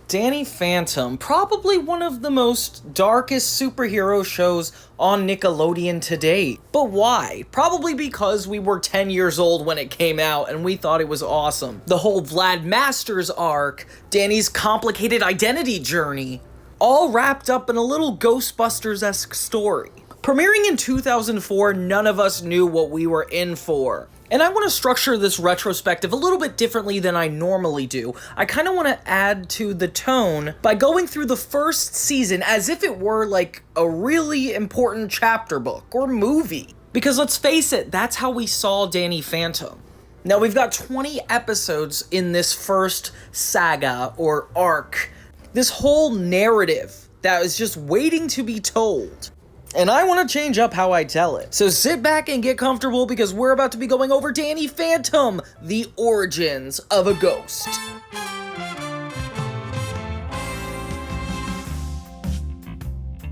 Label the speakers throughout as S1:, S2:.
S1: Danny Phantom, probably one of the most darkest superhero shows on Nickelodeon to date. But why? Probably because we were 10 years old when it came out and we thought it was awesome. The whole Vlad Masters arc, Danny's complicated identity journey, all wrapped up in a little Ghostbusters-esque story. Premiering in 2004, none of us knew what we were in for. And I want to structure this retrospective a little bit differently than I normally do. I kind of want to add to the tone by going through the first season as if it were like a really important chapter book or movie. Because let's face it, that's how we saw Danny Phantom. Now we've got 20 episodes in this first saga or arc. This whole narrative that is just waiting to be told. And I want to change up how I tell it. So sit back and get comfortable because we're about to be going over Danny Phantom, the origins of a ghost.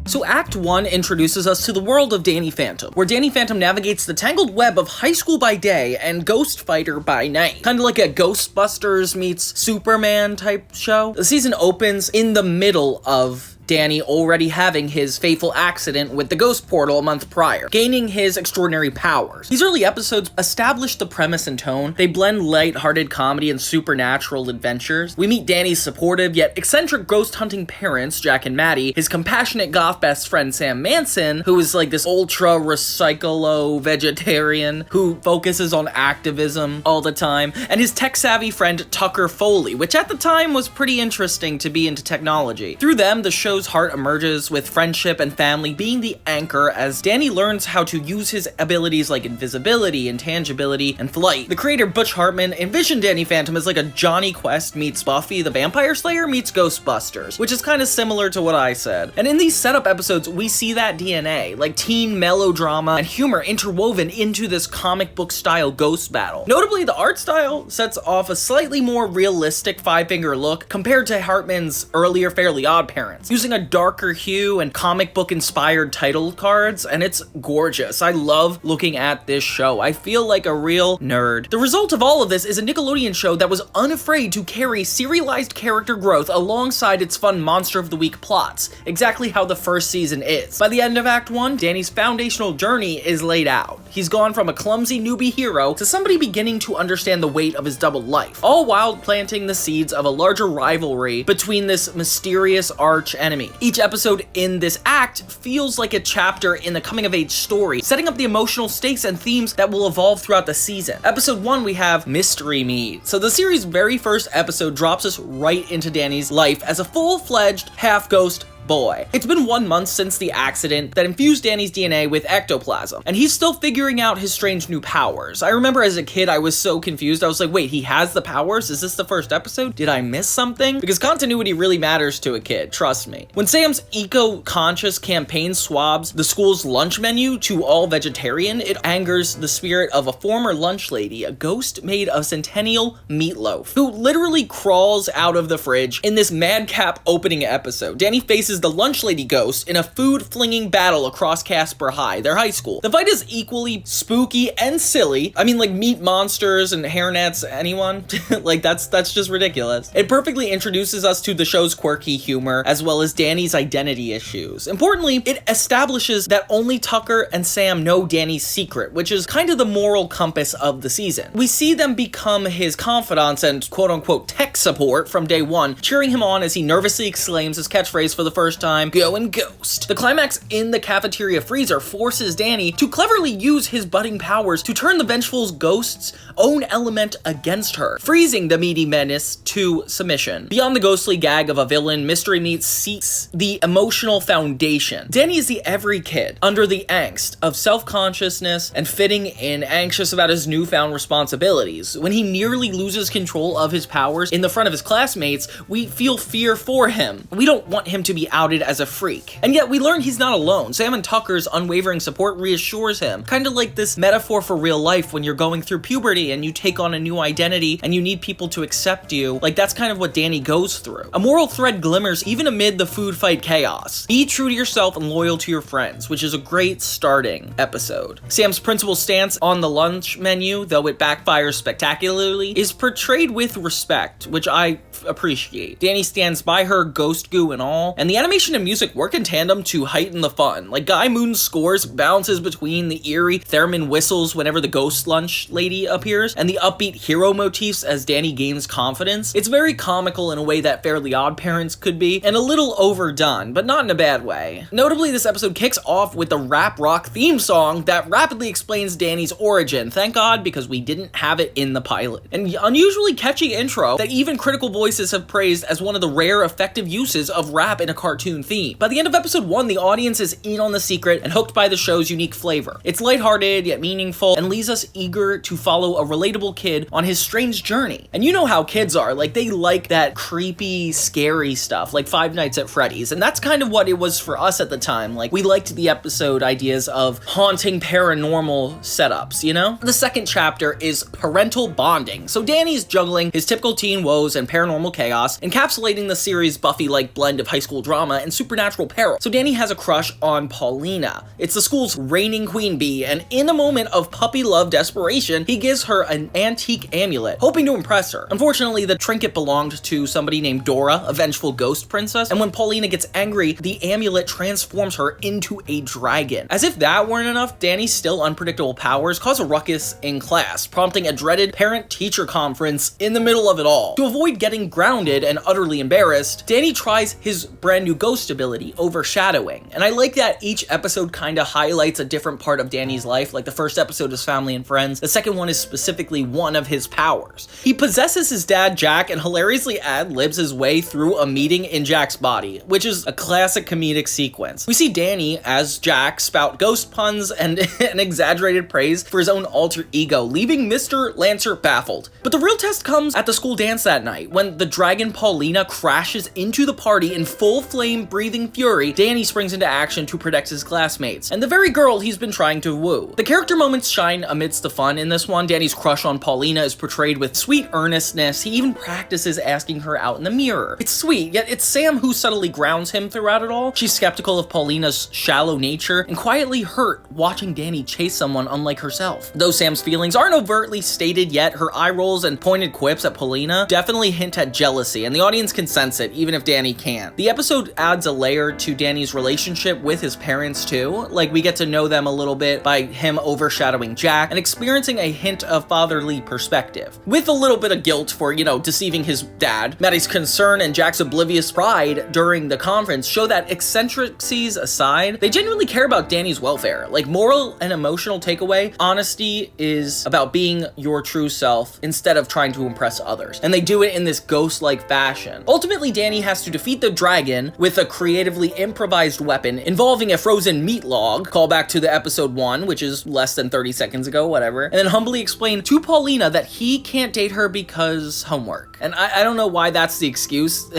S1: So Act 1 introduces us to the world of Danny Phantom, where Danny Phantom navigates the tangled web of high school by day and Ghost Fighter by night. Kind of like a Ghostbusters meets Superman type show. The season opens in the middle of Danny already having his fateful accident with the ghost portal a month prior, gaining his extraordinary powers. These early episodes establish the premise and tone. They blend light-hearted comedy and supernatural adventures. We meet Danny's supportive yet eccentric ghost-hunting parents, Jack and Maddie, his compassionate goth best friend Sam Manson, who is like this ultra-recyclo-vegetarian who focuses on activism all the time, and his tech-savvy friend Tucker Foley, which at the time was pretty interesting to be into technology. Through them, the show's heart emerges with friendship and family being the anchor as Danny learns how to use his abilities like invisibility, intangibility, and flight. The creator Butch Hartman envisioned Danny Phantom as like a Johnny Quest meets Buffy the Vampire Slayer meets Ghostbusters, which is kind of similar to what I said. And in these setup episodes, we see that DNA, like teen melodrama and humor interwoven into this comic book style ghost battle. Notably, the art style sets off a slightly more realistic five-finger look compared to Hartman's earlier Fairly Odd Parents, using a darker hue and comic book inspired title cards, and it's gorgeous. I love looking at this show. I feel like a real nerd. The result of all of this is a Nickelodeon show that was unafraid to carry serialized character growth alongside its fun Monster of the Week plots, exactly how the first season is. By the end of Act 1, Danny's foundational journey is laid out. He's gone from a clumsy newbie hero to somebody beginning to understand the weight of his doubled life, all while planting the seeds of a larger rivalry between this mysterious arch enemy. Each episode in this act feels like a chapter in the coming-of-age story, setting up the emotional stakes and themes that will evolve throughout the season. Episode 1, we have Mystery Meat. So the series' very first episode drops us right into Danny's life as a full-fledged half-ghost boy. It's been 1 month since the accident that infused Danny's DNA with ectoplasm, and he's still figuring out his strange new powers. I remember as a kid, I was so confused. I was like, wait, he has the powers? Is this the first episode? Did I miss something? Because continuity really matters to a kid, trust me. When Sam's eco-conscious campaign swabs the school's lunch menu to all vegetarian, it angers the spirit of a former lunch lady, a ghost made of centennial meatloaf, who literally crawls out of the fridge in this madcap opening episode. Danny faces the lunch lady ghost in a food-flinging battle across Casper High, their high school. The fight is equally spooky and silly. I mean, like, meat monsters and hairnets, anyone? Like, that's just ridiculous. It perfectly introduces us to the show's quirky humor, as well as Danny's identity issues. Importantly, it establishes that only Tucker and Sam know Danny's secret, which is kind of the moral compass of the season. We see them become his confidants and quote-unquote tech support from day one, cheering him on as he nervously exclaims his catchphrase for the first time, "Going Ghost." The climax in the cafeteria freezer forces Danny to cleverly use his budding powers to turn the vengeful ghost's own element against her, freezing the meaty menace to submission. Beyond the ghostly gag of a villain, Mystery Meat seeks the emotional foundation. Danny is the every kid, under the angst of self-consciousness and fitting in, anxious about his newfound responsibilities. When he nearly loses control of his powers in the front of his classmates, we feel fear for him. We don't want him to be outed as a freak. And yet we learn he's not alone. Sam and Tucker's unwavering support reassures him, kind of like this metaphor for real life when you're going through puberty and you take on a new identity and you need people to accept you. Like, that's kind of what Danny goes through. A moral thread glimmers even amid the food fight chaos. Be true to yourself and loyal to your friends, which is a great starting episode. Sam's principal stance on the lunch menu, though it backfires spectacularly, is portrayed with respect, which I appreciate. Danny stands by her, ghost goo and all, and the animation and music work in tandem to heighten the fun. Like, Guy Moon's scores bounces between the eerie theremin whistles whenever the ghost lunch lady appears, and the upbeat hero motifs as Danny gains confidence. It's very comical in a way that Fairly Odd Parents could be, and a little overdone, but not in a bad way. Notably, this episode kicks off with the rap rock theme song that rapidly explains Danny's origin. Thank God, because we didn't have it in the pilot. An unusually catchy intro that even critical voices have praised as one of the rare effective uses of rap in a cartoon theme. By the end of episode 1, the audience is in on the secret and hooked by the show's unique flavor. It's lighthearted yet meaningful and leaves us eager to follow a relatable kid on his strange journey. And you know how kids are, like, they like that creepy, scary stuff, like Five Nights at Freddy's, and that's kind of what it was for us at the time. Like, we liked the episode ideas of haunting paranormal setups, you know? The second chapter is parental bonding. So Danny's juggling his typical teen woes and paranormal chaos, encapsulating the series' Buffy-like blend of high school drama and supernatural peril. So Danny has a crush on Paulina. It's the school's reigning queen bee, and in a moment of puppy love desperation, he gives her an antique amulet, hoping to impress her. Unfortunately, the trinket belonged to somebody named Dora, a vengeful ghost princess, and when Paulina gets angry, the amulet transforms her into a dragon. As if that weren't enough, Danny's still unpredictable powers cause a ruckus in class, prompting a dreaded parent-teacher conference in the middle of it all. To avoid getting grounded and utterly embarrassed, Danny tries his brand new ghost ability, overshadowing. And I like that each episode kind of highlights a different part of Danny's life. Like, the first episode is family and friends. The second one is specifically one of his powers. He possesses his dad, Jack, and hilariously ad-libs his way through a meeting in Jack's body, which is a classic comedic sequence. We see Danny, as Jack, spout ghost puns and an exaggerated praise for his own alter ego, leaving Mr. Lancer baffled. But the real test comes at the school dance that night, when the dragon Paulina crashes into the party in full flame-breathing fury. Danny springs into action to protect his classmates, and the very girl he's been trying to woo. The character moments shine amidst the fun in this one. Danny's crush on Paulina is portrayed with sweet earnestness. He even practices asking her out in the mirror. It's sweet, yet it's Sam who subtly grounds him throughout it all. She's skeptical of Paulina's shallow nature and quietly hurt watching Danny chase someone unlike herself. Though Sam's feelings aren't overtly stated yet, her eye rolls and pointed quips at Paulina definitely hint at jealousy, and the audience can sense it, even if Danny can't. The episode adds a layer to Danny's relationship with his parents too. Like, we get to know them a little bit by him overshadowing Jack and experiencing a hint of fatherly perspective, with a little bit of guilt for, you know, deceiving his dad. Maddie's concern and Jack's oblivious pride during the conference show that, eccentricities aside, they genuinely care about Danny's welfare. Like, moral and emotional takeaway, honesty is about being your true self instead of trying to impress others, and they do it in this ghost-like fashion. Ultimately, Danny has to defeat the dragon with a creatively improvised weapon involving a frozen meat log, call back to the episode 1, which is less than 30 seconds ago, whatever, and then humbly explain to Paulina that he can't date her because homework. And I don't know why that's the excuse.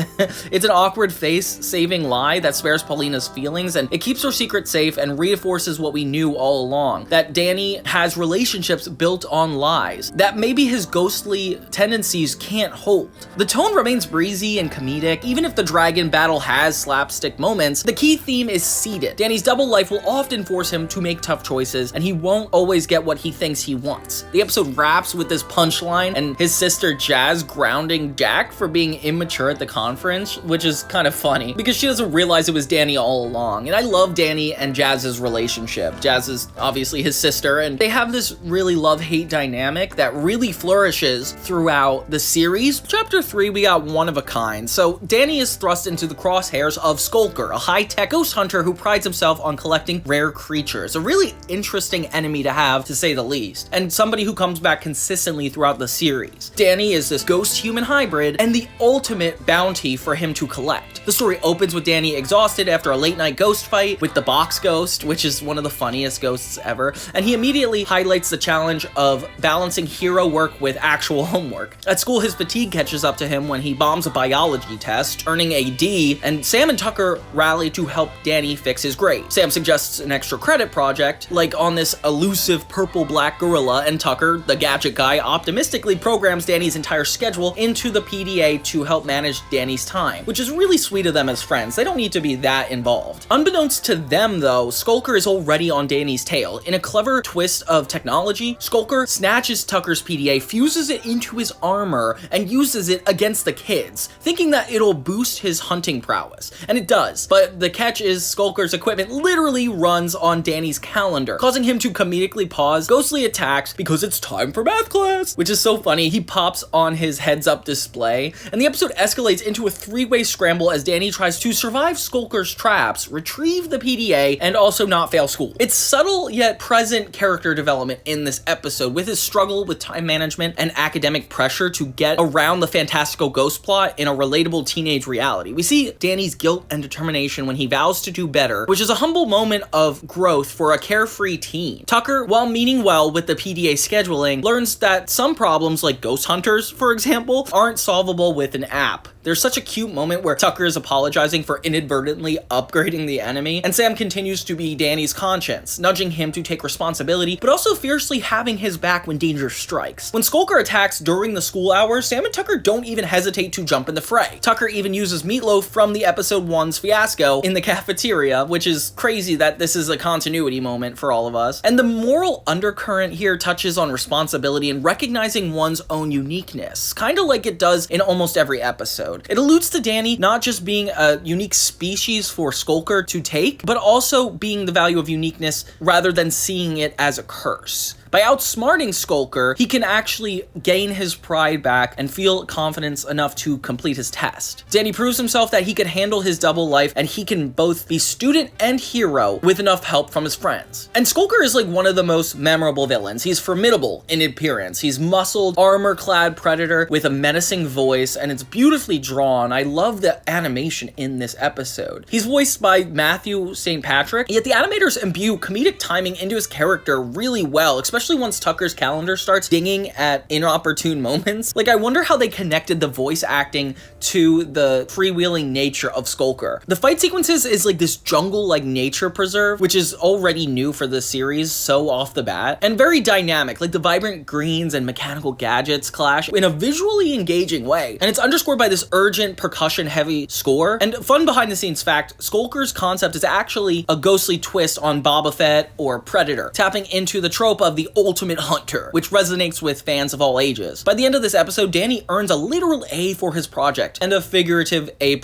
S1: It's an awkward face-saving lie that spares Paulina's feelings, and it keeps her secret safe and reinforces what we knew all along, that Danny has relationships built on lies that maybe his ghostly tendencies can't hold. The tone remains breezy and comedic, even if the dragon battle has slapstick moments. The key theme is seated. Danny's double life will often force him to make tough choices, and he won't always get what he thinks he wants. The episode wraps with this punchline and his sister Jazz grounding Jack for being immature at the conference, which is kind of funny because she doesn't realize it was Danny all along. And I love Danny and Jazz's relationship. Jazz is obviously his sister, and they have this really love-hate dynamic that really flourishes throughout the series. Chapter 3, we got one of a kind. So Danny is thrust into the crosshairs of Skulker, a high-tech ghost hunter who prides himself on collecting rare creatures. A really interesting enemy to have, to say the least, and somebody who comes back consistently throughout the series. Danny is this ghost-human hybrid and the ultimate bounty for him to collect. The story opens with Danny exhausted after a late-night ghost fight with the box ghost, which is one of the funniest ghosts ever, and he immediately highlights the challenge of balancing hero work with actual homework. At school, his fatigue catches up to him when he bombs a biology test, earning a D, and and Sam and Tucker rally to help Danny fix his grade. Sam suggests an extra credit project, like on this elusive purple-black gorilla, and Tucker, the gadget guy, optimistically programs Danny's entire schedule into the PDA to help manage Danny's time, which is really sweet of them as friends. They don't need to be that involved. Unbeknownst to them, though, Skulker is already on Danny's tail. In a clever twist of technology, Skulker snatches Tucker's PDA, fuses it into his armor, and uses it against the kids, thinking that it'll boost his hunting prowess. And it does, but the catch is Skulker's equipment literally runs on Danny's calendar, causing him to comedically pause ghostly attacks because it's time for math class, which is so funny. He pops on his heads-up display, and the episode escalates into a three-way scramble as Danny tries to survive Skulker's traps, retrieve the PDA, and also not fail school. It's subtle yet present character development in this episode, with his struggle with time management and academic pressure to get around the fantastical ghost plot in a relatable teenage reality. We see Danny's guilt and determination when he vows to do better, which is a humble moment of growth for a carefree teen. Tucker, while meaning well with the PDA scheduling, learns that some problems, like ghost hunters, for example, aren't solvable with an app. There's such a cute moment where Tucker is apologizing for inadvertently upgrading the enemy, and Sam continues to be Danny's conscience, nudging him to take responsibility, but also fiercely having his back when danger strikes. When Skulker attacks during the school hours, Sam and Tucker don't even hesitate to jump in the fray. Tucker even uses Meatloaf from the episode 1's fiasco in the cafeteria, which is crazy that this is a continuity moment for all of us. And the moral undercurrent here touches on responsibility and recognizing one's own uniqueness, kind of like it does in almost every episode. It alludes to Danny not just being a unique species for Skulker to take, but also being the value of uniqueness rather than seeing it as a curse. By outsmarting Skulker, he can actually gain his pride back and feel confidence enough to complete his test. Danny proves himself that he can handle his double life, and he can both be student and hero with enough help from his friends. And Skulker is like one of the most memorable villains. He's formidable in appearance. He's muscled, armor-clad predator with a menacing voice, and it's beautifully drawn. I love the animation in this episode. He's voiced by Matthew St. Patrick, yet the animators imbue comedic timing into his character really well, especially once Tucker's calendar starts dinging at inopportune moments. Like, I wonder how they connected the voice acting to the freewheeling nature of Skulker. The fight sequences is like this jungle-like nature preserve, which is already new for the series, so off the bat, and very dynamic. Like, the vibrant greens and mechanical gadgets clash in a visually engaging way, and it's underscored by this urgent, percussion-heavy score. And fun behind-the-scenes fact, Skulker's concept is actually a ghostly twist on Boba Fett or Predator, tapping into the trope of the ultimate hunter, which resonates with fans of all ages. By the end of this episode, Danny earns a literal A for his project and a figurative A+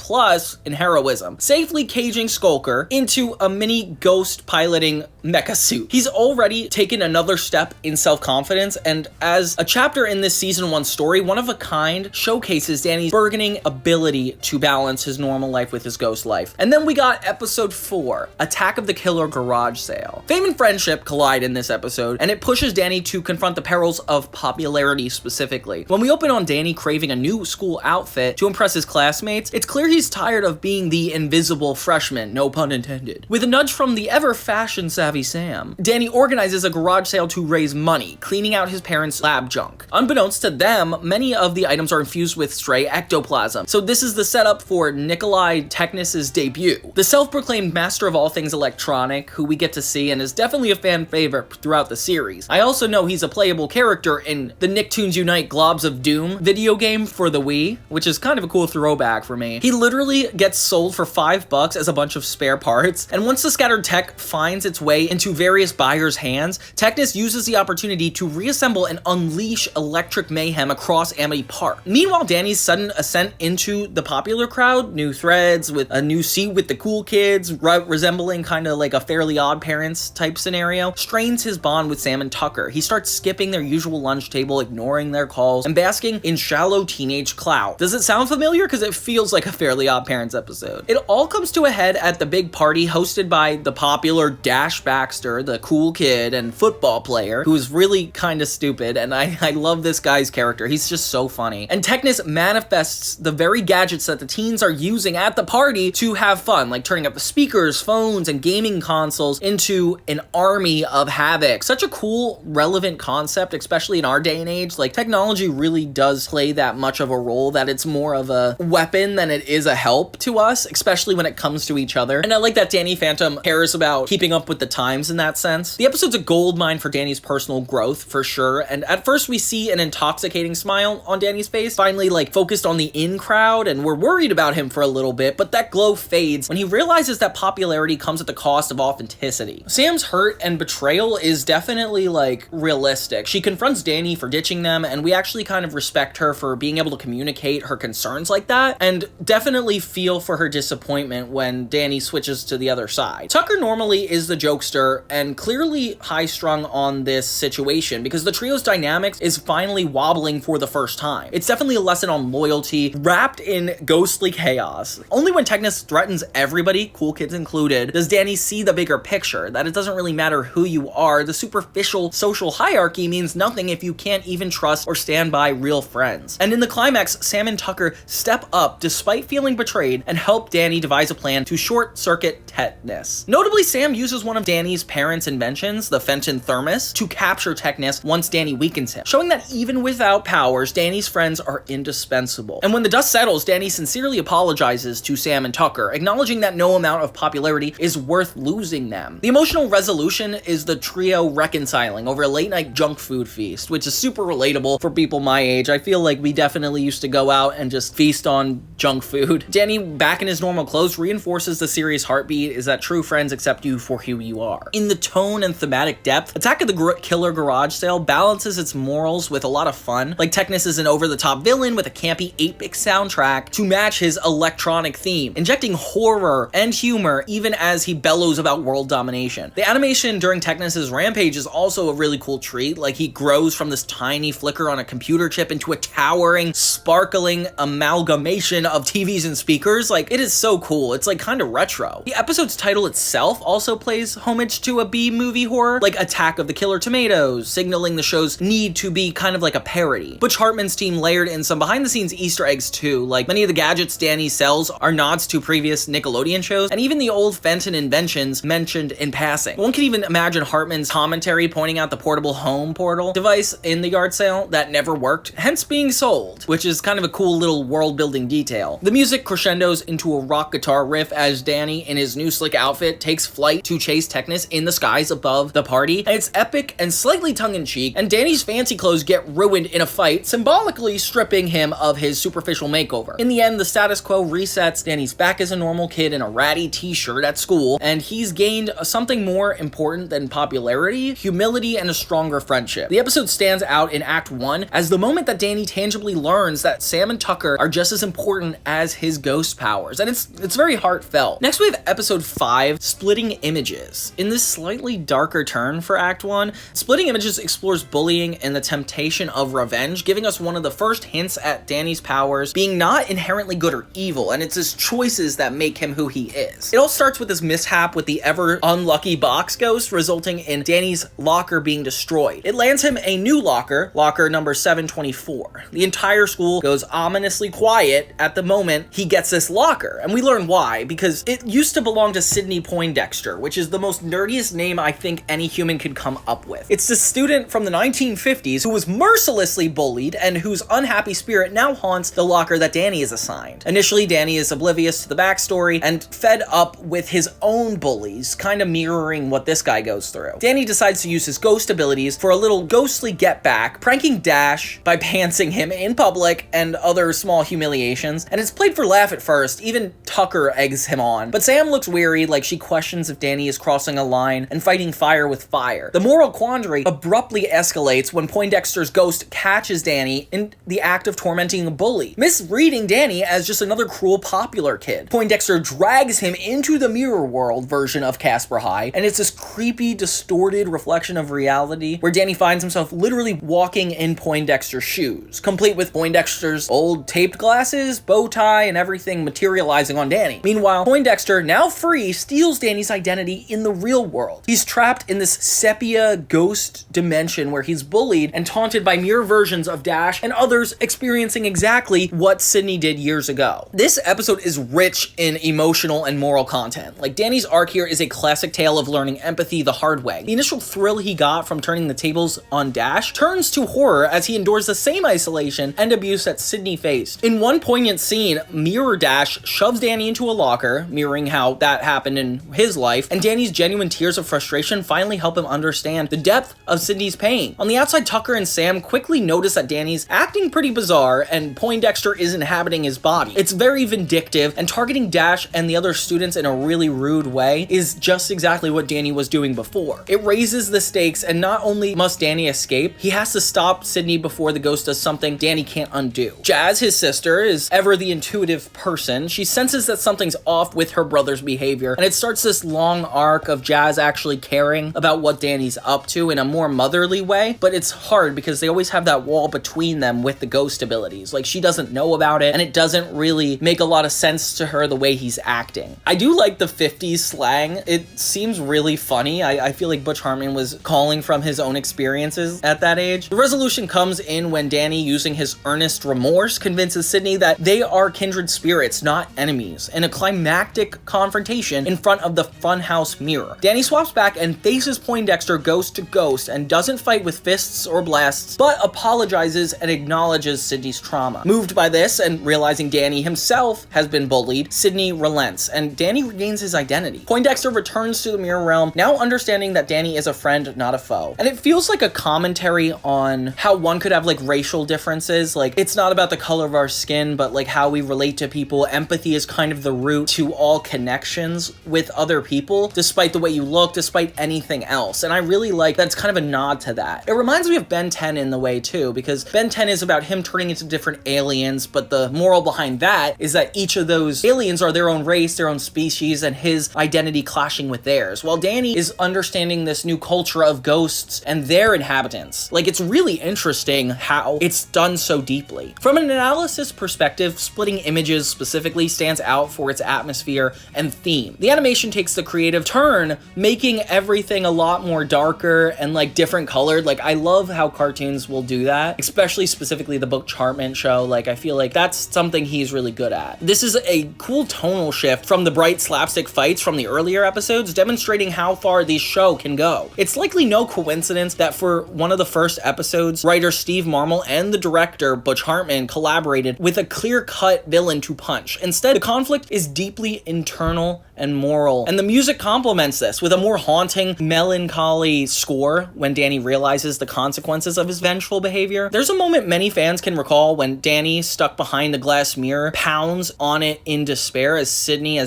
S1: in heroism, safely caging Skulker into a mini ghost piloting mecha suit. He's already taken another step in self-confidence, and as a chapter in this season 1 story, one of a kind, showcases Danny's burgeoning ability to balance his normal life with his ghost life. And then we got episode 4, Attack of the Killer Garage Sale. Fame and friendship collide in this episode, and it pushes Danny to confront the perils of popularity specifically. When we open on Danny craving a new school outfit to impress his classmates, it's clear he's tired of being the invisible freshman, no pun intended. With a nudge from the ever fashion-savvy Sam, Danny organizes a garage sale to raise money, cleaning out his parents' lab junk. Unbeknownst to them, many of the items are infused with stray ectoplasm, so this is the setup for Nikolai Technis' debut. The self-proclaimed master of all things electronic, who we get to see and is definitely a fan favorite throughout the series. I also know he's a playable character in the Nicktoons Unite Globs of Doom video game for the Wii, which is kind of a cool throwback for me. He literally gets sold for $5 as a bunch of spare parts, and once the scattered tech finds its way into various buyers' hands, Technis uses the opportunity to reassemble and unleash electric mayhem across Amity Park. Meanwhile, Danny's sudden ascent into the popular crowd, new threads with a new seat with the cool kids, resembling kind of like a Fairly Odd Parents type scenario, strains his bond with Sam and Tucker. He starts skipping their usual lunch table, ignoring their calls, and basking in shallow teenage clout. Does it sound familiar? Because it feels like a Fairly Odd Parents episode. It all comes to a head at the big party hosted by the popular Dash Baxter, the cool kid and football player, who is really kind of stupid, and I love this guy's character. He's just so funny. And Technis manifests the very gadgets that the teens are using at the party to have fun, like turning up the speakers, phones, and gaming consoles into an army of havoc. Such a cool cool, relevant concept, especially in our day and age. Like, technology really does play that much of a role that it's more of a weapon than it is a help to us, especially when it comes to each other. And I like that Danny Phantom cares about keeping up with the times in that sense. The episode's a goldmine for Danny's personal growth, for sure, and at first we see an intoxicating smile on Danny's face, finally like focused on the in crowd, and we're worried about him for a little bit, but that glow fades when he realizes that popularity comes at the cost of authenticity. Sam's hurt and betrayal is definitely like realistic. She confronts Danny for ditching them, and we actually kind of respect her for being able to communicate her concerns like that, and definitely feel for her disappointment when Danny switches to the other side. Tucker normally is the jokester and clearly high-strung on this situation because the trio's dynamics is finally wobbling for the first time. It's definitely a lesson on loyalty wrapped in ghostly chaos. Only when Technus threatens everybody, cool kids included, does Danny see the bigger picture, that it doesn't really matter who you are. The superficial social hierarchy means nothing if you can't even trust or stand by real friends. And in the climax, Sam and Tucker step up despite feeling betrayed and help Danny devise a plan to short-circuit Technus. Notably, Sam uses one of Danny's parents' inventions, the Fenton thermos, to capture Technus once Danny weakens him, showing that even without powers, Danny's friends are indispensable. And when the dust settles, Danny sincerely apologizes to Sam and Tucker, acknowledging that no amount of popularity is worth losing them. The emotional resolution is the trio reconciling over a late-night junk food feast, which is super relatable for people my age. I feel like we definitely used to go out and just feast on junk food. Danny, back in his normal clothes, reinforces the series' heartbeat is that true friends accept you for who you are. In the tone and thematic depth, Attack of the Killer Garage Sale balances its morals with a lot of fun. Like, Technus is an over-the-top villain with a campy 8-bit soundtrack to match his electronic theme, injecting horror and humor even as he bellows about world domination. The animation during Technus' rampage is also a really cool treat. Like, he grows from this tiny flicker on a computer chip into a towering, sparkling amalgamation of TVs and speakers. Like, it is so cool. It's like kind of retro. The episode's title itself also plays homage to a B-movie horror, like Attack of the Killer Tomatoes, signaling the show's need to be kind of like a parody. Butch Hartman's team layered in some behind-the-scenes Easter eggs too, like many of the gadgets Danny sells are nods to previous Nickelodeon shows, and even the old Fenton inventions mentioned in passing. One can even imagine Hartman's commentary pointing out the portable home portal device in the yard sale that never worked, hence being sold, which is kind of a cool little world-building detail. The music crescendos into a rock guitar riff as Danny, in his new slick outfit, takes flight to chase Technus in the skies above the party, and it's epic and slightly tongue-in-cheek, and Danny's fancy clothes get ruined in a fight, symbolically stripping him of his superficial makeover. In the end, the status quo resets. Danny's back as a normal kid in a ratty t-shirt at school, and he's gained something more important than popularity, humility, and a stronger friendship. The episode stands out in Act 1 as the moment that Danny tangibly learns that Sam and Tucker are just as important as his ghost powers, and it's very heartfelt. Next we have Episode 5, Splitting Images. In this slightly darker turn for Act 1, Splitting Images explores bullying and the temptation of revenge, giving us one of the first hints at Danny's powers being not inherently good or evil, and it's his choices that make him who he is. It all starts with this mishap with the ever unlucky box ghost, resulting in Danny's locker being destroyed. It lands him a new locker, locker number 724. The entire school goes ominously quiet at the moment he gets this locker, and we learn why, because it used to belong to Sidney Poindexter, which is the most nerdiest name I think any human could come up with. It's the student from the 1950s who was mercilessly bullied and whose unhappy spirit now haunts the locker that Danny is assigned. Initially, Danny is oblivious to the backstory and fed up with his own bullies, kind of mirroring what this guy goes through. Danny decides to use his ghost abilities for a little ghostly get back, pranking Dash by pantsing him in public and other small humiliations, and it's played for laugh at first. Even Tucker eggs him on, but Sam looks weary, like she questions if Danny is crossing a line and fighting fire with fire. The moral quandary abruptly escalates when Poindexter's ghost catches Danny in the act of tormenting a bully, misreading Danny as just another cruel popular kid. Poindexter drags him into the mirror world version of Casper High, and it's this creepy, distorted reflection of reality where Danny finds himself literally walking in Poindexter's shoes, complete with Poindexter's old taped glasses, bow tie, and everything materializing on Danny. Meanwhile, Poindexter, now free, steals Danny's identity in the real world. He's trapped in this sepia ghost dimension where he's bullied and taunted by mirror versions of Dash and others experiencing exactly what Sydney did years ago. This episode is rich in emotional and moral content. Like, Danny's arc here is a classic tale of learning empathy the hard way. The initial thrill he he got from turning the tables on Dash turns to horror as he endures the same isolation and abuse that Sydney faced. In one poignant scene, Mirror Dash shoves Danny into a locker, mirroring how that happened in his life, and Danny's genuine tears of frustration finally help him understand the depth of Sydney's pain. On the outside, Tucker and Sam quickly notice that Danny's acting pretty bizarre and Poindexter is inhabiting his body. It's very vindictive, and targeting Dash and the other students in a really rude way is just exactly what Danny was doing before. It raises the stakes, and not only must Danny escape, he has to stop Sydney before the ghost does something Danny can't undo. Jazz, his sister, is ever the intuitive person. She senses that something's off with her brother's behavior, and it starts this long arc of Jazz actually caring about what Danny's up to in a more motherly way, but it's hard because they always have that wall between them with the ghost abilities. Like, she doesn't know about it, and it doesn't really make a lot of sense to her the way he's acting. I do like the 50s slang. It seems really funny. I feel like Butch Hartman was calling from his own experiences at that age. The resolution comes in when Danny, using his earnest remorse, convinces Sydney that they are kindred spirits, not enemies, in a climactic confrontation in front of the funhouse mirror. Danny swaps back and faces Poindexter ghost to ghost and doesn't fight with fists or blasts, but apologizes and acknowledges Sydney's trauma. Moved by this and realizing Danny himself has been bullied, Sydney relents and Danny regains his identity. Poindexter returns to the mirror realm, now understanding that Danny is a friend, not a foe. And it feels like a commentary on how one could have like racial differences. Like, it's not about the color of our skin, but like how we relate to people. Empathy is kind of the root to all connections with other people, despite the way you look, despite anything else. And I really like that's kind of a nod to that. It reminds me of Ben 10 in the way too, because Ben 10 is about him turning into different aliens, but the moral behind that is that each of those aliens are their own race, their own species, and his identity clashing with theirs, while Danny is understanding this new culture of ghosts and their inhabitants. Like, it's really interesting how it's done so deeply. From an analysis perspective, Splitting Images specifically stands out for its atmosphere and theme. The animation takes the creative turn, making everything a lot more darker and like different colored. Like, I love how cartoons will do that, especially specifically the Butch Hartman show. Like, I feel like that's something he's really good at. This is a cool tonal shift from the bright slapstick fights from the earlier episodes, demonstrating how far the show can go. It's likely no coincidence that for one of the first episodes, writer Steve Marmol and the director Butch Hartman collaborated with a clear-cut villain to punch. Instead, the conflict is deeply internal and moral, and the music complements this with a more haunting, melancholy score when Danny realizes the consequences of his vengeful behavior. There's a moment many fans can recall when Danny, stuck behind the glass mirror, pounds on it in despair as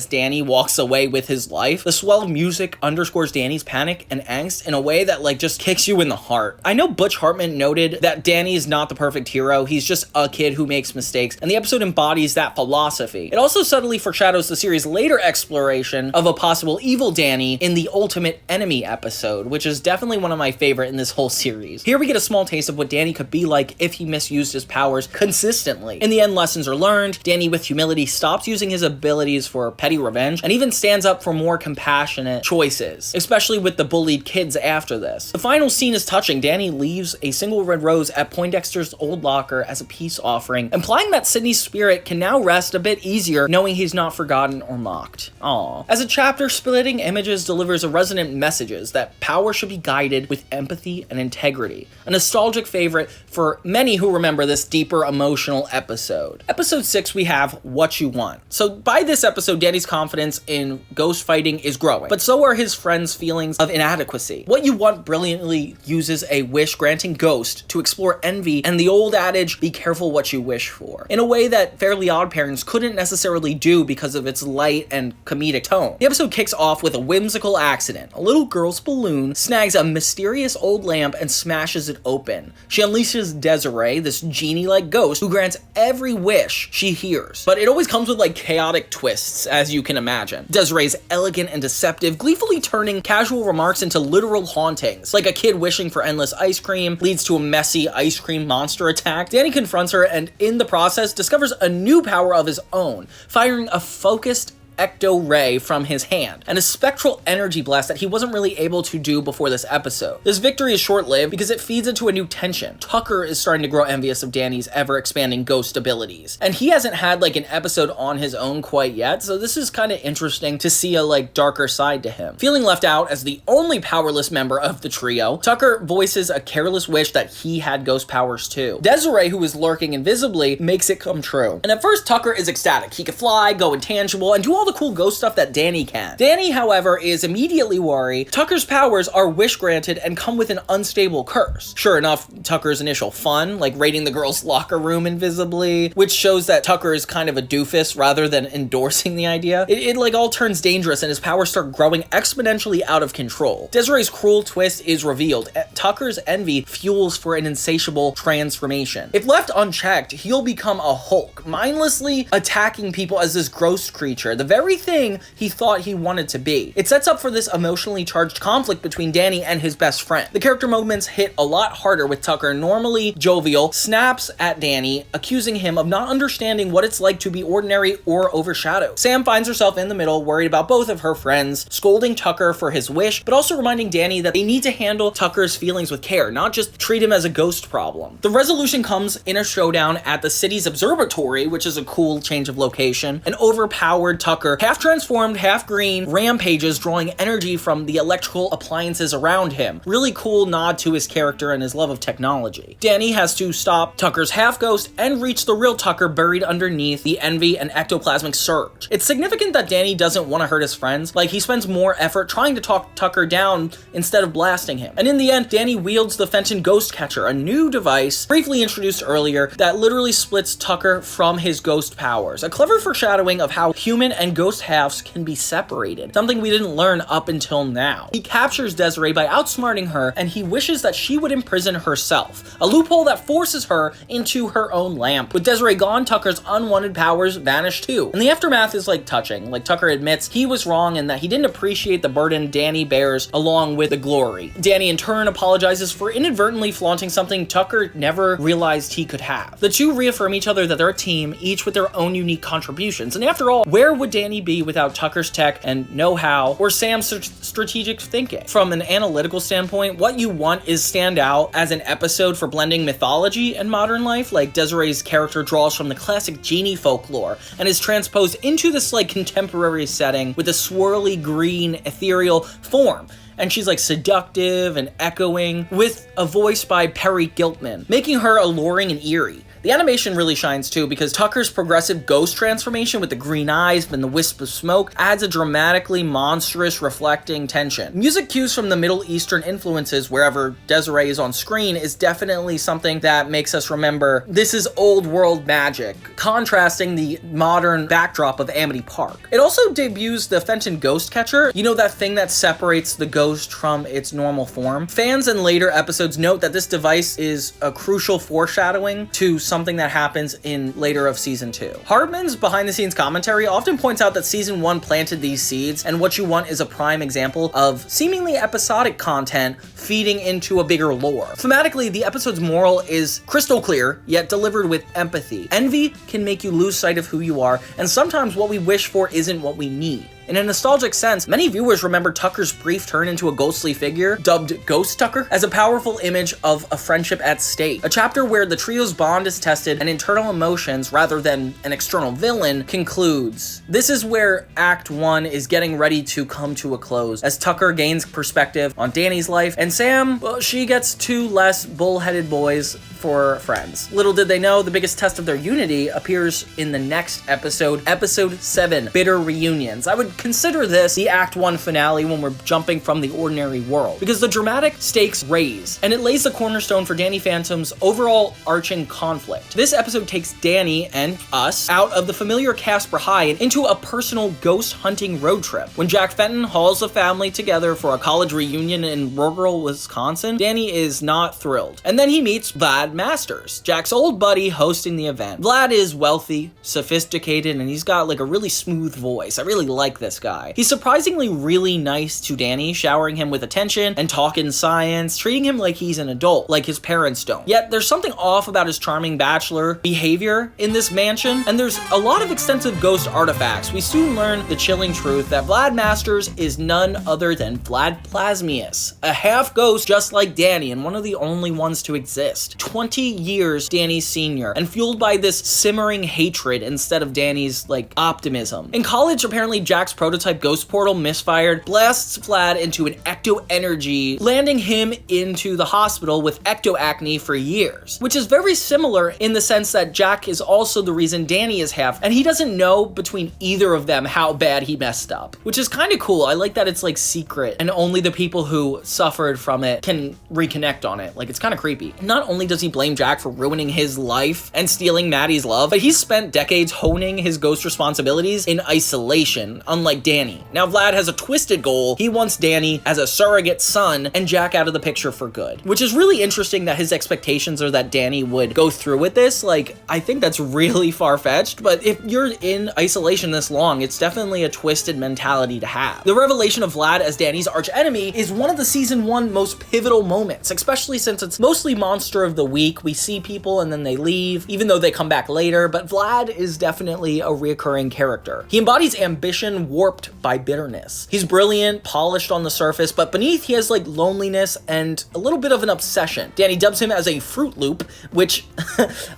S1: Danny walks away with his life. The swell of music underscores Danny's panic and angst in a way that like just kicks you in the heart. I know Butch Hartman noted that Danny is not the perfect hero, he's just a kid who makes mistakes, and the episode embodies that philosophy. It also subtly foreshadows the series' later exploration of a possible evil Danny in the Ultimate Enemy episode, which is definitely one of my favorite in this whole series. Here we get a small taste of what Danny could be like if he misused his powers consistently. In the end, lessons are learned. Danny, with humility, stops using his abilities for petty revenge and even stands up for more compassionate choices, especially with the bullied kids after this. The final scene is touching. Danny leaves a single red rose at Poindexter's old locker as a peace offering, implying that Sydney's spirit can now rest a bit easier knowing he's not forgotten or mocked. Aww. As a chapter, Splitting Images delivers a resonant messages that power should be guided with empathy and integrity. A nostalgic favorite for many who remember this deeper emotional episode. Episode 6, we have What You Want. So by this episode, Danny's confidence in ghost fighting is growing, but so are his friends' feelings of inadequacy. What You Want brilliantly uses a wish-granting ghost to explore envy and the old adage, be careful what you wish for, in a way that Fairly Odd Parents couldn't necessarily do because of its light and comedic tone. The episode kicks off with a whimsical accident. A little girl's balloon snags a mysterious old lamp and smashes it open. She unleashes Desiree, this genie-like ghost who grants every wish she hears. But it always comes with like chaotic twists, as you can imagine. Desiree's elegant and deceptive, gleefully turning casual remarks into literal hauntings. Like a kid wishing for endless ice cream leads to a messy ice cream monster attack. Danny confronts her and in the process discovers a new power of his own, firing a focused ecto ray from his hand, and a spectral energy blast that he wasn't really able to do before this episode. This victory is short-lived because it feeds into a new tension. Tucker is starting to grow envious of Danny's ever-expanding ghost abilities, and he hasn't had like an episode on his own quite yet, so this is kind of interesting to see a like darker side to him. Feeling left out as the only powerless member of the trio, Tucker voices a careless wish that he had ghost powers too. Desiree, who is lurking invisibly, makes it come true. And at first, Tucker is ecstatic. He can fly, go intangible, and do all the cool ghost stuff that Danny can. Danny, however, is immediately worried. Tucker's powers are wish granted and come with an unstable curse. Sure enough, Tucker's initial fun, like raiding the girls' locker room invisibly, which shows that Tucker is kind of a doofus rather than endorsing the idea. It like all turns dangerous and his powers start growing exponentially out of control. Desiree's cruel twist is revealed. Tucker's envy fuels for an insatiable transformation. If left unchecked, he'll become a Hulk, mindlessly attacking people as this ghost creature, the very thing he thought he wanted to be. It sets up for this emotionally charged conflict between Danny and his best friend. The character moments hit a lot harder with Tucker, normally jovial, snaps at Danny, accusing him of not understanding what it's like to be ordinary or overshadowed. Sam finds herself in the middle, worried about both of her friends, scolding Tucker for his wish, but also reminding Danny that they need to handle Tucker's feelings with care, not just treat him as a ghost problem. The resolution comes in a showdown at the city's observatory, which is a cool change of location. An overpowered Tucker, half transformed, half green, rampages, drawing energy from the electrical appliances around him. Really cool nod to his character and his love of technology. Danny has to stop Tucker's half ghost and reach the real Tucker buried underneath the envy and ectoplasmic surge. It's significant that Danny doesn't want to hurt his friends. Like, he spends more effort trying to talk Tucker down instead of blasting him. And in the end, Danny wields the Fenton Ghost Catcher, a new device briefly introduced earlier that literally splits Tucker from his ghost powers. A clever foreshadowing of how human and ghost halves can be separated, something we didn't learn up until now. He captures Desiree by outsmarting her, and he wishes that she would imprison herself, a loophole that forces her into her own lamp. With Desiree gone, Tucker's unwanted powers vanish too. And the aftermath is like touching. Like, Tucker admits he was wrong and that he didn't appreciate the burden Danny bears along with the glory. Danny in turn apologizes for inadvertently flaunting something Tucker never realized he could have. The two reaffirm each other that they're a team, each with their own unique contributions. And after all, where would Danny be without Tucker's tech and know-how or Sam's strategic thinking? From an analytical standpoint, what you want is stand out as an episode for blending mythology and modern life. Like, Desiree's character draws from the classic genie folklore and is transposed into this like contemporary setting with a swirly green ethereal form. And she's like seductive and echoing, with a voice by Perry Giltman, making her alluring and eerie. The animation really shines too, because Tucker's progressive ghost transformation with the green eyes and the wisp of smoke adds a dramatically monstrous reflecting tension. Music cues from the Middle Eastern influences wherever Desiree is on screen is definitely something that makes us remember this is old world magic, contrasting the modern backdrop of Amity Park. It also debuts the Fenton Ghost Catcher, you know, that thing that separates the ghost from its normal form. Fans in later episodes note that this device is a crucial foreshadowing to something that happens in later of season 2. Hardman's behind the scenes commentary often points out that season 1 planted these seeds, and what you want is a prime example of seemingly episodic content feeding into a bigger lore. Thematically, the episode's moral is crystal clear, yet delivered with empathy. Envy can make you lose sight of who you are, and sometimes what we wish for isn't what we need. In a nostalgic sense, many viewers remember Tucker's brief turn into a ghostly figure, dubbed Ghost Tucker, as a powerful image of a friendship at stake. A chapter where the trio's bond is tested and internal emotions, rather than an external villain, concludes. This is where Act 1 is getting ready to come to a close, as Tucker gains perspective on Danny's life, and Sam, well, she gets 2 less bull-headed boys for friends. Little did they know, the biggest test of their unity appears in the next episode, episode 7, Bitter Reunions. I would consider this the Act 1 finale when we're jumping from the ordinary world, because the dramatic stakes raise, and it lays the cornerstone for Danny Phantom's overall arching conflict. This episode takes Danny and us out of the familiar Casper High and into a personal ghost hunting road trip. When Jack Fenton hauls the family together for a college reunion in rural Wisconsin, Danny is not thrilled. And then he meets Vlad, Vlad Masters, Jack's old buddy hosting the event. Vlad is wealthy, sophisticated, and he's got like a really smooth voice. I really like this guy. He's surprisingly really nice to Danny, showering him with attention and talking science, treating him like he's an adult, like his parents don't. Yet there's something off about his charming bachelor behavior in this mansion, and there's a lot of extensive ghost artifacts. We soon learn the chilling truth that Vlad Masters is none other than Vlad Plasmius, a half ghost just like Danny and one of the only ones to exist. 20 years Danny's senior, and fueled by this simmering hatred instead of Danny's, like, optimism. In college, apparently Jack's prototype ghost portal misfired, blasts Vlad into an ecto-energy, landing him into the hospital with ecto-acne for years, which is very similar in the sense that Jack is also the reason Danny is half, and he doesn't know between either of them how bad he messed up, which is kind of cool. I like that it's like secret, and only the people who suffered from it can reconnect on it. Like, it's kind of creepy. Not only does he blame Jack for ruining his life and stealing Maddie's love, but he's spent decades honing his ghost responsibilities in isolation, unlike Danny. Now Vlad has a twisted goal. He wants Danny as a surrogate son and Jack out of the picture for good, which is really interesting that his expectations are that Danny would go through with this. Like, I think that's really far-fetched, but if you're in isolation this long, it's definitely a twisted mentality to have. The revelation of Vlad as Danny's archenemy is one of the season 1 most pivotal moments, especially since it's mostly monster of the week. We see people and then they leave, even though they come back later, but Vlad is definitely a recurring character. He embodies ambition warped by bitterness. He's brilliant, polished on the surface, but beneath he has like loneliness and a little bit of an obsession. Danny dubs him as a Fruit Loop, which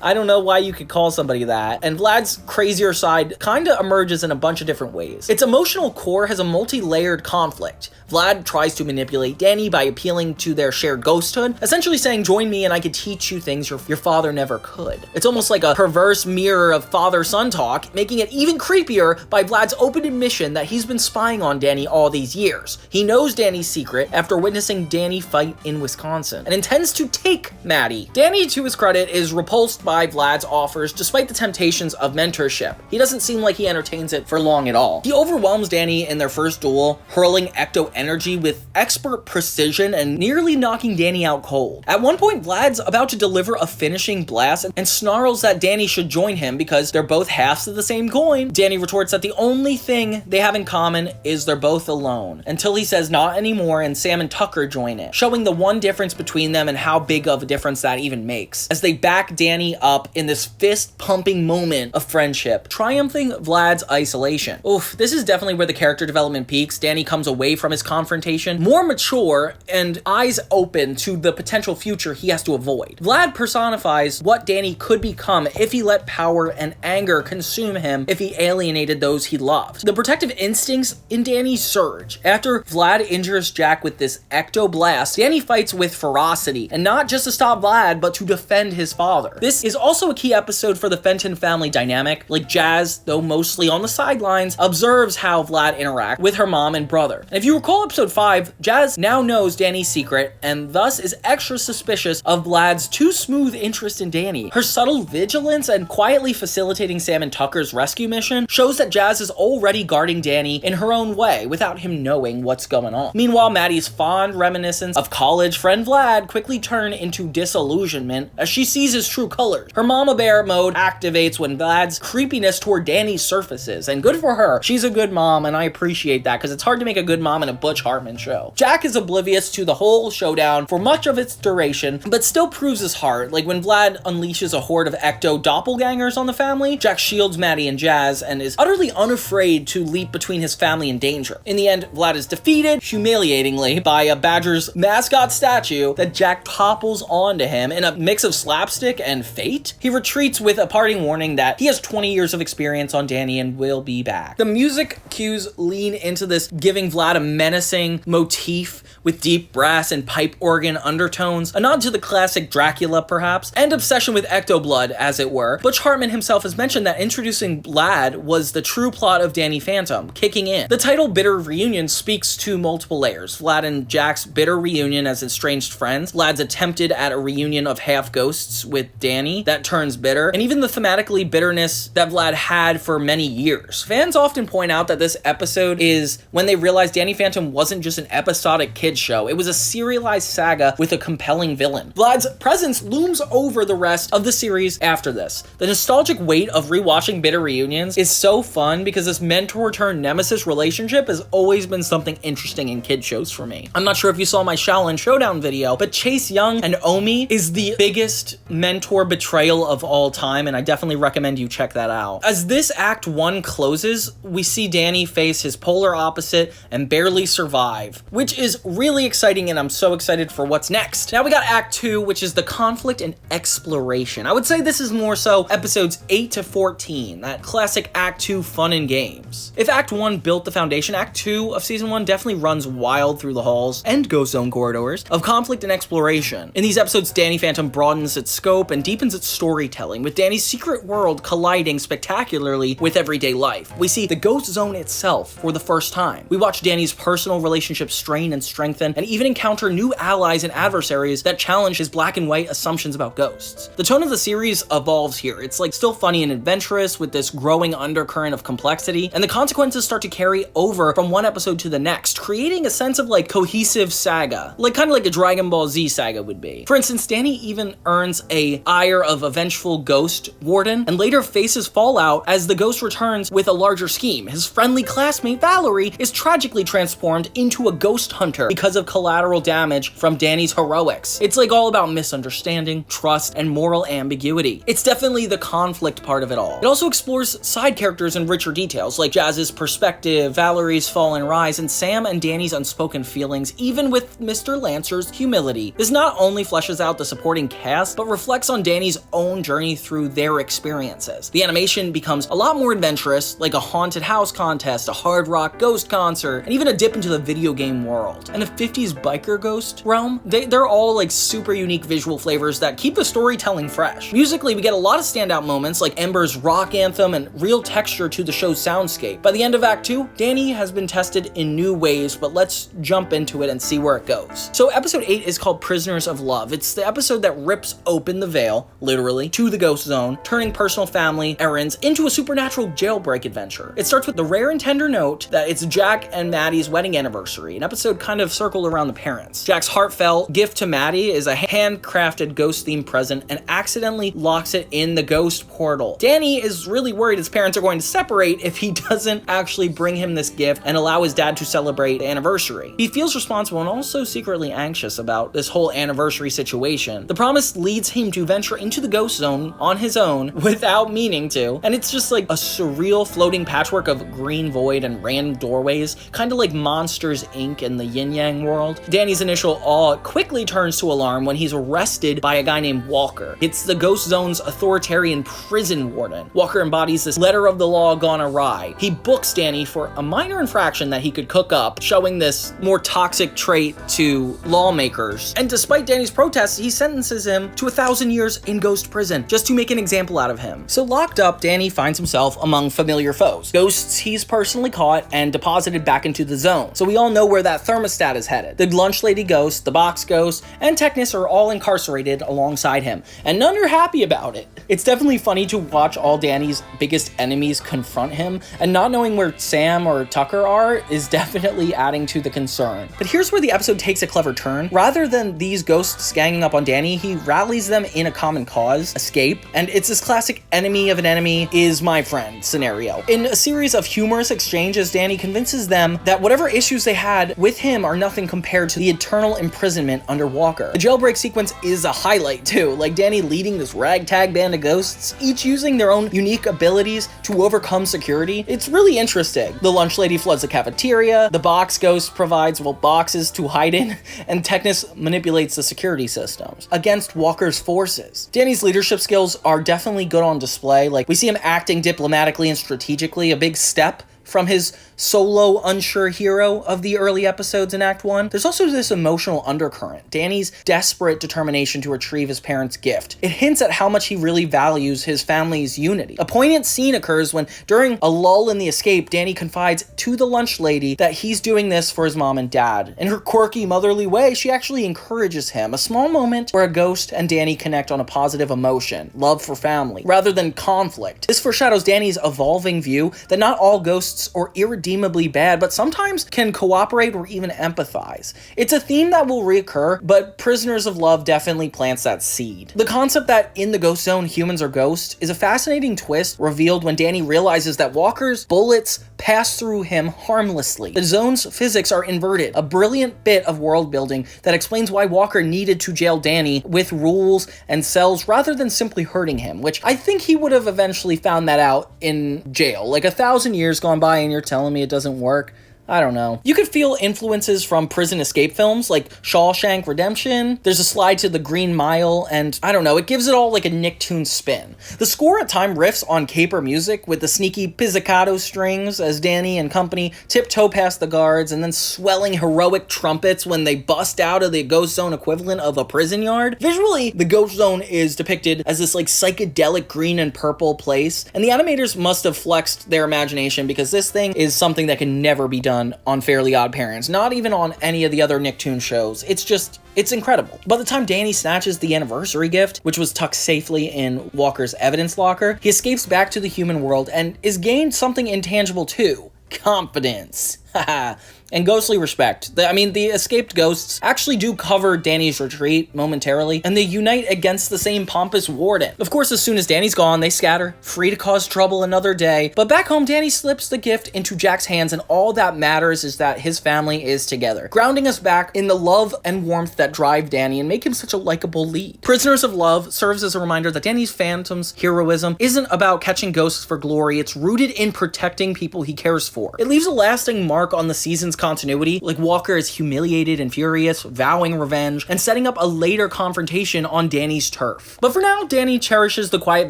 S1: I don't know why you could call somebody that, and Vlad's crazier side kinda emerges in a bunch of different ways. Its emotional core has a multi-layered conflict. Vlad tries to manipulate Danny by appealing to their shared ghosthood, essentially saying, join me and I could teach you things your father never could. It's almost like a perverse mirror of father-son talk, making it even creepier by Vlad's open admission that he's been spying on Danny all these years. He knows Danny's secret after witnessing Danny fight in Wisconsin, and intends to take Maddie. Danny, to his credit, is repulsed by Vlad's offers despite the temptations of mentorship. He doesn't seem like he entertains it for long at all. He overwhelms Danny in their first duel, hurling ecto energy with expert precision and nearly knocking Danny out cold. At one point, Vlad's about to deliver a finishing blast and snarls that Danny should join him because they're both halves of the same coin. Danny retorts that the only thing they have in common is they're both alone, until he says not anymore and Sam and Tucker join in, showing the one difference between them and how big of a difference that even makes, as they back Danny up in this fist-pumping moment of friendship, triumphing Vlad's isolation. Oof, this is definitely where the character development peaks. Danny comes away from his confrontation more mature and eyes open to the potential future he has to avoid. Vlad personifies what Danny could become if he let power and anger consume him, if he alienated those he loved. The protective instincts in Danny surge. After Vlad injures Jack with this ecto blast, Danny fights with ferocity, and not just to stop Vlad, but to defend his father. This is also a key episode for the Fenton family dynamic. Like, Jazz, though mostly on the sidelines, observes how Vlad interacts with her mom and brother. And if you recall episode 5, Jazz now knows Danny's secret, and thus is extra suspicious of Vlad's too smooth interest in Danny. Her subtle vigilance and quietly facilitating Sam and Tucker's rescue mission shows that Jazz is already guarding Danny in her own way without him knowing what's going on. Meanwhile, Maddie's fond reminiscence of college friend Vlad quickly turn into disillusionment as she sees his true colors. Her mama bear mode activates when Vlad's creepiness toward Danny surfaces, and good for her. She's a good mom, and I appreciate that, because it's hard to make a good mom in a Butch Hartman show. Jack is oblivious to the whole showdown for much of its duration, but still proves his heart. Like, when Vlad unleashes a horde of ecto doppelgangers on the family, Jack shields Maddie and Jazz and is utterly unafraid to leap between his family and danger. In the end, Vlad is defeated, humiliatingly, by a Badgers mascot statue that Jack topples onto him in a mix of slapstick and fate. He retreats with a parting warning that he has 20 years of experience on Danny and will be back. The music cues lean into this, giving Vlad a menacing motif with deep brass and pipe organ undertones, a nod to the classic Dracula perhaps, and obsession with ecto-blood, as it were. Butch Hartman himself has mentioned that introducing Vlad was the true plot of Danny Phantom, kicking in. The title Bitter Reunion speaks to multiple layers. Vlad and Jack's bitter reunion as estranged friends, Vlad's attempted at a reunion of half-ghosts with Danny that turns bitter, and even the thematically bitterness that Vlad had for many years. Fans often point out that this episode is when they realize Danny Phantom wasn't just an episodic kid kids show. It was a serialized saga with a compelling villain. Vlad's presence looms over the rest of the series after this. The nostalgic weight of rewatching Bitter Reunions is so fun because this mentor-turned-nemesis relationship has always been something interesting in kid shows for me. I'm not sure if you saw my Shaolin Showdown video, but Chase Young and Omi is the biggest mentor betrayal of all time, and I definitely recommend you check that out. As this Act 1 closes, we see Danny face his polar opposite and barely survive, which is really exciting, and I'm so excited for what's next. Now we got Act 2, which is the conflict and exploration. I would say this is more so episodes 8 to 14, that classic Act 2 fun and games. If Act 1 built the foundation, Act 2 of Season 1 definitely runs wild through the halls and Ghost Zone corridors of conflict and exploration. In these episodes, Danny Fenton broadens its scope and deepens its storytelling, with Danny's secret world colliding spectacularly with everyday life. We see the Ghost Zone itself for the first time. We watch Danny's personal relationships strain and strengthen, and even encounter new allies and adversaries that challenge his black and white assumptions about ghosts. The tone of the series evolves here. It's like still funny and adventurous with this growing undercurrent of complexity, and the consequences start to carry over from one episode to the next, creating a sense of like cohesive saga, like kind of like a Dragon Ball Z saga would be. For instance, Danny even earns a ire of a vengeful ghost warden, and later faces fallout as the ghost returns with a larger scheme. His friendly classmate Valerie is tragically transformed into a ghost hunter because of collateral damage from Danny's heroics. It's like all about misunderstanding, trust, and moral ambiguity. It's definitely the conflict part of it all. It also explores side characters in richer details, like Jazz's perspective, Valerie's fall and rise, and Sam and Danny's unspoken feelings, even with Mr. Lancer's humility. This not only fleshes out the supporting cast, but reflects on Danny's own journey through their experiences. The animation becomes a lot more adventurous, like a haunted house contest, a hard rock ghost concert, and even a dip into the video game world. And the 50s biker ghost realm, they're all like super unique visual flavors that keep the storytelling fresh. Musically, we get a lot of standout moments like Ember's rock anthem and real texture to the show's soundscape. By the end of Act 2, Danny has been tested in new ways, but let's jump into it and see where it goes. So episode 8 is called Prisoners of Love. It's the episode that rips open the veil, literally, to the Ghost Zone, turning personal family errands into a supernatural jailbreak adventure. It starts with the rare and tender note that it's Jack and Maddie's wedding anniversary, an episode kind of circled around the parents. Jack's heartfelt gift to Maddie is a handcrafted ghost-themed present and accidentally locks it in the ghost portal. Danny is really worried his parents are going to separate if he doesn't actually bring him this gift and allow his dad to celebrate the anniversary. He feels responsible and also secretly anxious about this whole anniversary situation. The promise leads him to venture into the Ghost Zone on his own without meaning to, and it's just like a surreal floating patchwork of green void and random doorways, kind of like Monsters Inc. in the yin-yang world. Danny's initial awe quickly turns to alarm when he's arrested by a guy named Walker. It's the Ghost Zone's authoritarian prison warden. Walker embodies this letter of the law gone awry. He books Danny for a minor infraction that he could cook up, showing this more toxic trait to lawmakers. And despite Danny's protests, he sentences him to 1,000 years in ghost prison, just to make an example out of him. So locked up, Danny finds himself among familiar foes, ghosts he's personally caught and deposited back into the zone. So we all know where that thermostat is headed. The lunch lady ghost, the box ghost, and Technus are all incarcerated alongside him, and none are happy about it. It's definitely funny to watch all Danny's biggest enemies confront him, and not knowing where Sam or Tucker are is definitely adding to the concern. But here's where the episode takes a clever turn. Rather than these ghosts ganging up on Danny, he rallies them in a common cause, escape, and it's this classic enemy of an enemy is my friend scenario. In a series of humorous exchanges, Danny convinces them that whatever issues they had with him are nothing compared to the eternal imprisonment under Walker. The jailbreak sequence is a highlight too, like Danny leading this ragtag band of ghosts, each using their own unique abilities to overcome security. It's really interesting. The lunch lady floods the cafeteria, the box ghost provides, well, boxes to hide in, and Technus manipulates the security systems against Walker's forces. Danny's leadership skills are definitely good on display. Like, we see him acting diplomatically and strategically, a big step from his solo unsure hero of the early episodes in Act 1. There's also this emotional undercurrent, Danny's desperate determination to retrieve his parents' gift. It hints at how much he really values his family's unity. A poignant scene occurs when, during a lull in the escape, Danny confides to the lunch lady that he's doing this for his mom and dad. In her quirky, motherly way, she actually encourages him, a small moment where a ghost and Danny connect on a positive emotion, love for family, rather than conflict. This foreshadows Danny's evolving view that not all ghosts ghosts or irredeemably bad, but sometimes can cooperate or even empathize. It's a theme that will reoccur, but Prisoners of Love definitely plants that seed. The concept that in the ghost zone humans are ghosts is a fascinating twist revealed when Danny realizes that Walker's bullets pass through him harmlessly. The zone's physics are inverted, a brilliant bit of world building that explains why Walker needed to jail Danny with rules and cells rather than simply hurting him, which I think he would have eventually found that out in jail. Like 1,000 years gone by and you're telling me it doesn't work? I don't know. You could feel influences from prison escape films like Shawshank Redemption. There's a slide to The Green Mile, and I don't know, it gives it all like a Nicktoons spin. The score at time riffs on caper music with the sneaky pizzicato strings as Danny and company tiptoe past the guards, and then swelling heroic trumpets when they bust out of the Ghost Zone equivalent of a prison yard. Visually, the Ghost Zone is depicted as this like psychedelic green and purple place, and the animators must have flexed their imagination because this thing is something that can never be done on Fairly Odd Parents, not even on any of the other Nicktoons shows. It's incredible. By the time Danny snatches the anniversary gift, which was tucked safely in Walker's evidence locker, he escapes back to the human world and is gained something intangible too: confidence. Haha. And ghostly respect. The escaped ghosts actually do cover Danny's retreat momentarily, and they unite against the same pompous warden. Of course, as soon as Danny's gone, they scatter, free to cause trouble another day. But back home, Danny slips the gift into Jack's hands, and all that matters is that his family is together, grounding us back in the love and warmth that drive Danny and make him such a likable lead. Prisoners of Love serves as a reminder that Danny Phantom's heroism isn't about catching ghosts for glory, it's rooted in protecting people he cares for. It leaves a lasting mark on the season's continuity, like Walker is humiliated and furious, vowing revenge, and setting up a later confrontation on Danny's turf. But for now, Danny cherishes the quiet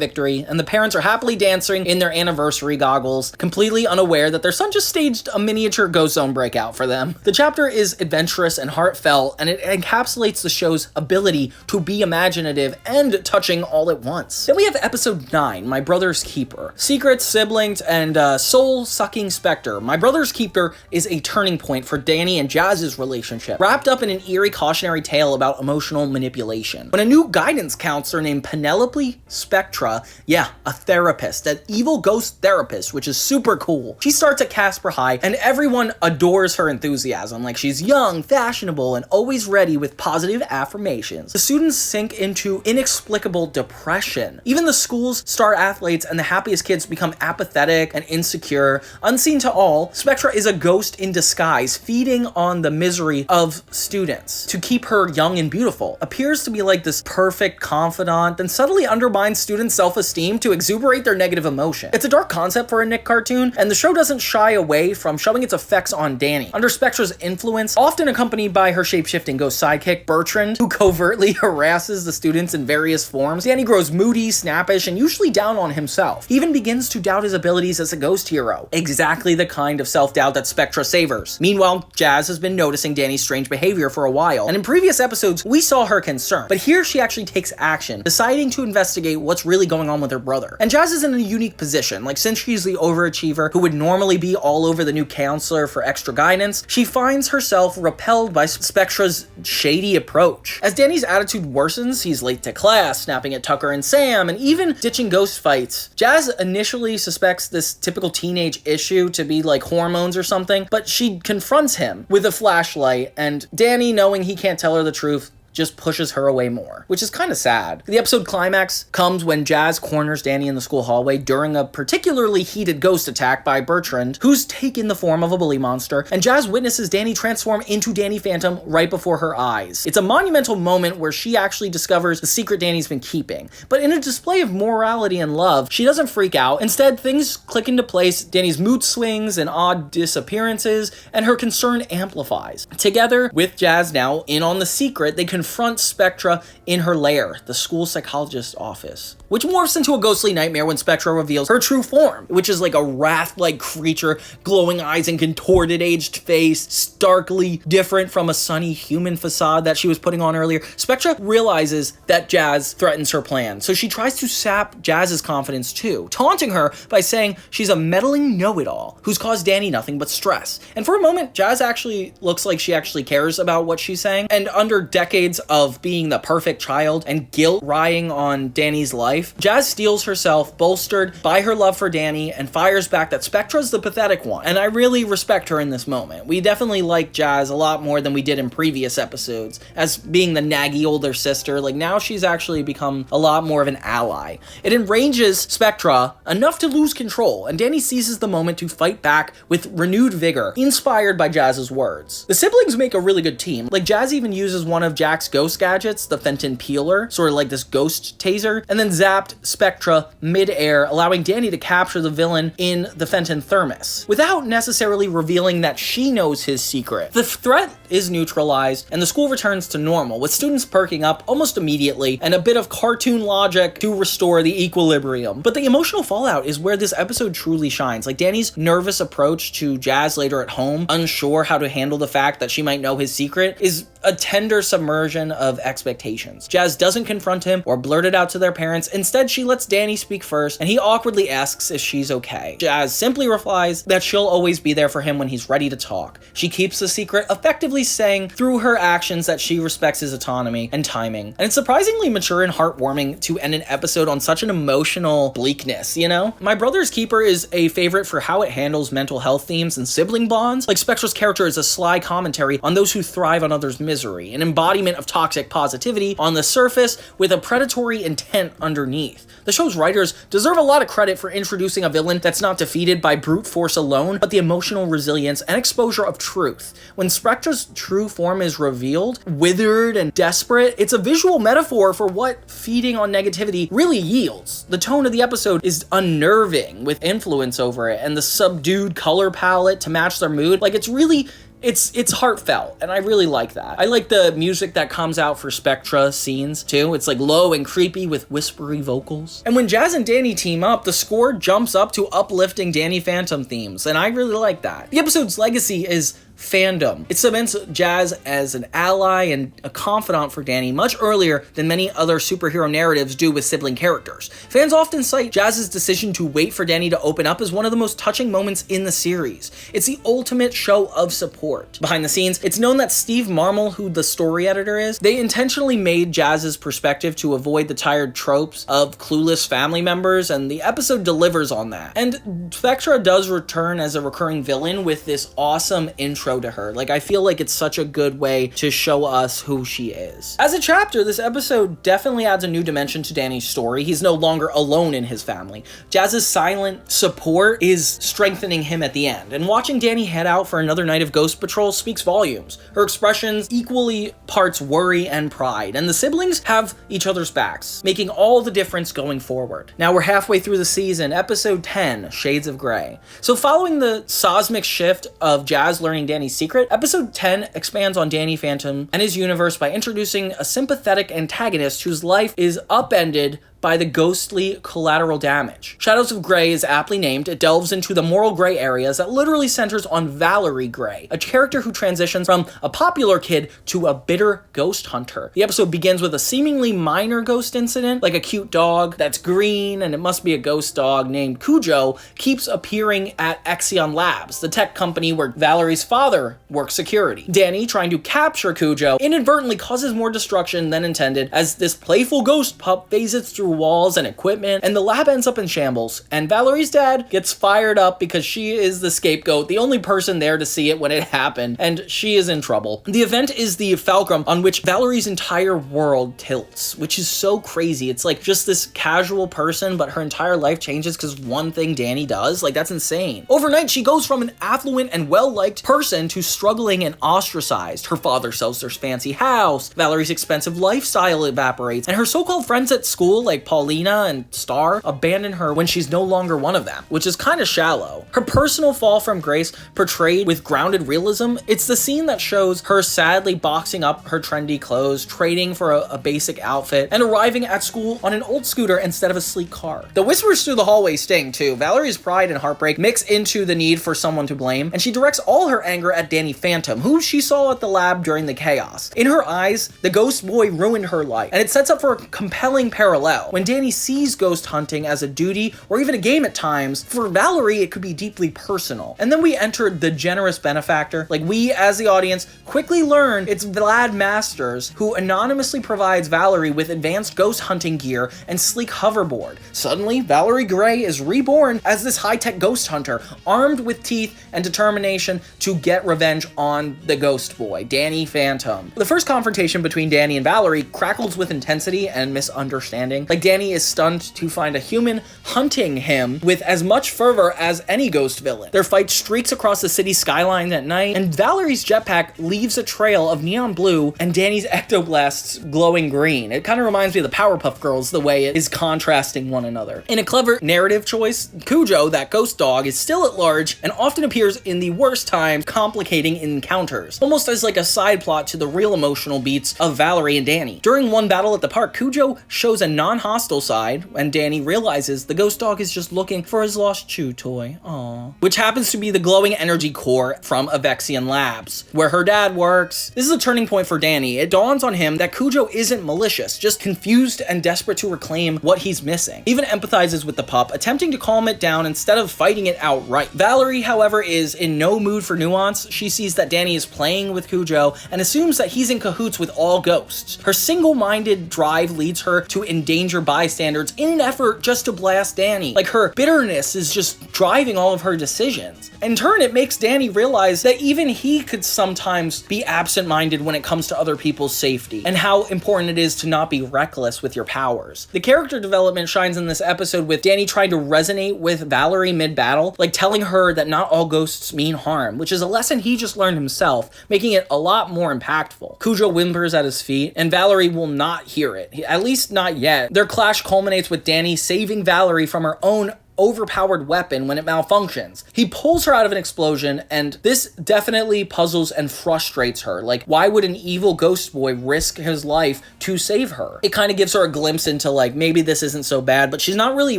S1: victory, and the parents are happily dancing in their anniversary goggles, completely unaware that their son just staged a miniature Ghost Zone breakout for them. The chapter is adventurous and heartfelt, and it encapsulates the show's ability to be imaginative and touching all at once. Then we have episode 9, My Brother's Keeper. Secrets, siblings, and soul-sucking specter. My Brother's Keeper is a turning point for Danny and Jazz's relationship, wrapped up in an eerie cautionary tale about emotional manipulation. When a new guidance counselor named Penelope Spectra, a therapist, an evil ghost therapist, which is super cool, she starts at Casper High, and everyone adores her enthusiasm, like she's young, fashionable, and always ready with positive affirmations. The students sink into inexplicable depression. Even the school's star athletes and the happiest kids become apathetic and insecure. Unseen to all, Spectra is a ghost in disguise, feeding on the misery of students to keep her young and beautiful. Appears to be like this perfect confidant, then subtly undermines students' self-esteem to exuberate their negative emotion. It's a dark concept for a Nick cartoon, and the show doesn't shy away from showing its effects on Danny. Under Spectra's influence, often accompanied by her shape-shifting ghost sidekick, Bertrand, who covertly harasses the students in various forms, Danny grows moody, snappish, and usually down on himself. He even begins to doubt his abilities as a ghost hero. Exactly the kind of self-doubt that Spectra savors. Meanwhile, Jazz has been noticing Danny's strange behavior for a while, and in previous episodes, we saw her concern. But here she actually takes action, deciding to investigate what's really going on with her brother. And Jazz is in a unique position, like since she's the overachiever who would normally be all over the new counselor for extra guidance, she finds herself repelled by Spectra's shady approach. As Danny's attitude worsens, he's late to class, snapping at Tucker and Sam, and even ditching ghost fights. Jazz initially suspects this typical teenage issue to be like hormones or something, but she confronts him with a flashlight, and Danny, knowing he can't tell her the truth, just pushes her away more, which is kind of sad. The episode climax comes when Jazz corners Danny in the school hallway during a particularly heated ghost attack by Bertrand, who's taken the form of a bully monster, and Jazz witnesses Danny transform into Danny Phantom right before her eyes. It's a monumental moment where she actually discovers the secret Danny's been keeping, but in a display of morality and love, she doesn't freak out. Instead, things click into place, Danny's mood swings and odd disappearances, and her concern amplifies. Together, with Jazz now in on the secret, they confront Spectra in her lair, the school psychologist's office, which morphs into a ghostly nightmare when Spectra reveals her true form, which is like a wrath-like creature, glowing eyes and contorted aged face, starkly different from a sunny human facade that she was putting on earlier. Spectra realizes that Jazz threatens her plan, so she tries to sap Jazz's confidence too, taunting her by saying she's a meddling know-it-all who's caused Danny nothing but stress. And for a moment, Jazz actually looks like she actually cares about what she's saying, and under decades tirades of being the perfect child and guilt riding on Danny's life, Jazz steels herself, bolstered by her love for Danny, and fires back that Spectra's the pathetic one. And I really respect her in this moment. We definitely like Jazz a lot more than we did in previous episodes, as being the naggy older sister. Like, now she's actually become a lot more of an ally. It enrages Spectra enough to lose control, and Danny seizes the moment to fight back with renewed vigor, inspired by Jazz's words. The siblings make a really good team. Like, Jazz even uses one of Jack's ghost gadgets, the Fenton peeler, sort of like this ghost taser, and then zapped Spectra mid-air, allowing Danny to capture the villain in the Fenton thermos, without necessarily revealing that she knows his secret. The threat is neutralized, and the school returns to normal, with students perking up almost immediately, and a bit of cartoon logic to restore the equilibrium. But the emotional fallout is where this episode truly shines. Like, Danny's nervous approach to Jazz later at home, unsure how to handle the fact that she might know his secret, is a tender submersion of expectations. Jazz doesn't confront him or blurt it out to their parents. Instead, she lets Danny speak first, and he awkwardly asks if she's okay. Jazz simply replies that she'll always be there for him when he's ready to talk. She keeps the secret, effectively saying through her actions that she respects his autonomy and timing. And it's surprisingly mature and heartwarming to end an episode on such an emotional bleakness, you know? My Brother's Keeper is a favorite for how it handles mental health themes and sibling bonds. Like, Spectra's character is a sly commentary on those who thrive on others' misery, an embodiment of toxic positivity on the surface with a predatory intent underneath. The show's writers deserve a lot of credit for introducing a villain that's not defeated by brute force alone, but the emotional resilience and exposure of truth. When Spectra's true form is revealed, withered and desperate, it's a visual metaphor for what feeding on negativity really yields. The tone of the episode is unnerving, with influence over it, and the subdued color palette to match their mood. Like, it's heartfelt, and I really like that. I like the music that comes out for Spectra scenes, too. It's like low and creepy with whispery vocals. And when Jazz and Danny team up, the score jumps up to uplifting Danny Phantom themes, and I really like that. The episode's legacy is fandom. It cements Jazz as an ally and a confidant for Danny much earlier than many other superhero narratives do with sibling characters. Fans often cite Jazz's decision to wait for Danny to open up as one of the most touching moments in the series. It's the ultimate show of support. Behind the scenes, it's known that Steve Marmol, who the story editor is, they intentionally made Jazz's perspective to avoid the tired tropes of clueless family members, and the episode delivers on that. And Spectra does return as a recurring villain with this awesome intro to her. Like, I feel like it's such a good way to show us who she is. As a chapter, this episode definitely adds a new dimension to Danny's story. He's no longer alone in his family. Jazz's silent support is strengthening him at the end, and watching Danny head out for another night of Ghost Patrol speaks volumes. Her expressions equally parts worry and pride, and the siblings have each other's backs, making all the difference going forward. Now we're halfway through the season, episode 10, Shades of Grey. So following the seismic shift of Jazz learning Danny's secret, episode 10 expands on Danny Phantom and his universe by introducing a sympathetic antagonist whose life is upended by the ghostly collateral damage. Shadows of Grey is aptly named. It delves into the moral gray areas that literally centers on Valerie Grey, a character who transitions from a popular kid to a bitter ghost hunter. The episode begins with a seemingly minor ghost incident, like a cute dog that's green, and it must be a ghost dog named Cujo, keeps appearing at Exion Labs, the tech company where Valerie's father works security. Danny, trying to capture Cujo, inadvertently causes more destruction than intended as this playful ghost pup phases through walls and equipment, and the lab ends up in shambles, and Valerie's dad gets fired up because she is the scapegoat, the only person there to see it when it happened, and she is in trouble. The event is the fulcrum on which Valerie's entire world tilts, which is so crazy. It's like just this casual person, but her entire life changes because one thing Danny does. Like, that's insane. Overnight, she goes from an affluent and well-liked person to struggling and ostracized. Her father sells their fancy house, Valerie's expensive lifestyle evaporates, and her so-called friends at school, like Paulina and Star, abandon her when she's no longer one of them, which is kind of shallow. Her personal fall from grace, portrayed with grounded realism, it's the scene that shows her sadly boxing up her trendy clothes, trading for a basic outfit, and arriving at school on an old scooter instead of a sleek car. The whispers through the hallway sting too. Valerie's pride and heartbreak mix into the need for someone to blame, and she directs all her anger at Danny Phantom, who she saw at the lab during the chaos. In her eyes, the ghost boy ruined her life, and it sets up for a compelling parallel. When Danny sees ghost hunting as a duty or even a game at times, for Valerie it could be deeply personal. And then we entered the generous benefactor. Like, we as the audience quickly learn it's Vlad Masters who anonymously provides Valerie with advanced ghost hunting gear and sleek hoverboard. Suddenly, Valerie Gray is reborn as this high-tech ghost hunter, armed with teeth and determination to get revenge on the ghost boy, Danny Fenton. The first confrontation between Danny and Valerie crackles with intensity and misunderstanding. Like, Danny is stunned to find a human hunting him with as much fervor as any ghost villain. Their fight streaks across the city skyline at night, and Valerie's jetpack leaves a trail of neon blue and Danny's ectoblasts glowing green. It kind of reminds me of the Powerpuff Girls, the way it is contrasting one another. In a clever narrative choice, Cujo, that ghost dog, is still at large and often appears in the worst times, complicating encounters, almost as like a side plot to the real emotional beats of Valerie and Danny. During one battle at the park, Cujo shows a non-hostile side, and Danny realizes the ghost dog is just looking for his lost chew toy. Aww. Which happens to be the glowing energy core from Avexian Labs, where her dad works. This is a turning point for Danny. It dawns on him that Cujo isn't malicious, just confused and desperate to reclaim what he's missing. He even empathizes with the pup, attempting to calm it down instead of fighting it outright. Valerie, however, is in no mood for nuance. She sees that Danny is playing with Cujo and assumes that he's in cahoots with all ghosts. Her single-minded drive leads her to endanger bystanders in an effort just to blast Danny. Like, her bitterness is just driving all of her decisions. In turn, it makes Danny realize that even he could sometimes be absent-minded when it comes to other people's safety, and how important it is to not be reckless with your powers. The character development shines in this episode with Danny trying to resonate with Valerie mid-battle, like telling her that not all ghosts mean harm, which is a lesson he just learned himself, making it a lot more impactful. Cujo whimpers at his feet, and Valerie will not hear it, at least not yet. Their clash culminates with Danny saving Valerie from her own overpowered weapon when it malfunctions. He pulls her out of an explosion, and this definitely puzzles and frustrates her. Like, why would an evil ghost boy risk his life to save her? It kind of gives her a glimpse into, like, maybe this isn't so bad, but she's not really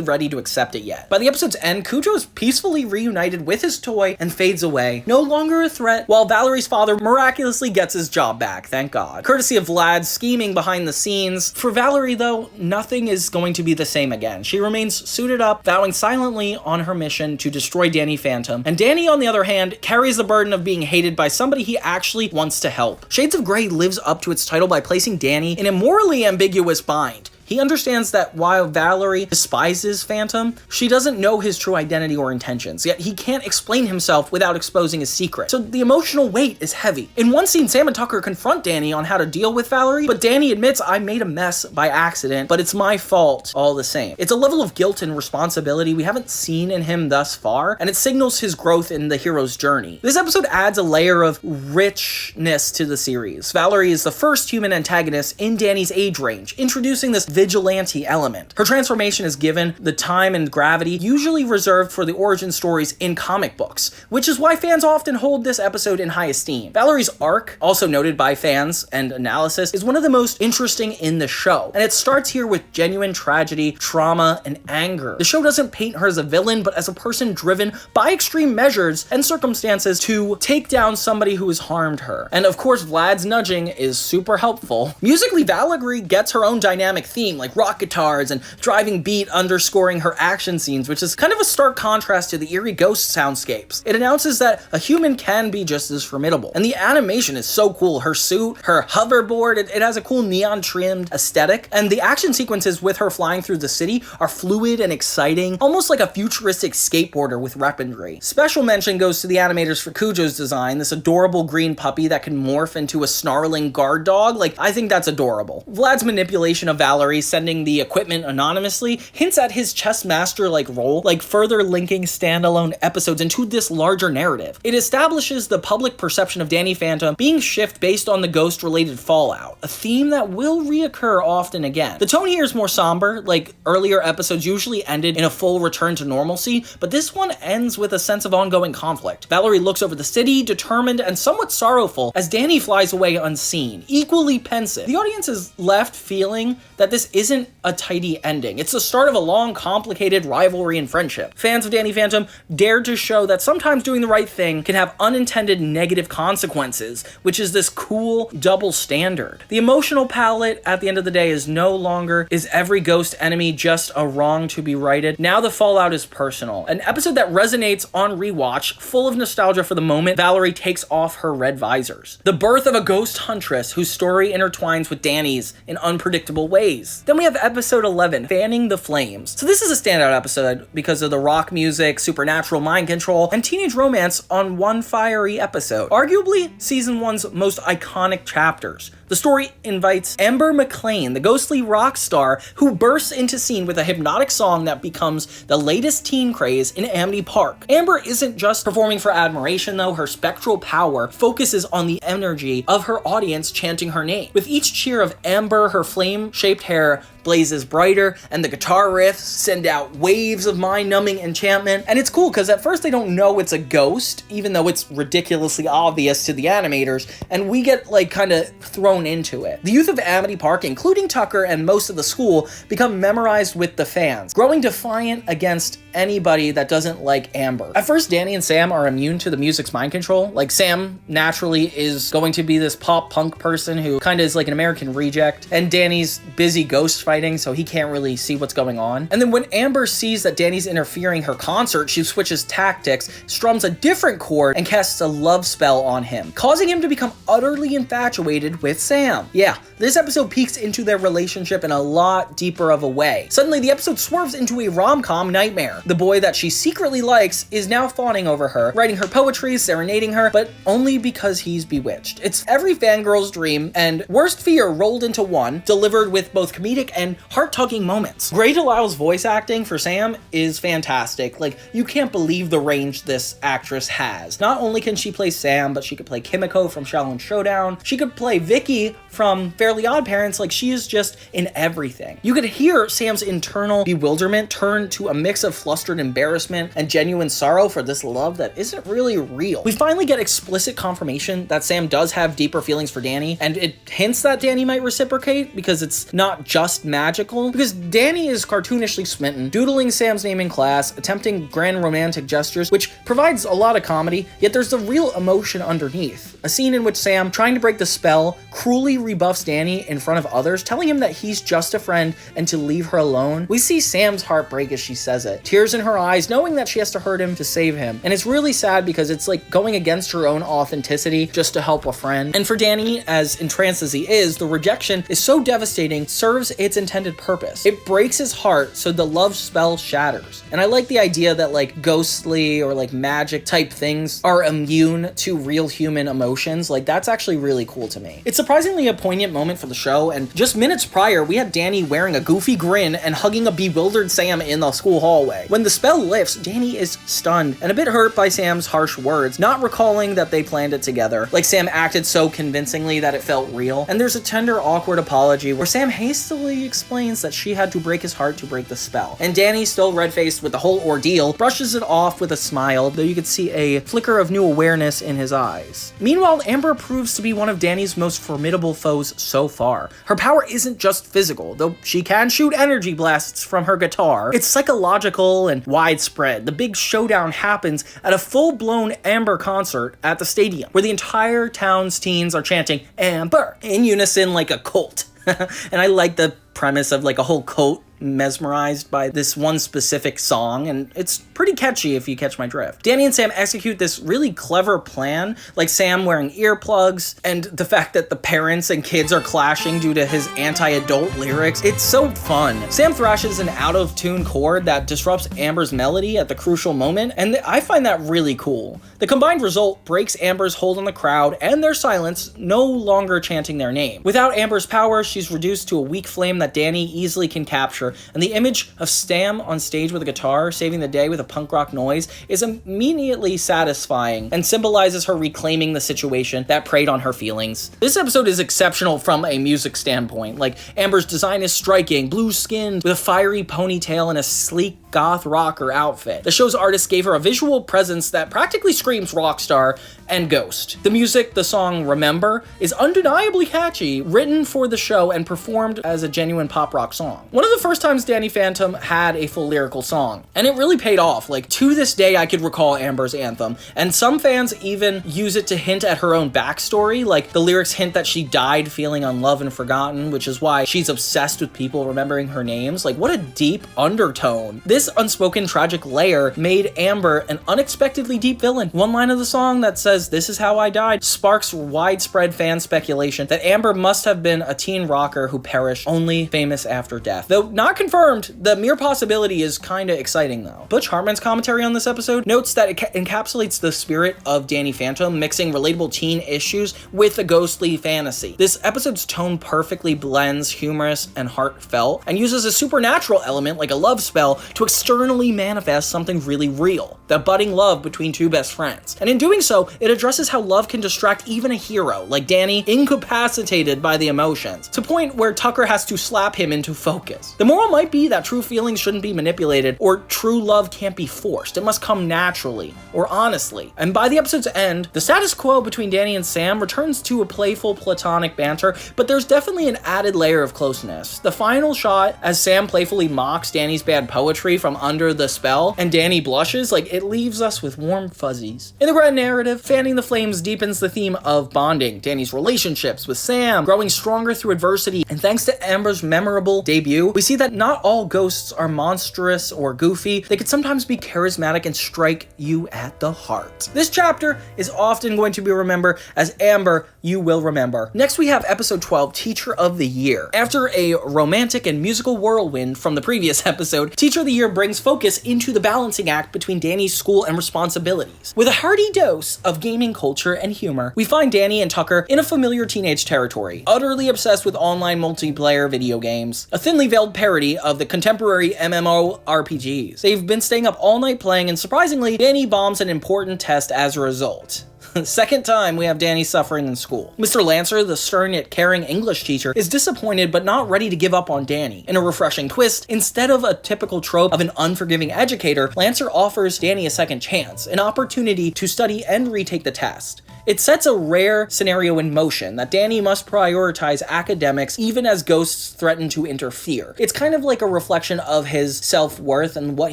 S1: ready to accept it yet. By the episode's end, Cujo is peacefully reunited with his toy and fades away, no longer a threat, while Valerie's father miraculously gets his job back, thank God. Courtesy of Vlad's scheming behind the scenes. For Valerie, though, nothing is going to be the same again. She remains suited up, vowing silently on her mission to destroy Danny Fenton, and Danny, on the other hand, carries the burden of being hated by somebody he actually wants to help. Shades of Grey lives up to its title by placing Danny in a morally ambiguous bind. He understands that while Valerie despises Phantom, she doesn't know his true identity or intentions, yet he can't explain himself without exposing his secret. So the emotional weight is heavy. In one scene, Sam and Tucker confront Danny on how to deal with Valerie, but Danny admits, I made a mess by accident, but it's my fault all the same. It's a level of guilt and responsibility we haven't seen in him thus far, and it signals his growth in the hero's journey. This episode adds a layer of richness to the series. Valerie is the first human antagonist in Danny's age range, introducing this vigilante element. Her transformation is given the time and gravity usually reserved for the origin stories in comic books, which is why fans often hold this episode in high esteem. Valerie's arc, also noted by fans and analysis, is one of the most interesting in the show, and it starts here with genuine tragedy, trauma, and anger. The show doesn't paint her as a villain, but as a person driven by extreme measures and circumstances to take down somebody who has harmed her. And of course, Vlad's nudging is super helpful. Musically, Valerie gets her own dynamic theme, like rock guitars and driving beat underscoring her action scenes, which is kind of a stark contrast to the eerie ghost soundscapes. It announces that a human can be just as formidable. And the animation is so cool. Her suit, her hoverboard, it has a cool neon trimmed aesthetic, and the action sequences with her flying through the city are fluid and exciting, almost like a futuristic skateboarder with weaponry. Special mention goes to the animators for Cujo's design, this adorable green puppy that can morph into a snarling guard dog. Like, I think that's adorable. Vlad's manipulation of Valerie, sending the equipment anonymously, hints at his chess master-like role, like further linking standalone episodes into this larger narrative. It establishes the public perception of Danny Phantom being shifted based on the ghost-related fallout, a theme that will reoccur often again. The tone here is more somber, like earlier episodes usually ended in a full return to normalcy, but this one ends with a sense of ongoing conflict. Valerie looks over the city, determined and somewhat sorrowful, as Danny flies away unseen, equally pensive. The audience is left feeling that this this isn't a tidy ending. It's the start of a long, complicated rivalry and friendship. Fans of Danny Phantom dared to show that sometimes doing the right thing can have unintended negative consequences, which is this cool double standard. The emotional palette at the end of the day is no longer is every ghost enemy just a wrong to be righted. Now the fallout is personal. An episode that resonates on rewatch, full of nostalgia for the moment Valerie takes off her red visors. The birth of a ghost huntress whose story intertwines with Danny's in unpredictable ways. Then we have episode 11, Fanning the Flames. So this is a standout episode because of the rock music, supernatural mind control, and teenage romance on one fiery episode. Arguably, season 1's most iconic chapters. The story invites Amber McLean, the ghostly rock star who bursts into scene with a hypnotic song that becomes the latest teen craze in Amity Park. Amber isn't just performing for admiration though, her spectral power focuses on the energy of her audience chanting her name. With each cheer of Amber, her flame-shaped hair blazes brighter, and the guitar riffs send out waves of mind-numbing enchantment. And it's cool because at first they don't know it's a ghost, even though it's ridiculously obvious to the animators, and we get like kind of thrown into it. The youth of Amity Park, including Tucker and most of the school, become memorized with the fans, growing defiant against anybody that doesn't like Amber. At first, Danny and Sam are immune to the music's mind control. Like, Sam naturally is going to be this pop punk person who kind of is like an American reject, and Danny's busy ghost fighting, so he can't really see what's going on. And then when Amber sees that Danny's interfering her concert, she switches tactics, strums a different chord, and casts a love spell on him, causing him to become utterly infatuated with Sam. Yeah, this episode peeks into their relationship in a lot deeper of a way. Suddenly, the episode swerves into a rom-com nightmare. The boy that she secretly likes is now fawning over her, writing her poetry, serenading her, but only because he's bewitched. It's every fangirl's dream, and worst fear rolled into one, delivered with both comedic and heart-tugging moments. Gray DeLisle's voice acting for Sam is fantastic. Like, you can't believe the range this actress has. Not only can she play Sam, but she could play Kimiko from Shaolin Showdown. She could play Vicky from Fairly Odd Parents. Like, she is just in everything. You could hear Sam's internal bewilderment turn to a mix of flustered embarrassment and genuine sorrow for this love that isn't really real. We finally get explicit confirmation that Sam does have deeper feelings for Danny, and it hints that Danny might reciprocate because it's not just magical. Because Danny is cartoonishly smitten, doodling Sam's name in class, attempting grand romantic gestures, which provides a lot of comedy, yet there's the real emotion underneath. A scene in which Sam, trying to break the spell, cruelly rebuffs Danny in front of others, telling him that he's just a friend and to leave her alone. We see Sam's heart break as she says it, tears in her eyes, knowing that she has to hurt him to save him. And it's really sad because it's like going against her own authenticity just to help a friend. And for Danny, as entranced as he is, the rejection is so devastating, serves its intended purpose. It breaks his heart, so the love spell shatters. And I like the idea that like ghostly or like magic type things are immune to real human emotions. Like, that's actually really cool to me. It's surprisingly a poignant moment for the show, and just minutes prior, we had Danny wearing a goofy grin and hugging a bewildered Sam in the school hallway. When the spell lifts, Danny is stunned and a bit hurt by Sam's harsh words, not recalling that they planned it together. Like, Sam acted so convincingly that it felt real. And there's a tender, awkward apology where Sam hastily explains that she had to break his heart to break the spell. And Danny, still red-faced with the whole ordeal, brushes it off with a smile, though you could see a flicker of new awareness in his eyes. Meanwhile, Amber proves to be one of Danny's most formidable foes so far. Her power isn't just physical, though she can shoot energy blasts from her guitar. It's psychological and widespread. The big showdown happens at a full-blown Amber concert at the stadium, where the entire town's teens are chanting Amber in unison like a cult. And I like the premise of like a whole cult mesmerized by this one specific song, and it's pretty catchy if you catch my drift. Danny and Sam execute this really clever plan, like Sam wearing earplugs, and the fact that the parents and kids are clashing due to his anti-adult lyrics. It's so fun. Sam thrashes an out-of-tune chord that disrupts Amber's melody at the crucial moment, and I find that really cool. The combined result breaks Amber's hold on the crowd and their silence, no longer chanting their name. Without Amber's power, she's reduced to a weak flame that Danny easily can capture, and the image of Sam on stage with a guitar saving the day with a punk rock noise is immediately satisfying and symbolizes her reclaiming the situation that preyed on her feelings. This episode is exceptional from a music standpoint. Like, Amber's design is striking, blue-skinned with a fiery ponytail and a sleek goth rocker outfit. The show's artist gave her a visual presence that practically screams rock star and ghost. The music, the song Remember, is undeniably catchy, written for the show and performed as a genuine pop rock song. One of the first times Danny Phantom had a full lyrical song, and it really paid off. Like, to this day, I could recall Amber's anthem, and some fans even use it to hint at her own backstory. Like, the lyrics hint that she died feeling unloved and forgotten, which is why she's obsessed with people remembering her names. Like, what a deep undertone. This unspoken tragic layer made Amber an unexpectedly deep villain. One line of the song that says, "This is how I died," sparks widespread fan speculation that Amber must have been a teen rocker who perished, only famous after death. Though not confirmed, the mere possibility is kinda exciting though. Butch Hartman's commentary on this episode notes that it encapsulates the spirit of Danny Phantom, mixing relatable teen issues with a ghostly fantasy. This episode's tone perfectly blends humorous and heartfelt, and uses a supernatural element like a love spell to externally manifest something really real, the budding love between two best friends. And in doing so, it addresses how love can distract even a hero, like Danny, incapacitated by the emotions, to the point where Tucker has to slap him into focus. The moral might be that true feelings shouldn't be manipulated, or true love can't be forced. It must come naturally, or honestly. And by the episode's end, the status quo between Danny and Sam returns to a playful platonic banter, but there's definitely an added layer of closeness. The final shot, as Sam playfully mocks Danny's bad poetry from under the spell, and Danny blushes, like, it leaves us with warm fuzzies. In the grand narrative, Fanning the Flames deepens the theme of bonding, Danny's relationships with Sam, growing stronger through adversity, and thanks to Amber's memorable debut, we see that not all ghosts are monstrous or goofy. They can sometimes be charismatic and strike you at the heart. This chapter is often going to be remembered as Amber You Will Remember. Next we have episode 12, Teacher of the Year. After a romantic and musical whirlwind from the previous episode, Teacher of the Year brings focus into the balancing act between Danny's school and responsibilities. With a hearty dose of gaming culture and humor, we find Danny and Tucker in a familiar teenage territory, utterly obsessed with online multiplayer video games, a thinly veiled parody of the contemporary MMORPGs. They've been staying up all night playing, and surprisingly, Danny bombs an important test as a result. Second time we have Danny suffering in school. Mr. Lancer, the stern yet caring English teacher, is disappointed but not ready to give up on Danny. In a refreshing twist, instead of a typical trope of an unforgiving educator, Lancer offers Danny a second chance, an opportunity to study and retake the test. It sets a rare scenario in motion that Danny must prioritize academics even as ghosts threaten to interfere. It's kind of like a reflection of his self-worth and what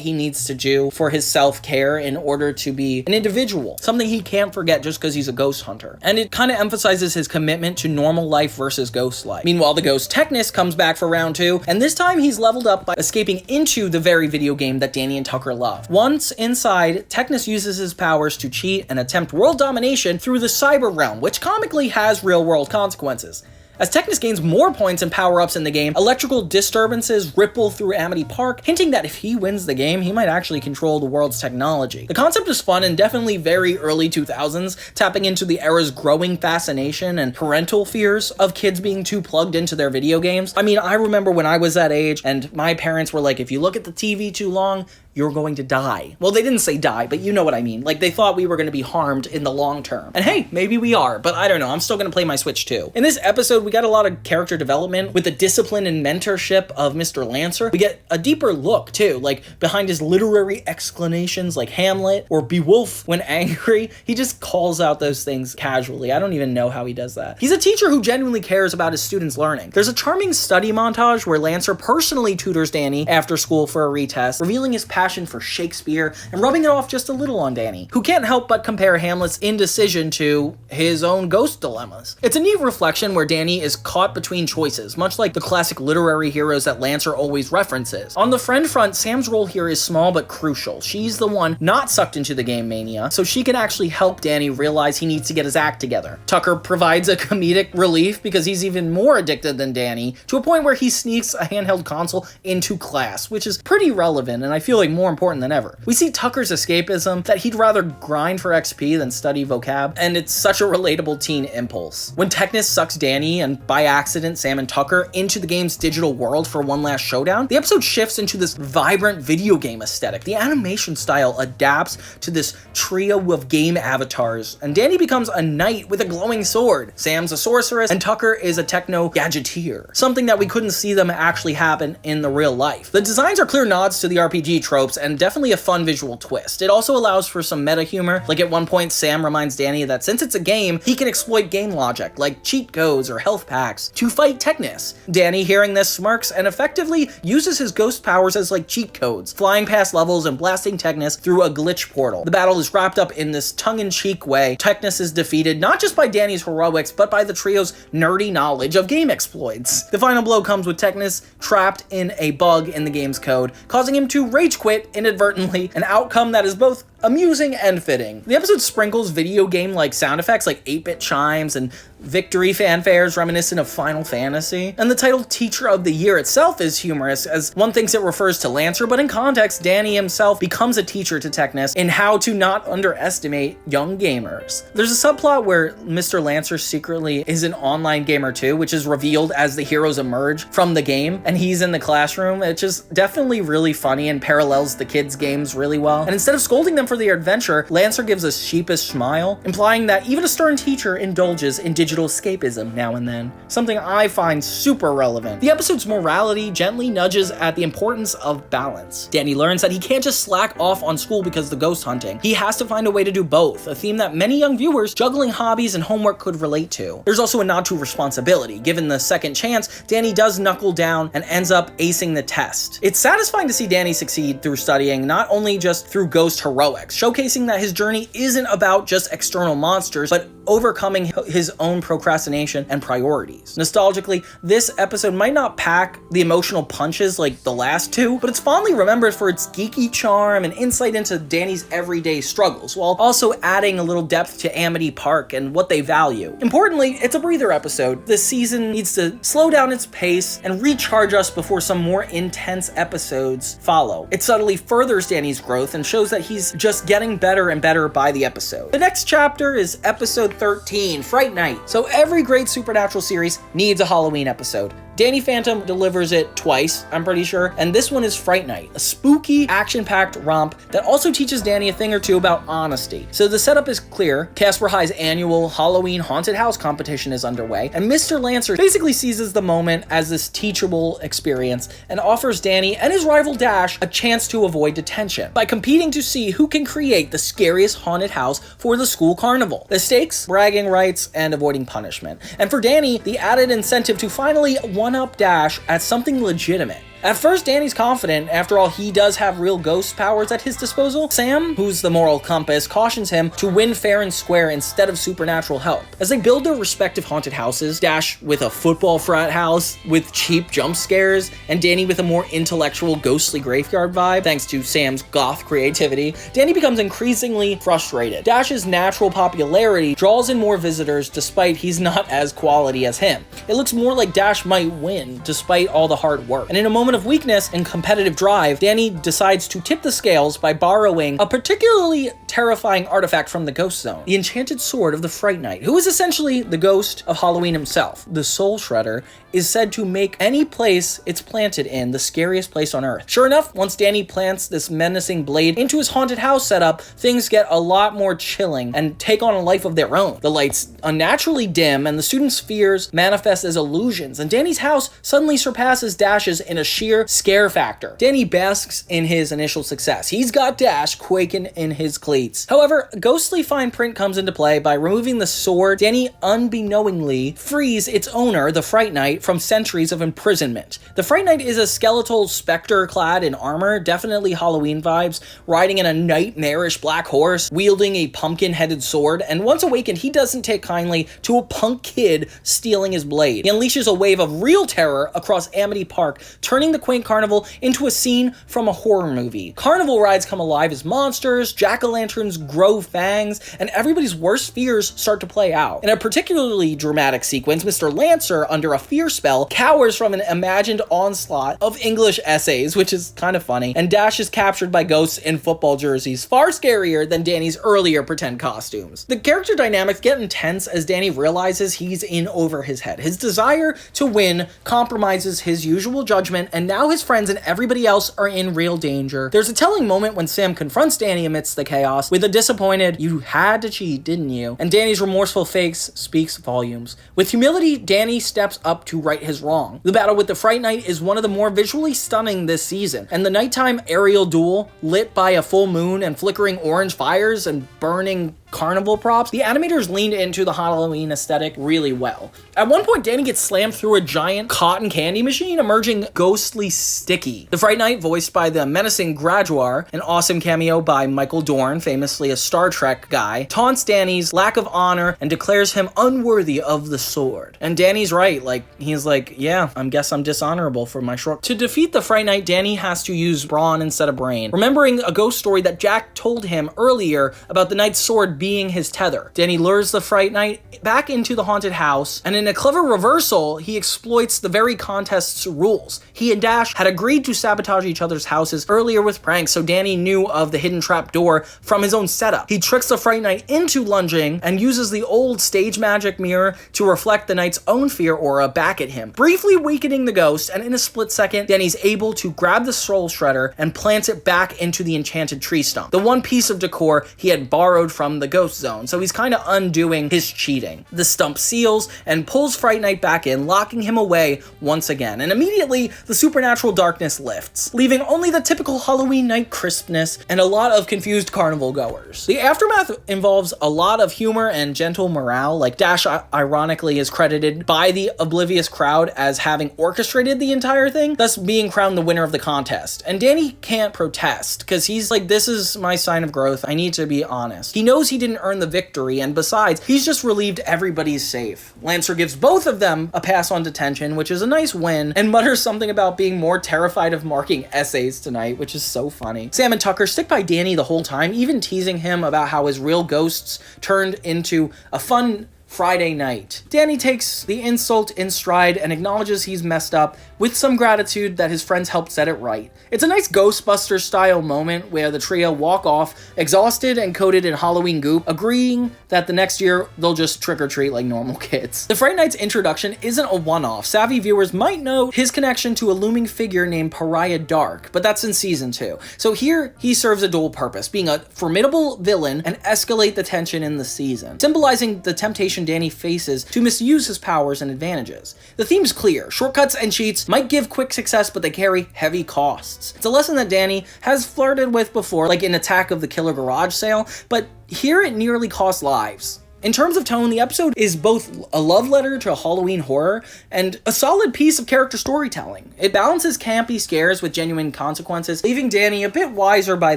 S1: he needs to do for his self-care in order to be an individual, something he can't forget just because he's a ghost hunter. And it kind of emphasizes his commitment to normal life versus ghost life. Meanwhile, the ghost Technus comes back for round 2, and this time he's leveled up by escaping into the very video game that Danny and Tucker love. Once inside, Technus uses his powers to cheat and attempt world domination through the cyber realm, which comically has real-world consequences. As Technus gains more points and power-ups in the game, electrical disturbances ripple through Amity Park, hinting that if he wins the game, he might actually control the world's technology. The concept is fun and definitely very early 2000s, tapping into the era's growing fascination and parental fears of kids being too plugged into their video games. I mean, I remember when I was that age, and my parents were like, if you look at the TV too long, you're going to die. Well, they didn't say die, but you know what I mean. Like, they thought we were going to be harmed in the long term. And hey, maybe we are, but I don't know. I'm still going to play my Switch too. In this episode, we got a lot of character development with the discipline and mentorship of Mr. Lancer. We get a deeper look too, like behind his literary exclamations like Hamlet or Beowulf when angry. He just calls out those things casually. I don't even know how he does that. He's a teacher who genuinely cares about his students' learning. There's a charming study montage where Lancer personally tutors Danny after school for a retest, revealing his passion for Shakespeare and rubbing it off just a little on Danny, who can't help but compare Hamlet's indecision to his own ghost dilemmas. It's a neat reflection where Danny is caught between choices, much like the classic literary heroes that Lancer always references. On the friend front, Sam's role here is small but crucial. She's the one not sucked into the game mania, so she can actually help Danny realize he needs to get his act together. Tucker provides a comedic relief because he's even more addicted than Danny, to a point where he sneaks a handheld console into class, which is pretty relevant and I feel like more important than ever. We see Tucker's escapism, that he'd rather grind for XP than study vocab, and it's such a relatable teen impulse. When Technus sucks Danny, and by accident Sam and Tucker, into the game's digital world for one last showdown, the episode shifts into this vibrant video game aesthetic. The animation style adapts to this trio of game avatars, and Danny becomes a knight with a glowing sword, Sam's a sorceress, and Tucker is a techno-gadgeteer, something that we couldn't see them actually happen in the real life. The designs are clear nods to the RPG trope, tropes and definitely a fun visual twist. It also allows for some meta humor, like at one point Sam reminds Danny that since it's a game, he can exploit game logic, like cheat codes or health packs, to fight Technus. Danny, hearing this, smirks and effectively uses his ghost powers as like cheat codes, flying past levels and blasting Technus through a glitch portal. The battle is wrapped up in this tongue-in-cheek way. Technus is defeated not just by Danny's heroics, but by the trio's nerdy knowledge of game exploits. The final blow comes with Technus trapped in a bug in the game's code, causing him to rage quit inadvertently, an outcome that is both amusing and fitting. The episode sprinkles video game-like sound effects like 8-bit chimes and victory fanfares reminiscent of Final Fantasy. And the title Teacher of the Year itself is humorous, as one thinks it refers to Lancer, but in context, Danny himself becomes a teacher to Technus in how to not underestimate young gamers. There's a subplot where Mr. Lancer secretly is an online gamer too, which is revealed as the heroes emerge from the game, and he's in the classroom. It's just definitely really funny and parallels the kids' games really well. And instead of scolding them for their adventure, Lancer gives a sheepish smile, implying that even a stern teacher indulges in digital escapism now and then, something I find super relevant. The episode's morality gently nudges at the importance of balance. Danny learns that he can't just slack off on school because of the ghost hunting. He has to find a way to do both, a theme that many young viewers juggling hobbies and homework could relate to. There's also a nod to responsibility. Given the second chance, Danny does knuckle down and ends up acing the test. It's satisfying to see Danny succeed through studying, not only just through ghost heroics, showcasing that his journey isn't about just external monsters, but overcoming his own procrastination and priorities. Nostalgically, this episode might not pack the emotional punches like the last two, but it's fondly remembered for its geeky charm and insight into Danny's everyday struggles, while also adding a little depth to Amity Park and what they value. Importantly, it's a breather episode. This season needs to slow down its pace and recharge us before some more intense episodes follow. It subtly furthers Danny's growth and shows that he's just getting better and better by the episode. The next chapter is episode 13, Fright Night. So every great Supernatural series needs a Halloween episode. Danny Fenton delivers it twice, I'm pretty sure, and this one is Fright Night, a spooky, action-packed romp that also teaches Danny a thing or two about honesty. So the setup is clear. Casper High's annual Halloween haunted house competition is underway, and Mr. Lancer basically seizes the moment as this teachable experience and offers Danny and his rival Dash a chance to avoid detention by competing to see who can create the scariest haunted house for the school carnival. The stakes, bragging rights, and avoiding punishment. And for Danny, the added incentive to finally one-up Dash at something legitimate. At first, Danny's confident. After all, he does have real ghost powers at his disposal. Sam, who's the moral compass, cautions him to win fair and square instead of supernatural help. As they build their respective haunted houses, Dash with a football frat house with cheap jump scares, and Danny with a more intellectual ghostly graveyard vibe, thanks to Sam's goth creativity, Danny becomes increasingly frustrated. Dash's natural popularity draws in more visitors despite he's not as quality as him. It looks more like Dash might win despite all the hard work. And in a moment of weakness and competitive drive, Danny decides to tip the scales by borrowing a particularly terrifying artifact from the Ghost Zone, the enchanted sword of the Fright Night, who is essentially the ghost of Halloween himself. The Soul Shredder is said to make any place it's planted in the scariest place on Earth. Sure enough, once Danny plants this menacing blade into his haunted house setup, things get a lot more chilling and take on a life of their own. The lights unnaturally dim, and the students' fears manifest as illusions, and Danny's house suddenly surpasses Dash's in a sheer scare factor. Danny basks in his initial success. He's got Dash quaking in his cleats. However, ghostly fine print comes into play. By removing the sword, Danny unbeknowingly frees its owner, the Fright Night, from centuries of imprisonment. The Fright Night is a skeletal specter clad in armor, definitely Halloween vibes, riding in a nightmarish black horse, wielding a pumpkin-headed sword, and once awakened, he doesn't take kindly to a punk kid stealing his blade. He unleashes a wave of real terror across Amity Park, turning the quaint carnival into a scene from a horror movie. Carnival rides come alive as monsters, jack-o'-lanterns grow fangs, and everybody's worst fears start to play out. In a particularly dramatic sequence, Mr. Lancer, under a fear spell, cowers from an imagined onslaught of English essays, which is kind of funny, and Dash is captured by ghosts in football jerseys, far scarier than Danny's earlier pretend costumes. The character dynamics get intense as Danny realizes he's in over his head. His desire to win compromises his usual judgment and and now his friends and everybody else are in real danger. There's a telling moment when Sam confronts Danny amidst the chaos with a disappointed, "You had to cheat, didn't you?" And Danny's remorseful face speaks volumes. With humility, Danny steps up to right his wrong. The battle with the Fright Knight is one of the more visually stunning this season, and the nighttime aerial duel, lit by a full moon and flickering orange fires and burning carnival props, the animators leaned into the Halloween aesthetic really well. At one point, Danny gets slammed through a giant cotton candy machine, emerging ghostly sticky. The Fright Knight, voiced by the menacing Graduar, an awesome cameo by Michael Dorn, famously a Star Trek guy, taunts Danny's lack of honor and declares him unworthy of the sword. And Danny's right, he's like, yeah, I guess I'm dishonorable for my short. To defeat the Fright Knight, Danny has to use brawn instead of brain, remembering a ghost story that Jack told him earlier about the knight's sword being his tether. Danny lures the Fright Knight back into the haunted house, and in a clever reversal, he exploits the very contest's rules. He and Dash had agreed to sabotage each other's houses earlier with pranks, so Danny knew of the hidden trap door from his own setup. He tricks the Fright Knight into lunging and uses the old stage magic mirror to reflect the knight's own fear aura back at him, briefly weakening the ghost, and in a split second, Danny's able to grab the soul shredder and plants it back into the enchanted tree stump, the one piece of decor he had borrowed from the ghost zone. So he's kind of undoing his cheating. The stump seals and pulls Fright Knight back in, locking him away once again. And immediately, the supernatural darkness lifts, leaving only the typical Halloween night crispness and a lot of confused carnival goers. The aftermath involves a lot of humor and gentle morale. Dash ironically is credited by the oblivious crowd as having orchestrated the entire thing, thus being crowned the winner of the contest. And Danny can't protest, because he's like, this is my sign of growth. I need to be honest. He knows he didn't earn the victory, and besides, he's just relieved everybody's safe. Lancer gives both of them a pass on detention, which is a nice win, and mutters something about being more terrified of marking essays tonight, which is so funny. Sam and Tucker stick by Danny the whole time, even teasing him about how his real ghosts turned into a fun Friday night. Danny takes the insult in stride and acknowledges he's messed up with some gratitude that his friends helped set it right. It's a nice Ghostbusters style moment where the trio walk off, exhausted and coated in Halloween goop, agreeing that the next year they'll just trick or treat like normal kids. The Fright Knight's introduction isn't a one-off. Savvy viewers might know his connection to a looming figure named Pariah Dark, but that's in season 2. So here he serves a dual purpose, being a formidable villain and escalate the tension in the season, symbolizing the temptation Danny faces to misuse his powers and advantages. The theme's clear. Shortcuts and cheats might give quick success, but they carry heavy costs. It's a lesson that Danny has flirted with before, like in Attack of the Killer Garage Sale, but here it nearly costs lives. In terms of tone, the episode is both a love letter to Halloween horror and a solid piece of character storytelling. It balances campy scares with genuine consequences, leaving Danny a bit wiser by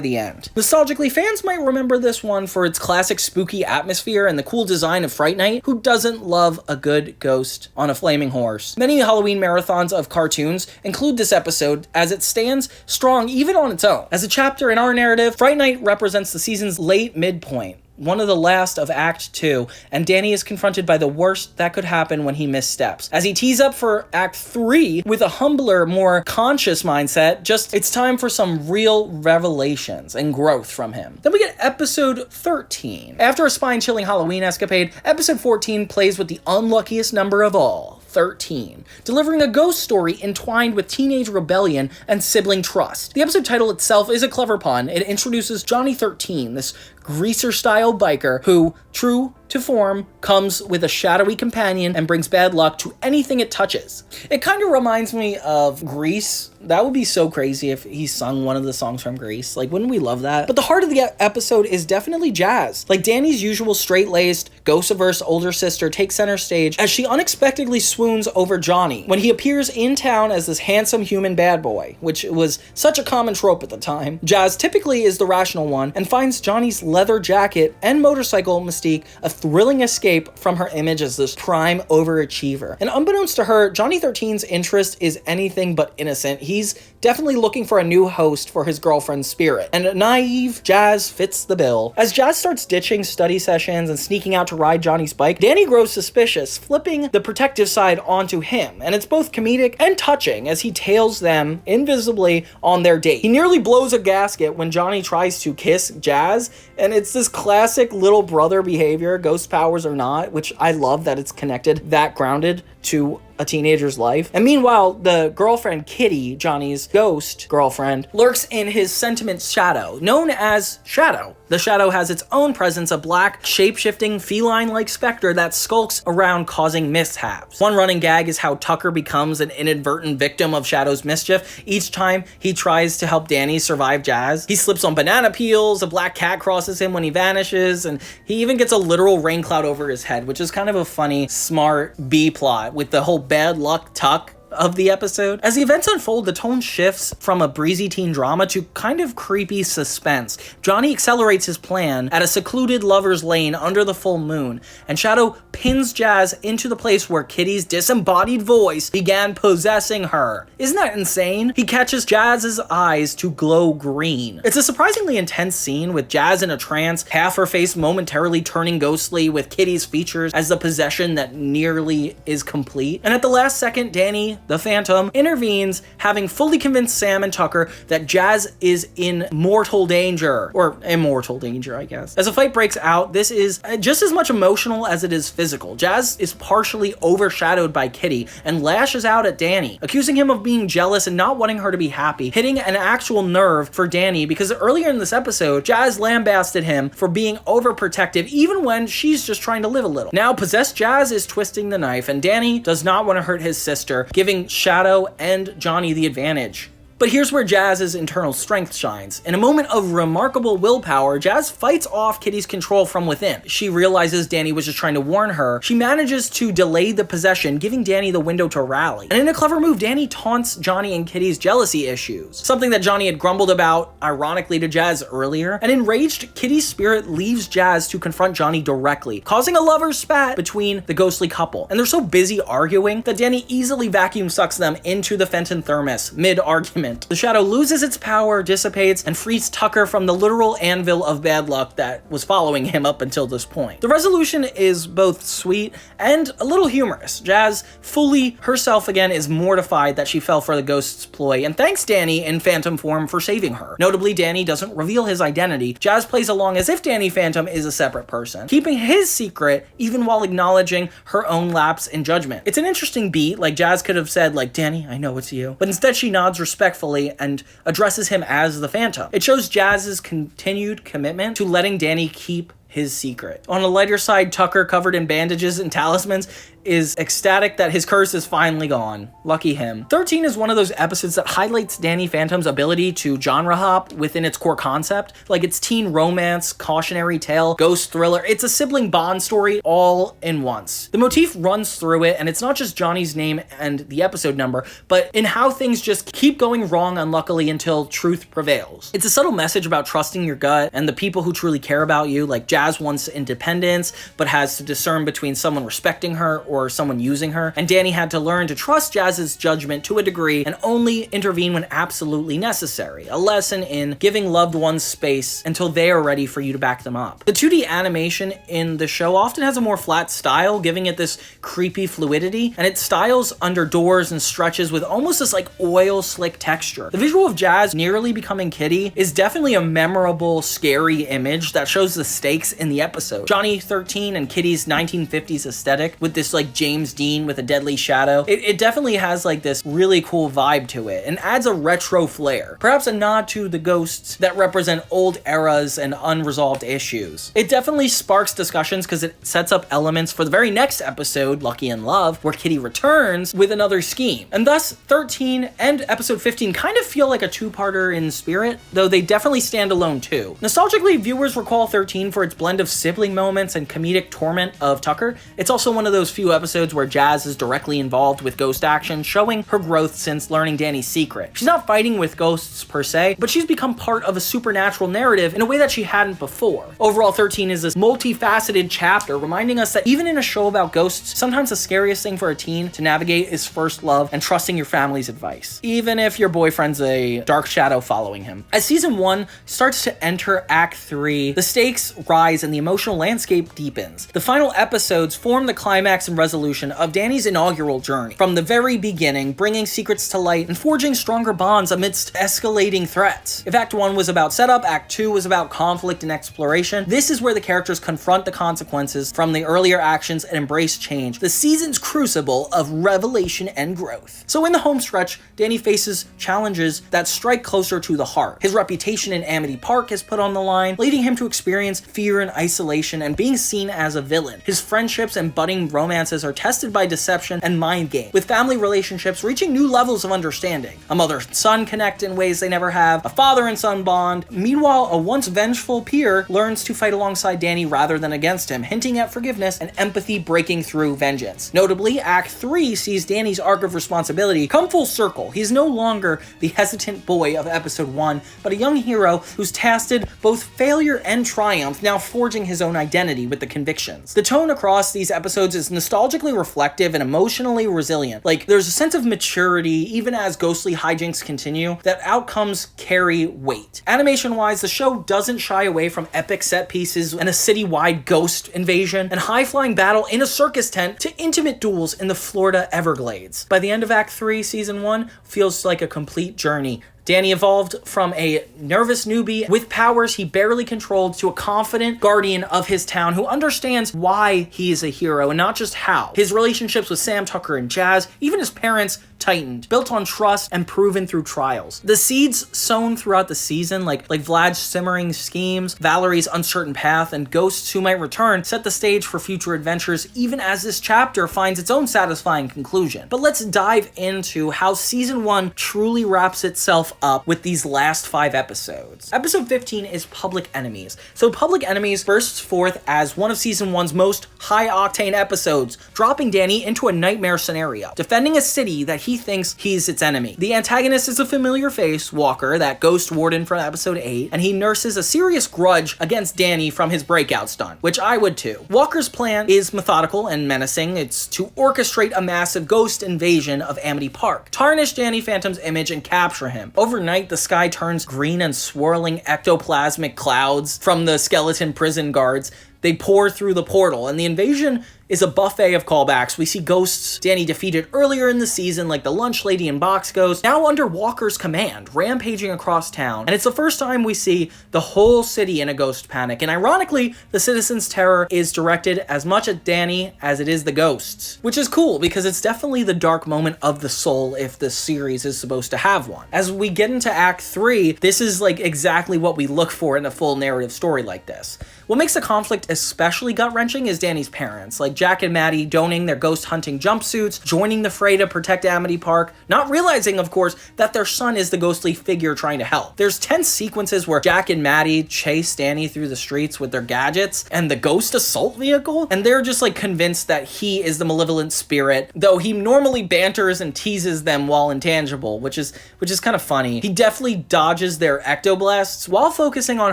S1: the end. Nostalgically, fans might remember this one for its classic spooky atmosphere and the cool design of Fright Knight. Who doesn't love a good ghost on a flaming horse? Many Halloween marathons of cartoons include this episode, as it stands strong even on its own. As a chapter in our narrative, Fright Knight represents the season's late midpoint, one of the last of Act 2, and Danny is confronted by the worst that could happen when he missteps. As he tees up for Act 3 with a humbler, more conscious mindset, it's time for some real revelations and growth from him. Then we get episode 13. After a spine-chilling Halloween escapade, episode 14 plays with the unluckiest number of all, 13, delivering a ghost story entwined with teenage rebellion and sibling trust. The episode title itself is a clever pun. It introduces Johnny 13, this greaser-style biker who, true to form, comes with a shadowy companion and brings bad luck to anything it touches. It kind of reminds me of Grease. That would be so crazy if he sung one of the songs from Grease. Wouldn't we love that? But the heart of the episode is definitely Jazz. Danny's usual straight-laced, ghost-averse older sister takes center stage as she unexpectedly swoons over Johnny when he appears in town as this handsome human bad boy, which was such a common trope at the time. Jazz typically is the rational one and finds Johnny's leather jacket and motorcycle mystique a thrilling escape from her image as this prime overachiever. And unbeknownst to her, Johnny 13's interest is anything but innocent. He's definitely looking for a new host for his girlfriend's spirit, and a naive Jazz fits the bill. As Jazz starts ditching study sessions and sneaking out to ride Johnny's bike, Danny grows suspicious, flipping the protective side onto him, and it's both comedic and touching as he tails them invisibly on their date. He nearly blows a gasket when Johnny tries to kiss Jazz, and it's this classic little brother behavior, ghost powers or not, which I love that it's connected, that grounded to a teenager's life. And meanwhile, the girlfriend Kitty, Johnny's ghost girlfriend, lurks in his sentiment shadow, known as Shadow. The Shadow has its own presence, a black, shape-shifting, feline-like specter that skulks around causing mishaps. One running gag is how Tucker becomes an inadvertent victim of Shadow's mischief each time he tries to help Danny survive Jazz. He slips on banana peels, a black cat crosses him when he vanishes, and he even gets a literal rain cloud over his head, which is kind of a funny, smart B-plot with the whole bad luck Tuck of the episode. As the events unfold, the tone shifts from a breezy teen drama to kind of creepy suspense. Johnny accelerates his plan at a secluded lover's lane under the full moon, and Shadow pins Jazz into the place where Kitty's disembodied voice began possessing her. Isn't that insane? He catches Jazz's eyes to glow green. It's a surprisingly intense scene with Jazz in a trance, half her face momentarily turning ghostly with Kitty's features as the possession that nearly is complete. And at the last second, Danny, the Phantom, intervenes, having fully convinced Sam and Tucker that Jazz is in mortal danger, or immortal danger, I guess. As a fight breaks out, this is just as much emotional as it is physical. Jazz is partially overshadowed by Kitty and lashes out at Danny, accusing him of being jealous and not wanting her to be happy, hitting an actual nerve for Danny because earlier in this episode, Jazz lambasted him for being overprotective even when she's just trying to live a little. Now, possessed Jazz is twisting the knife, and Danny does not want to hurt his sister, giving Shadow and Johnny the advantage. But here's where Jazz's internal strength shines. In a moment of remarkable willpower, Jazz fights off Kitty's control from within. She realizes Danny was just trying to warn her. She manages to delay the possession, giving Danny the window to rally. And in a clever move, Danny taunts Johnny and Kitty's jealousy issues, something that Johnny had grumbled about, ironically, to Jazz earlier. And enraged, Kitty's spirit leaves Jazz to confront Johnny directly, causing a lover's spat between the ghostly couple. And they're so busy arguing that Danny easily vacuum sucks them into the Fenton thermos mid-argument. The Shadow loses its power, dissipates, and frees Tucker from the literal anvil of bad luck that was following him up until this point. The resolution is both sweet and a little humorous. Jazz, fully herself again, is mortified that she fell for the ghost's ploy and thanks Danny in Phantom form for saving her. Notably, Danny doesn't reveal his identity. Jazz plays along as if Danny Phantom is a separate person, keeping his secret even while acknowledging her own lapse in judgment. It's an interesting beat, like Jazz could have said, like, Danny, I know it's you, but instead she nods respectfully and addresses him as the Phantom. It shows Jazz's continued commitment to letting Danny keep his secret. On a lighter side, Tucker, covered in bandages and talismans, is ecstatic that his curse is finally gone. Lucky him. 13 is one of those episodes that highlights Danny Phantom's ability to genre hop within its core concept. Like, it's teen romance, cautionary tale, ghost thriller. It's a sibling bond story all in once. The motif runs through it, and it's not just Johnny's name and the episode number, but in how things just keep going wrong unluckily until truth prevails. It's a subtle message about trusting your gut and the people who truly care about you. Like, Jazz wants independence, but has to discern between someone respecting her or someone using her, and Danny had to learn to trust Jazz's judgment to a degree and only intervene when absolutely necessary. A lesson in giving loved ones space until they are ready for you to back them up. The 2D animation in the show often has a more flat style, giving it this creepy fluidity, and it styles under doors and stretches with almost this like oil slick texture. The visual of Jazz nearly becoming Kitty is definitely a memorable, scary image that shows the stakes in the episode. Johnny 13 and Kitty's 1950s aesthetic with this like James Dean with a deadly shadow. It definitely has like this really cool vibe to it and adds a retro flair. Perhaps a nod to the ghosts that represent old eras and unresolved issues. It definitely sparks discussions because it sets up elements for the very next episode, Lucky in Love, where Kitty returns with another scheme. And thus 13 and episode 15 kind of feel like a two-parter in spirit, though they definitely stand alone too. Nostalgically, viewers recall 13 for its blend of sibling moments and comedic torment of Tucker. It's also one of those few episodes where Jazz is directly involved with ghost action, showing her growth since learning Danny's secret. She's not fighting with ghosts per se, but she's become part of a supernatural narrative in a way that she hadn't before. Overall, 13 is this multifaceted chapter reminding us that even in a show about ghosts, sometimes the scariest thing for a teen to navigate is first love and trusting your family's advice, even if your boyfriend's a dark shadow following him. As season 1 starts to enter Act 3, the stakes rise and the emotional landscape deepens. The final episodes form the climax and resolution of Danny's inaugural journey. From the very beginning, bringing secrets to light and forging stronger bonds amidst escalating threats. If Act 1 was about setup, Act 2 was about conflict and exploration. This is where the characters confront the consequences from the earlier actions and embrace change. The season's crucible of revelation and growth. So in the home stretch, Danny faces challenges that strike closer to the heart. His reputation in Amity Park is put on the line, leading him to experience fear and isolation and being seen as a villain. His friendships and budding romances are tested by deception and mind games, with family relationships reaching new levels of understanding. A mother and son connect in ways they never have, a father and son bond. Meanwhile, a once vengeful peer learns to fight alongside Danny rather than against him, hinting at forgiveness and empathy breaking through vengeance. Notably, Act 3 sees Danny's arc of responsibility come full circle. He's no longer the hesitant boy of episode 1, but a young hero who's tasted both failure and triumph, now forging his own identity with the convictions. The tone across these episodes is nostalgically reflective and emotionally resilient. Like, there's a sense of maturity, even as ghostly hijinks continue, that outcomes carry weight. Animation-wise, the show doesn't shy away from epic set pieces and a city-wide ghost invasion and high-flying battle in a circus tent to intimate duels in the Florida Everglades. By the end of Act 3, Season 1 feels like a complete journey. Danny evolved from a nervous newbie with powers he barely controlled to a confident guardian of his town who understands why he is a hero and not just how. His relationships with Sam, Tucker, and Jazz, even his parents, tightened, built on trust and proven through trials. The seeds sown throughout the season, like Vlad's simmering schemes, Valerie's uncertain path, and ghosts who might return, set the stage for future adventures even as this chapter finds its own satisfying conclusion. But let's dive into how Season 1 truly wraps itself up with these last 5 episodes. Episode 15 is Public Enemies. So Public Enemies bursts forth as one of Season 1's most high-octane episodes, dropping Danny into a nightmare scenario, defending a city that he thinks he's its enemy. The antagonist is a familiar face, Walker, that ghost warden from episode 8, and he nurses a serious grudge against Danny from his breakout stunt, which I would too. Walker's plan is methodical and menacing. It's to orchestrate a massive ghost invasion of Amity Park, tarnish Danny Fenton's image, and capture him. Overnight, the sky turns green and swirling ectoplasmic clouds from the skeleton prison guards. They pour through the portal, and the invasion is a buffet of callbacks. We see ghosts Danny defeated earlier in the season, like the Lunch Lady and Box Ghost, now under Walker's command, rampaging across town. And it's the first time we see the whole city in a ghost panic. And ironically, the citizens' terror is directed as much at Danny as it is the ghosts, which is cool because it's definitely the dark moment of the soul if the series is supposed to have one. As we get into Act 3, this is like exactly what we look for in a full narrative story like this. What makes the conflict especially gut-wrenching is Danny's parents, like Jack and Maddie donning their ghost hunting jumpsuits, joining the fray to protect Amity Park, not realizing, of course, that their son is the ghostly figure trying to help. There's tense sequences where Jack and Maddie chase Danny through the streets with their gadgets and the ghost assault vehicle, and they're just like convinced that he is the malevolent spirit, though he normally banters and teases them while intangible, which is kind of funny. He definitely dodges their ectoblasts while focusing on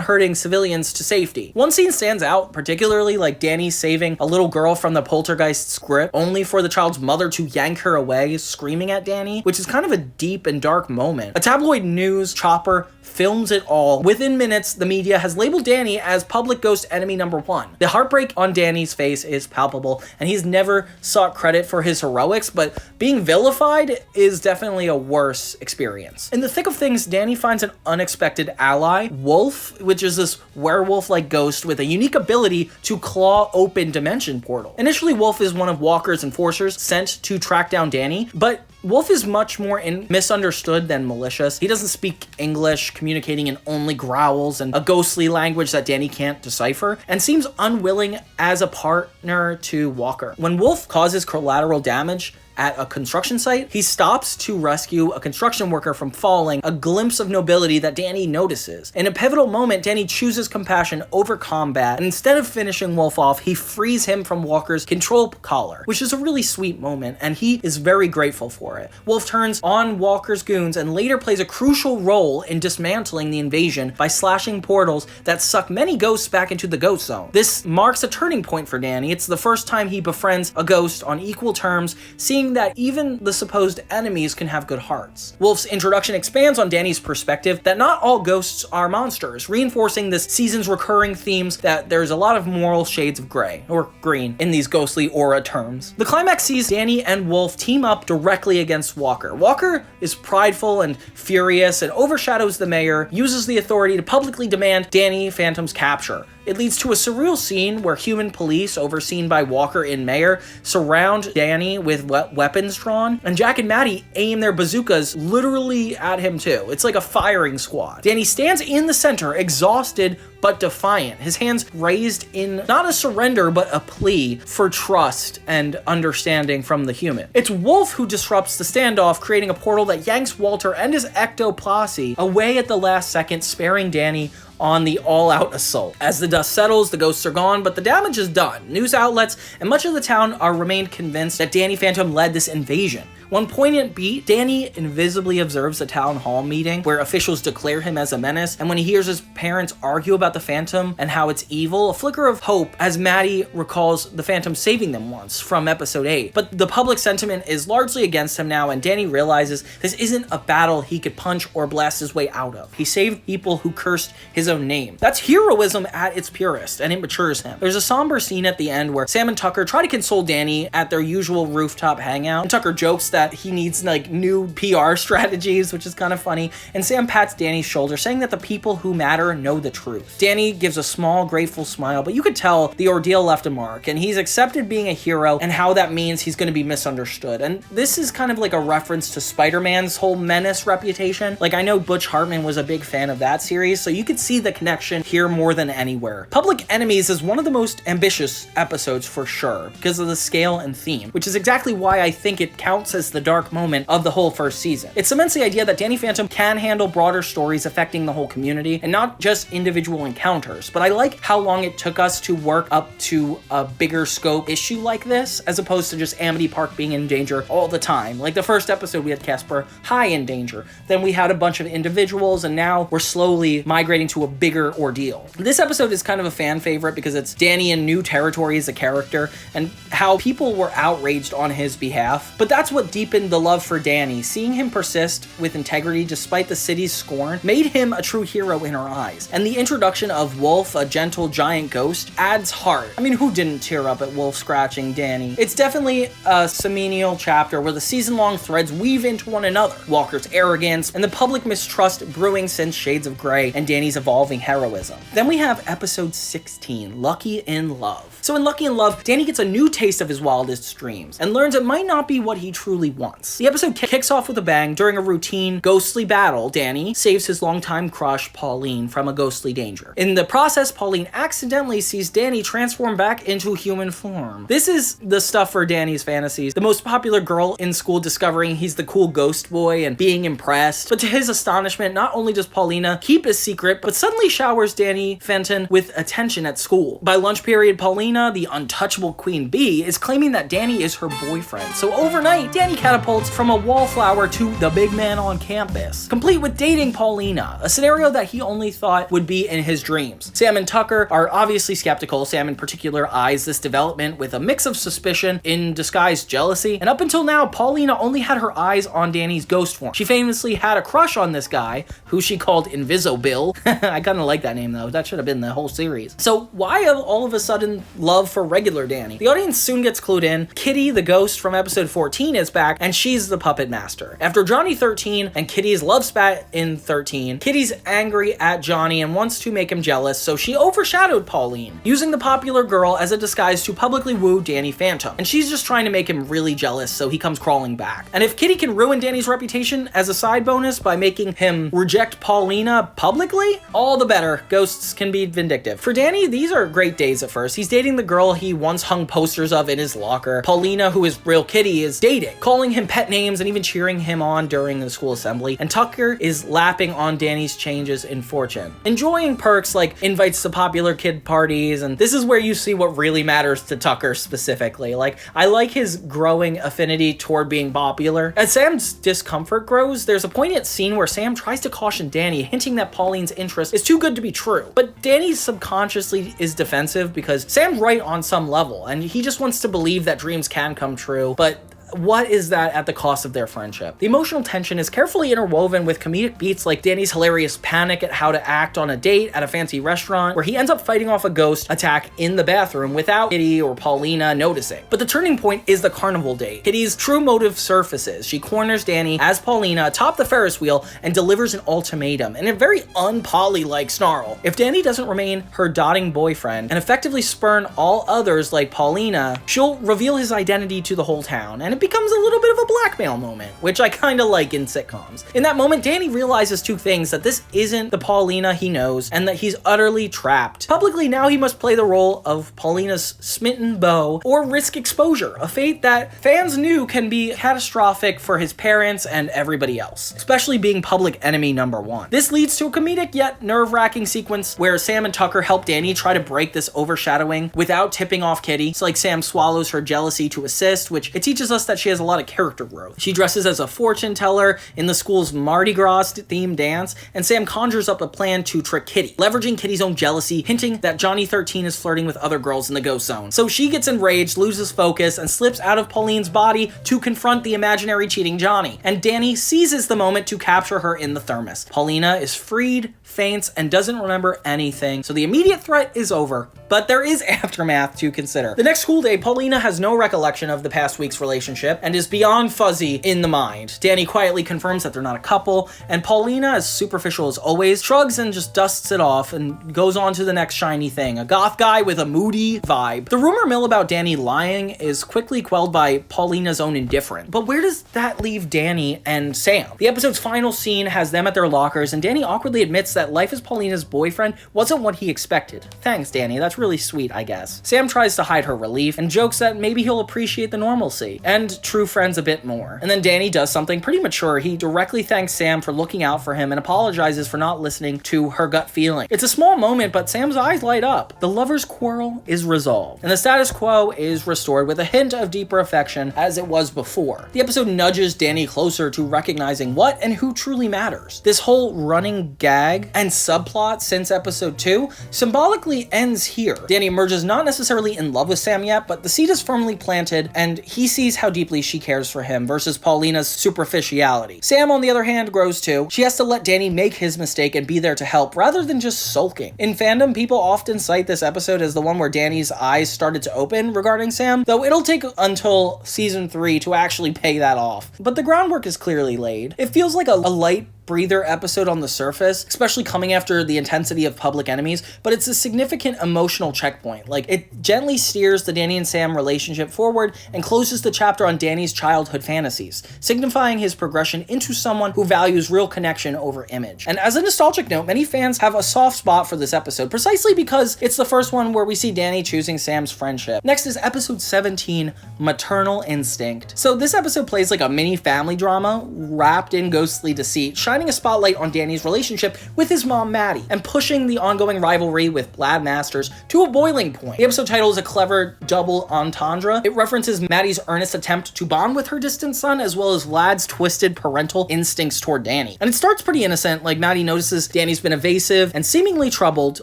S1: herding civilians to safety. One scene stands out, particularly like Danny saving a little girl from the poltergeist's grip, only for the child's mother to yank her away, screaming at Danny, which is kind of a deep and dark moment. A tabloid news chopper films it all. Within minutes, the media has labeled Danny as public ghost enemy number 1. The heartbreak on Danny's face is palpable, and he's never sought credit for his heroics, but being vilified is definitely a worse experience. In the thick of things, Danny finds an unexpected ally, Wolf, which is this werewolf-like ghost with a unique ability to claw open dimension portal. Initially, Wolf is one of Walker's enforcers sent to track down Danny, but Wolf is much more misunderstood than malicious. He doesn't speak English, communicating in only growls and a ghostly language that Danny can't decipher, and seems unwilling as a partner to Walker. When Wolf causes collateral damage at a construction site, he stops to rescue a construction worker from falling, a glimpse of nobility that Danny notices. In a pivotal moment, Danny chooses compassion over combat, and instead of finishing Wolf off, he frees him from Walker's control collar, which is a really sweet moment, and he is very grateful for it. Wolf turns on Walker's goons and later plays a crucial role in dismantling the invasion by slashing portals that suck many ghosts back into the ghost zone. This marks a turning point for Danny. It's the first time he befriends a ghost on equal terms, seeing seeing that even the supposed enemies can have good hearts. Wolf's introduction expands on Danny's perspective that not all ghosts are monsters, reinforcing this season's recurring themes that there's a lot of moral shades of gray, or green, in these ghostly aura terms. The climax sees Danny and Wolf team up directly against Walker. Walker is prideful and furious and overshadows the mayor, uses the authority to publicly demand Danny Phantom's capture. It leads to a surreal scene where human police, overseen by Walker and Mayor, surround Danny with weapons drawn, and Jack and Maddie aim their bazookas literally at him too. It's like a firing squad. Danny stands in the center, exhausted but defiant, his hands raised in not a surrender but a plea for trust and understanding from the human. It's Wolf who disrupts the standoff, creating a portal that yanks Walter and his ecto posse away at the last second, sparing Danny on the all-out assault. As the dust settles, the ghosts are gone, but the damage is done. News outlets and much of the town are remained convinced that Danny Phantom led this invasion. One poignant beat, Danny invisibly observes a town hall meeting where officials declare him as a menace, and when he hears his parents argue about the Phantom and how it's evil, a flicker of hope as Maddie recalls the Phantom saving them once from episode 8. But the public sentiment is largely against him now, and Danny realizes this isn't a battle he could punch or blast his way out of. He saved people who cursed his own name. That's heroism at its purest, and it matures him. There's a somber scene at the end where Sam and Tucker try to console Danny at their usual rooftop hangout, and Tucker jokes that he needs like new PR strategies, which is kind of funny, and Sam pats Danny's shoulder, saying that the people who matter know the truth. Danny gives a small, grateful smile, but you could tell the ordeal left a mark, and he's accepted being a hero and how that means he's going to be misunderstood. And this is kind of like a reference to Spider-Man's whole menace reputation. Like, I know Butch Hartman was a big fan of that series, so you could see the connection here more than anywhere. Public Enemies is one of the most ambitious episodes for sure, because of the scale and theme, which is exactly why I think it counts as the dark moment of the whole first season. It cements the idea that Danny Phantom can handle broader stories affecting the whole community, and not just individual encounters, but I like how long it took us to work up to a bigger scope issue like this, as opposed to just Amity Park being in danger all the time. Like the first episode, we had Casper High in danger, then we had a bunch of individuals, and now we're slowly migrating to a bigger ordeal. This episode is kind of a fan favorite because it's Danny in new territory as a character, and how people were outraged on his behalf, but that's what deepened the love for Danny. Seeing him persist with integrity despite the city's scorn made him a true hero in our eyes, and the introduction of Wolf, a gentle giant ghost, adds heart. I mean, who didn't tear up at Wolf scratching Danny? It's definitely a seminal chapter where the season-long threads weave into one another. Walker's arrogance and the public mistrust brewing since Shades of Grey and Danny's evolving heroism. Then we have episode 16, Lucky in Love. So in Lucky in Love, Danny gets a new taste of his wildest dreams and learns it might not be what he truly wants. The episode kicks off with a bang. During a routine ghostly battle, Danny saves his longtime crush, Pauline, from a ghostly danger. In the process, Pauline accidentally sees Danny transform back into human form. This is the stuff for Danny's fantasies. The most popular girl in school discovering he's the cool ghost boy and being impressed. But to his astonishment, not only does Paulina keep his secret, but suddenly showers Danny Fenton with attention at school. By lunch period, Paulina, the untouchable queen bee, is claiming that Danny is her boyfriend. So overnight, Danny catapults from a wallflower to the big man on campus, complete with dating Paulina, a scenario that he only thought would be in his dreams. Sam and Tucker are obviously skeptical. Sam in particular eyes this development with a mix of suspicion in disguised jealousy, and up until now, Paulina only had her eyes on Danny's ghost form. She famously had a crush on this guy, who she called Invisibill. I kind of like that name though. That should have been the whole series. So why all of a sudden love for regular Danny? The audience soon gets clued in. Kitty, the ghost from episode 14, is back, and she's the puppet master. After Johnny 13 and Kitty's love spat in 13, Kitty's angry at Johnny and wants to make him jealous, so she overshadowed Pauline, using the popular girl as a disguise to publicly woo Danny Phantom. And she's just trying to make him really jealous, so he comes crawling back. And if Kitty can ruin Danny's reputation as a side bonus by making him reject Paulina publicly, all the better. Ghosts can be vindictive. For Danny, these are great days at first. He's dating the girl he once hung posters of in his locker. Paulina, who is real Kitty, is dating, calling him pet names and even cheering him on during the school assembly. And Tucker is lapping on Danny's changes in fortune, enjoying perks like invites to popular kid parties, and this is where you see what really matters to Tucker specifically. Like, I like his growing affinity toward being popular. As Sam's discomfort grows, there's a poignant scene where Sam tries to caution Danny, hinting that Pauline's interest is too good to be true. But Danny subconsciously is defensive because Sam's right on some level, and he just wants to believe that dreams can come true, but what is that at the cost of their friendship? The emotional tension is carefully interwoven with comedic beats like Danny's hilarious panic at how to act on a date at a fancy restaurant, where he ends up fighting off a ghost attack in the bathroom without Kitty or Paulina noticing. But the turning point is the carnival date. Kitty's true motive surfaces. She corners Danny as Paulina atop the Ferris wheel and delivers an ultimatum in a very un-Polly-like snarl. If Danny doesn't remain her dotting boyfriend and effectively spurn all others like Paulina, she'll reveal his identity to the whole town, and it becomes a little bit of a blackmail moment, which I kinda like in sitcoms. In that moment, Danny realizes two things: that this isn't the Paulina he knows, and that he's utterly trapped. Publicly, now he must play the role of Paulina's smitten beau or risk exposure, a fate that fans knew can be catastrophic for his parents and everybody else, especially being public enemy number one. This leads to a comedic yet nerve-wracking sequence where Sam and Tucker help Danny try to break this overshadowing without tipping off Kitty. It's like Sam swallows her jealousy to assist, which it teaches us that she has a lot of character growth. She dresses as a fortune teller in the school's Mardi Gras themed dance, and Sam conjures up a plan to trick Kitty, leveraging Kitty's own jealousy, hinting that Johnny 13 is flirting with other girls in the ghost zone. So she gets enraged, loses focus, and slips out of Pauline's body to confront the imaginary cheating Johnny. And Danny seizes the moment to capture her in the thermos. Paulina is freed, faints, and doesn't remember anything, so the immediate threat is over. But there is aftermath to consider. The next school day, Paulina has no recollection of the past week's relationship and is beyond fuzzy in the mind. Danny quietly confirms that they're not a couple, and Paulina, as superficial as always, shrugs and just dusts it off and goes on to the next shiny thing, a goth guy with a moody vibe. The rumor mill about Danny lying is quickly quelled by Paulina's own indifference. But where does that leave Danny and Sam? The episode's final scene has them at their lockers, and Danny awkwardly admits that life as Paulina's boyfriend wasn't what he expected. Thanks, Danny. That's really sweet, I guess. Sam tries to hide her relief and jokes that maybe he'll appreciate the normalcy and true friends a bit more. And then Danny does something pretty mature. He directly thanks Sam for looking out for him and apologizes for not listening to her gut feeling. It's a small moment, but Sam's eyes light up. The lovers' quarrel is resolved, and the status quo is restored with a hint of deeper affection as it was before. The episode nudges Danny closer to recognizing what and who truly matters. This whole running gag and subplot since episode 2 symbolically ends here. Danny emerges not necessarily in love with Sam yet, but the seed is firmly planted, and he sees how deeply she cares for him versus Paulina's superficiality. Sam, on the other hand, grows too. She has to let Danny make his mistake and be there to help, rather than just sulking. In fandom, people often cite this episode as the one where Danny's eyes started to open regarding Sam, though it'll take until season 3 to actually pay that off. But the groundwork is clearly laid. It feels like a light breather episode on the surface, especially coming after the intensity of Public Enemies, but it's a significant emotional checkpoint. Like, it gently steers the Danny and Sam relationship forward and closes the chapter on Danny's childhood fantasies, signifying his progression into someone who values real connection over image. And as a nostalgic note, many fans have a soft spot for this episode, precisely because it's the first one where we see Danny choosing Sam's friendship. Next is episode 17, Maternal Instinct. So this episode plays like a mini family drama wrapped in ghostly deceit, shining a spotlight on Danny's relationship with his mom, Maddie, and pushing the ongoing rivalry with Vlad Masters to a boiling point. The episode title is a clever double entendre. It references Maddie's earnest attempt to bond with her distant son, as well as Vlad's twisted parental instincts toward Danny. And it starts pretty innocent, like Maddie notices Danny's been evasive and seemingly troubled,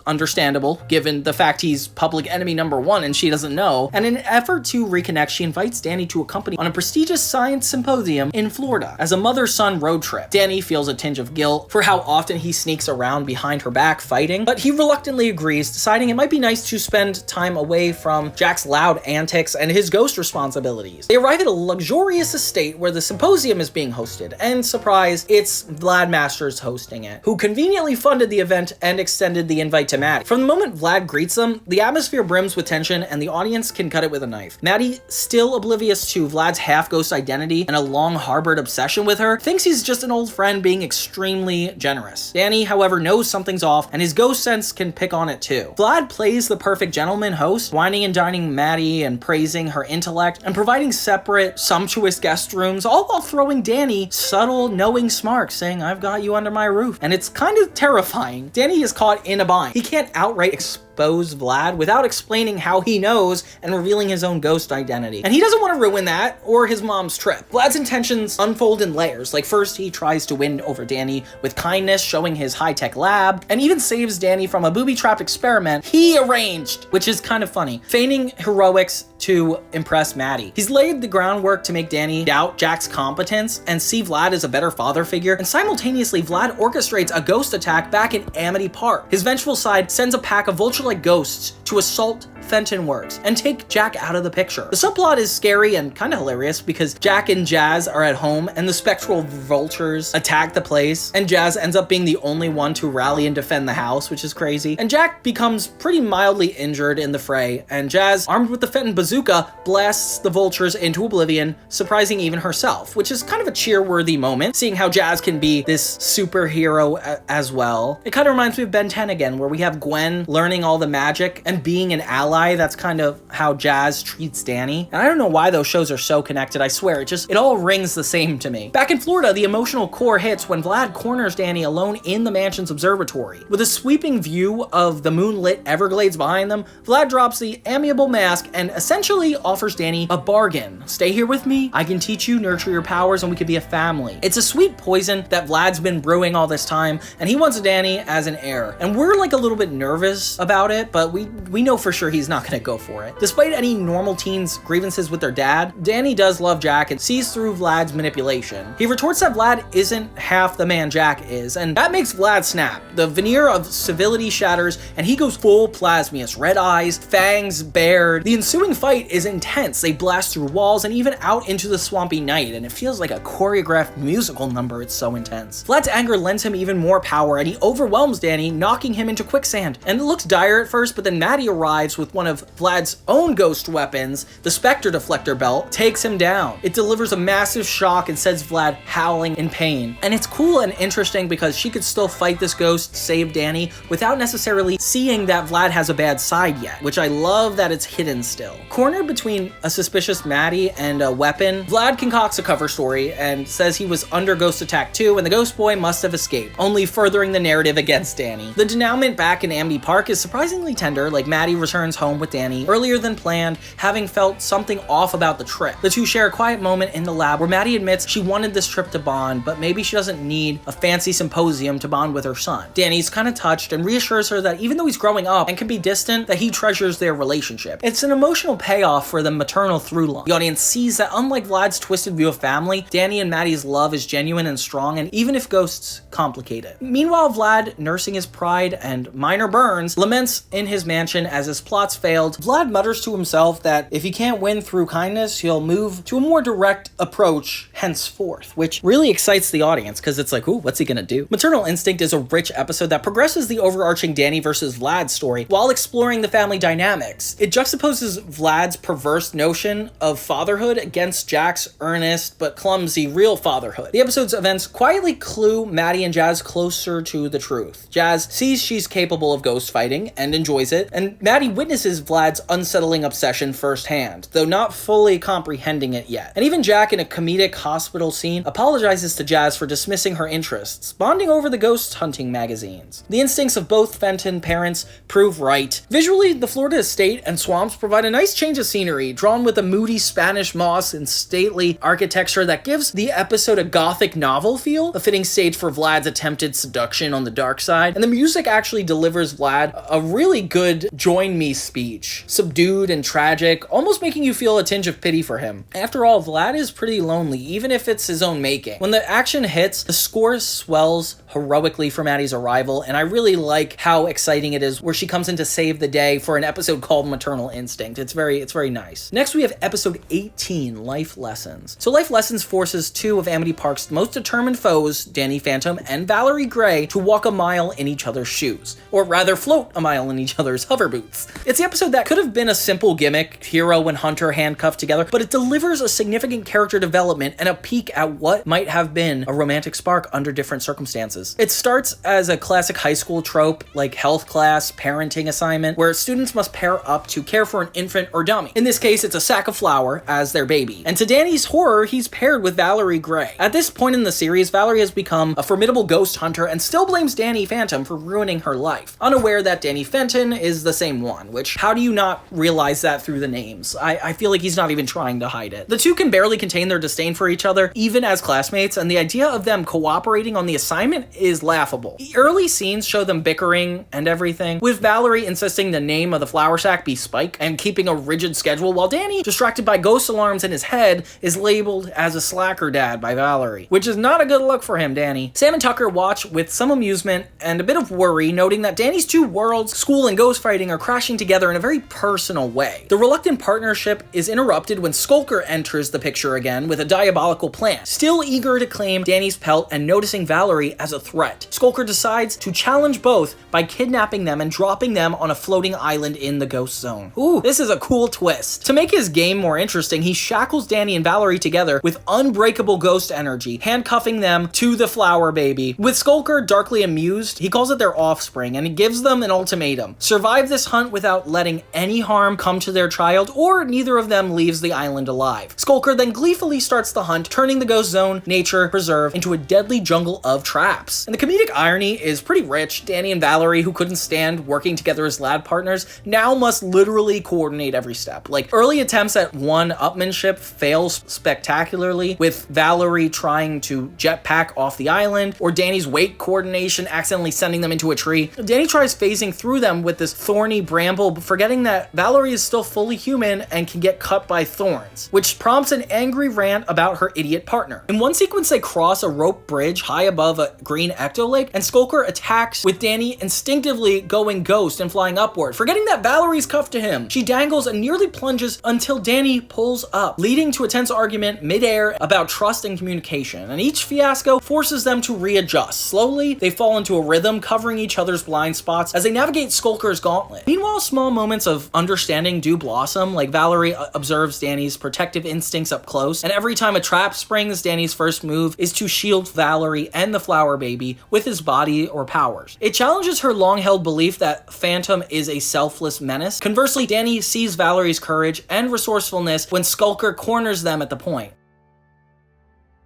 S1: understandable, given the fact he's public enemy number 1 and she doesn't know. And in an effort to reconnect, she invites Danny to accompany on a prestigious science symposium in Florida as a mother-son road trip. Danny feels a tinge of guilt for how often he sneaks around behind her back fighting, but he reluctantly agrees, deciding it might be nice to spend time away from Jack's loud antics and his ghost responsibilities. They arrive at a luxurious estate where the symposium is being hosted, and surprise, it's Vlad Masters hosting it, who conveniently funded the event and extended the invite to Maddie. From the moment Vlad greets them, the atmosphere brims with tension and the audience can cut it with a knife. Maddie, still oblivious to Vlad's half-ghost identity and a long-harbored obsession with her, thinks he's just an old friend being extremely generous. Danny, however, knows something's off, and his ghost sense can pick on it too. Vlad plays the perfect gentleman host, whining and dining Maddie and praising her intellect, and providing separate, sumptuous guest rooms, all while throwing Danny subtle, knowing smarks, saying, "I've got you under my roof." And it's kind of terrifying. Danny is caught in a bind. He can't outright expose Vlad without explaining how he knows and revealing his own ghost identity. And he doesn't want to ruin that or his mom's trip. Vlad's intentions unfold in layers. Like, first he tries to win over Danny with kindness, showing his high-tech lab, and even saves Danny from a booby-trapped experiment he arranged, which is kind of funny. Feigning heroics, to impress Maddie. He's laid the groundwork to make Danny doubt Jack's competence and see Vlad as a better father figure, and simultaneously Vlad orchestrates a ghost attack back in Amity Park. His vengeful side sends a pack of vulture-like ghosts to assault Fenton Works and take Jack out of the picture. The subplot is scary and kind of hilarious because Jack and Jazz are at home and the spectral vultures attack the place, and Jazz ends up being the only one to rally and defend the house, which is crazy. And Jack becomes pretty mildly injured in the fray, and Jazz, armed with the Fenton bazooka, blasts the vultures into oblivion, surprising even herself, which is kind of a cheer-worthy moment, seeing how Jazz can be this superhero as well. It kind of reminds me of Ben 10 again, where we have Gwen learning all the magic and being an ally. That's kind of how Jazz treats Danny. And I don't know why those shows are so connected. I swear, it all rings the same to me. Back in Florida, the emotional core hits when Vlad corners Danny alone in the mansion's observatory. With a sweeping view of the moonlit Everglades behind them, Vlad drops the amiable mask and essentially offers Danny a bargain. Stay here with me, I can teach you, nurture your powers, and we could be a family. It's a sweet poison that Vlad's been brewing all this time, and he wants Danny as an heir. And we're like a little bit nervous about it, but we know for sure he's not gonna go for it. Despite any normal teen's grievances with their dad, Danny does love Jack and sees through Vlad's manipulation. He retorts that Vlad isn't half the man Jack is, and that makes Vlad snap. The veneer of civility shatters, and he goes full Plasmius, red eyes, fangs bared. The ensuing fight is intense. They blast through walls and even out into the swampy night, and it feels like a choreographed musical number. It's so intense. Vlad's anger lends him even more power, and he overwhelms Danny, knocking him into quicksand. And it looks dire at first, but then Maddie arrives with one of Vlad's own ghost weapons, the Spectre Deflector Belt, takes him down. It delivers a massive shock and sends Vlad howling in pain. And it's cool and interesting because she could still fight this ghost, save Danny, without necessarily seeing that Vlad has a bad side yet, which I love that it's hidden still. Cornered between a suspicious Maddie and a weapon, Vlad concocts a cover story and says he was under ghost attack too, and the ghost boy must have escaped, only furthering the narrative against Danny. The denouement back in Amity Park is surprisingly tender, like Maddie returns home with Danny earlier than planned, having felt something off about the trip. The two share a quiet moment in the lab where Maddie admits she wanted this trip to bond, but maybe she doesn't need a fancy symposium to bond with her son. Danny's kind of touched and reassures her that even though he's growing up and can be distant, that he treasures their relationship. It's an emotional payoff for the maternal through line. The audience sees that unlike Vlad's twisted view of family, Danny and Maddie's love is genuine and strong, and even if ghosts complicate it. Meanwhile, Vlad, nursing his pride and minor burns, laments in his mansion as his plots failed. Vlad mutters to himself that if he can't win through kindness, he'll move to a more direct approach henceforth, which really excites the audience because it's like, ooh, what's he gonna do? Maternal Instinct is a rich episode that progresses the overarching Danny versus Vlad story while exploring the family dynamics. It juxtaposes Vlad's perverse notion of fatherhood against Jack's earnest but clumsy real fatherhood. The episode's events quietly clue Maddie and Jazz closer to the truth. Jazz sees she's capable of ghost fighting and enjoys it, and Maddie witnesses Vlad's unsettling obsession firsthand, though not fully comprehending it yet. And even Jack, in a comedic hospital scene, apologizes to Jazz for dismissing her interests, bonding over the ghost hunting magazines. The instincts of both Fenton parents prove right. Visually, the Florida estate and swamps provide a nice change of scenery, drawn with a moody Spanish moss and stately architecture that gives the episode a gothic novel feel, a fitting stage for Vlad's attempted seduction on the dark side. And the music actually delivers Vlad a really good join me speech, subdued and tragic, almost making you feel a tinge of pity for him. After all, Vlad is pretty lonely, even if it's his own making. When the action hits, the score swells heroically for Maddie's arrival, and I really like how exciting it is where she comes in to save the day for an episode called Maternal Instinct. It's very nice. Next, we have episode 18, Life Lessons. So Life Lessons forces two of Amity Park's most determined foes, Danny Phantom and Valerie Gray, to walk a mile in each other's shoes, or rather float a mile in each other's hover boots. It's the episode that could have been a simple gimmick, hero and hunter handcuffed together, but it delivers a significant character development and a peek at what might have been a romantic spark under different circumstances. It starts as a classic high school trope, like health class, parenting assignment, where students must pair up to care for an infant or dummy. In this case, it's a sack of flour as their baby. And to Danny's horror, he's paired with Valerie Gray. At this point in the series, Valerie has become a formidable ghost hunter and still blames Danny Phantom for ruining her life, unaware that Danny Fenton is the same one, which which, how do you not realize that through the names? I feel like he's not even trying to hide it. The two can barely contain their disdain for each other, even as classmates, and the idea of them cooperating on the assignment is laughable. The early scenes show them bickering and everything, with Valerie insisting the name of the flour sack be Spike and keeping a rigid schedule, while Danny, distracted by ghost alarms in his head, is labeled as a slacker dad by Valerie, which is not a good look for him, Danny. Sam and Tucker watch with some amusement and a bit of worry, noting that Danny's two worlds, school and ghost fighting, are crashing together in a very personal way. The reluctant partnership is interrupted when Skulker enters the picture again with a diabolical plan, still eager to claim Danny's pelt and noticing Valerie as a threat. Skulker decides to challenge both by kidnapping them and dropping them on a floating island in the ghost zone. Ooh, this is a cool twist. To make his game more interesting, he shackles Danny and Valerie together with unbreakable ghost energy, handcuffing them to the flower baby. With Skulker darkly amused, he calls it their offspring, and he gives them an ultimatum: survive this hunt without letting any harm come to their child, or neither of them leaves the island alive. Skulker then gleefully starts the hunt, turning the ghost zone nature preserve into a deadly jungle of traps. And the comedic irony is pretty rich. Danny and Valerie, who couldn't stand working together as lab partners, now must literally coordinate every step. Like, early attempts at one-upmanship fail spectacularly, with Valerie trying to jetpack off the island, or Danny's weight coordination accidentally sending them into a tree. Danny tries phasing through them with this thorny bramble, forgetting that Valerie is still fully human and can get cut by thorns, which prompts an angry rant about her idiot partner. In one sequence, they cross a rope bridge high above a green ectolake, and Skulker attacks with Danny instinctively going ghost and flying upward, forgetting that Valerie's cuffed to him. She dangles and nearly plunges until Danny pulls up, leading to a tense argument midair about trust and communication, and each fiasco forces them to readjust. Slowly, they fall into a rhythm, covering each other's blind spots as they navigate Skulker's gauntlet. Meanwhile, small moments of understanding do blossom, like Valerie observes Danny's protective instincts up close, and every time a trap springs, Danny's first move is to shield Valerie and the flower baby with his body or powers. It challenges her long-held belief that Phantom is a selfless menace. Conversely, Danny sees Valerie's courage and resourcefulness when Skulker corners them at the point.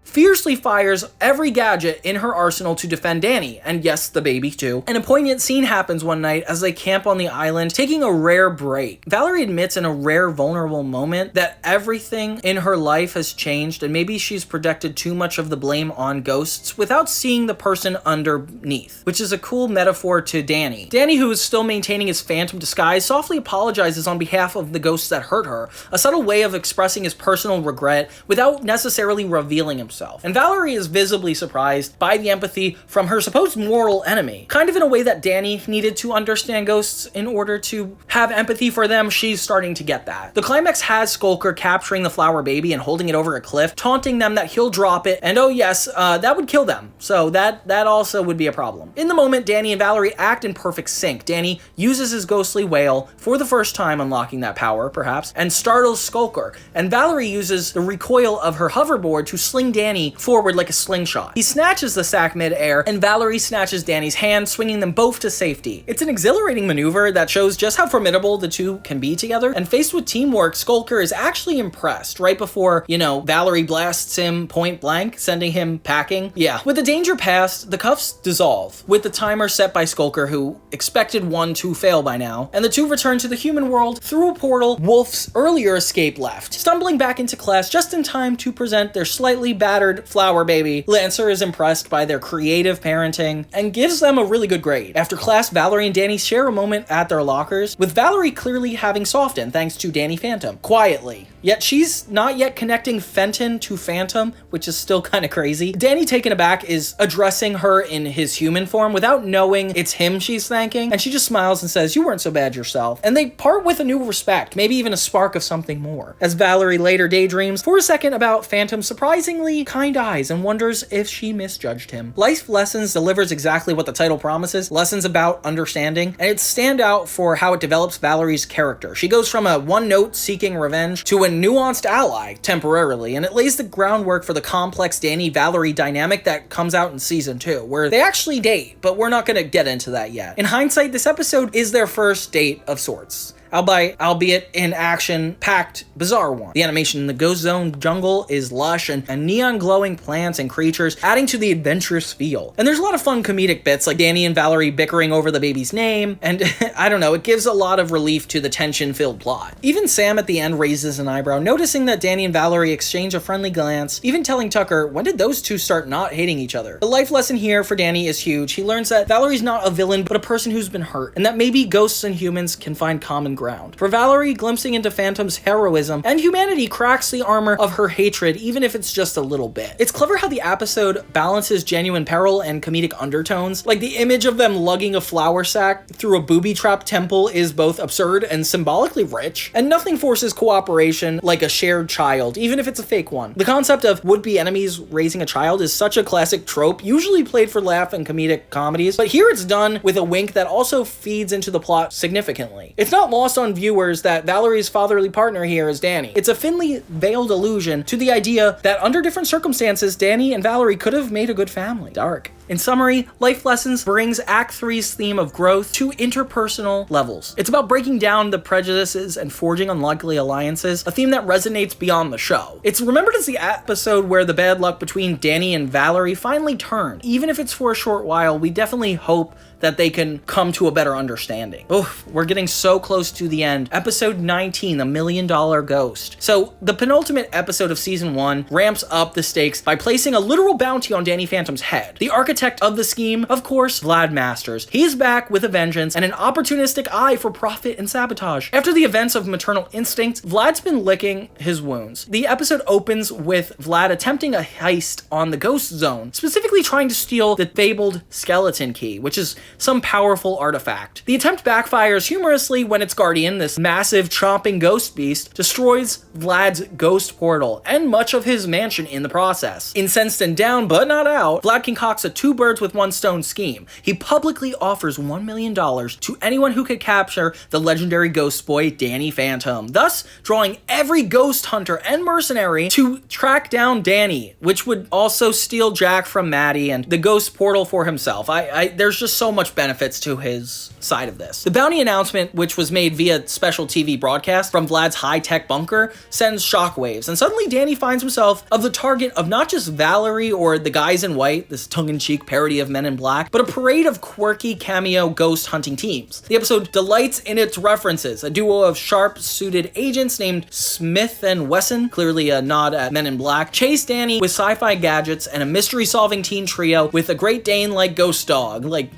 S1: Fiercely fires every gadget in her arsenal to defend Danny, and yes, the baby too. And a poignant scene happens one night as they camp on the island, taking a rare break. Valerie admits in a rare vulnerable moment that everything in her life has changed, and maybe she's projected too much of the blame on ghosts without seeing the person underneath, which is a cool metaphor to Danny. Danny, who is still maintaining his phantom disguise, softly apologizes on behalf of the ghosts that hurt her, a subtle way of expressing his personal regret without necessarily revealing himself. And Valerie is visibly surprised by the empathy from her supposed mortal enemy. Kind of in a way that Danny needed to understand ghosts in order to have empathy for them, she's starting to get that. The climax has Skulker capturing the flower baby and holding it over a cliff, taunting them that he'll drop it, and oh yes, that would kill them. So that also would be a problem. In the moment, Danny and Valerie act in perfect sync. Danny uses his ghostly wail for the first time, unlocking that power, perhaps, and startles Skulker. And Valerie uses the recoil of her hoverboard to sling Danny forward like a slingshot. He snatches the sack mid-air, and Valerie snatches Danny's hand, swinging them both to safety. It's an exhilarating maneuver that shows just how formidable the two can be together, and faced with teamwork, Skulker is actually impressed right before, Valerie blasts him point blank, sending him packing. Yeah. With the danger past, the cuffs dissolve, with the timer set by Skulker, who expected one to fail by now, and the two return to the human world through a portal Wolf's earlier escape left. Stumbling back into class just in time to present their slightly battered flower baby, Lancer is impressed by their creative parenting and gives them a really good grade. After class, Valerie and Danny share a moment at their lockers, with Valerie clearly having softened thanks to Danny Phantom. Quietly. Yet she's not yet connecting Fenton to Phantom, which is still kind of crazy. Danny, taken aback, is addressing her in his human form without knowing it's him she's thanking, and she just smiles and says, "You weren't so bad yourself." And they part with a new respect, maybe even a spark of something more, as Valerie later daydreams for a second about Phantom's surprisingly kind eyes and wonders if she misjudged him. Life Lessons delivers exactly what the title promises, lessons about understanding, and it's stand out for how it develops Valerie's character. She goes from a one-note seeking revenge to a nuanced ally, temporarily, and it lays the groundwork for the complex Danny-Valerie dynamic that comes out in season 2, where they actually date, but we're not going to get into that yet. In hindsight, this episode is their first date of sorts. albeit an action-packed, bizarre one. The animation in the Ghost Zone jungle is lush and neon glowing plants and creatures, adding to the adventurous feel. And there's a lot of fun comedic bits, like Danny and Valerie bickering over the baby's name, and I don't know, it gives a lot of relief to the tension-filled plot. Even Sam at the end raises an eyebrow, noticing that Danny and Valerie exchange a friendly glance, even telling Tucker, when did those two start not hating each other? The life lesson here for Danny is huge. He learns that Valerie's not a villain, but a person who's been hurt, and that maybe ghosts and humans can find common ground. For Valerie, glimpsing into Phantom's heroism and humanity cracks the armor of her hatred, even if it's just a little bit. It's clever how the episode balances genuine peril and comedic undertones. Like, the image of them lugging a flour sack through a booby-trapped temple is both absurd and symbolically rich, and nothing forces cooperation like a shared child, even if it's a fake one. The concept of would-be enemies raising a child is such a classic trope, usually played for laugh and comedic comedies, but here it's done with a wink that also feeds into the plot significantly. It's not lost on viewers that Valerie's fatherly partner here is Danny. It's a thinly veiled allusion to the idea that under different circumstances, Danny and Valerie could have made a good family. Dark. In summary, Life Lessons brings Act 3's theme of growth to interpersonal levels. It's about breaking down the prejudices and forging unlikely alliances, a theme that resonates beyond the show. It's remembered as the episode where the bad luck between Danny and Valerie finally turned. Even if it's for a short while, we definitely hope that they can come to a better understanding. Oof, we're getting so close to the end. Episode 19, The $1 Million Ghost. So, the penultimate episode of Season 1 ramps up the stakes by placing a literal bounty on Danny Phantom's head. The architect of the scheme, of course, Vlad Masters. He's back with a vengeance and an opportunistic eye for profit and sabotage. After the events of Maternal Instincts, Vlad's been licking his wounds. The episode opens with Vlad attempting a heist on the Ghost Zone, specifically trying to steal the fabled skeleton key, which is some powerful artifact. The attempt backfires humorously when its guardian, this massive chomping ghost beast, destroys Vlad's ghost portal and much of his mansion in the process. Incensed and down but not out, Vlad concocts a two birds with one stone scheme. He publicly offers $1 million to anyone who could capture the legendary ghost boy Danny Phantom, thus drawing every ghost hunter and mercenary to track down Danny, which would also steal Jack from Maddie and the ghost portal for himself. There's just so much benefits to his side of this. The bounty announcement, which was made via special TV broadcast from Vlad's high-tech bunker, sends shockwaves, and suddenly Danny finds himself of the target of not just Valerie or the guys in white, this tongue-in-cheek parody of Men in Black, but a parade of quirky cameo ghost hunting teams. The episode delights in its references. A duo of sharp-suited agents named Smith and Wesson, clearly a nod at Men in Black, chase Danny with sci-fi gadgets and a mystery-solving teen trio with a Great Dane-like ghost dog, like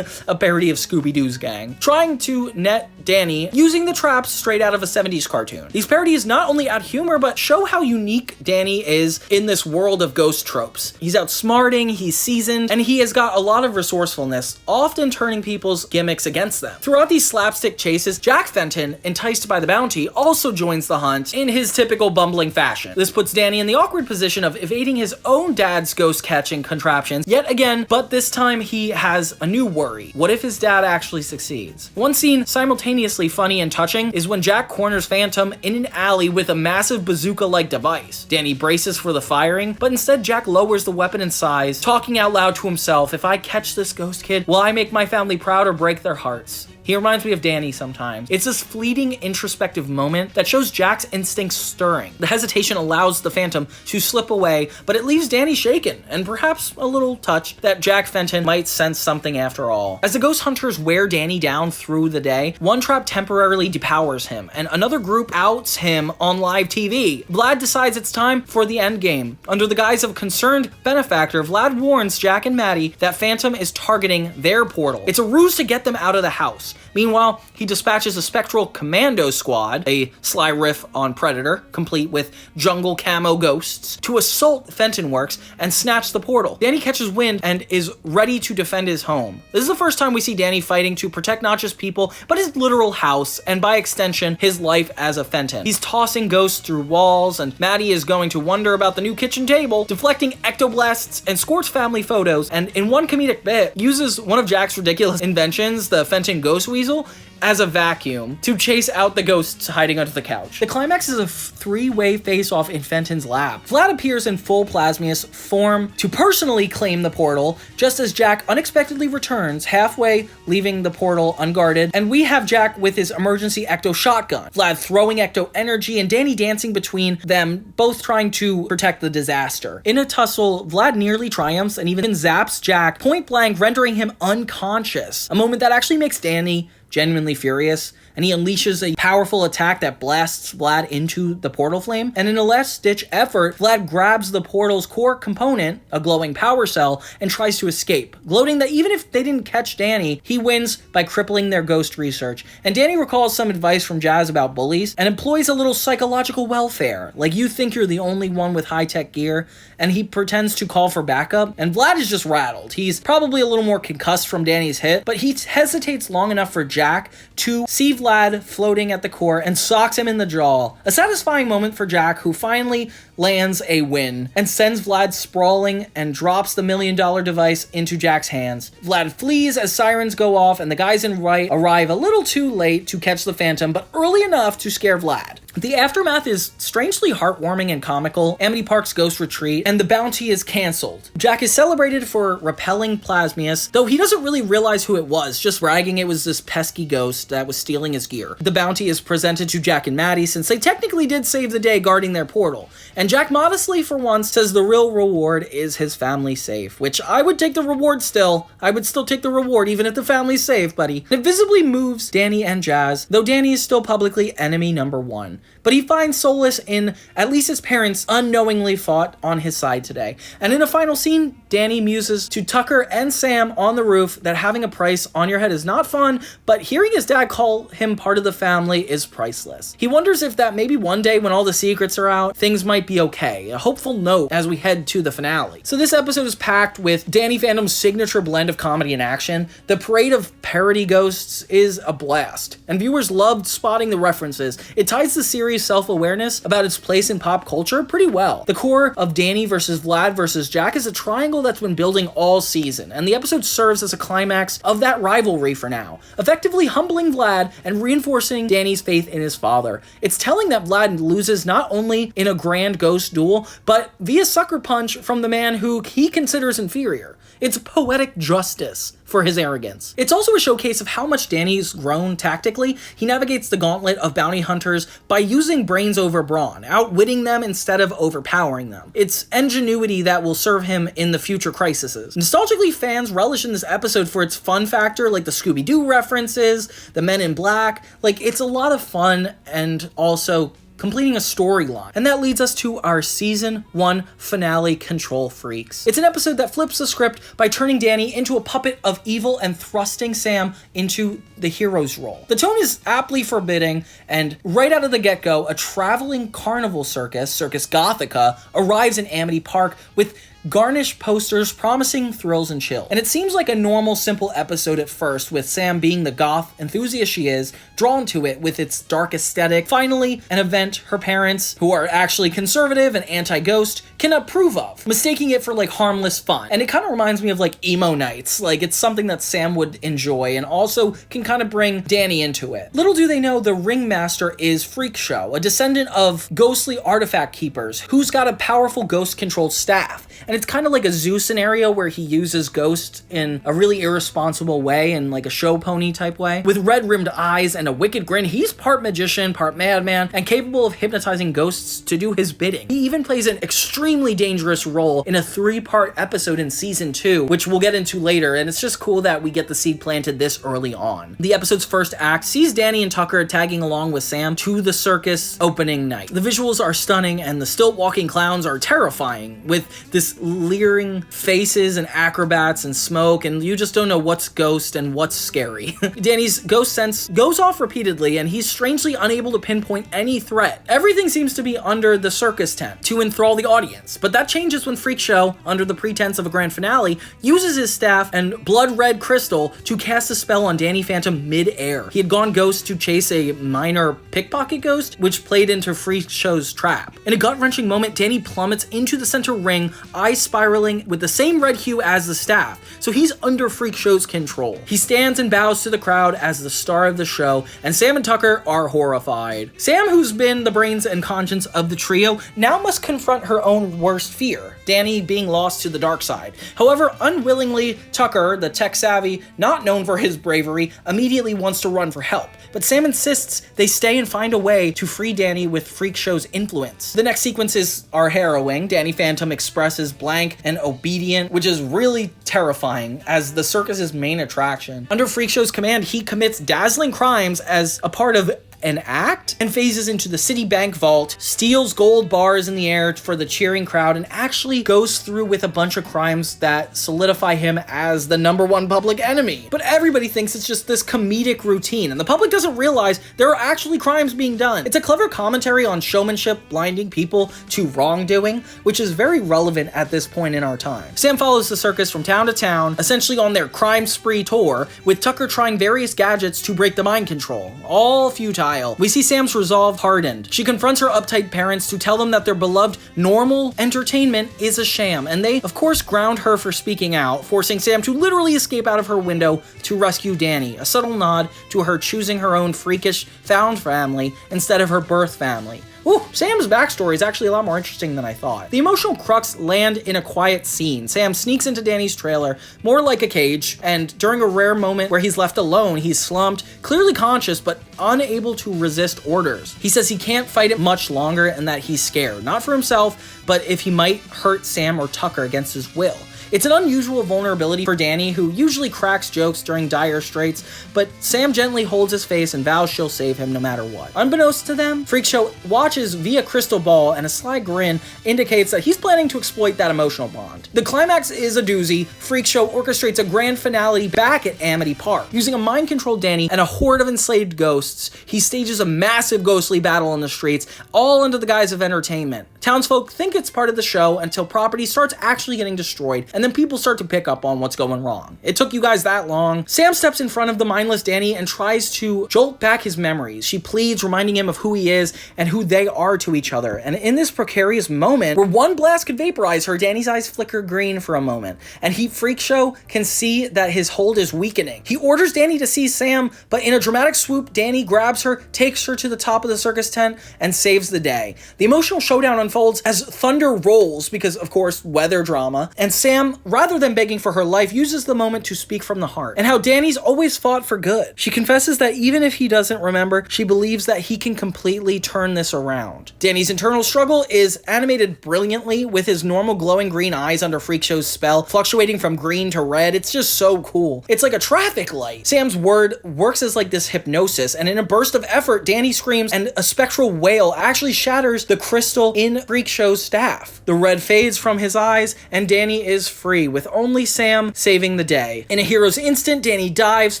S1: a parody of Scooby-Doo's gang, trying to net Danny using the traps straight out of a 70s cartoon. These parodies not only add humor, but show how unique Danny is in this world of ghost tropes. He's outsmarting, he's seasoned, and he has got a lot of resourcefulness, often turning people's gimmicks against them. Throughout these slapstick chases, Jack Fenton, enticed by the bounty, also joins the hunt in his typical bumbling fashion. This puts Danny in the awkward position of evading his own dad's ghost-catching contraptions yet again, but this time he has a new worry. What if his dad actually succeeds? One scene simultaneously funny and touching is when Jack corners Phantom in an alley with a massive bazooka-like device. Danny braces for the firing, but instead Jack lowers the weapon in size, talking out loud to himself, "If I catch this ghost kid, will I make my family proud or break their hearts?" He reminds me of Danny sometimes. It's this fleeting, introspective moment that shows Jack's instincts stirring. The hesitation allows the Phantom to slip away, but it leaves Danny shaken, and perhaps a little touched that Jack Fenton might sense something after all. As the ghost hunters wear Danny down through the day, one trap temporarily depowers him, and another group outs him on live TV. Vlad decides it's time for the endgame. Under the guise of concerned benefactor, Vlad warns Jack and Maddie that Phantom is targeting their portal. It's a ruse to get them out of the house. Meanwhile, he dispatches a spectral commando squad, a sly riff on Predator, complete with jungle camo ghosts, to assault Fenton Works and snatch the portal. Danny catches wind and is ready to defend his home. This is the first time we see Danny fighting to protect not just people, but his literal house, and by extension, his life as a Fenton. He's tossing ghosts through walls, and Maddie is going to wonder about the new kitchen table, deflecting ectoblasts and Scorch family photos, and in one comedic bit, uses one of Jack's ridiculous inventions, the Fenton ghost weasel, as a vacuum to chase out the ghosts hiding under the couch. The climax is a three-way face-off in Fenton's lab. Vlad appears in full Plasmius form to personally claim the portal, just as Jack unexpectedly returns, halfway leaving the portal unguarded, and we have Jack with his emergency ecto shotgun, Vlad throwing ecto energy, and Danny dancing between them, both trying to protect the disaster. In a tussle, Vlad nearly triumphs and even zaps Jack point blank, rendering him unconscious, a moment that actually makes Danny genuinely furious, and he unleashes a powerful attack that blasts Vlad into the portal flame. And in a last-ditch effort, Vlad grabs the portal's core component, a glowing power cell, and tries to escape, gloating that even if they didn't catch Danny, he wins by crippling their ghost research. And Danny recalls some advice from Jazz about bullies, and employs a little psychological welfare, like you think you're the only one with high-tech gear, and he pretends to call for backup, and Vlad is just rattled. He's probably a little more concussed from Danny's hit, but he hesitates long enough for Jack to see Vlad floating at the core and socks him in the jaw. A satisfying moment for Jack, who finally lands a win and sends Vlad sprawling and drops the $1 million device into Jack's hands. Vlad flees as sirens go off, and the guys in right arrive a little too late to catch the Phantom, but early enough to scare Vlad. The aftermath is strangely heartwarming and comical. Amity Park's ghost retreat, and the bounty is cancelled. Jack is celebrated for repelling Plasmius, though he doesn't really realize who it was, just bragging it was this pesky ghost that was stealing his gear. The bounty is presented to Jack and Maddie, since they technically did save the day guarding their portal, and Jack modestly for once says the real reward is his family safe, which I would take the reward still. I would still take the reward even if the family's safe, buddy. It visibly moves Danny and Jazz, though Danny is still publicly enemy number one. But he finds solace in at least his parents unknowingly fought on his side today. And in a final scene, Danny muses to Tucker and Sam on the roof that having a price on your head is not fun, but hearing his dad call him part of the family is priceless. He wonders if that maybe one day when all the secrets are out, things might be okay. A hopeful note as we head to the finale. So this episode is packed with Danny Phantom's signature blend of comedy and action. The parade of parody ghosts is a blast, and viewers loved spotting the references. It ties the series' self-awareness about its place in pop culture pretty well. The core of Danny versus Vlad versus Jack is a triangle that's been building all season, and the episode serves as a climax of that rivalry for now, effectively humbling Vlad and reinforcing Danny's faith in his father. It's telling that Vlad loses not only in a grand ghost duel, but via sucker punch from the man who he considers inferior. It's poetic justice for his arrogance. It's also a showcase of how much Danny's grown tactically. He navigates the gauntlet of bounty hunters by using brains over brawn, outwitting them instead of overpowering them. It's ingenuity that will serve him in the future crises. Nostalgically, fans relish in this episode for its fun factor, like the Scooby-Doo references, the Men in Black. Like, it's a lot of fun and also completing a storyline. And that leads us to our season 1 finale, Control Freaks. It's an episode that flips the script by turning Danny into a puppet of evil and thrusting Sam into the hero's role. The tone is aptly forbidding, and right out of the get-go, a traveling carnival circus, Circus Gothica, arrives in Amity Park with garnished posters promising thrills and chill. And it seems like a normal, simple episode at first, with Sam being the goth enthusiast she is, drawn to it with its dark aesthetic. Finally, an event her parents, who are actually conservative and anti-ghost, can approve of, mistaking it for like harmless fun. And it kind of reminds me of like emo nights. Like, it's something that Sam would enjoy and also can kind of bring Danny into it. Little do they know, the ringmaster is Freak Show, a descendant of ghostly artifact keepers who's got a powerful ghost-controlled staff. And it's kind of like a zoo scenario where he uses ghosts in a really irresponsible way, in like a show pony type way. With red-rimmed eyes and a wicked grin, he's part magician, part madman, and capable of hypnotizing ghosts to do his bidding. He even plays an extremely dangerous role in a 3-part episode in season 2, which we'll get into later, and it's just cool that we get the seed planted this early on. The episode's first act sees Danny and Tucker tagging along with Sam to the circus opening night. The visuals are stunning, and the stilt-walking clowns are terrifying, with this leering faces and acrobats and smoke, and you just don't know what's ghost and what's scary. Danny's ghost sense goes off repeatedly, and he's strangely unable to pinpoint any threat. Everything seems to be under the circus tent to enthrall the audience, but that changes when Freak Show, under the pretense of a grand finale, uses his staff and blood-red crystal to cast a spell on Danny Phantom mid-air. He had gone ghost to chase a minor pickpocket ghost, which played into Freak Show's trap. In a gut-wrenching moment, Danny plummets into the center ring, eyes spiraling with the same red hue as the staff, so he's under Freak Show's control. He stands and bows to the crowd as the star of the show, and Sam and Tucker are horrified. Sam, who's been the brains and conscience of the trio, now must confront her own worst fear, Danny being lost to the dark side. However, unwillingly, Tucker, the tech-savvy, not known for his bravery, immediately wants to run for help. But Sam insists they stay and find a way to free Danny with Freak Show's influence. The next sequences are harrowing. Danny Phantom expresses blank and obedient, which is really terrifying as the circus's main attraction. Under Freak Show's command, he commits dazzling crimes as a part of an act and phases into the Citibank vault, steals gold bars in the air for the cheering crowd, and actually goes through with a bunch of crimes that solidify him as the #1 public enemy. But everybody thinks it's just this comedic routine, and the public doesn't realize there are actually crimes being done. It's a clever commentary on showmanship, blinding people to wrongdoing, which is very relevant at this point in our time. Sam follows the circus from town to town, essentially on their crime spree tour, with Tucker trying various gadgets to break the mind control, all futile. We see Sam's resolve hardened. She confronts her uptight parents to tell them that their beloved normal entertainment is a sham, and they, of course, ground her for speaking out, forcing Sam to literally escape out of her window to rescue Danny, a subtle nod to her choosing her own freakish found family instead of her birth family. Ooh, Sam's backstory is actually a lot more interesting than I thought. The emotional crux land in a quiet scene. Sam sneaks into Danny's trailer, more like a cage, and during a rare moment where he's left alone, he's slumped, clearly conscious, but unable to resist orders. He says he can't fight it much longer and that he's scared, not for himself, but if he might hurt Sam or Tucker against his will. It's an unusual vulnerability for Danny, who usually cracks jokes during dire straits, but Sam gently holds his face and vows she'll save him no matter what. Unbeknownst to them, Freak Show watches via crystal ball, and a sly grin indicates that he's planning to exploit that emotional bond. The climax is a doozy. Freak Show orchestrates a grand finale back at Amity Park. Using a mind-controlled Danny and a horde of enslaved ghosts, he stages a massive ghostly battle in the streets, all under the guise of entertainment. Townsfolk think it's part of the show until property starts actually getting destroyed, and then people start to pick up on what's going wrong. It took you guys that long. Sam steps in front of the mindless Danny and tries to jolt back his memories. She pleads, reminding him of who he is and who they are to each other. And in this precarious moment, where one blast could vaporize her, Danny's eyes flicker green for a moment, and Freak Show can see that his hold is weakening. He orders Danny to seize Sam, but in a dramatic swoop, Danny grabs her, takes her to the top of the circus tent, and saves the day. The emotional showdown unfolds as thunder rolls, because of course, weather drama, and Sam, rather than begging for her life, uses the moment to speak from the heart, and how Danny's always fought for good. She confesses that even if he doesn't remember, she believes that he can completely turn this around. Danny's internal struggle is animated brilliantly, with his normal glowing green eyes under Freak Show's spell, fluctuating from green to red. It's just so cool. It's like a traffic light. Sam's word works as like this hypnosis, and in a burst of effort, Danny screams, and a spectral wail actually shatters the crystal in Freak Show's staff. The red fades from his eyes, and Danny is free, with only Sam saving the day. In a hero's instant, Danny dives,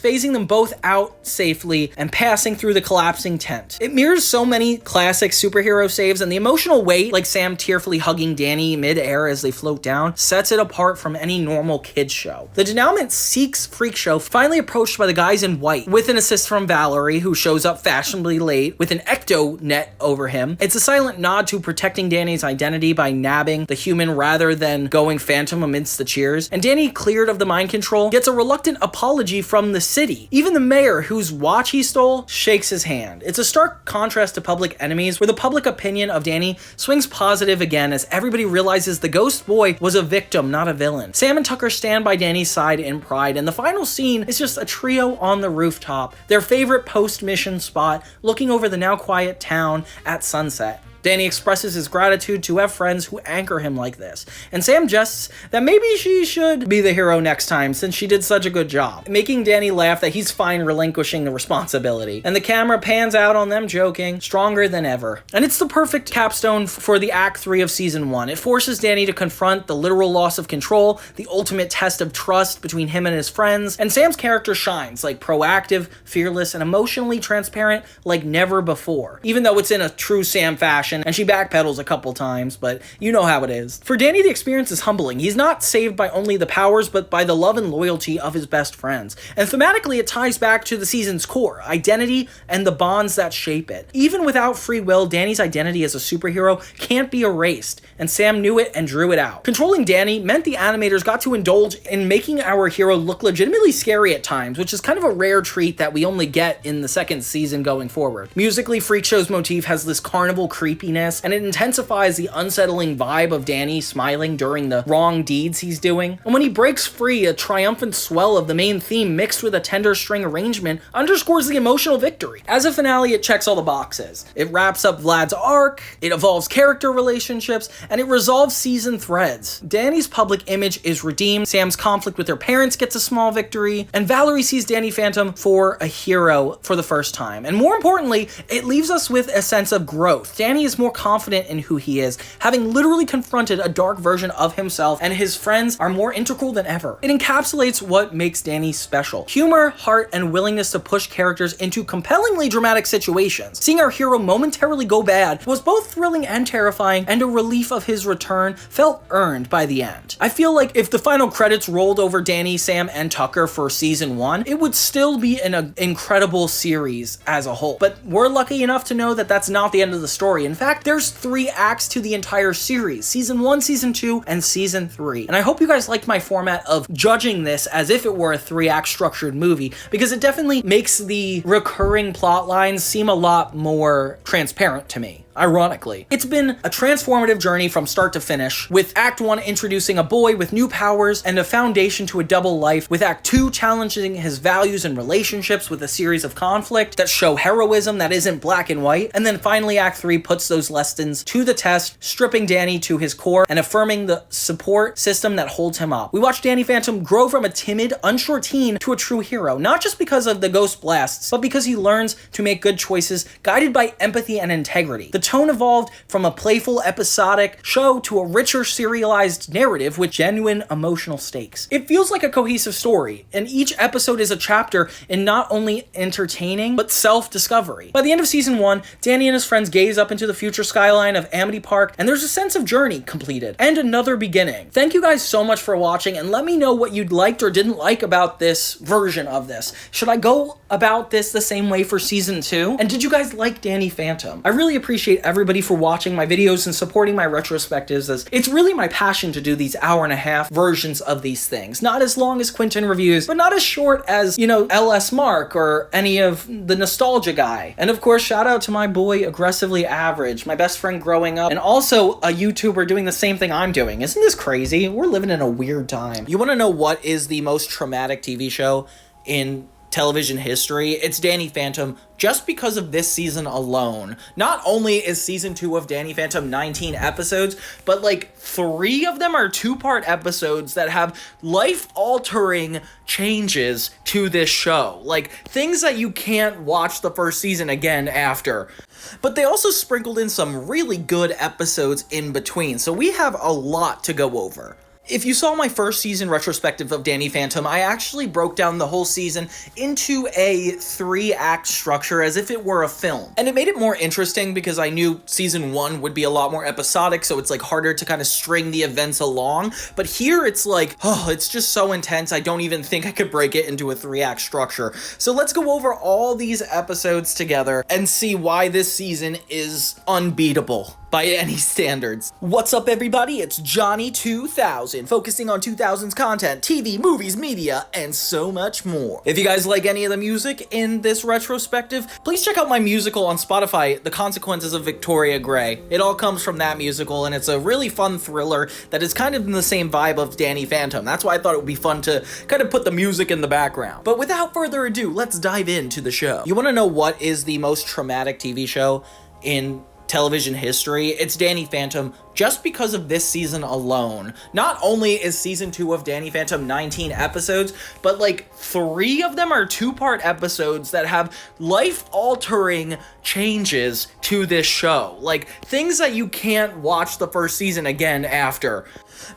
S1: phasing them both out safely and passing through the collapsing tent. It mirrors so many classic superhero saves, and the emotional weight, like Sam tearfully hugging Danny mid-air as they float down, sets it apart from any normal kids show. The denouement seeks Freak Show, finally approached by the guys in white, with an assist from Valerie, who shows up fashionably late with an ecto net over him. It's a silent nod to protecting Danny's identity by nabbing the human rather than going phantom amidst the cheers, and Danny, cleared of the mind control, gets a reluctant apology from the city. Even the mayor, whose watch he stole, shakes his hand. It's a stark contrast to Public Enemies, where the public opinion of Danny swings positive again as everybody realizes the ghost boy was a victim, not a villain. Sam and Tucker stand by Danny's side in pride, and the final scene is just a trio on the rooftop, their favorite post-mission spot, looking over the now quiet town at sunset. Danny expresses his gratitude to have friends who anchor him like this, and Sam jests that maybe she should be the hero next time since she did such a good job, making Danny laugh that he's fine relinquishing the responsibility. And the camera pans out on them joking, stronger than ever. And it's the perfect capstone for the Act 3 of Season 1. It forces Danny to confront the literal loss of control, the ultimate test of trust between him and his friends, and Sam's character shines, like proactive, fearless, and emotionally transparent like never before, even though it's in a true Sam fashion. passion, and she backpedals a couple times, but you know how it is. For Danny, the experience is humbling. He's not saved by only the powers, but by the love and loyalty of his best friends. And thematically, it ties back to the season's core, identity and the bonds that shape it. Even without free will, Danny's identity as a superhero can't be erased, and Sam knew it and drew it out. Controlling Danny meant the animators got to indulge in making our hero look legitimately scary at times, which is kind of a rare treat that we only get in the second season going forward. Musically, Freak Show's motif has this carnival creepiness, and it intensifies the unsettling vibe of Danny smiling during the wrong deeds he's doing. And when he breaks free, a triumphant swell of the main theme mixed with a tender string arrangement underscores the emotional victory. As a finale, it checks all the boxes. It wraps up Vlad's arc, it evolves character relationships, and it resolves season threads. Danny's public image is redeemed, Sam's conflict with her parents gets a small victory, and Valerie sees Danny Phantom for a hero for the first time. And more importantly, it leaves us with a sense of growth. Danny is more confident in who he is, having literally confronted a dark version of himself, and his friends are more integral than ever. It encapsulates what makes Danny special: humor, heart, and willingness to push characters into compellingly dramatic situations. Seeing our hero momentarily go bad was both thrilling and terrifying, and a relief of his return felt earned by the end. I feel like if the final credits rolled over Danny, Sam, and Tucker for season 1, it would still be an incredible series as a whole. But we're lucky enough to know that that's not the end of the story. In fact, there's 3 acts to the entire series: season 1, season 2, and season 3. And I hope you guys liked my format of judging this as if it were a 3-act structured movie, because it definitely makes the recurring plot lines seem a lot more transparent to me. Ironically, it's been a transformative journey from start to finish, with Act 1 introducing a boy with new powers and a foundation to a double life, with Act 2 challenging his values and relationships with a series of conflict that show heroism that isn't black and white, and then finally Act 3 puts those lessons to the test, stripping Danny to his core and affirming the support system that holds him up. We watch Danny Phantom grow from a timid, unsure teen to a true hero, not just because of the ghost blasts, but because he learns to make good choices guided by empathy and integrity. The tone evolved from a playful, episodic show to a richer, serialized narrative with genuine emotional stakes. It feels like a cohesive story, and each episode is a chapter in not only entertaining, but self-discovery. By the end of season 1, Danny and his friends gaze up into the future skyline of Amity Park, and there's a sense of journey completed, and another beginning. Thank you guys so much for watching, and let me know what you liked or didn't like about this version of this. Should I go about this the same way for season 2? And did you guys like Danny Phantom? I really appreciate everybody for watching my videos and supporting my retrospectives, as it's really my passion to do these hour-and-a-half versions of these things. Not as long as Quentin reviews, but not as short as, LS Mark or any of the Nostalgia Guy. And of course, shout out to my boy Aggressively Average, my best friend growing up, and also a YouTuber doing the same thing I'm doing. Isn't this crazy? We're living in a weird time. You want to know what is the most traumatic TV show in television history? It's Danny Phantom, just because of this season alone. Not only is season 2 of Danny Phantom 19 episodes, but 3 of them are 2-part episodes that have life-altering changes to this show. Things that you can't watch the first season again after. But they also sprinkled in some really good episodes in between, so we have a lot to go over. If you saw my first season retrospective of Danny Phantom, I actually broke down the whole season into a 3-act structure as if it were a film. And it made it more interesting because I knew season 1 would be a lot more episodic, so it's harder to kind of string the events along. But here it's it's just so intense, I don't even think I could break it into a 3-act structure. So let's go over all these episodes together and see why this season is unbeatable by any standards. What's up, everybody? It's Johnny2000, focusing on 2000s content, TV, movies, media, and so much more. If you guys like any of the music in this retrospective, please check out my musical on Spotify, The Consequences of Victoria Gray. It all comes from that musical, and it's a really fun thriller that is kind of in the same vibe of Danny Phantom. That's why I thought it would be fun to kind of put the music in the background. But without further ado, let's dive into the show. You want to know what is the most traumatic TV show in television history? It's Danny Phantom, just because of this season alone. Not only is season 2 of Danny Phantom 19 episodes, but 3 of them are 2-part episodes that have life-altering changes to this show. Things that you can't watch the first season again after.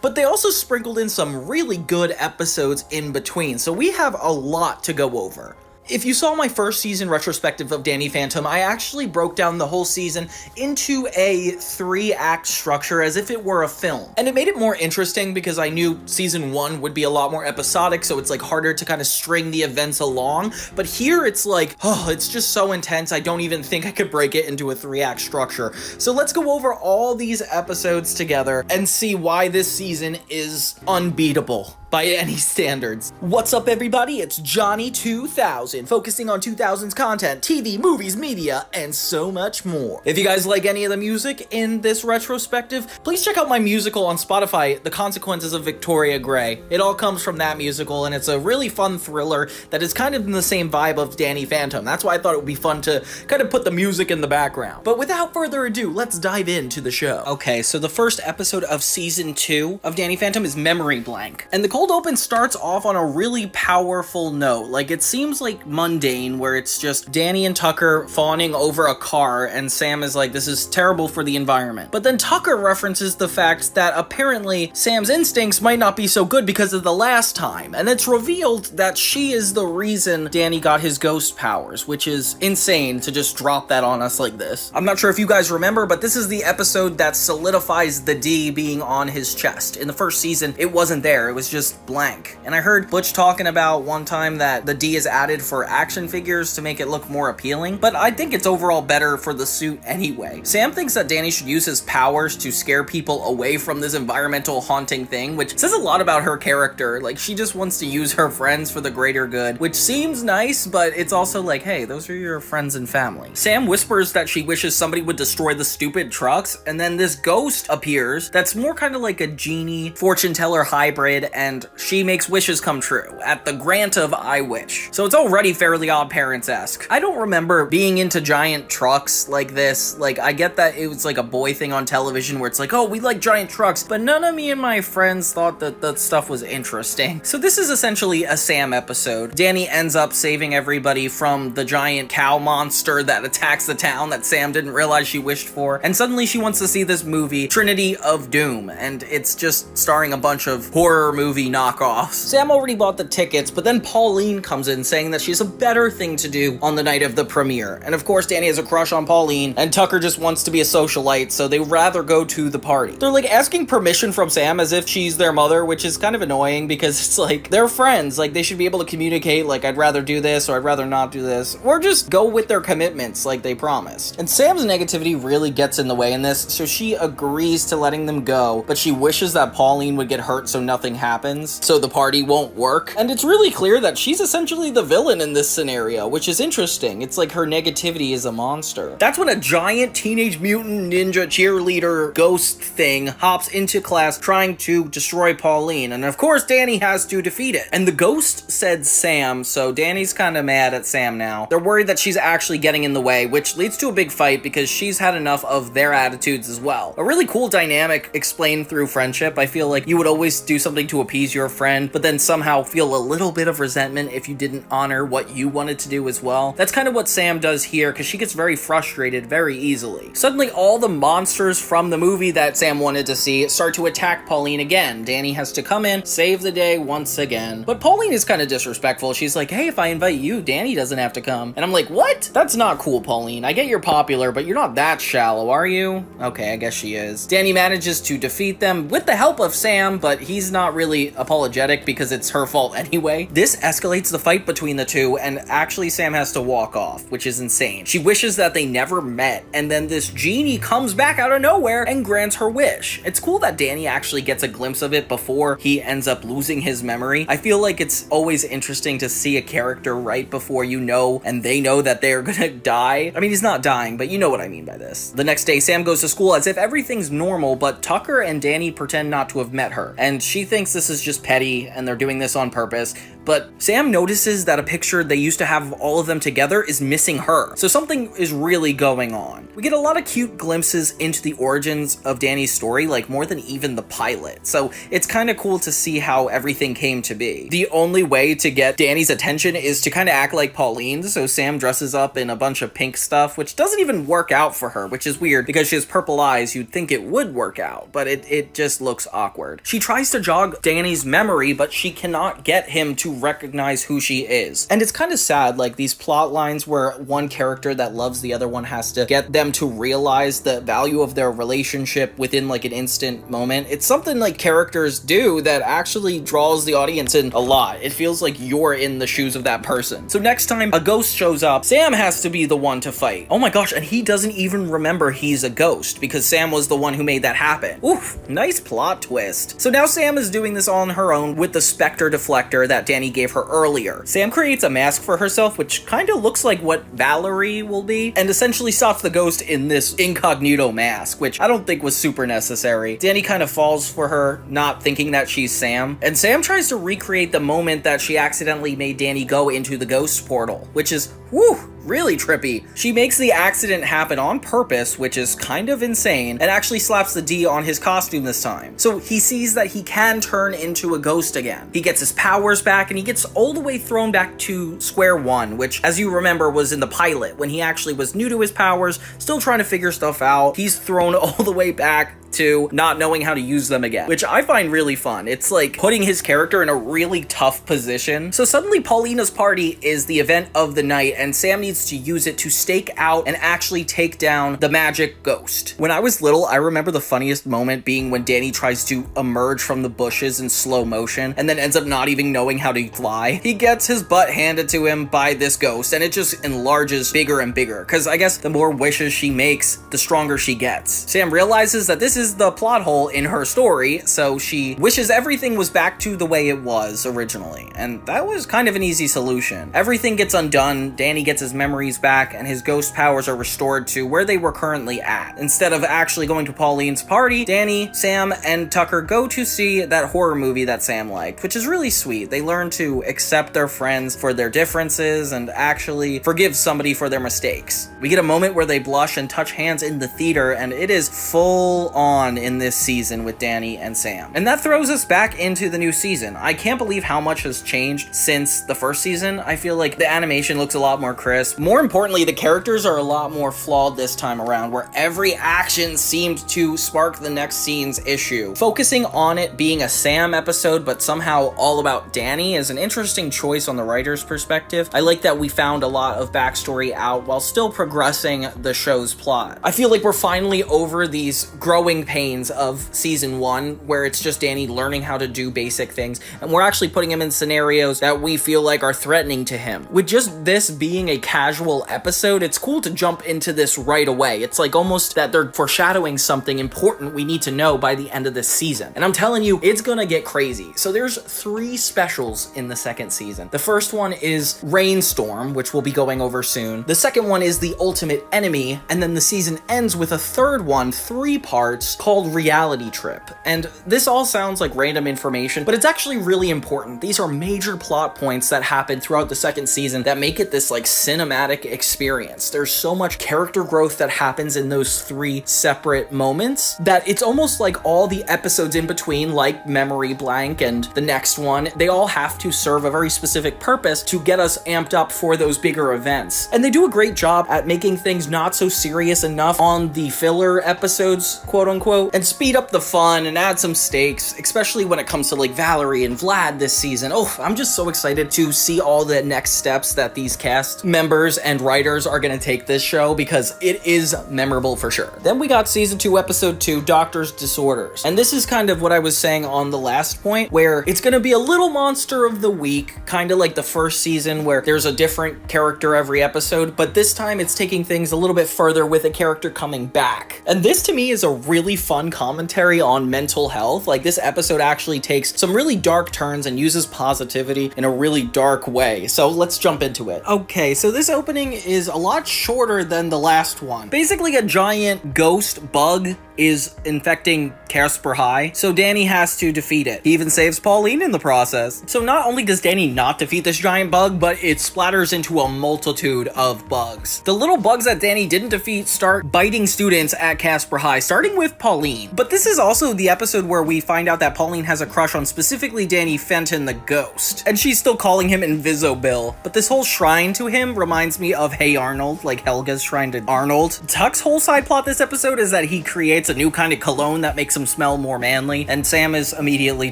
S1: But they also sprinkled in some really good episodes in between, so we have a lot to go over. If you saw my first season retrospective of Danny Phantom, I actually broke down the whole season into a 3-act structure as if it were a film. And it made it more interesting because I knew season 1 would be a lot more episodic, so it's like harder to kind of string the events along. But here it's like, oh, it's just so intense, I don't even think I could break it into a 3-act structure. So let's go over all these episodes together and see why this season is unbeatable by any standards. What's up, everybody? It's Johnny2000, focusing on 2000s content, TV, movies, media, and so much more. If you guys like any of the music in this retrospective, please check out my musical on Spotify, The Consequences of Victoria Gray. It all comes from that musical, and it's a really fun thriller that is kind of in the same vibe of Danny Phantom. That's why I thought it would be fun to kind of put the music in the background. But without further ado, let's dive into the show. Okay, so the first episode of season 2 of Danny Phantom is Memory Blank. And the cold open starts off on a really powerful note. Like, it seems like mundane, where it's just Danny and Tucker fawning over a car, and Sam is like, this is terrible for the environment. But then Tucker references the fact that apparently Sam's instincts might not be so good because of the last time, and it's revealed that she is the reason Danny got his ghost powers, which is insane to just drop that on us like this. I'm not sure if you guys remember, but this is the episode that solidifies the D being on his chest. In the first season, it wasn't there, it was just blank. And I heard Butch talking about one time that the D is added for action figures to make it look more appealing, but I think it's overall better for the suit anyway. Sam thinks that Danny should use his powers to scare people away from this environmental haunting thing, which says a lot about her character. Like, she just wants to use her friends for the greater good, which seems nice, but it's also like, hey, those are your friends and family. Sam whispers that she wishes somebody would destroy the stupid trucks, and then this ghost appears that's more kind of like a genie fortune teller hybrid, and she makes wishes come true at the grant of I wish. So it's already fairly Odd Parents-esque. I don't remember being into giant trucks like this. Like, I get that it was like a boy thing on television where it's like, oh, we like giant trucks, but none of me and my friends thought that that stuff was interesting. So this is essentially a Sam episode. Danny ends up saving everybody from the giant cow monster that attacks the town that Sam didn't realize she wished for, and suddenly she wants to see this movie, Trinity of Doom, and it's just starring a bunch of horror movie knockoffs. Sam already bought the tickets, but then Pauline comes in saying that she has a better thing to do on the night of the premiere. And of course, Danny has a crush on Pauline, and Tucker just wants to be a socialite, so they rather go to the party. They're like asking permission from Sam as if she's their mother, which is kind of annoying because it's like, they're friends. Like, they should be able to communicate, like, I'd rather do this or I'd rather not do this, or just go with their commitments like they promised. And Sam's negativity really gets in the way in this, so she agrees to letting them go, but she wishes that Pauline would get hurt so nothing happens, so the party won't work. And it's really clear that she's essentially the villain in this scenario, which is interesting. It's like her negativity is a monster. That's when a giant Teenage Mutant Ninja cheerleader ghost thing hops into class trying to destroy Pauline, and of course Danny has to defeat it. And the ghost said Sam, so Danny's kind of mad at Sam now. They're worried that she's actually getting in the way, which leads to a big fight because she's had enough of their attitudes as well. A really cool dynamic explained through friendship. I feel like you would always do something to appease your friend, but then somehow feel a little bit of resentment if you didn't honor what you wanted to do as well. That's kind of what Sam does here, because she gets very frustrated very easily. Suddenly, all the monsters from the movie that Sam wanted to see start to attack Pauline again. Danny has to come in, save the day once again. But Pauline is kind of disrespectful. She's like, hey, if I invite you, Danny doesn't have to come. And I'm like, what? That's not cool, Pauline. I get you're popular, but you're not that shallow, are you? Okay, I guess she is. Danny manages to defeat them with the help of Sam, but he's not really apologetic because it's her fault anyway. This escalates the fight between the two, and actually Sam has to walk off, which is insane. She wishes that they never met, and then this genie comes back out of nowhere and grants her wish. It's cool that Danny actually gets a glimpse of it before he ends up losing his memory. I feel like it's always interesting to see a character right before you know and they know that they're gonna die. I mean, he's not dying, but you know what I mean by this. The next day, Sam goes to school as if everything's normal, but Tucker and Danny pretend not to have met her, and she thinks this is just petty and they're doing this on purpose. But Sam notices that a picture they used to have of all of them together is missing her. So something is really going on. We get a lot of cute glimpses into the origins of Danny's story, like more than even the pilot. So it's kind of cool to see how everything came to be. The only way to get Danny's attention is to kind of act like Pauline. So Sam dresses up in a bunch of pink stuff, which doesn't even work out for her, which is weird because she has purple eyes. You'd think it would work out, but it just looks awkward. She tries to jog Danny Danny's memory, but she cannot get him to recognize who she is. And it's kind of sad, like these plot lines where one character that loves the other one has to get them to realize the value of their relationship within like an instant moment. It's something like characters do that actually draws the audience in a lot. It feels like you're in the shoes of that person. So next time a ghost shows up, Sam has to be the one to fight. Oh my gosh, and he doesn't even remember he's a ghost because Sam was the one who made that happen. Oof, nice plot twist. So now Sam is doing this all on her own with the Spectre deflector that Danny gave her earlier. Sam creates a mask for herself, which kind of looks like what Valerie will be, and essentially stops the ghost in this incognito mask, which I don't think was super necessary. Danny kind of falls for her, not thinking that she's Sam, and Sam tries to recreate the moment that she accidentally made Danny go into the ghost portal, which is, whew, really trippy. She makes the accident happen on purpose, which is kind of insane, and actually slaps the D on his costume this time. So he sees that he can turn into a ghost again. He gets his powers back, and he gets all the way thrown back to square one, which, as you remember, was in the pilot, when he actually was new to his powers, still trying to figure stuff out. He's thrown all the way back to not knowing how to use them again, which I find really fun. It's like putting his character in a really tough position. So suddenly Paulina's party is the event of the night, and Sam needs to use it to stake out and actually take down the magic ghost. When I was little, I remember the funniest moment being when Danny tries to emerge from the bushes in slow motion and then ends up not even knowing how to fly. He gets his butt handed to him by this ghost, and it just enlarges bigger and bigger, because I guess the more wishes she makes, the stronger she gets. Sam realizes that this is the plot hole in her story, so she wishes everything was back to the way it was originally, and that was kind of an easy solution. Everything gets undone, Danny gets his memories back, and his ghost powers are restored to where they were currently at. Instead of actually going to Pauline's party, Danny, Sam, and Tucker go to see that horror movie that Sam liked, which is really sweet. They learn to accept their friends for their differences and actually forgive somebody for their mistakes. We get a moment where they blush and touch hands in the theater, and it is full on in this season with Danny and Sam. And that throws us back into the new season. I can't believe how much has changed since the first season. I feel like the animation looks a lot more crisp. More importantly, the characters are a lot more flawed this time around, where every action seemed to spark the next scene's issue. Focusing on it being a Sam episode, but somehow all about Danny, is an interesting choice on the writer's perspective. I like that we found a lot of backstory out while still progressing the show's plot. I feel like we're finally over these growing pains of season 1, where it's just Danny learning how to do basic things, and we're actually putting him in scenarios that we feel like are threatening to him. With just this being a casual episode, it's cool to jump into this right away. It's like almost that they're foreshadowing something important we need to know by the end of this season. And I'm telling you, it's gonna get crazy. So there's 3 specials in the second season. The first one is Rainstorm, which we'll be going over soon. The second one is The Ultimate Enemy, and then the season ends with a third one, 3 parts, called Reality Trip. And this all sounds like random information, but it's actually really important. These are major plot points that happen throughout the second season that make it this like cinematic experience. There's so much character growth that happens in those 3 separate moments that it's almost like all the episodes in between, like Memory Blank and the next one, they all have to serve a very specific purpose to get us amped up for those bigger events. And they do a great job at making things not so serious enough on the filler episodes, quote unquote, and speed up the fun and add some stakes, especially when it comes to like Valerie and Vlad this season. Oh, I'm just so excited to see all the next steps that these cast members and writers are going to take this show, because it is memorable for sure. Then we got season 2, episode 2, Doctor's Disorders. And this is kind of what I was saying on the last point, where it's going to be a little monster of the week, kind of like the first season where there's a different character every episode, but this time it's taking things a little bit further with a character coming back. And this to me is a really fun commentary on mental health. Like, this episode actually takes some really dark turns and uses positivity in a really dark way. So let's jump into it. Okay, so this opening is a lot shorter than the last one. Basically, a giant ghost bug is infecting Casper High, so Danny has to defeat it. He even saves Pauline in the process. So not only does Danny not defeat this giant bug, but it splatters into a multitude of bugs. The little bugs that Danny didn't defeat start biting students at Casper High, starting with with Pauline. But this is also the episode where we find out that Pauline has a crush on specifically Danny Fenton the ghost. And she's still calling him Invisibill. But this whole shrine to him reminds me of Hey Arnold, like Helga's shrine to Arnold. Tuck's whole side plot this episode is that he creates a new kind of cologne that makes him smell more manly, and Sam is immediately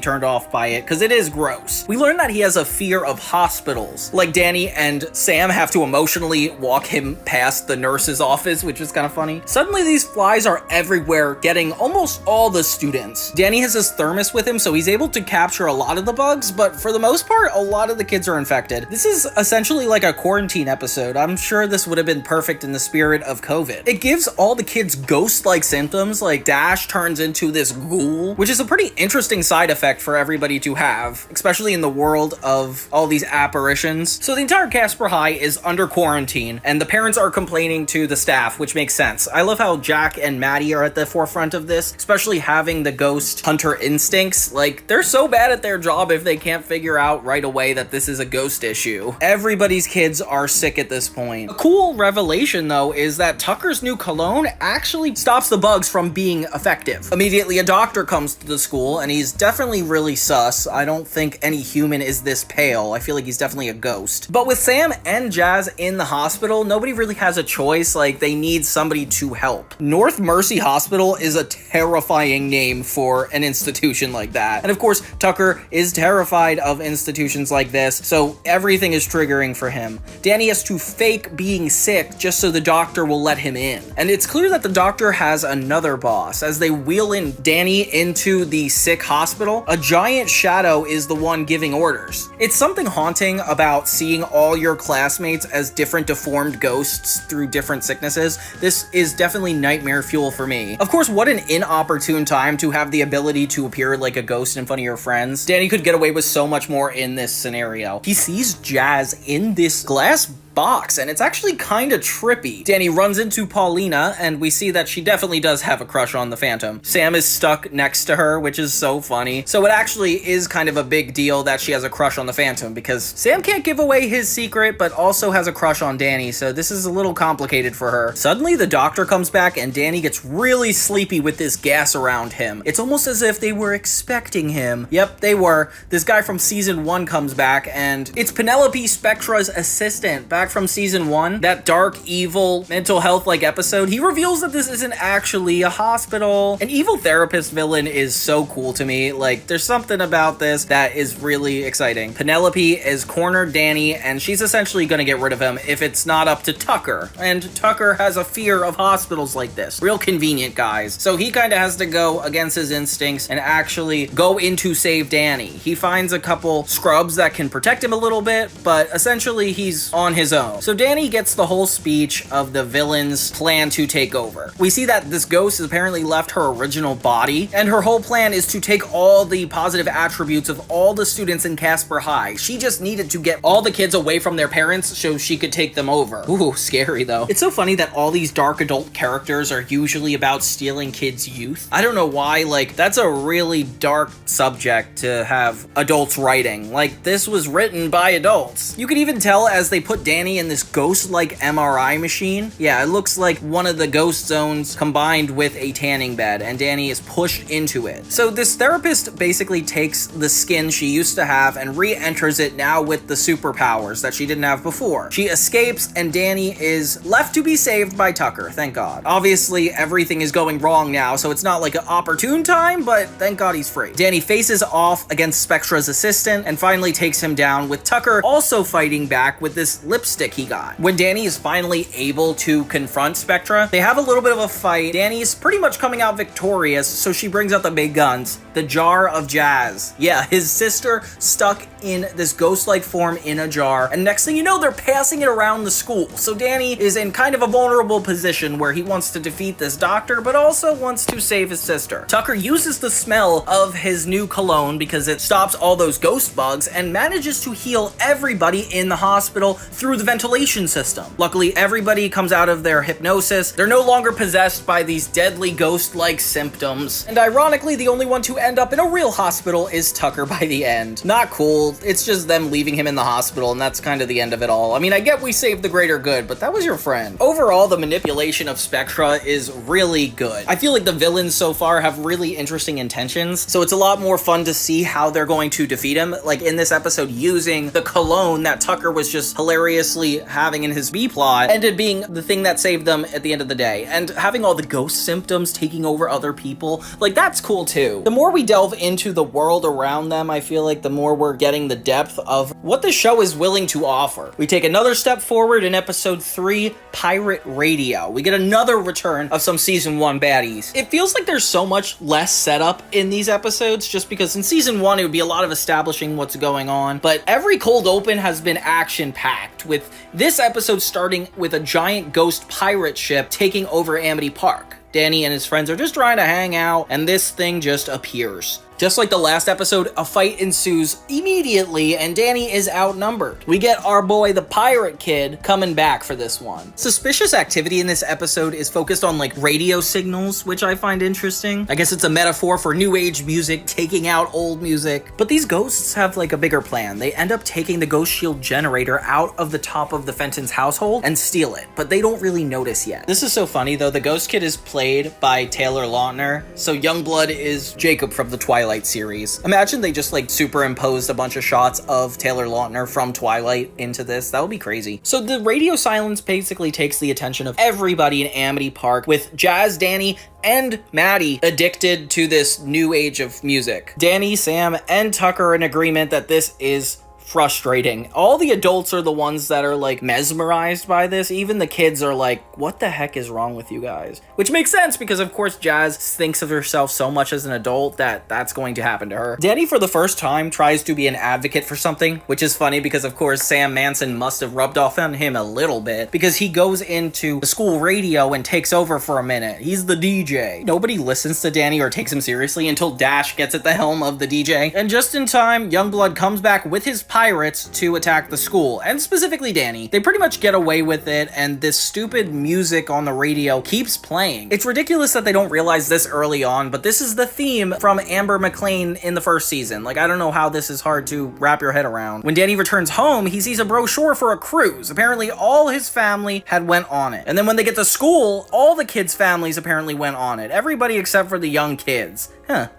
S1: turned off by it because it is gross. We learn that he has a fear of hospitals. Like Danny and Sam have to emotionally walk him past the nurse's office, which is kind of funny. Suddenly these flies are everywhere, getting almost all the students. Danny has his thermos with him, so he's able to capture a lot of the bugs, but for the most part, a lot of the kids are infected. This is essentially like a quarantine episode. I'm sure this would have been perfect in the spirit of COVID. It gives all the kids ghost-like symptoms, like Dash turns into this ghoul, which is a pretty interesting side effect for everybody to have, especially in the world of all these apparitions. So the entire Casper High is under quarantine, and the parents are complaining to the staff, which makes sense. I love how Jack and Maddie are at the forefront of this, especially having the ghost hunter instincts. Like, they're so bad at their job if they can't figure out right away that this is a ghost issue. Everybody's kids are sick at this point. A cool revelation, though, is that Tucker's new cologne actually stops the bugs from being effective. Immediately, a doctor comes to the school, and he's definitely really sus. I don't think any human is this pale. I feel like he's definitely a ghost. But with Sam and Jazz in the hospital, nobody really has a choice. Like, they need somebody to help. North Mercy Hospital is a terrifying name for an institution like that. And of course, Tucker is terrified of institutions like this, so everything is triggering for him. Danny has to fake being sick just so the doctor will let him in. And it's clear that the doctor has another boss. As they wheel in Danny into the sick hospital, a giant shadow is the one giving orders. It's something haunting about seeing all your classmates as different deformed ghosts through different sicknesses. This is definitely nightmare fuel for me. Of course, what an inopportune time to have the ability to appear like a ghost in front of your friends. Danny could get away with so much more in this scenario. He sees Jazz in this glass box, and it's actually kind of trippy. Danny runs into Paulina, and we see that she definitely does have a crush on the Phantom. Sam is stuck next to her, which is so funny. So it actually is kind of a big deal that she has a crush on the Phantom, because Sam can't give away his secret, but also has a crush on Danny, so this is a little complicated for her. Suddenly, the doctor comes back, and Danny gets really sleepy with this gas around him. It's almost as if they were expecting him. Yep, they were. This guy from season 1 comes back, and it's Penelope Spectra's assistant, back from season 1, that dark, evil, mental health-like episode. He reveals that this isn't actually a hospital. An evil therapist villain is so cool to me. Like, there's something about this that is really exciting. Penelope is cornered Danny, and she's essentially gonna get rid of him if it's not up to Tucker. And Tucker has a fear of hospitals like this. Real convenient, guys. So he kind of has to go against his instincts and actually go in to save Danny. He finds a couple scrubs that can protect him a little bit, but essentially he's on his own. So Danny gets the whole speech of the villain's plan to take over. We see that this ghost has apparently left her original body, and her whole plan is to take all the positive attributes of all the students in Casper High. She just needed to get all the kids away from their parents so she could take them over. Ooh, scary though. It's so funny that all these dark adult characters are usually about stealing kids' youth. I don't know why, like, that's a really dark subject to have adults writing. Like, this was written by adults. You could even tell as they put Danny in this ghost-like MRI machine. Yeah, it looks like one of the ghost zones combined with a tanning bed, and Danny is pushed into it. So this therapist basically takes the skin she used to have and re-enters it now with the superpowers that she didn't have before. She escapes, and Danny is left to be saved by Tucker, thank God. Obviously, everything is going wrong now, so it's not like an opportune time, but thank God he's free. Danny faces off against Spectra's assistant and finally takes him down, with Tucker also fighting back with this lipstick he got. When Danny is finally able to confront Spectra, they have a little bit of a fight. Danny's pretty much coming out victorious, so she brings out the big guns. The jar of Jazz. Yeah, his sister stuck in this ghost-like form in a jar, and next thing you know, they're passing it around the school. So Danny is in kind of a vulnerable position where he wants to defeat this doctor, but also wants to save his sister. Tucker uses the smell of his new cologne because it stops all those ghost bugs and manages to heal everybody in the hospital through the ventilation system. Luckily, everybody comes out of their hypnosis. They're no longer possessed by these deadly ghost-like symptoms. And ironically, the only one to end up in a real hospital is Tucker by the end. Not cool. It's just them leaving him in the hospital, and that's kind of the end of it all. I mean, I get we saved the greater good, but that was your friend. Overall, the manipulation of Spectra is really good. I feel like the villains so far have really interesting intentions, so it's a lot more fun to see how they're going to defeat him, like in this episode using the cologne that Tucker was just hilariously having in his B-plot, ended being the thing that saved them at the end of the day. And having all the ghost symptoms taking over other people, like that's cool too. The more we delve into the world around them, I feel like the more we're getting the depth of what the show is willing to offer. We take another step forward in episode 3, Pirate Radio. We get another return of some season 1 baddies. It feels like there's so much less setup in these episodes, just because in season 1 it would be a lot of establishing what's going on, but every cold open has been action-packed, with this episode starting with a giant ghost pirate ship taking over Amity Park. Danny and his friends are just trying to hang out, and this thing just appears. Just like the last episode, a fight ensues immediately, and Danny is outnumbered. We get our boy, the pirate kid, coming back for this one. Suspicious activity in this episode is focused on like radio signals, which I find interesting. I guess it's a metaphor for new age music taking out old music. But these ghosts have like a bigger plan. They end up taking the ghost shield generator out of the top of the Fenton's household and steal it, but they don't really notice yet. This is so funny though. The ghost kid is played by Taylor Lautner, so Youngblood is Jacob from the Twilight series. Imagine they just like superimposed a bunch of shots of Taylor Lautner from Twilight into this. That would be crazy. So the radio silence basically takes the attention of everybody in Amity Park, with Jazz, Danny, and Maddie addicted to this new age of music. Danny, Sam, and Tucker are in agreement that this is frustrating. All the adults are the ones that are like mesmerized by this. Even the kids are like, what the heck is wrong with you guys? Which makes sense because of course Jazz thinks of herself so much as an adult that that's going to happen to her. Danny for the first time tries to be an advocate for something, which is funny because of course Sam Manson must have rubbed off on him a little bit, because he goes into the school radio and takes over for a minute. He's the DJ. Nobody listens to Danny or takes him seriously until Dash gets at the helm of the DJ. And just in time, Youngblood comes back with his pirates to attack the school, and specifically Danny. They pretty much get away with it, and this stupid music on the radio keeps playing. It's ridiculous that they don't realize this early on, but this is the theme from Amber McLean in the first season. Like, I don't know how this is hard to wrap your head around. When Danny returns home, he sees a brochure for a cruise. Apparently, all his family had went on it. And then when they get to school, all the kids' families apparently went on it. Everybody except for the young kids.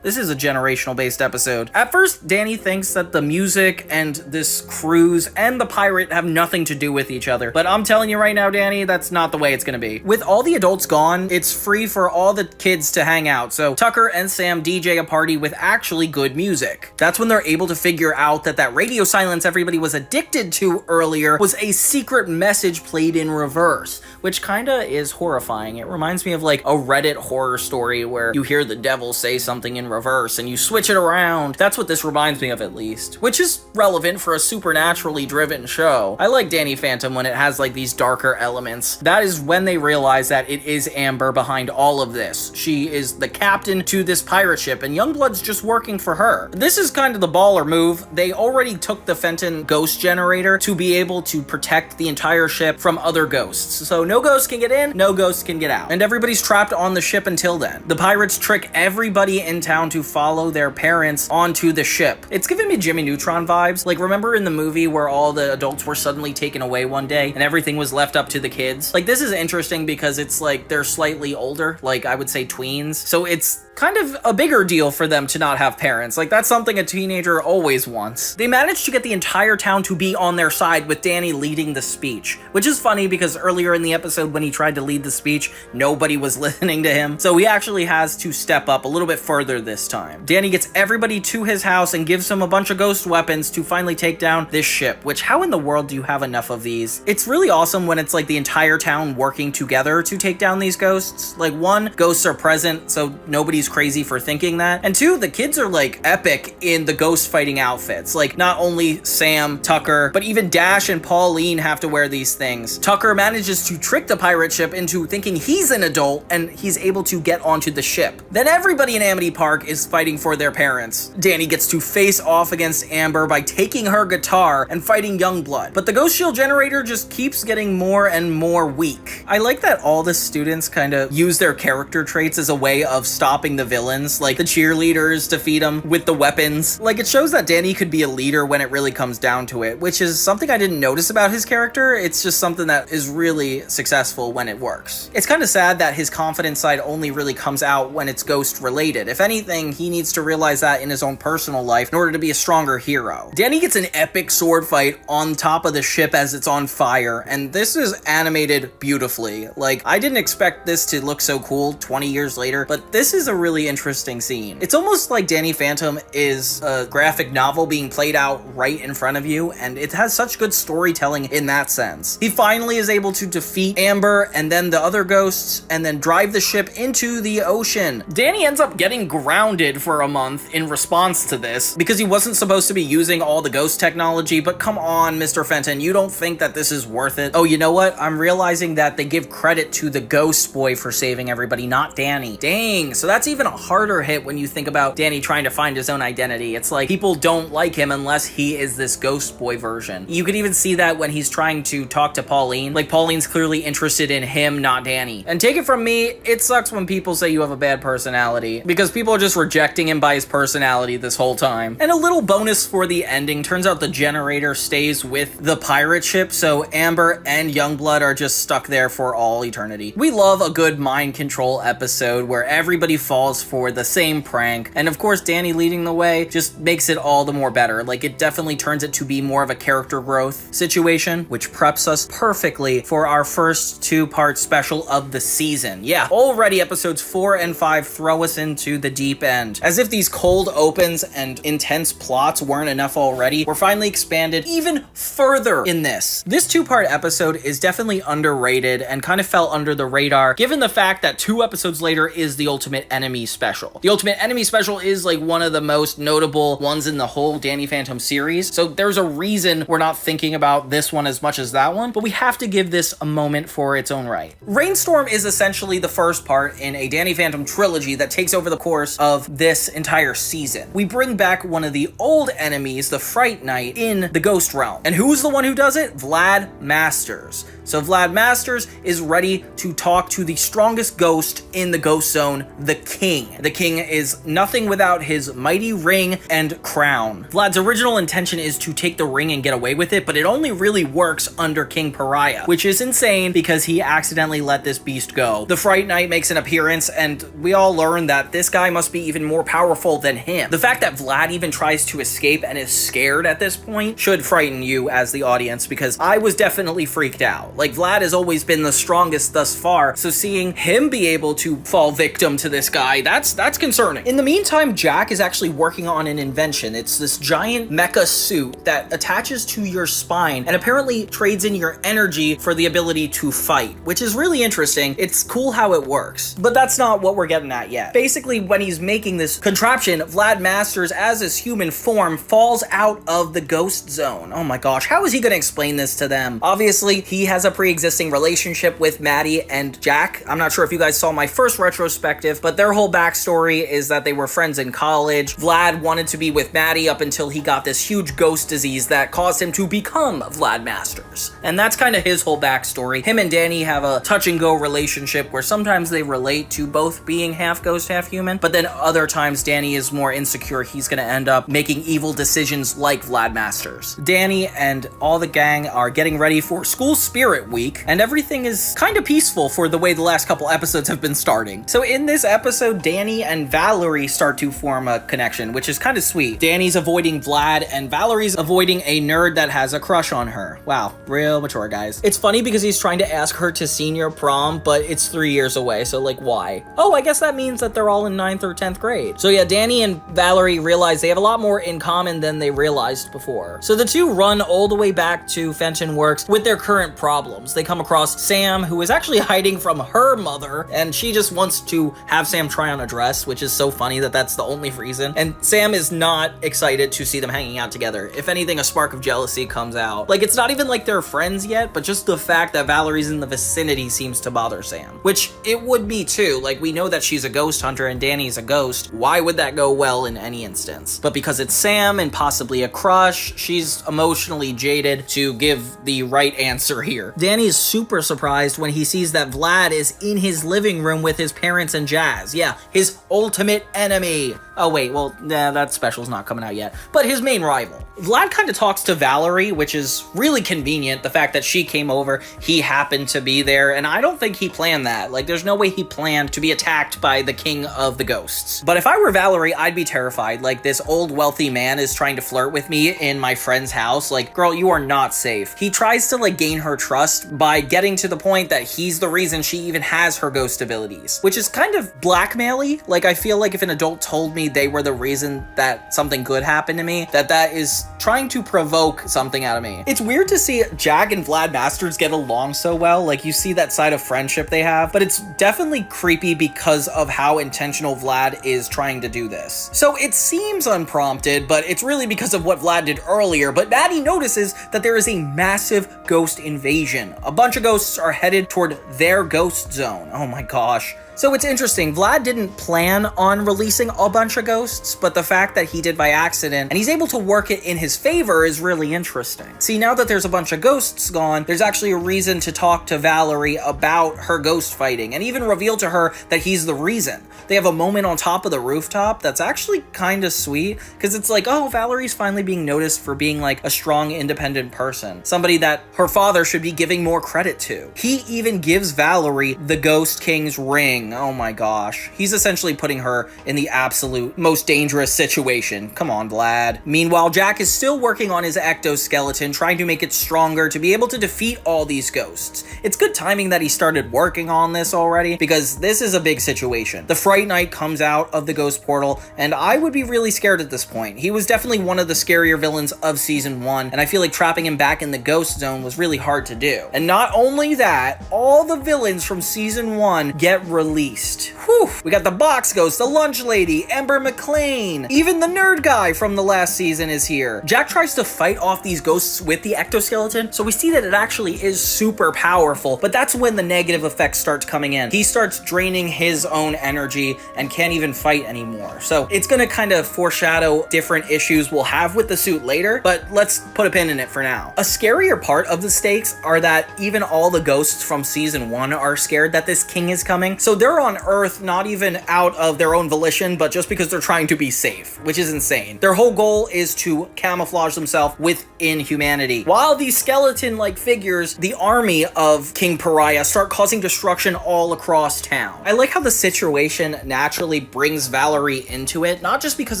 S1: This is a generational based episode. At first, Danny thinks that the music and this cruise and the pirate have nothing to do with each other. But I'm telling you right now, Danny, that's not the way it's gonna be. With all the adults gone, it's free for all the kids to hang out. So Tucker and Sam DJ a party with actually good music. That's when they're able to figure out that that radio silence everybody was addicted to earlier was a secret message played in reverse, which kinda is horrifying. It reminds me of like a Reddit horror story where you hear the devil say something in reverse and you switch it around. That's what this reminds me of, at least, which is relevant for a supernaturally driven show. I like Danny Phantom when it has like these darker elements. That is when they realize that it is Amber behind all of this. She is the captain to this pirate ship and Youngblood's just working for her. This is kind of the baller move. They already took the Fenton ghost generator to be able to protect the entire ship from other ghosts. So no ghosts can get in, no ghosts can get out. And everybody's trapped on the ship until then. The pirates trick everybody in town to follow their parents onto the ship. It's giving me Jimmy Neutron vibes. Like, remember in the movie where all the adults were suddenly taken away one day and everything was left up to the kids? Like, this is interesting because it's like they're slightly older, like I would say tweens. So it's kind of a bigger deal for them to not have parents. Like, that's something a teenager always wants. They managed to get the entire town to be on their side with Danny leading the speech, which is funny because earlier in the episode when he tried to lead the speech, nobody was listening to him. So he actually has to step up a little bit further this time. Danny gets everybody to his house and gives them a bunch of ghost weapons to finally take down this ship, which how in the world do you have enough of these? It's really awesome when it's like the entire town working together to take down these ghosts. Like, one, ghosts are present, so nobody's who's crazy for thinking that. And two, the kids are like epic in the ghost fighting outfits. Like not only Sam, Tucker, but even Dash and Pauline have to wear these things. Tucker manages to trick the pirate ship into thinking he's an adult and he's able to get onto the ship. Then everybody in Amity Park is fighting for their parents. Danny gets to face off against Amber by taking her guitar and fighting Youngblood. But the ghost shield generator just keeps getting more and more weak. I like that all the students kind of use their character traits as a way of stopping the villains. Like the cheerleaders defeat them with the weapons. Like it shows that Danny could be a leader when it really comes down to it, which is something I didn't notice about his character. It's just something that is really successful when it works. It's kind of sad that his confident side only really comes out when it's ghost related. If anything, he needs to realize that in his own personal life in order to be a stronger hero. Danny gets an epic sword fight on top of the ship as it's on fire, and this is animated beautifully. Like, I didn't expect this to look so cool 20 years later, but this is a really interesting scene. It's almost like Danny Phantom is a graphic novel being played out right in front of you, and it has such good storytelling in that sense. He finally is able to defeat Amber and then the other ghosts, and then drive the ship into the ocean. Danny ends up getting grounded for a month in response to this, because he wasn't supposed to be using all the ghost technology, but come on, Mr. Fenton, you don't think that this is worth it? Oh, you know what? I'm realizing that they give credit to the ghost boy for saving everybody, not Danny. Dang, so that's even a harder hit when you think about Danny trying to find his own identity. It's like people don't like him unless he is this ghost boy version. You could even see that when he's trying to talk to Pauline. Like, Pauline's clearly interested in him, not Danny. And take it from me, it sucks when people say you have a bad personality, because people are just rejecting him by his personality this whole time. And a little bonus for the ending, turns out the generator stays with the pirate ship, so Amber and Youngblood are just stuck there for all eternity. We love a good mind control episode where everybody falls for the same prank, and of course Danny leading the way just makes it all the more better. Like, it definitely turns it to be more of a character growth situation, which preps us perfectly for our first two-part special of the season. Yeah, already episodes 4 and 5 throw us into the deep end. As if these cold opens and intense plots weren't enough already, we're finally expanded even further in this. This two-part episode is definitely underrated and kind of fell under the radar, given the fact that 2 episodes later is the Ultimate Enemy special. The Ultimate Enemy special is like one of the most notable ones in the whole Danny Phantom series, so there's a reason we're not thinking about this one as much as that one, but we have to give this a moment for its own right. Rainstorm is essentially the first part in a Danny Phantom trilogy that takes over the course of this entire season. We bring back one of the old enemies, the Fright Knight, in the Ghost Realm. And who's the one who does it? Vlad Masters. So Vlad Masters is ready to talk to the strongest ghost in the Ghost Zone, the King. The King is nothing without his mighty ring and crown. Vlad's original intention is to take the ring and get away with it, but it only really works under King Pariah, which is insane because he accidentally let this beast go. The Fright Knight makes an appearance, and we all learn that this guy must be even more powerful than him. The fact that Vlad even tries to escape and is scared at this point should frighten you as the audience, because I was definitely freaked out. Like, Vlad has always been the strongest thus far, so seeing him be able to fall victim to this guy, that's concerning. In the meantime, Jack is actually working on an invention. It's this giant mecha suit that attaches to your spine and apparently trades in your energy for the ability to fight, which is really interesting. It's cool how it works, but that's not what we're getting at yet. Basically, when he's making this contraption, Vlad Masters, as his human form, falls out of the Ghost Zone. Oh my gosh, how is he gonna explain this to them? Obviously, he has a pre-existing relationship with Maddie and Jack. I'm not sure if you guys saw my first retrospective, but their whole backstory is that they were friends in college. Vlad wanted to be with Maddie up until he got this huge ghost disease that caused him to become Vlad Masters. And that's kind of his whole backstory. Him and Danny have a touch-and-go relationship where sometimes they relate to both being half ghost, half human, but then other times Danny is more insecure. He's gonna end up making evil decisions like Vlad Masters. Danny and all the gang are getting ready for School Spirit Week, and everything is kind of peaceful for the way the last couple episodes have been starting. So in this episode, Danny and Valerie start to form a connection, which is kind of sweet. Danny's avoiding Vlad, and Valerie's avoiding a nerd that has a crush on her. Wow, real mature, guys. It's funny because he's trying to ask her to senior prom, but it's 3 years away, so like, why? Oh, I guess that means that they're all in 9th or 10th grade. So yeah, Danny and Valerie realize they have a lot more in common than they realized before. So the two run all the way back to Fenton Works with their current problems. They come across Sam, who is actually hiding from her mother, and she just wants to have Sam Sam try on a dress, which is so funny that that's the only reason. And Sam is not excited to see them hanging out together. If anything, a spark of jealousy comes out. Like, it's not even like they're friends yet, but just the fact that Valerie's in the vicinity seems to bother Sam. Which it would be too. Like, we know that she's a ghost hunter and Danny's a ghost. Why would that go well in any instance? But because it's Sam and possibly a crush, she's emotionally jaded to give the right answer here. Danny is super surprised when he sees that Vlad is in his living room with his parents and Jazz. Yeah, his ultimate enemy. Oh wait, well, nah, that special's not coming out yet. But his main rival. Vlad kind of talks to Valerie, which is really convenient. The fact that she came over, he happened to be there, and I don't think he planned that. Like, there's no way he planned to be attacked by the king of the ghosts. But if I were Valerie, I'd be terrified. Like, this old wealthy man is trying to flirt with me in my friend's house. Like, girl, you are not safe. He tries to, like, gain her trust by getting to the point that he's the reason she even has her ghost abilities, which is kind of blackmail-y. Like, I feel like if an adult told me they were the reason that something good happened to me, that is trying to provoke something out of me. It's weird to see Jag and Vlad Masters get along so well. Like, you see that side of friendship they have, but it's definitely creepy because of how intentional Vlad is trying to do this. So it seems unprompted, but it's really because of what Vlad did earlier. But Maddie notices that there is a massive ghost invasion. A bunch of ghosts are headed toward their ghost zone. Oh my gosh. So it's interesting, Vlad didn't plan on releasing a bunch of ghosts, but the fact that he did by accident, and he's able to work it in his favor, is really interesting. See, now that there's a bunch of ghosts gone, there's actually a reason to talk to Valerie about her ghost fighting, and even reveal to her that he's the reason. They have a moment on top of the rooftop that's actually kind of sweet, because it's like, oh, Valerie's finally being noticed for being like a strong, independent person. Somebody that her father should be giving more credit to. He even gives Valerie the Ghost King's ring. Oh my gosh. He's essentially putting her in the absolute most dangerous situation. Come on, Vlad. Meanwhile, Jack is still working on his ectoskeleton, trying to make it stronger to be able to defeat all these ghosts. It's good timing that he started working on this already, because this is a big situation. The Fright Knight comes out of the ghost portal, and I would be really scared at this point. He was definitely one of the scarier villains of season 1, and I feel like trapping him back in the ghost zone was really hard to do. And not only that, all the villains from season 1 get released. Whew. We got the Box Ghost, the Lunch Lady, Ember McLean, even the nerd guy from the last season is here. Jack tries to fight off these ghosts with the ectoskeleton, so we see that it actually is super powerful, but that's when the negative effects start coming in. He starts draining his own energy and can't even fight anymore. So it's gonna kind of foreshadow different issues we'll have with the suit later, but let's put a pin in it for now. A scarier part of the stakes are that even all the ghosts from season 1 are scared that this king is coming, so they're on Earth not even out of their own volition, but just because they're trying to be safe, which is insane. Their whole goal is to camouflage themselves within humanity. While these skeleton-like figures, the army of King Pariah, start causing destruction all across town. I like how the situation naturally brings Valerie into it, not just because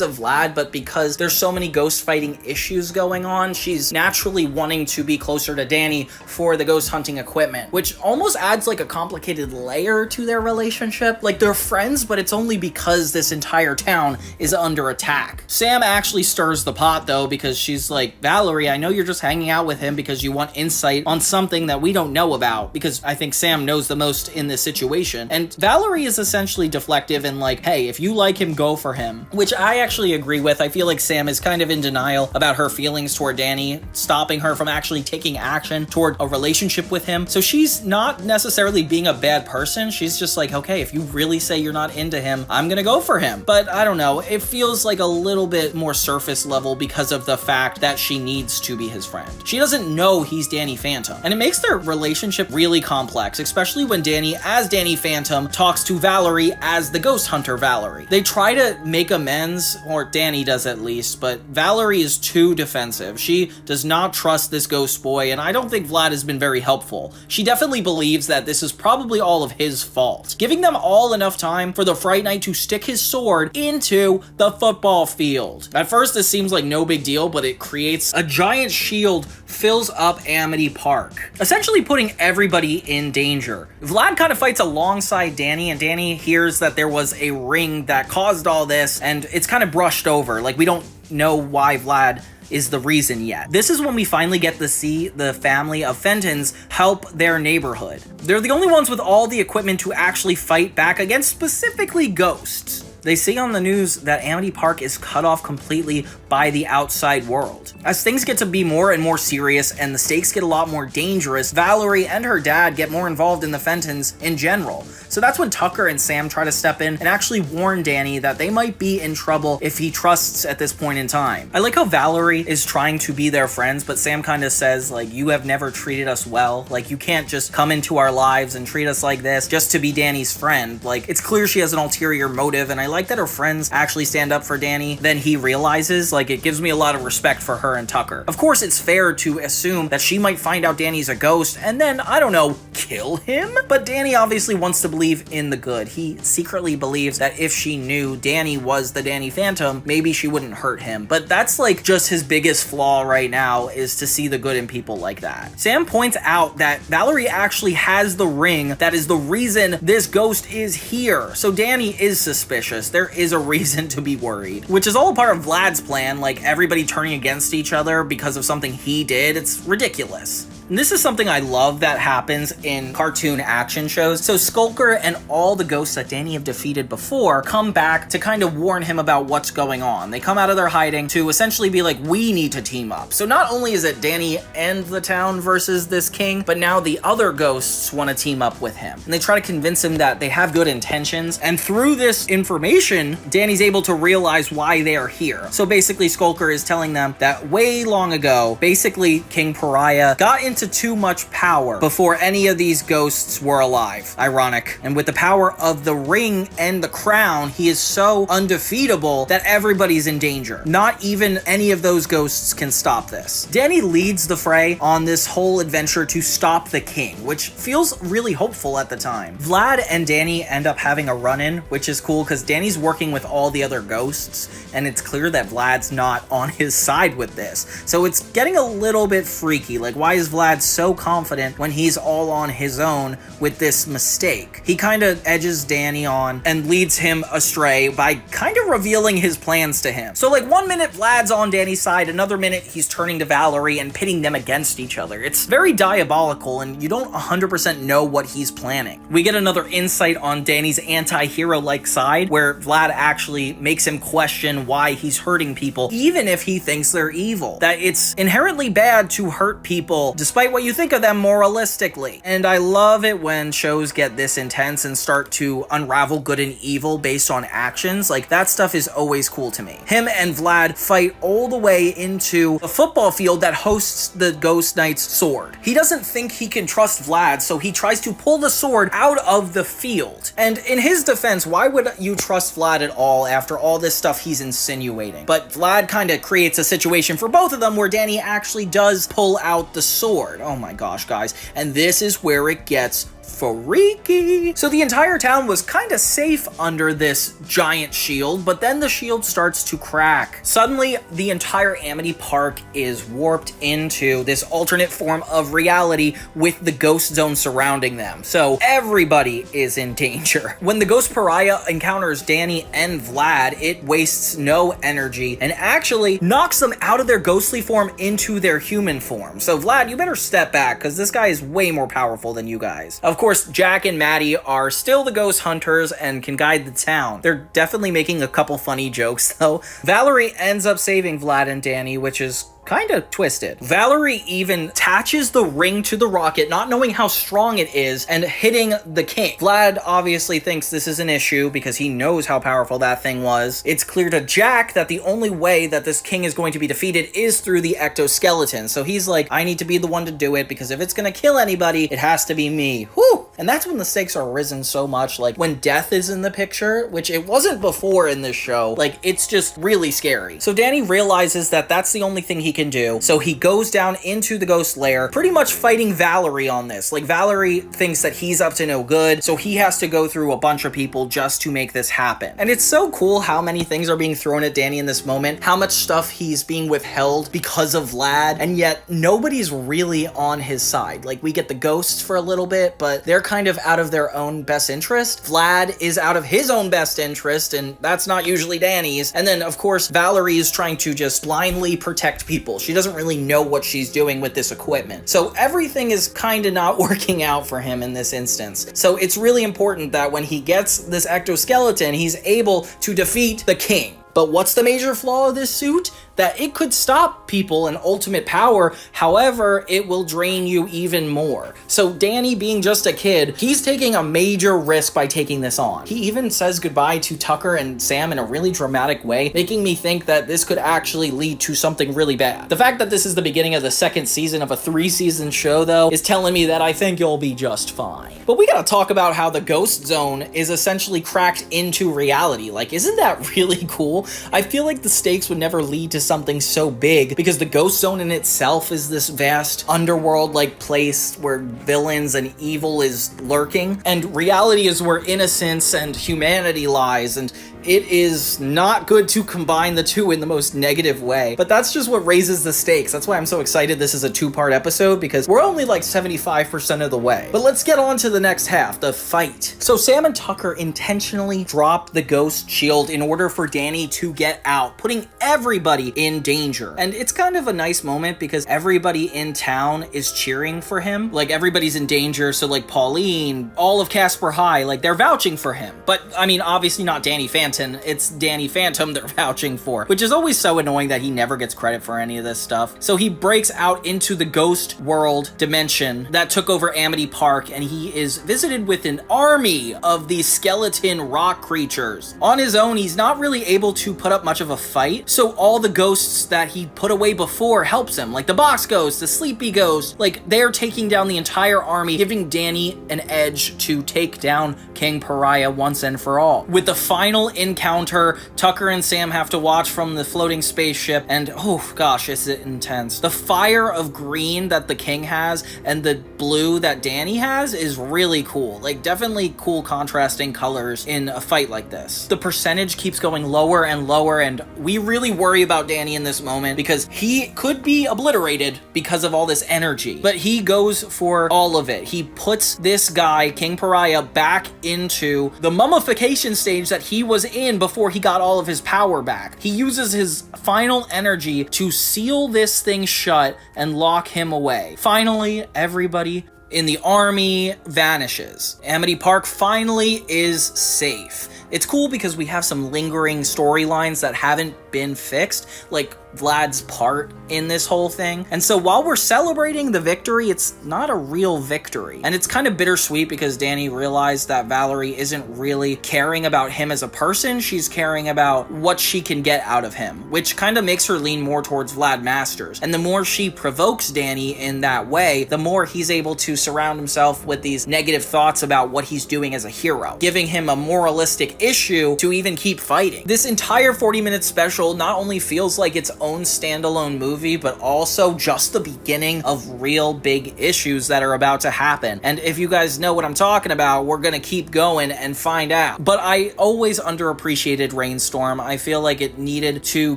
S1: of Vlad, but because there's so many ghost fighting issues going on. She's naturally wanting to be closer to Danny for the ghost hunting equipment, which almost adds like a complicated layer to their relationship. Like, they're friends, but it's only because this entire town is under attack. Sam actually stirs the pot though, because she's like, Valerie, I know you're just hanging out with him because you want insight on something that we don't know about, because I think Sam knows the most in this situation. And Valerie is essentially deflective and like, hey, if you like him, go for him, which I actually agree with. I feel like Sam is kind of in denial about her feelings toward Danny, stopping her from actually taking action toward a relationship with him. So she's not necessarily being a bad person. She's just like, okay, if you really say you're not into him, I'm gonna go for him. But I don't know, it feels like a little bit more surface level because of the fact that she needs to be his friend. She doesn't know he's Danny Phantom, and it makes their relationship really complex, especially when Danny, as Danny Phantom, talks to Valerie as the ghost hunter Valerie. They try to make amends, or Danny does at least, but Valerie is too defensive. She does not trust this ghost boy, and I don't think Vlad has been very helpful. She definitely believes that this is probably all of his fault, giving them all enough time for the Fright Knight to stick his sword into the football field. At first, this seems like no big deal, but it creates a giant shield, fills up Amity Park, essentially putting everybody in danger. Vlad kind of fights alongside Danny, and Danny hears that there was a ring that caused all this, and it's kind of brushed over. Like, we don't know why Vlad is the reason yet. This is when we finally get to see the family of Fentons help their neighborhood. They're the only ones with all the equipment to actually fight back against specifically ghosts. They see on the news that Amity Park is cut off completely by the outside world. As things get to be more and more serious and the stakes get a lot more dangerous, Valerie and her dad get more involved in the Fentons in general. So that's when Tucker and Sam try to step in and actually warn Danny that they might be in trouble if he trusts at this point in time. I like how Valerie is trying to be their friends, but Sam kind of says, like, you have never treated us well. Like, you can't just come into our lives and treat us like this just to be Danny's friend. Like, it's clear she has an ulterior motive, and I like that her friends actually stand up for Danny. Then he realizes, like, it gives me a lot of respect for her and Tucker. Of course, it's fair to assume that she might find out Danny's a ghost and then, I don't know, kill him? But Danny obviously wants to believe in the good. He secretly believes that if she knew Danny was the Danny Phantom, maybe she wouldn't hurt him. But that's like just his biggest flaw right now, is to see the good in people like that. Sam points out that Valerie actually has the ring that is the reason this ghost is here. So Danny is suspicious. There is a reason to be worried, which is all part of Vlad's plan, like everybody turning against each other because of something he did. It's ridiculous. And this is something I love that happens in cartoon action shows. So Skulker and all the ghosts that Danny have defeated before come back to kind of warn him about what's going on. They come out of their hiding to essentially be like, we need to team up. So not only is it Danny and the town versus this king, but now the other ghosts want to team up with him. And they try to convince him that they have good intentions. And through this information, Danny's able to realize why they are here. So basically Skulker is telling them that way long ago, basically King Pariah got into too much power before any of these ghosts were alive. Ironic. And with the power of the ring and the crown, he is so undefeatable that everybody's in danger. Not even any of those ghosts can stop this. Danny leads the fray on this whole adventure to stop the king, which feels really hopeful at the time. Vlad and Danny end up having a run-in, which is cool because Danny's working with all the other ghosts, and it's clear that Vlad's not on his side with this. So it's getting a little bit freaky. Like, why is Vlad so confident when he's all on his own with this mistake? He kind of edges Danny on and leads him astray by kind of revealing his plans to him. So like 1 minute Vlad's on Danny's side, another minute he's turning to Valerie and pitting them against each other. It's very diabolical and you don't 100% know what he's planning. We get another insight on Danny's anti-hero-like side where Vlad actually makes him question why he's hurting people even if he thinks they're evil. That it's inherently bad to hurt people despite what you think of them moralistically. And I love it when shows get this intense and start to unravel good and evil based on actions. Like, that stuff is always cool to me. Him and Vlad fight all the way into a football field that hosts the Ghost Knight's sword. He doesn't think he can trust Vlad, so he tries to pull the sword out of the field. And in his defense, why would you trust Vlad at all after all this stuff he's insinuating? But Vlad kind of creates a situation for both of them where Danny actually does pull out the sword. Oh my gosh, guys. And this is where it gets freaky. So the entire town was kind of safe under this giant shield, but then the shield starts to crack. Suddenly, the entire Amity Park is warped into this alternate form of reality with the ghost zone surrounding them. So everybody is in danger. When the ghost pariah encounters Danny and Vlad, it wastes no energy and actually knocks them out of their ghostly form into their human form. So Vlad, you better step back because this guy is way more powerful than you guys. Of course, Jack and Maddie are still the ghost hunters and can guide the town. They're definitely making a couple funny jokes though. Valerie ends up saving Vlad and Danny, which is kind of twisted. Valerie even attaches the ring to the rocket, not knowing how strong it is, and hitting the king. Vlad obviously thinks this is an issue because he knows how powerful that thing was. It's clear to Jack that the only way that this king is going to be defeated is through the ectoskeleton. So he's like, I need to be the one to do it because if it's gonna kill anybody, it has to be me. Whew! And that's when the stakes are risen so much, like when death is in the picture, which it wasn't before in this show. Like, it's just really scary. So Danny realizes that that's the only thing he can do. So he goes down into the ghost lair, pretty much fighting Valerie on this. Like, Valerie thinks that he's up to no good, so he has to go through a bunch of people just to make this happen. And it's so cool how many things are being thrown at Danny in this moment, how much stuff he's being withheld because of Vlad, and yet nobody's really on his side. Like, we get the ghosts for a little bit, but they're kind of out of their own best interest. Vlad is out of his own best interest, and that's not usually Danny's. And then, of course, Valerie is trying to just blindly protect people. She doesn't really know what she's doing with this equipment. So everything is kind of not working out for him in this instance. So it's really important that when he gets this ectoskeleton, he's able to defeat the king. But what's the major flaw of this suit? That it could stop people in ultimate power, however, it will drain you even more. So Danny, being just a kid, he's taking a major risk by taking this on. He even says goodbye to Tucker and Sam in a really dramatic way, making me think that this could actually lead to something really bad. The fact that this is the beginning of the second season of a 3-season show, though, is telling me that I think you'll be just fine. But we gotta talk about how the Ghost Zone is essentially cracked into reality. Like, isn't that really cool? I feel like the stakes would never lead to something so big because the Ghost Zone in itself is this vast underworld-like place where villains and evil is lurking, and reality is where innocence and humanity lies, and it is not good to combine the two in the most negative way. But that's just what raises the stakes. That's why I'm so excited this is a 2-part episode, because we're only like 75% of the way. But let's get on to the next half, the fight. So Sam and Tucker intentionally drop the ghost shield in order for Danny to get out, putting everybody in danger. And it's kind of a nice moment because everybody in town is cheering for him. Like, everybody's in danger, so like Pauline, all of Casper High, like they're vouching for him. But I mean, obviously not Danny Fenton. It's Danny Phantom they're vouching for, which is always so annoying that he never gets credit for any of this stuff. So he breaks out into the ghost world dimension that took over Amity Park, and he is visited with an army of these skeleton rock creatures. On his own, he's not really able to put up much of a fight, so all the ghosts that he put away before helps him, like the box ghost, the sleepy ghost, like they're taking down the entire army, giving Danny an edge to take down King Pariah once and for all. With the final encounter, Tucker and Sam have to watch from the floating spaceship, and oh gosh, is it intense. The fire of green that the king has and the blue that Danny has is really cool. Like, definitely cool contrasting colors in a fight like this. The percentage keeps going lower and lower, and we really worry about Danny in this moment because he could be obliterated because of all this energy. But he goes for all of it. He puts this guy, King Pariah, back into the mummification stage that he was in before he got all of his power back. He uses his final energy to seal this thing shut and lock him away. Finally, everybody in the army vanishes. Amity Park finally is safe. It's cool because we have some lingering storylines that haven't been fixed, like Vlad's part in this whole thing. And so while we're celebrating the victory, it's not a real victory. And it's kind of bittersweet because Danny realized that Valerie isn't really caring about him as a person. She's caring about what she can get out of him, which kind of makes her lean more towards Vlad Masters. And the more she provokes Danny in that way, the more he's able to surround himself with these negative thoughts about what he's doing as a hero, giving him a moralistic issue to even keep fighting. This entire 40-minute special not only feels like its own standalone movie, but also just the beginning of real big issues that are about to happen. And if you guys know what I'm talking about, we're gonna keep going and find out. But I always underappreciated Rainstorm. I feel like it needed to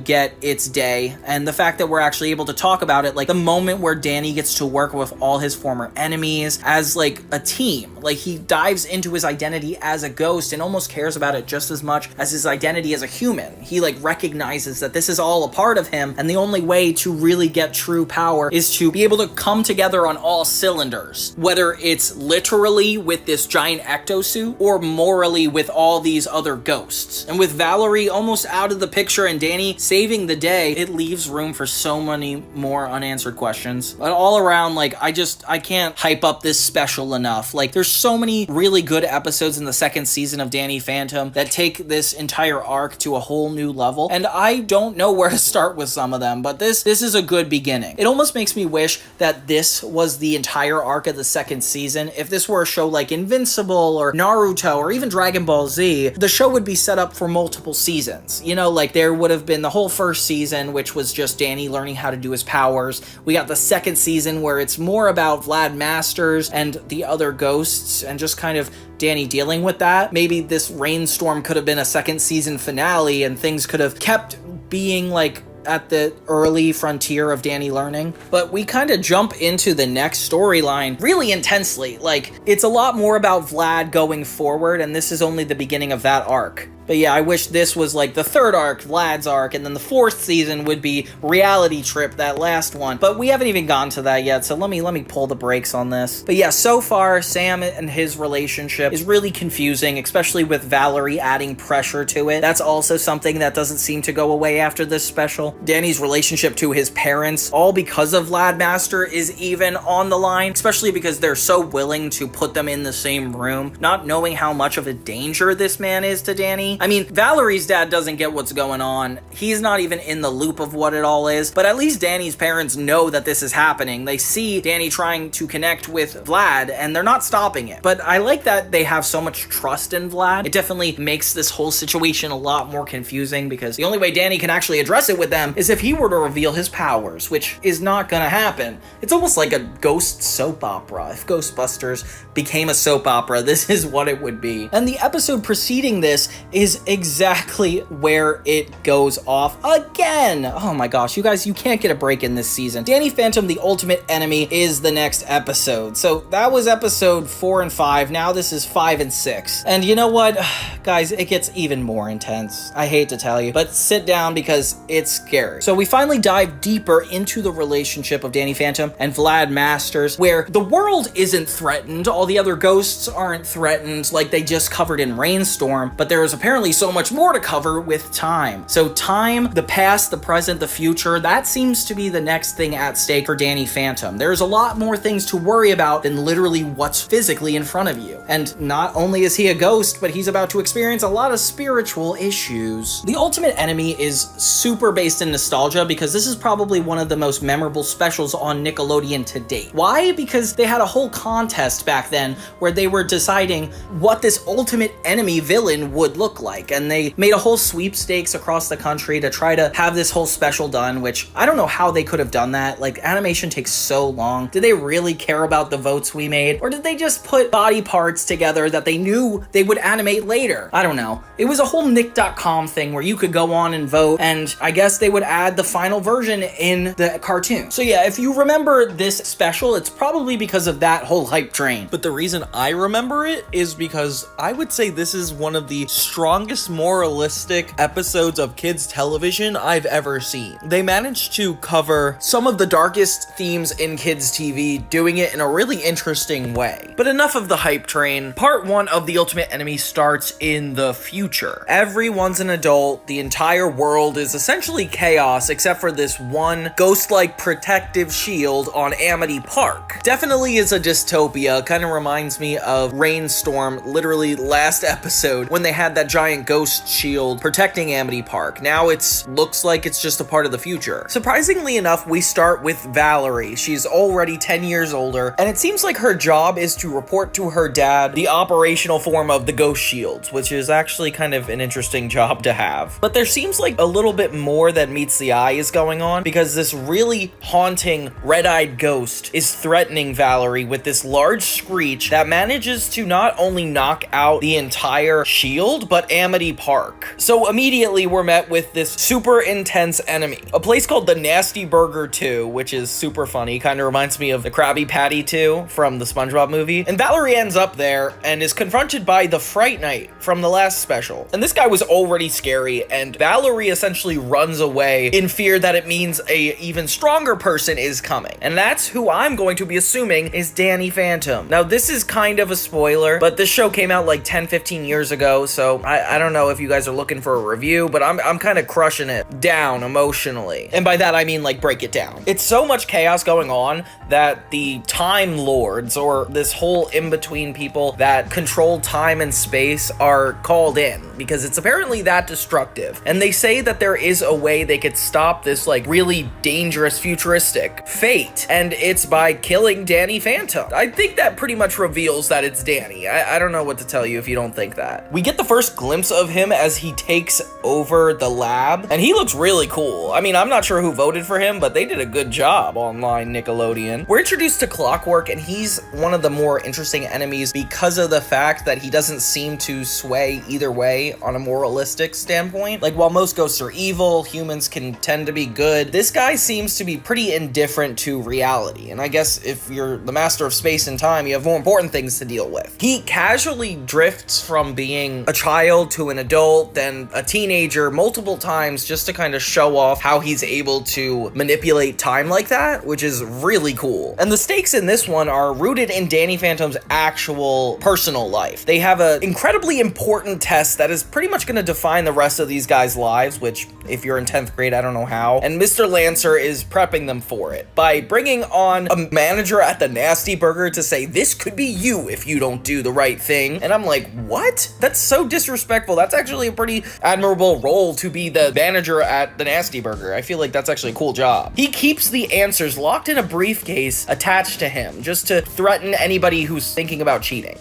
S1: get its day, and the fact that we're actually able to talk about it, like the moment where Danny gets to work with all his former enemies as like a team, like he dives into his identity as a ghost and almost cares about it just as much as his identity as a human. He like recognizes that this is all a part of him, and the only way to really get true power is to be able to come together on all cylinders, whether it's literally with this giant ectosuit or morally with all these other ghosts. And with Valerie almost out of the picture and Danny saving the day, it leaves room for so many more unanswered questions. But all around, like, I can't hype up this special enough. Like, there's so many really good episodes in the second season of Danny Phantom that take this entire arc to a whole new level, and I don't know where to start with some of them, but this is a good beginning. It almost makes me wish that this was the entire arc of the second season. If this were a show like Invincible or Naruto or even Dragon Ball Z, the show would be set up for multiple seasons. You know, like there would have been the whole first season, which was just Danny learning how to do his powers. We got the second season where it's more about Vlad Masters and the other ghosts and just kind of Danny dealing with that. Maybe this Rainstorm could have been a second season finale and things could have kept being like at the early frontier of Danny learning. But we kind of jump into the next storyline really intensely. Like, it's a lot more about Vlad going forward, and this is only the beginning of that arc. But yeah, I wish this was like the third arc, Vlad's arc, and then the fourth season would be Reality Trip, that last one. But we haven't even gotten to that yet, so let me pull the brakes on this. But yeah, so far, Sam and his relationship is really confusing, especially with Valerie adding pressure to it. That's also something that doesn't seem to go away after this special. Danny's relationship to his parents, all because of Vlad Master, is even on the line, especially because they're so willing to put them in the same room, not knowing how much of a danger this man is to Danny. I mean, Valerie's dad doesn't get what's going on. He's not even in the loop of what it all is, but at least Danny's parents know that this is happening. They see Danny trying to connect with Vlad, and they're not stopping it. But I like that they have so much trust in Vlad. It definitely makes this whole situation a lot more confusing, because the only way Danny can actually address it with them is if he were to reveal his powers, which is not gonna happen. It's almost like a ghost soap opera. If Ghostbusters became a soap opera, this is what it would be. And the episode preceding this is exactly where it goes off again. Oh my gosh, you guys, you can't get a break in this season. Danny Phantom, the Ultimate Enemy, is the next episode. So that was episode 4 and 5. Now this is 5 and 6. And you know what? Guys, it gets even more intense. I hate to tell you, but sit down because it's scary. So we finally dive deeper into the relationship of Danny Phantom and Vlad Masters, where the world isn't threatened. All the other ghosts aren't threatened like they just covered in Rainstorm, but there is apparently so much more to cover with time. So time, the past, the present, the future, that seems to be the next thing at stake for Danny Phantom. There's a lot more things to worry about than literally what's physically in front of you. And not only is he a ghost, but he's about to experience a lot of spiritual issues. The Ultimate Enemy is super based in nostalgia because this is probably one of the most memorable specials on Nickelodeon to date. Why? Because they had a whole contest back then where they were deciding what this Ultimate Enemy villain would look like, and they made a whole sweepstakes across the country to try to have this whole special done, which I don't know how they could have done that. Like, animation takes so long. Did they really care about the votes we made, or did they just put body parts together that they knew they would animate later? I don't know. It was a whole Nick.com thing where you could go on and vote, and I guess they would add the final version in the cartoon. So yeah, if you remember this special, it's probably because of that whole hype train.
S2: But the reason I remember it is because I would say this is one of the strongest moralistic episodes of kids television I've ever seen. They managed to cover
S1: some of the darkest themes in kids TV, doing it in a really interesting way. But enough of the hype train. Part 1 of The Ultimate Enemy starts in the future. Everyone's an adult. The entire world is essentially chaos except for this one ghost-like protective shield on Amity Park. Definitely is a dystopia. Kind of reminds me of Rainstorm, literally last episode, when they had that giant ghost shield protecting Amity Park. Now looks like it's just a part of the future. Surprisingly enough, we start with Valerie. She's already 10 years older, and it seems like her job is to report to her dad the operational form of the ghost shields, which is actually kind of an interesting job to have. But there seems like a little bit more that meets the eye is going on, because this really haunting red-eyed ghost is threatening Valerie with this large screech that manages to not only knock out the entire shield, but Amity Park. So immediately we're met with this super intense enemy. A place called the Nasty Burger 2, which is super funny. Kind of reminds me of the Krabby Patty 2 from the SpongeBob movie. And Valerie ends up there and is confronted by the Fright Knight from the last special. And this guy was already scary, and Valerie essentially runs away in fear that it means a even stronger person is coming. And that's who I'm going to be assuming is Danny Phantom. Now, this is kind of a spoiler, but this show came out like 10-15 years ago, so I don't know if you guys are looking for a review, but I'm kind of crushing it down emotionally. And by that, I mean, like, break it down. It's so much chaos going on that the Time Lords, or this whole in-between people that control time and space, are called in, because it's apparently that destructive. And they say that there is a way they could stop this, like, really dangerous futuristic fate, and it's by killing Danny Phantom. I think that pretty much reveals that it's Danny. I don't know what to tell you if you don't think that. We get the first glimpse
S2: glimpse of him as he takes over the lab, and he looks really cool. I mean, I'm not sure who voted for him, but they did a good job online, Nickelodeon. We're introduced to Clockwork, and he's one of the more interesting enemies because of the fact that he doesn't seem to sway either way on a moralistic standpoint. Like, while most ghosts are evil, humans can tend to be good, this guy seems to be pretty indifferent to reality, and I guess if you're the master of space and time, you have more important things to deal with. He casually drifts from being a child to an adult, then a teenager multiple times just to kind of show off how he's able to manipulate time like that, which is really cool. And the stakes in this one are rooted in Danny Phantom's actual personal life. They have an incredibly important test that is pretty much going to define the rest of these guys' lives, which if you're in 10th grade, I don't know how. And Mr. Lancer is prepping them for it by bringing on a manager at the Nasty Burger to say, this could be you if you don't do the right thing. And I'm like, what? That's so disrespectful. That's actually a pretty admirable role to be the manager at the Nasty Burger. I feel like that's actually a cool job. He keeps the answers locked in a briefcase attached to him just to threaten anybody who's thinking about cheating.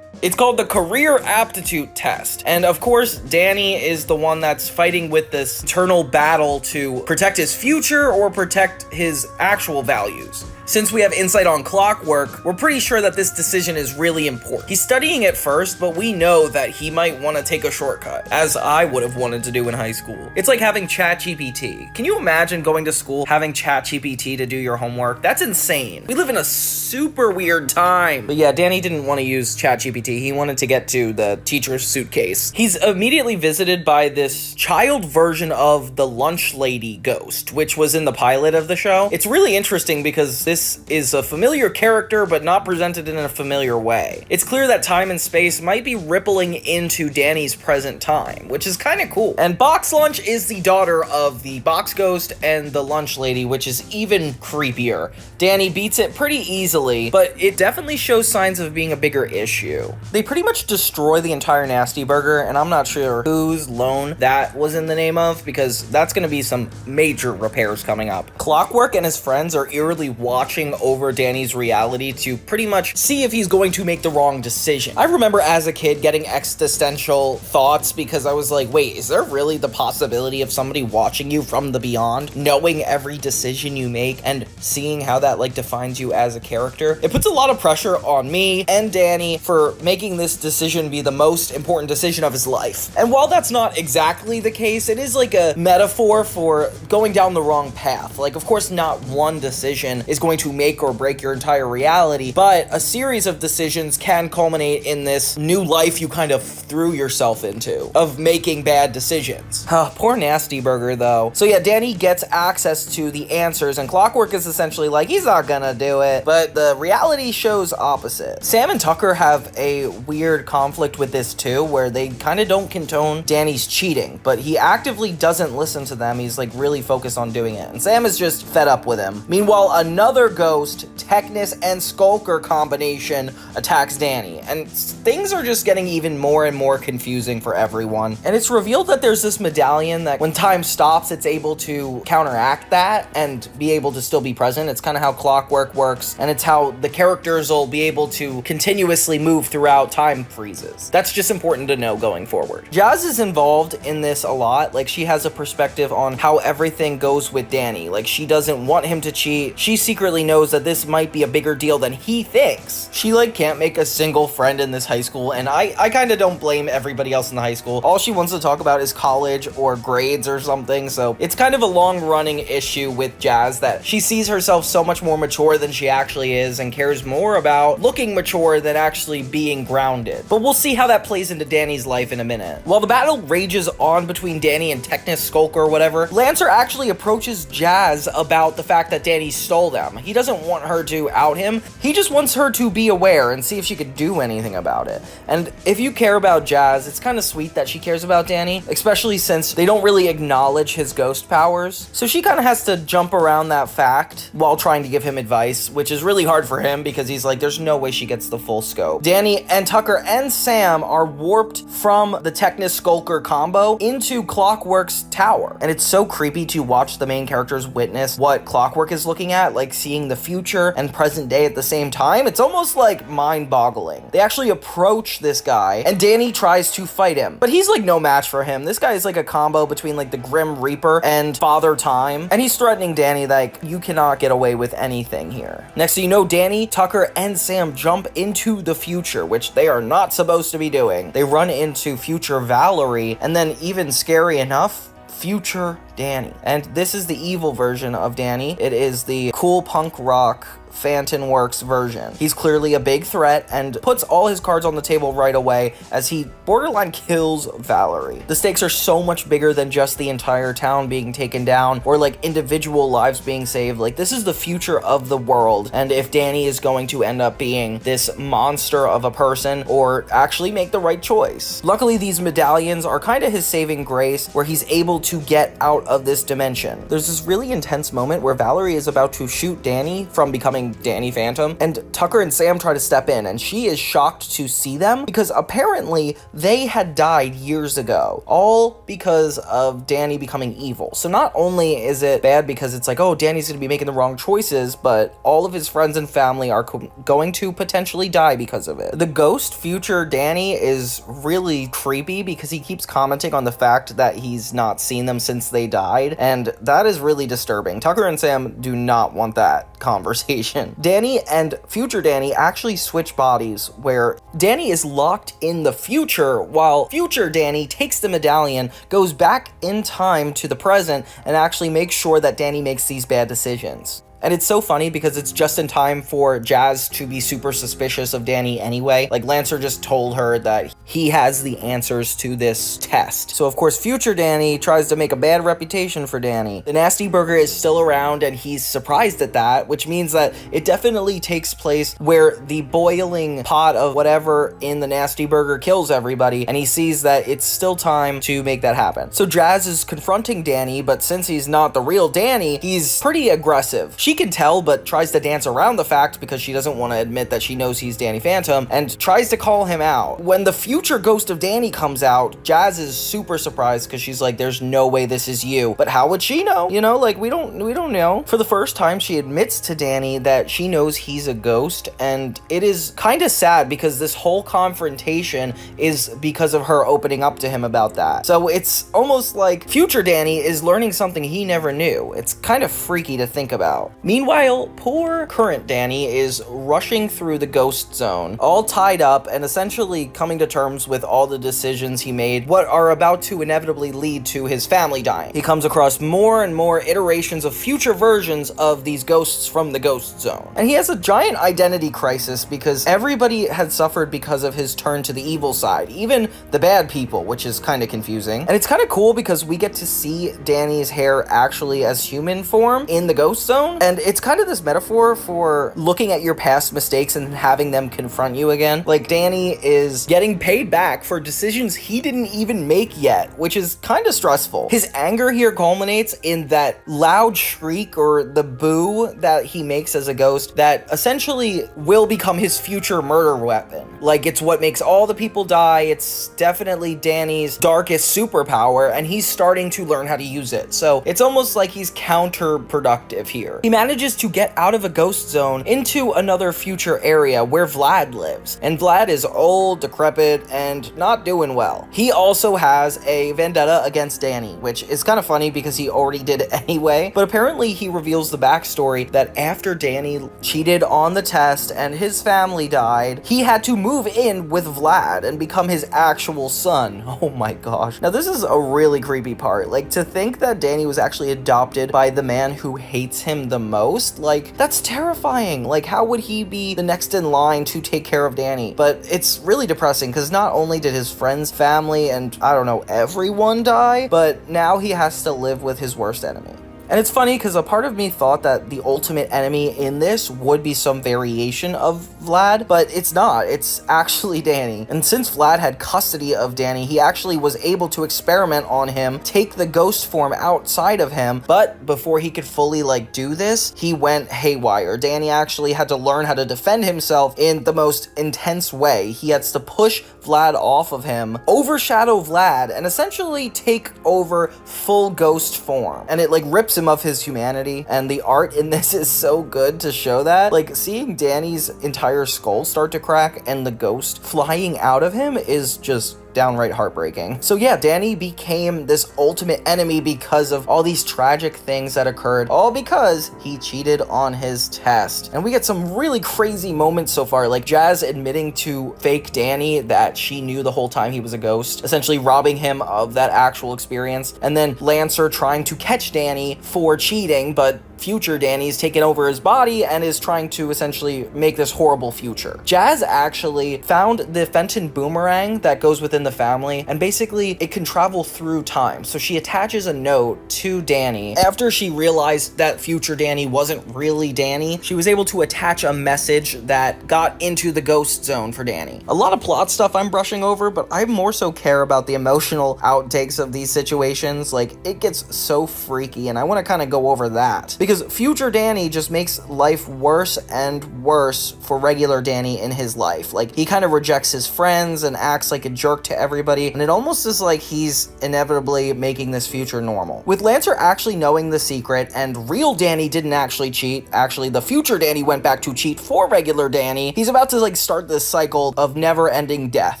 S2: It's called the Career Aptitude Test. And of course, Danny is the one that's fighting with this eternal battle to protect his future or protect his actual values. Since we have insight on Clockwork, we're pretty sure that this decision is really important. He's studying it first, but we know that he might want to take a shortcut, as I would have wanted to do in high school. It's like having ChatGPT. Can you imagine going to school having ChatGPT to do your homework? That's insane. We live in a super weird time. But yeah, Danny didn't want to use ChatGPT. He wanted to get to the teacher's suitcase. He's immediately visited by this child version of the lunch lady ghost, which was in the pilot of the show. It's really interesting because this is a familiar character, but not presented in a familiar way. It's clear that time and space might be rippling into Danny's present time, which is kind of cool. And Box Lunch is the daughter of the Box Ghost and the Lunch Lady, which is even creepier. Danny beats it pretty easily, but it definitely shows signs of being a bigger issue. They pretty much destroy the entire Nasty Burger, and I'm not sure whose loan that was in the name of, because that's going to be some major repairs coming up. Clockwork and his friends are eerily watching over Danny's reality to pretty much see if he's going to make the wrong decision. I remember as a kid getting existential thoughts because I was like, wait, is there really the possibility of somebody watching you from the beyond, knowing every decision you make and seeing how that like defines you as a character? It puts a lot of pressure on me and Danny for making this decision be the most important decision of his life. And while that's not exactly the case, it is like a metaphor for going down the wrong path. Like, of course, not one decision is going to make or break your entire reality, but a series of decisions can culminate in this new life you kind of threw yourself into, of making bad decisions. Poor Nasty Burger, though. So yeah, Danny gets access to the answers, and Clockwork is essentially like, he's not gonna do it, but the reality shows opposite. Sam and Tucker have a weird conflict with this too, where they kind of don't condone Danny's cheating, but he actively doesn't listen to them. He's like really focused on doing it, and Sam is just fed up with him. Meanwhile, another ghost, Technus and Skulker combination attacks Danny, and things are just getting even more and more confusing for everyone. And it's revealed that there's this medallion that when time stops, it's able to counteract that and be able to still be present. It's kind of how Clockwork works, and it's how the characters will be able to continuously move throughout time freezes. That's just important to know going forward. Jazz is involved in this a lot. Like, she has a perspective on how everything goes with Danny. Like, she doesn't want him to cheat. She secretly knows that this might be a bigger deal than he thinks. She like can't make a single friend in this high school, and I kind of don't blame everybody else in the high school. All she wants to talk about is college or grades or something, so it's kind of a long-running issue with Jazz that she sees herself so much more mature than she actually is and cares more about looking mature than actually being grounded. But we'll see how that plays into Danny's life in a minute. While the battle rages on between Danny and Technus, Skulker, or whatever, Lancer actually approaches Jazz about the fact that Danny stole them. He doesn't want her to out him. He just wants her to be aware and see if she could do anything about it. And if you care about Jazz, it's kind of sweet that she cares about Danny, especially since they don't really acknowledge his ghost powers. So she kind of has to jump around that fact while trying to give him advice, which is really hard for him because he's like, there's no way she gets the full scope. Danny Danny and Tucker and Sam are warped from the Technis Skulker combo into Clockwork's tower. And it's so creepy to watch the main characters witness what Clockwork is looking at, like seeing the future and present day at the same time. It's almost like mind-boggling. They actually approach this guy, and Danny tries to fight him, but he's like no match for him. This guy is like a combo between like the Grim Reaper and Father Time, and he's threatening Danny like, you cannot get away with anything here. Next thing you know, Danny, Tucker, and Sam jump into the future, which they are not supposed to be doing. They run into future Valerie, and then even scary enough, future Danny. And this is the evil version of Danny. It is the cool punk rock Fenton Works version. He's clearly a big threat and puts all his cards on the table right away as he borderline kills Valerie. The stakes are so much bigger than just the entire town being taken down or like individual lives being saved. Like, this is the future of the world, and if Danny is going to end up being this monster of a person or actually make the right choice. Luckily, these medallions are kind of his saving grace, where he's able to get out of this dimension. There's this really intense moment where Valerie is about to shoot Danny from becoming Danny Phantom, and Tucker and Sam try to step in, and she is shocked to see them because apparently they had died years ago, all because of Danny becoming evil. So not only is it bad because it's like, oh, Danny's gonna be making the wrong choices, but all of his friends and family are going to potentially die because of it. The ghost future Danny is really creepy because he keeps commenting on the fact that he's not seen them since they died, and that is really disturbing. Tucker and Sam do not want that conversation. Danny and future Danny actually switch bodies, where Danny is locked in the future while future Danny takes the medallion, goes back in time to the present, and actually makes sure that Danny makes these bad decisions. And it's so funny because it's just in time for Jazz to be super suspicious of Danny anyway. Like, Lancer just told her that he has the answers to this test. So of course, future Danny tries to make a bad reputation for Danny. The Nasty Burger is still around, and he's surprised at that, which means that it definitely takes place where the boiling pot of whatever in the Nasty Burger kills everybody, and he sees that it's still time to make that happen. So Jazz is confronting Danny, but since he's not the real Danny, he's pretty aggressive. She can tell, but tries to dance around the fact because she doesn't want to admit that she knows he's Danny Phantom, and tries to call him out. When the future ghost of Danny comes out, Jazz is super surprised because she's like, there's no way this is you. But how would she know? You know, like, we don't know. For the first time, she admits to Danny that she knows he's a ghost, and it is kind of sad because this whole confrontation is because of her opening up to him about that. So it's almost like future Danny is learning something he never knew. It's kind of freaky to think about. Meanwhile, poor current Danny is rushing through the ghost zone, all tied up and essentially coming to terms with all the decisions he made, what are about to inevitably lead to his family dying. He comes across more and more iterations of future versions of these ghosts from the ghost zone. And he has a giant identity crisis because everybody had suffered because of his turn to the evil side, even the bad people, which is kind of confusing. And it's kind of cool because we get to see Danny's hair actually as human form in the ghost zone. And it's kind of this metaphor for looking at your past mistakes and having them confront you again. Like, Danny is getting paid back for decisions he didn't even make yet, which is kind of stressful. His anger here culminates in that loud shriek or the boo that he makes as a ghost that essentially will become his future murder weapon. Like, it's what makes all the people die. It's definitely Danny's darkest superpower, and he's starting to learn how to use it. So it's almost like he's counterproductive here. He manages to get out of a ghost zone into another future area where Vlad lives. And Vlad is old, decrepit, and not doing well. He also has a vendetta against Danny, which is kind of funny because he already did it anyway. But apparently he reveals the backstory that after Danny cheated on the test and his family died, he had to move in with Vlad and become his actual son. Oh my gosh. Now this is a really creepy part. Like, to think that Danny was actually adopted by the man who hates him the most, like, that's terrifying. Like, how would he be the next in line to take care of Danny? But it's really depressing because not only did his friends, family, and I don't know, everyone die, but now he has to live with his worst enemy. And it's funny because a part of me thought that the ultimate enemy in this would be some variation of Vlad, but it's not. It's actually Danny. And since Vlad had custody of Danny, he actually was able to experiment on him, take the ghost form outside of him, but before he could fully do this, he went haywire. Danny actually had to learn how to defend himself in the most intense way. He has to push Vlad off of him, overshadow Vlad, and essentially take over full ghost form. And it rips him of his humanity, and the art in this is so good to show that. Seeing Danny's entire skull start to crack and the ghost flying out of him is just downright heartbreaking. So yeah, Danny became this ultimate enemy because of all these tragic things that occurred, all because he cheated on his test. And we get some really crazy moments so far, like Jazz admitting to fake Danny that she knew the whole time he was a ghost, essentially robbing him of that actual experience, and then Lancer trying to catch Danny for cheating, but future Danny's taken over his body and is trying to essentially make this horrible future. Jazz actually found the Fenton boomerang that goes within the family, and basically it can travel through time. So she attaches a note to Danny. After she realized that future Danny wasn't really Danny, she was able to attach a message that got into the ghost zone for Danny. A lot of plot stuff I'm brushing over, but I more so care about the emotional outtakes of these situations. It gets so freaky, and I want to kind of go over that. Because future Danny just makes life worse and worse for regular Danny in his life. He kind of rejects his friends and acts like a jerk to everybody, and it almost is like he's inevitably making this future normal. With Lancer actually knowing the secret, and real Danny didn't actually cheat, actually the future Danny went back to cheat for regular Danny, he's about to start this cycle of never-ending death.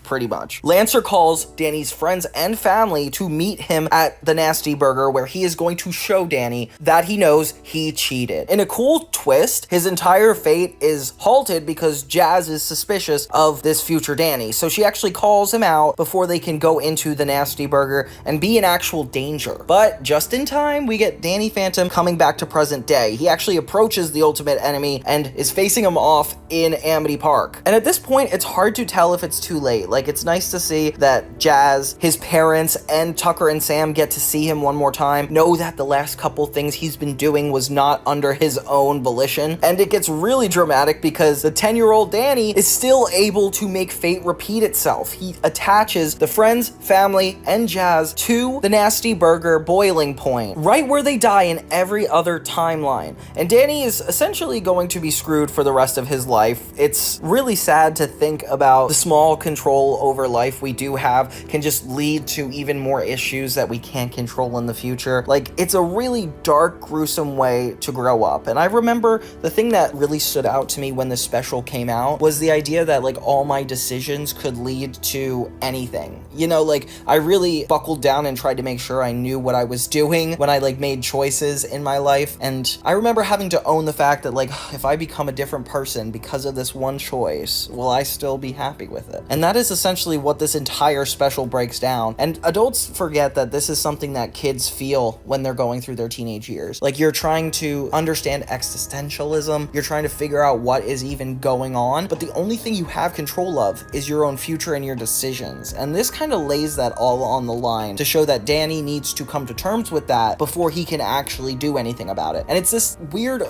S2: Pretty much. Lancer calls Danny's friends and family to meet him at the Nasty Burger, where he is going to show Danny that he knows he cheated. In a cool twist, his entire fate is halted because Jazz is suspicious of this future Danny, so she actually calls him out before they can go into the Nasty Burger and be in actual danger. But just in time, we get Danny Phantom coming back to present day. He actually approaches the ultimate enemy and is facing him off in Amity Park. And at this point, it's hard to tell if it's too late. It's nice to see that Jazz, his parents, and Tucker and Sam get to see him one more time, know that the last couple things he's been doing was not under his own volition. And it gets really dramatic because the 10-year-old Danny is still able to make fate repeat itself. He attaches the friends, family, and Jazz to the Nasty Burger boiling point, right where they die in every other timeline. And Danny is essentially going to be screwed for the rest of his life. It's really sad to think about the small control over life we do have can just lead to even more issues that we can't control in the future. It's a really dark, gruesome way to grow up. And I remember the thing that really stood out to me when this special came out was the idea that all my decisions could lead to anything. I really buckled down and tried to make sure I knew what I was doing when I made choices in my life. And I remember having to own the fact that if I become a different person because of this one choice, will I still be happy with it? And that is essentially what this entire special breaks down. And adults forget that this is something that kids feel when they're going through their teenage years. You're trying to understand existentialism, you're trying to figure out what is even going on, but the only thing you have control of is your own future and your decisions. And this kind of lays that all on the line to show that Danny needs to come to terms with that before he can actually do anything about it. And it's this weird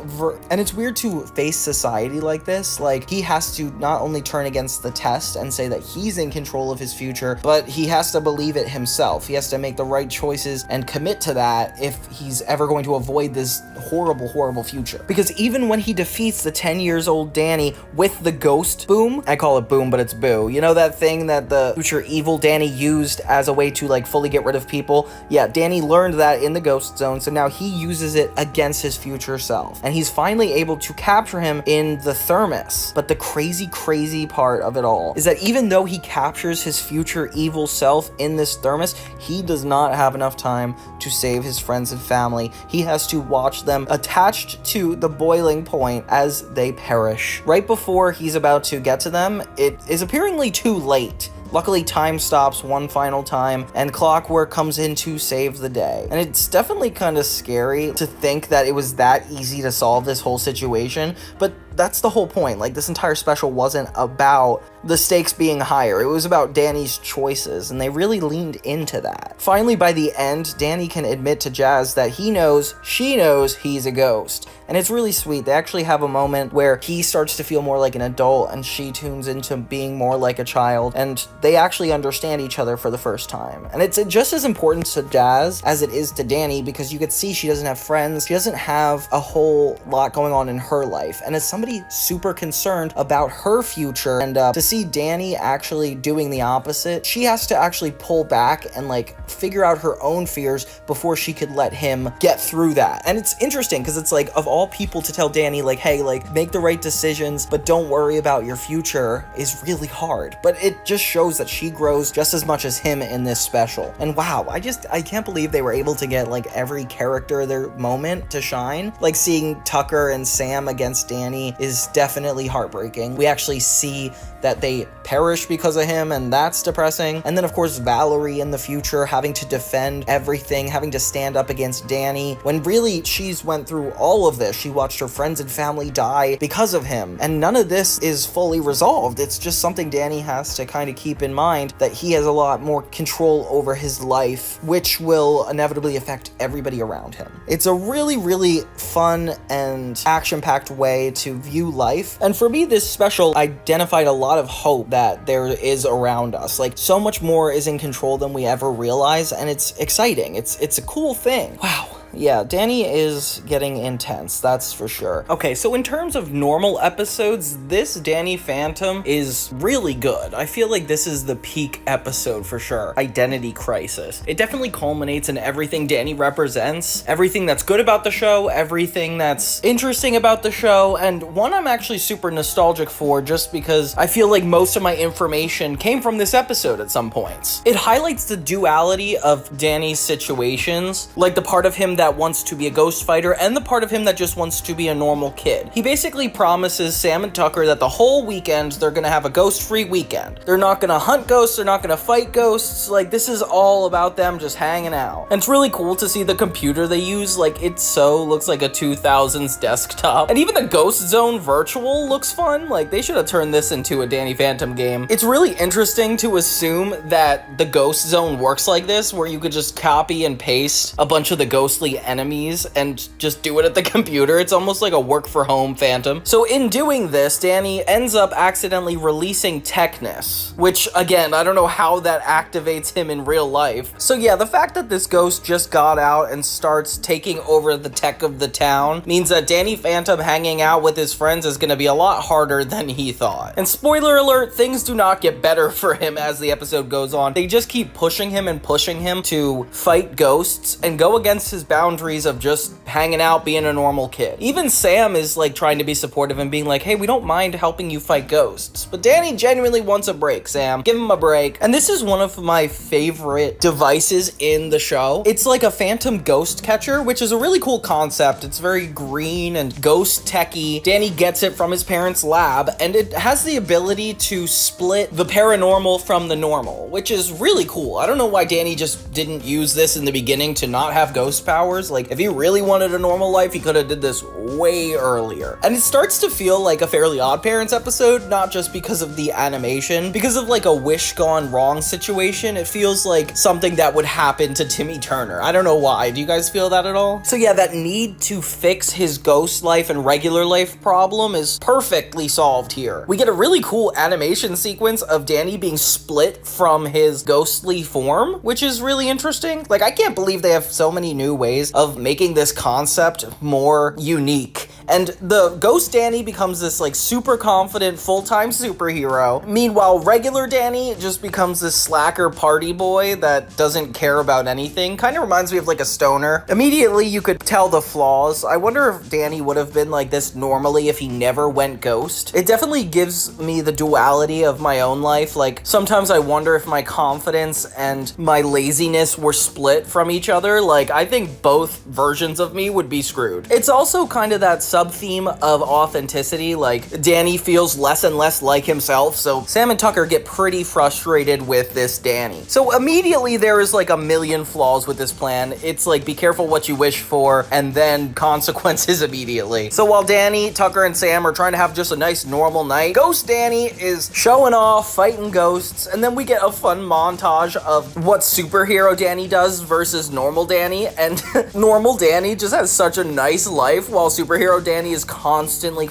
S2: and it's weird to face society like this. He has to not only turn against the test and say that he's in control of his future, but he has to believe it himself. He has to make the right choices and commit to that if he's ever going to avoid this horrible, horrible future. Because even when he defeats the 10 years old Danny with the ghost boom, I call it boom, but it's boo. You know that thing that the future evil Danny used as a way to fully get rid of people? Yeah, Danny learned that in the ghost zone, so now he uses it against his future self. And he's finally able to capture him in the thermos. But the crazy, crazy part of it all is that even though he captures his future evil self in this thermos, he does not have enough time to save his friends and family. He has to watch them attached to the boiling point as they perish. Right before he's about to get to them, it is appearingly too late. Luckily, time stops one final time, and Clockwork comes in to save the day. And it's definitely kind of scary to think that it was that easy to solve this whole situation, but that's the whole point. Like, this entire special wasn't about the stakes being higher. It was about Danny's choices, and they really leaned into that. Finally, by the end, Danny can admit to Jazz that she knows he's a ghost. And it's really sweet. They actually have a moment where he starts to feel more like an adult, and she tunes into being more like a child, and they actually understand each other for the first time. And it's just as important to Jazz as it is to Danny, because you could see she doesn't have friends. She doesn't have a whole lot going on in her life. And as somebody super concerned about her future, and to see Danny actually doing the opposite, she has to actually pull back and like figure out her own fears before she could let him get through that. And it's interesting because it's like, of all people to tell Danny like, hey, like, make the right decisions but don't worry about your future, is really hard. But it just shows that she grows just as much as him in this special. And wow, I can't believe they were able to get like every character their moment to shine. Like, seeing Tucker and Sam against Danny is definitely heartbreaking. We actually see that they perish because of him, and that's depressing. And then of course Valerie in the future having to defend everything, having to stand up against Danny, when really she's went through all of this. She watched her friends and family die because of him, and none of this is fully resolved. It's just something Danny has to kind of keep in mind, that he has a lot more control over his life, which will inevitably affect everybody around him. It's a really, really fun and action-packed way to view life, and for me this special identified a lot of hope that there is around us. Like, so much more is in control than we ever realize, and it's exciting. It's a cool thing. Wow. Yeah, Danny is getting intense, that's for sure. Okay, so in terms of normal episodes, this Danny Phantom is really good. I feel like this is the peak episode for sure. Identity Crisis. It definitely culminates in everything Danny represents, everything that's good about the show, everything that's interesting about the show, and one I'm actually super nostalgic for just because I feel like most of my information came from this episode at some points. It highlights the duality of Danny's situations, like the part of him that wants to be a ghost fighter and the part of him that just wants to be a normal kid. He basically promises Sam and Tucker that the whole weekend they're gonna have a ghost-free weekend. They're not gonna hunt ghosts, they're not gonna fight ghosts, like, this is all about them just hanging out. And it's really cool to see the computer they use, like, it so looks like a 2000s desktop. And even the Ghost Zone virtual looks fun. Like, they should have turned this into a Danny Phantom game. It's really interesting to assume that the Ghost Zone works like this, where you could just copy and paste a bunch of the ghostly enemies and just do it at the computer. It's almost like a work for home Phantom. So in doing this, Danny ends up accidentally releasing Technus, which again, I don't know how that activates him in real life. So yeah, the fact that this ghost just got out and starts taking over the tech of the town means that Danny Phantom hanging out with his friends is gonna be a lot harder than he thought. And spoiler alert, things do not get better for him as the episode goes on. They just keep pushing him to fight ghosts and go against his boundaries of just hanging out, being a normal kid. Even Sam is like trying to be supportive and being like, hey, we don't mind helping you fight ghosts. But Danny genuinely wants a break, Sam. Give him a break. And this is one of my favorite devices in the show. It's like a phantom ghost catcher, which is a really cool concept. It's very green and ghost techy. Danny gets it from his parents' lab, and it has the ability to split the paranormal from the normal, which is really cool. I don't know why Danny just didn't use this in the beginning to not have ghost powers. Like, if he really wanted a normal life, he could have did this way earlier. And it starts to feel like a Fairly Odd Parents episode, not just because of the animation, because of like a wish gone wrong situation. It feels like something that would happen to Timmy Turner. I don't know why. Do you guys feel that at all? So yeah, that need to fix his ghost life and regular life problem is perfectly solved here. We get a really cool animation sequence of Danny being split from his ghostly form, which is really interesting. Like, I can't believe they have so many new ways of making this concept more unique. And the ghost Danny becomes this like super confident full-time superhero. Meanwhile, regular Danny just becomes this slacker party boy that doesn't care about anything. Kind of reminds me of like a stoner. Immediately you could tell the flaws. I wonder if Danny would have been like this normally if he never went ghost. It definitely gives me the duality of my own life. Like, sometimes I wonder if my confidence and my laziness were split from each other. Like, I think both versions of me would be screwed. It's also kind of that sub-theme of authenticity. Like, Danny feels less and less like himself, so Sam and Tucker get pretty frustrated with this Danny. So immediately there is like a million flaws with this plan. It's like, be careful what you wish for, and then consequences immediately. So while Danny, Tucker, and Sam are trying to have just a nice normal night, Ghost Danny is showing off, fighting ghosts, and then we get a fun montage of what superhero Danny does versus normal Danny, and normal Danny just has such a nice life while superhero Danny is constantly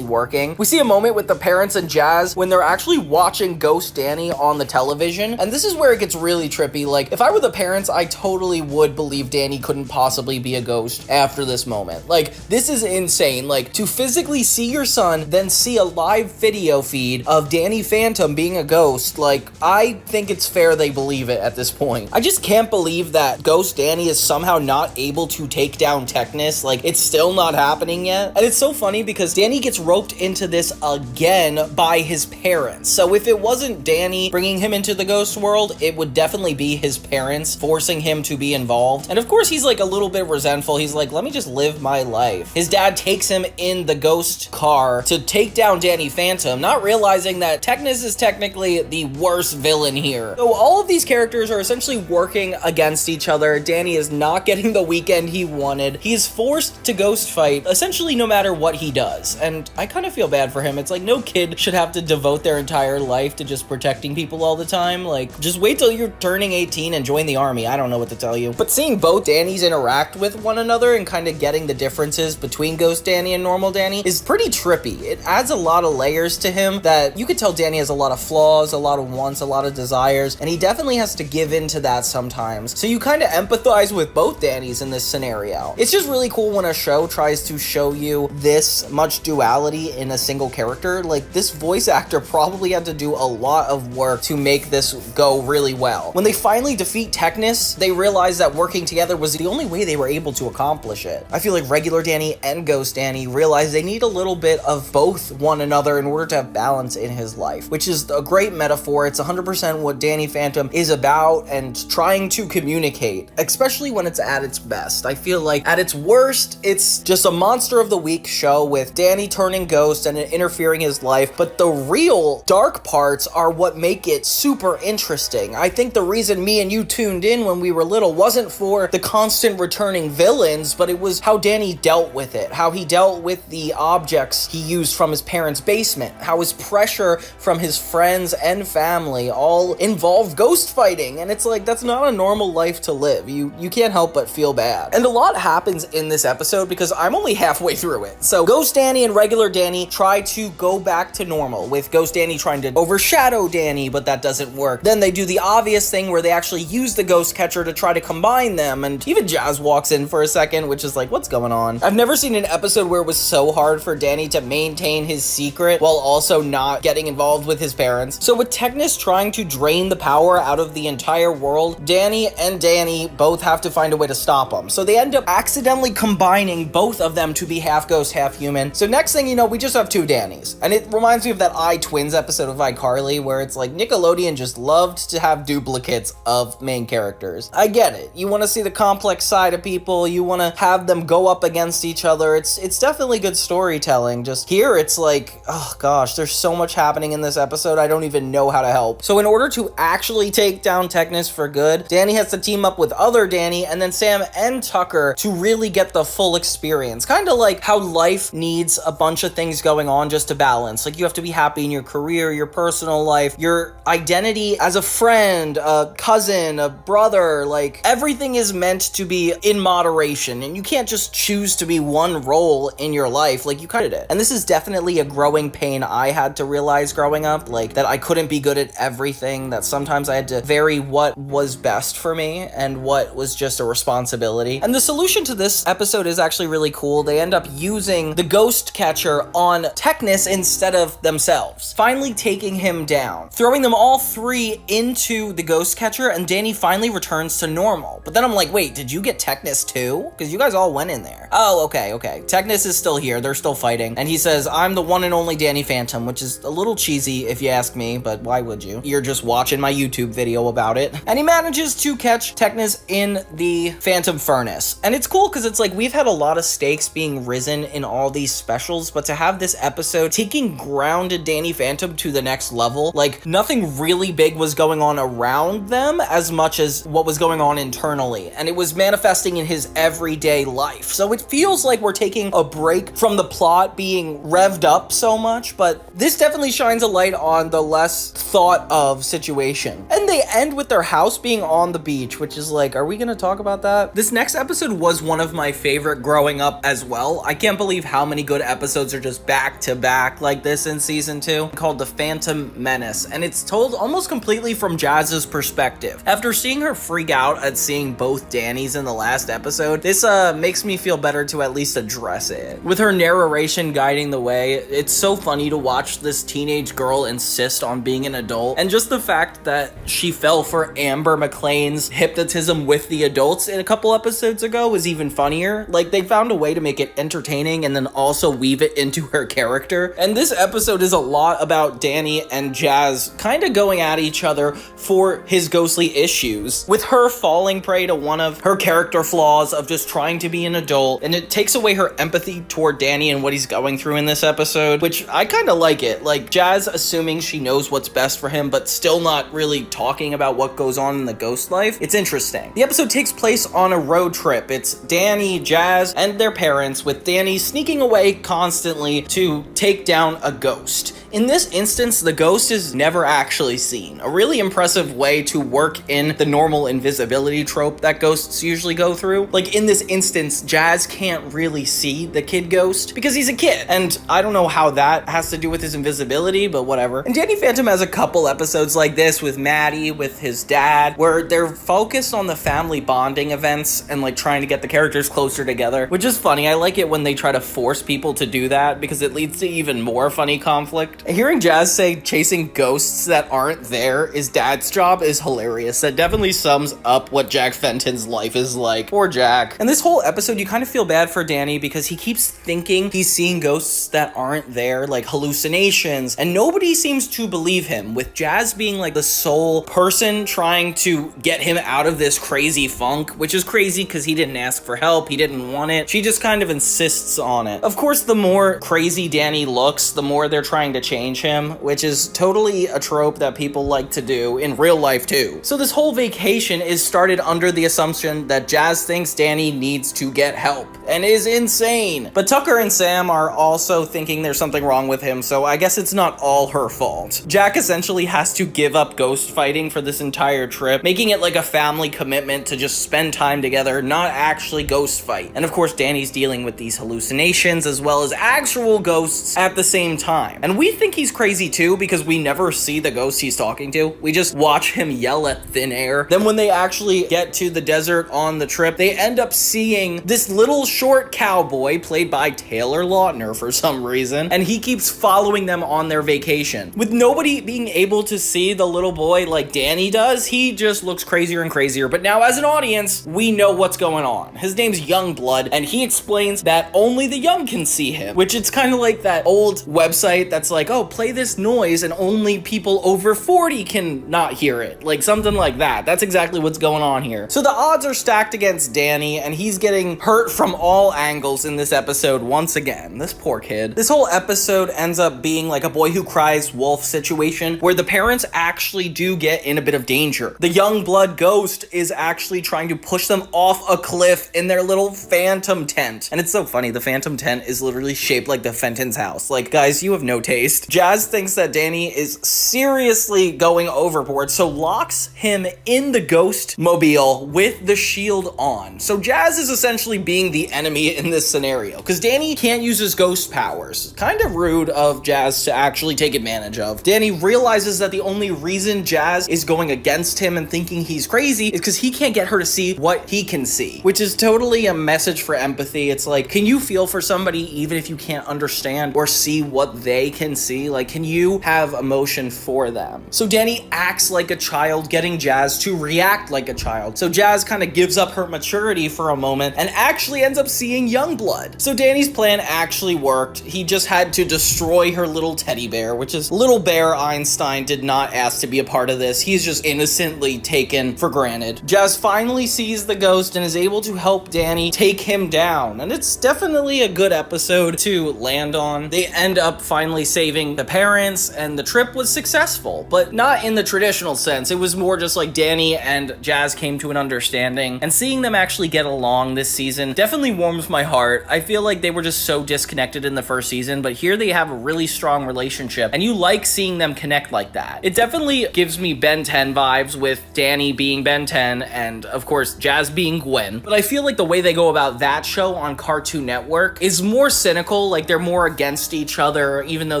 S2: working. We see a moment with the parents and Jazz when they're actually watching Ghost Danny on the television, and this is where it gets really trippy. Like, if I were the parents, I totally would believe Danny couldn't possibly be a ghost after this moment. Like, this is insane. Like, to physically see your son, then see a live video feed of Danny Phantom being a ghost, like, I think it's fair they believe it at this point. I just can't believe that Ghost Danny is somehow not able to take down Technus. Like, it's still not happening yet. And it's so funny because Danny gets roped into this again by his parents. So if it wasn't Danny bringing him into the ghost world, it would definitely be his parents forcing him to be involved. And of course, he's like a little bit resentful. He's like, let me just live my life. His dad takes him in the ghost car to take down Danny Phantom, not realizing that Technus is technically the worst villain here. So all of these characters are essentially working against each other. Danny is not getting the weekend he wanted. He's forced to ghost fight essentially no matter what he does. And I kind of feel bad for him. It's like, no kid should have to devote their entire life to just protecting people all the time. Like, just wait till you're turning 18 and join the army. I don't know what to tell you. But seeing both Dannys interact with one another and kind of getting the differences between Ghost Danny and normal Danny is pretty trippy. It adds a lot of layers to him that you could tell Danny has a lot of flaws, a lot of wants, a lot of desires, and he definitely has to give in to that sometimes. So you kind of empathize with both Dannys in this scenario. It's just really cool when a show tries to show you this much duality in a single character. Like, this voice actor probably had to do a lot of work to make this go really well. When they finally defeat Technus, they realize that working together was the only way they were able to accomplish it. I feel like regular Danny and Ghost Danny realize they need a little bit of both one another in order to have balance in his life, which is a great metaphor. It's 100% what Danny Phantom is about and trying to communicate, especially when it's at its best. I feel like at its worst, it's just a Monster of the Week show with Danny turning ghost and interfering his life, but the real dark parts are what make it super interesting. I think the reason me and you tuned in when we were little wasn't for the constant returning villains, but it was how Danny dealt with it, how he dealt with the objects he used from his parents' basement, how his pressure from his friends and family all involved ghost fighting, and it's like, that's not a normal life to live. You can't help but feel bad. And a lot happens in this episode because I'm only halfway through it. So Ghost Danny and regular Danny try to go back to normal, with Ghost Danny trying to overshadow Danny, but that doesn't work. Then they do the obvious thing where they actually use the ghost catcher to try to combine them, and even Jazz walks in for a second, which is like, what's going on? I've never seen an episode where it was so hard for Danny to maintain his secret while also not getting involved with his parents. So with Technus trying to drain the power out of the entire world, Danny and Danny both have to find a way to stop him. So they end up accidentally combining both of them to be half ghost, half human. So next thing you know, we just have two Dannys. And it reminds me of that iTwins episode of iCarly where it's like Nickelodeon just loved to have duplicates of main characters. I get it. You want to see the complex side of people. You want to have them go up against each other. It's definitely good storytelling. Just here, it's like, oh gosh, there's so much happening in this episode. I don't even know how to help. So in order to actually take down Technus for good, Danny has to team up with other Danny and then Sam and Tucker to really get the full experience. Kind of like how life needs a bunch of things going on just to balance. Like, you have to be happy in your career, your personal life, your identity as a friend, a cousin, a brother. Like, everything is meant to be in moderation, and you can't just choose to be one role in your life. Like, you kind of did. And this is definitely a growing pain I had to realize growing up, like, that I couldn't be good at everything, that sometimes I had to vary what was best for me and what was just a responsibility. And the solution to this episode is actually really cool. They end up using the ghost catcher on Technus instead of themselves, finally taking him down, throwing them all three into the ghost catcher, and Danny finally returns to normal. But then I'm like, wait, did you get Technus too? Because you guys all went in there. Oh, okay. Technus is still here. They're still fighting. And he says, I'm the one and only Danny Phantom, which is a little cheesy if you ask me, but why would you? You're just watching my YouTube video about it. And he manages to catch Technus in the Phantom Furnace. And it's cool because it's like, we've had a lot of stakes being and risen in all these specials, but to have this episode taking grounded Danny Phantom to the next level, like nothing really big was going on around them as much as what was going on internally, and it was manifesting in his everyday life. So it feels like we're taking a break from the plot being revved up so much, but this definitely shines a light on the less thought of situation. And they end with their house being on the beach, which is like, are we gonna talk about that? This next episode was one of my favorite growing up as well. I can't believe how many good episodes are just back to back like this in season 2, called The Phantom Menace, and it's told almost completely from Jazz's perspective. After seeing her freak out at seeing both Dannys in the last episode, this makes me feel better to at least address it. With her narration guiding the way, it's so funny to watch this teenage girl insist on being an adult, and just the fact that she fell for Amber McLean's hypnotism with the adults in a couple episodes ago was even funnier. Like, they found a way to make it entertaining and then also weave it into her character. And this episode is a lot about Danny and Jazz kind of going at each other for his ghostly issues, with her falling prey to one of her character flaws of just trying to be an adult, and it takes away her empathy toward Danny and what he's going through in this episode, which I kind of like it. Like, Jazz assuming she knows what's best for him, but still not really talking about what goes on in the ghost life. It's interesting. The episode takes place on a road trip. It's Danny, Jazz, and their parents, with Danny sneaking away constantly to take down a ghost. In this instance, the ghost is never actually seen. A really impressive way to work in the normal invisibility trope that ghosts usually go through. Like, in this instance, Jazz can't really see the kid ghost because he's a kid, and I don't know how that has to do with his invisibility, but whatever. And Danny Phantom has a couple episodes like this with Maddie, with his dad, where they're focused on the family bonding events and like trying to get the characters closer together, which is funny. I like it when they try to force people to do that because it leads to even more funny conflict. Hearing Jazz say chasing ghosts that aren't there is dad's job is hilarious. That definitely sums up what Jack Fenton's life is like. Poor Jack. And this whole episode, you kind of feel bad for Danny because he keeps thinking he's seeing ghosts that aren't there, like hallucinations, and nobody seems to believe him, with Jazz being like the sole person trying to get him out of this crazy funk, which is crazy because he didn't ask for help, he didn't want it. She just kind of insists on it. Of course, the more crazy Danny looks, the more they're trying to change him, which is totally a trope that people like to do in real life too. So this whole vacation is started under the assumption that Jazz thinks Danny needs to get help, and is insane. But Tucker and Sam are also thinking there's something wrong with him, so I guess it's not all her fault. Jack essentially has to give up ghost fighting for this entire trip, making it like a family commitment to just spend time together, not actually ghost fight. And of course, Danny's dealing with these hallucinations as well as actual ghosts at the same time. And we think he's crazy too because we never see the ghost he's talking to. We just watch him yell at thin air. Then when they actually get to the desert on the trip, they end up seeing this little short cowboy played by Taylor Lautner for some reason, and he keeps following them on their vacation. With nobody being able to see the little boy like Danny does, he just looks crazier and crazier. But now as an audience, we know what's going on. His name's Youngblood, and he explains that only the young can see him, which it's kind of like that old website that's like, oh, play this noise and only people over 40 can not hear it. Like something like that. That's exactly what's going on here. So the odds are stacked against Danny, and he's getting hurt from all angles in this episode once again. This poor kid. This whole episode ends up being like a boy who cries wolf situation where the parents actually do get in a bit of danger. The young blood ghost is actually trying to push them off a cliff in their little phantom tent. And it's so funny. The phantom tent is literally shaped like the Fenton's house. Like, guys, you have no taste. Jazz thinks that Danny is seriously going overboard, so locks him in the ghost mobile with the shield on. So Jazz is essentially being the enemy in this scenario because Danny can't use his ghost powers. Kind of rude of Jazz to actually take advantage of. Danny realizes that the only reason Jazz is going against him and thinking he's crazy is because he can't get her to see what he can see, which is totally a message for empathy. It's like, can you feel for somebody even if you can't understand or see what they can see?
S1: see? Like, can you have emotion for them? So Danny acts like a child, getting Jazz to react like a child. So Jazz kind of gives up her maturity for a moment and actually ends up seeing Youngblood. So Danny's plan actually worked. He just had to destroy her little teddy bear, which is Little Bear Einstein did not ask to be a part of this. He's just innocently taken for granted. Jazz finally sees the ghost and is able to help Danny take him down. And it's definitely a good episode to land on. They end up finally saving the parents and the trip was successful, but not in the traditional sense. It was more just like Danny and Jazz came to an understanding, and seeing them actually get along this season definitely warms my heart. I feel like they were just so disconnected in the first season, but here they have a really strong relationship, and you like seeing them connect like that. It definitely gives me Ben 10 vibes with Danny being Ben 10 and of course Jazz being Gwen, but I feel like the way they go about that show on Cartoon Network is more cynical, like they're more against each other even though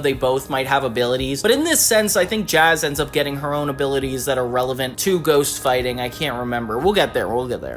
S1: they both might have abilities. But in this sense, I think Jazz ends up getting her own abilities that are relevant to ghost fighting. I can't remember. We'll get there.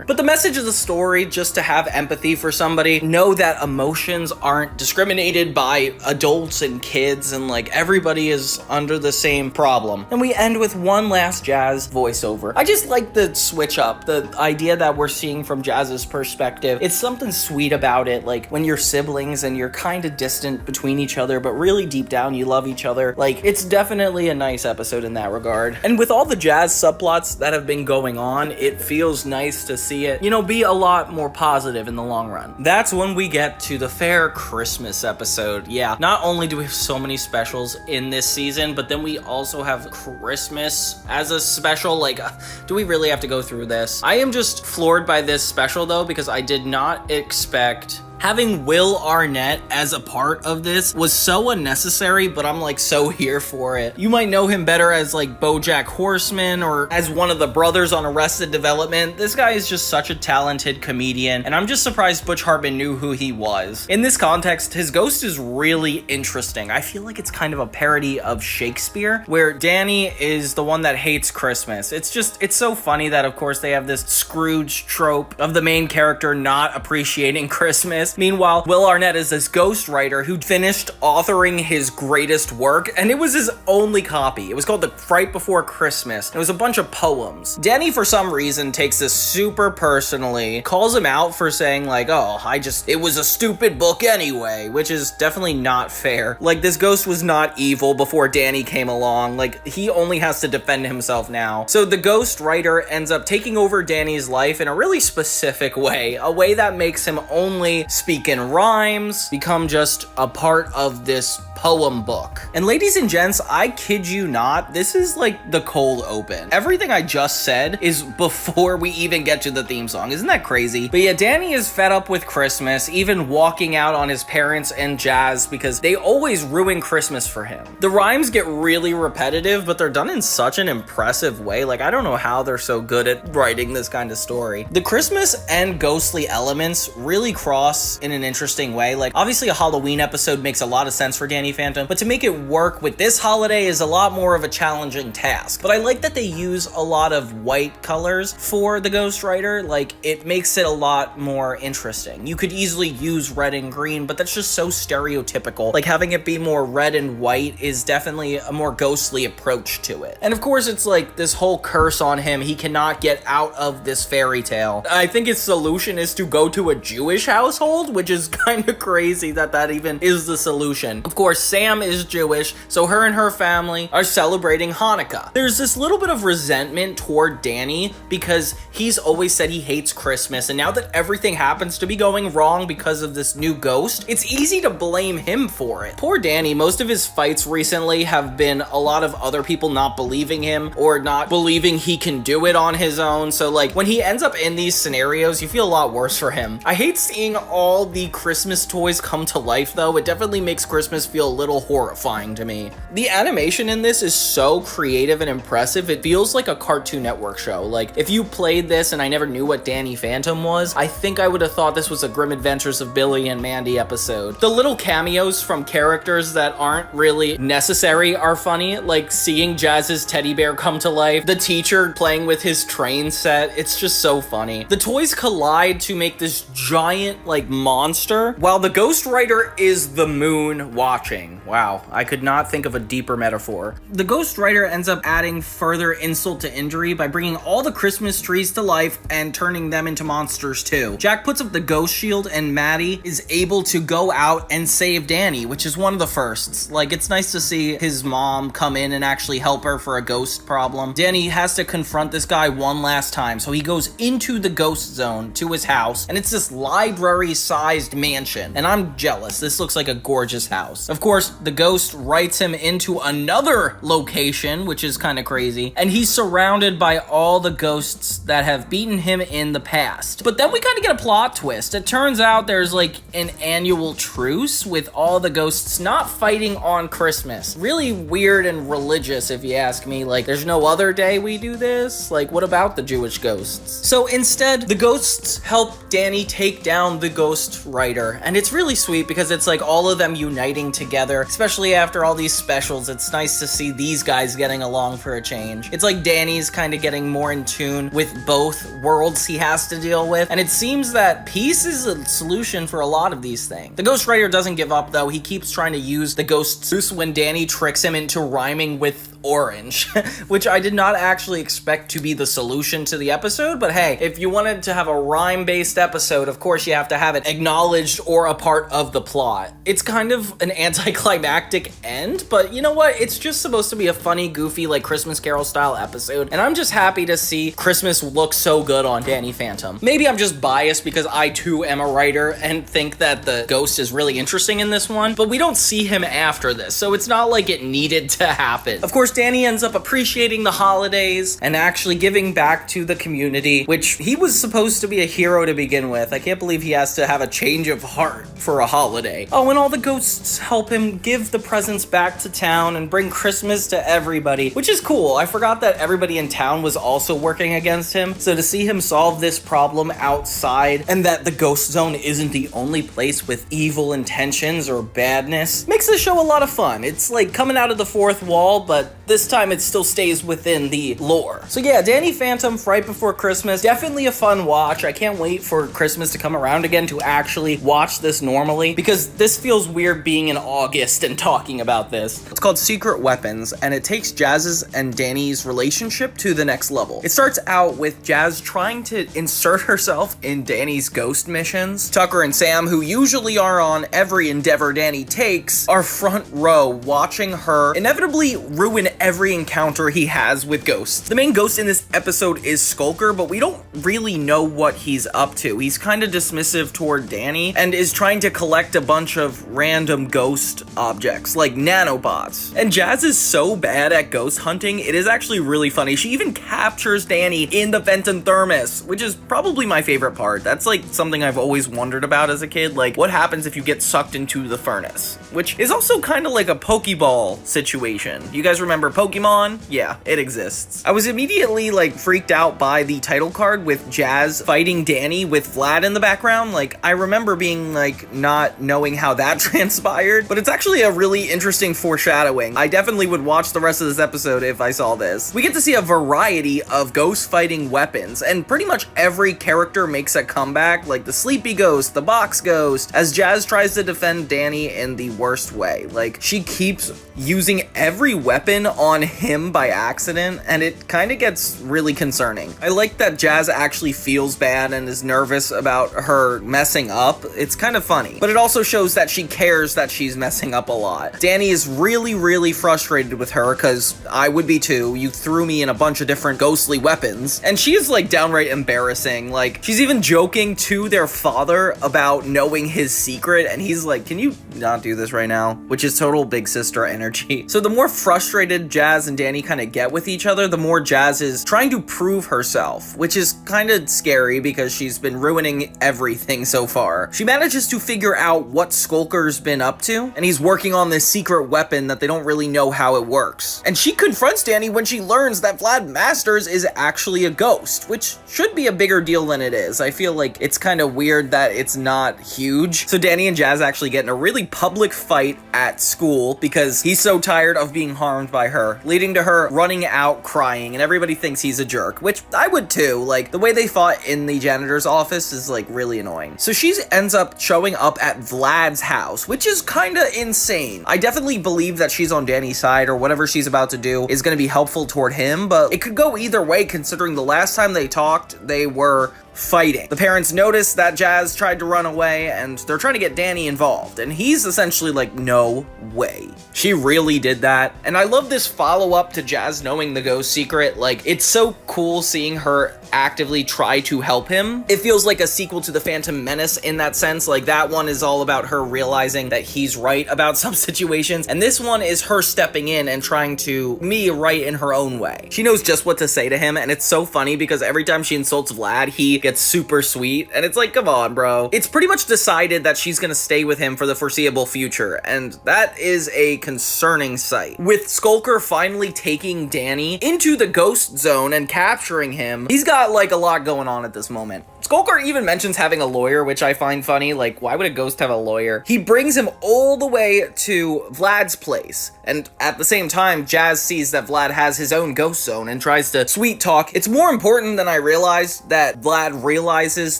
S1: But the message of the story, just to have empathy for somebody, know that emotions aren't discriminated by adults and kids, and like everybody is under the same problem. And we end with one last Jazz voiceover. I just like the switch up, the idea that we're seeing from Jazz's perspective. It's something sweet about it, like when you're siblings and you're kind of distant between each other, but really deep down you love each other. Like, it's definitely a nice episode in that regard. And with all the Jazz subplots that have been going on, it feels nice to see it, be a lot more positive in the long run. That's when we get to the Fair Christmas episode. Yeah, not only do we have so many specials in this season, but then we also have Christmas as a special. Like, do we really have to go through this? I am just floored by this special though, because I did not expect having Will Arnett as a part of this was so unnecessary, but I'm like so here for it. You might know him better as like BoJack Horseman or as one of the brothers on Arrested Development. This guy is just such a talented comedian, and I'm just surprised Butch Hartman knew who he was. In this context, his ghost is really interesting. I feel like it's kind of a parody of Shakespeare, where Danny is the one that hates Christmas. It's so funny that of course they have this Scrooge trope of the main character not appreciating Christmas. Meanwhile, Will Arnett is this ghostwriter who finished authoring his greatest work, and it was his only copy. It was called The Fright Before Christmas. It was a bunch of poems. Danny, for some reason, takes this super personally, calls him out for saying like, oh, it was a stupid book anyway, which is definitely not fair. Like, this ghost was not evil before Danny came along. Like, he only has to defend himself now. So the ghostwriter ends up taking over Danny's life in a really specific way, a way that makes him only speak in rhymes, become just a part of this poem book. And ladies and gents, I kid you not, this is like the cold open. Everything I just said is before we even get to the theme song. Isn't that crazy? But yeah, Danny is fed up with Christmas, even walking out on his parents and Jazz because they always ruin Christmas for him. The rhymes get really repetitive, but they're done in such an impressive way. Like, I don't know how they're so good at writing this kind of story. The Christmas and ghostly elements really cross in an interesting way. Like, obviously a Halloween episode makes a lot of sense for Danny Fenton, but to make it work with this holiday is a lot more of a challenging task. But I like that they use a lot of white colors for the ghostwriter. Like, it makes it a lot more interesting. You could easily use red and green, but that's just so stereotypical. Like, having it be more red and white is definitely a more ghostly approach to it. And of course, it's like this whole curse on him. He cannot get out of this fairy tale. I think his solution is to go to a Jewish household, which is kind of crazy that even is the solution. Of course, Sam is Jewish, so her and her family are celebrating Hanukkah. There's this little bit of resentment toward Danny because he's always said he hates Christmas, and now that everything happens to be going wrong because of this new ghost, it's easy to blame him for it. Poor Danny, most of his fights recently have been a lot of other people not believing him or not believing he can do it on his own, so like when he ends up in these scenarios, you feel a lot worse for him. I hate seeing all the Christmas toys come to life though. It definitely makes Christmas feel a little horrifying to me. The animation in this is so creative and impressive. It feels like a Cartoon Network show. Like, if you played this and I never knew what Danny Phantom was, I think I would have thought this was a Grim Adventures of Billy and Mandy episode. The little cameos from characters that aren't really necessary are funny, like seeing Jazz's teddy bear come to life, the teacher playing with his train set. It's just so funny. The toys collide to make this giant, like,
S2: monster, while the ghostwriter is the moon watching. Wow, I could not think of a deeper metaphor. The ghostwriter ends up adding further insult to injury by bringing all the Christmas trees to life and turning them into monsters too. Jack puts up the ghost shield and Maddie is able to go out and save Danny, which is one of the firsts. Like, it's nice to see his mom come in and actually help her for a ghost problem. Danny has to confront this guy one last time, so he goes into the ghost zone to his house, and it's this library-sized mansion, and I'm jealous. This looks like a gorgeous house. Of course, the ghost writes him into another location, which is kind of crazy, and he's surrounded by all the ghosts that have beaten him in the past. But then we kind of get a plot twist. It turns out there's like an annual truce with all the ghosts not fighting on Christmas. Really weird and religious, if you ask me. Like, there's no other day we do this? Like, what about the Jewish ghosts? So instead, the ghosts help Danny take down the ghost writer, and it's really sweet because it's like all of them uniting together, especially after all these specials. It's nice to see these guys getting along for a change. It's like Danny's kind of getting more in tune with both worlds he has to deal with, and it seems that peace is a solution for a lot of these things. The ghostwriter doesn't give up though. He keeps trying to use the ghost juice when Danny tricks him into rhyming with orange, which I did not actually expect to be the solution to the episode, but hey, if you wanted to have a rhyme-based episode, of course you have to have it acknowledged or a part of the plot. It's kind of an anticlimactic end, but you know what? It's just supposed to be a funny, goofy, like Christmas Carol style episode, and I'm just happy to see Christmas look so good on Danny Phantom. Maybe I'm just biased because I too am a writer and think that the ghost is really interesting in this one, but we don't see him after this, so it's not like it needed to happen. Of course, Danny ends up appreciating the holidays and actually giving back to the community, which he was supposed to be a hero to begin with. I can't believe he has to have a change of heart for a holiday. Oh, and all the ghosts help him give the presents back to town and bring Christmas to everybody, which is cool. I forgot that everybody in town was also working against him, so to see him solve this problem outside and that the ghost zone isn't the only place with evil intentions or badness makes the show a lot of fun. It's like coming out of the fourth wall, but this time it still stays within the lore. So yeah, Danny Phantom, Right Before Christmas, definitely a fun watch. I can't wait for Christmas to come around again to actually watch this normally, because this feels weird being in August and talking about this. It's called Secret Weapons, and it takes Jazz's and Danny's relationship to the next level. It starts out with Jazz trying to insert herself in Danny's ghost missions. Tucker and Sam, who usually are on every endeavor Danny takes, are front row watching her inevitably ruin every encounter he has with ghosts. The main ghost in this episode is Skulker, but we don't really know what he's up to. He's kind of dismissive toward Danny and is trying to collect a bunch of random ghost objects, like nanobots. And Jazz is so bad at ghost hunting, it is actually really funny. She even captures Danny in the Fenton thermos, which is probably my favorite part. That's like something I've always wondered about as a kid, like what happens if you get sucked into the furnace, which is also kind of like a Pokeball situation. You guys remember Pokemon? Yeah, it exists. I was immediately like freaked out by the title card with Jazz fighting Danny with Vlad in the background. Like, I remember being like not knowing how that transpired, but it's actually a really interesting foreshadowing. I definitely would watch the rest of this episode if I saw this. We get to see a variety of ghost fighting weapons, and pretty much every character makes a comeback, like the Sleepy Ghost, the Box Ghost, as Jazz tries to defend Danny in the worst way. Like, she keeps using every weapon on him by accident, and it kind of gets really concerning. I like that Jazz actually feels bad and is nervous about her messing up. It's kind of funny, but it also shows that she cares that she's messing up a lot. Danny is really frustrated with her, because I would be too. You threw me in a bunch of different ghostly weapons, and she is like downright embarrassing. Like, she's even joking to their father about knowing his secret, and he's like, can you not do this right now? Which is total big sister energy. So the more frustrated Jazz and Danny kind of get with each other, the more Jazz is trying to prove herself, which is kind of scary because she's been ruining everything so far. She manages to figure out what Skulker's been up to, and he's working on this secret weapon that they don't really know how it works. And she confronts Danny when she learns that Vlad Masters is actually a ghost, which should be a bigger deal than it is. I feel like it's kind of weird that it's not huge. So Danny and Jazz actually get in a really public fight at school because he's so tired of being harmed by
S1: her, leading to her running out crying, and everybody thinks he's a jerk, which I would too. Like, the way they fought in the janitor's office is like really annoying. So she ends up showing up at Vlad's house, which is kind of insane. I definitely believe that she's on Danny's side, or whatever she's about to do is going to be helpful toward him, but it could go either way considering the last time they talked, they were fighting. The parents notice that Jazz tried to run away, and they're trying to get Danny involved, and he's essentially like, no way. She really did that. And I love this follow-up to Jazz knowing the ghost secret. Like, it's so cool seeing her actively try to help him. It feels like a sequel to The Phantom Menace in that sense. Like, that one is all about her realizing that he's right about some situations, and this one is her stepping in and trying to be right in her own way. She knows just what to say to him, and it's so funny because every time she insults Vlad, he gets super sweet, and it's like, come on, bro. It's pretty much decided that she's gonna stay with him for the foreseeable future, and that is a concerning sight. With Skulker finally taking Danny into the ghost zone and capturing him, he's got like a lot going on at this moment. Skulker even mentions having a lawyer, which I find funny. Like, why would a ghost have a lawyer? He brings him all the way to Vlad's place, and at the same time, Jazz sees that Vlad has his own ghost zone and tries to sweet talk. It's more important than I realized that Vlad realizes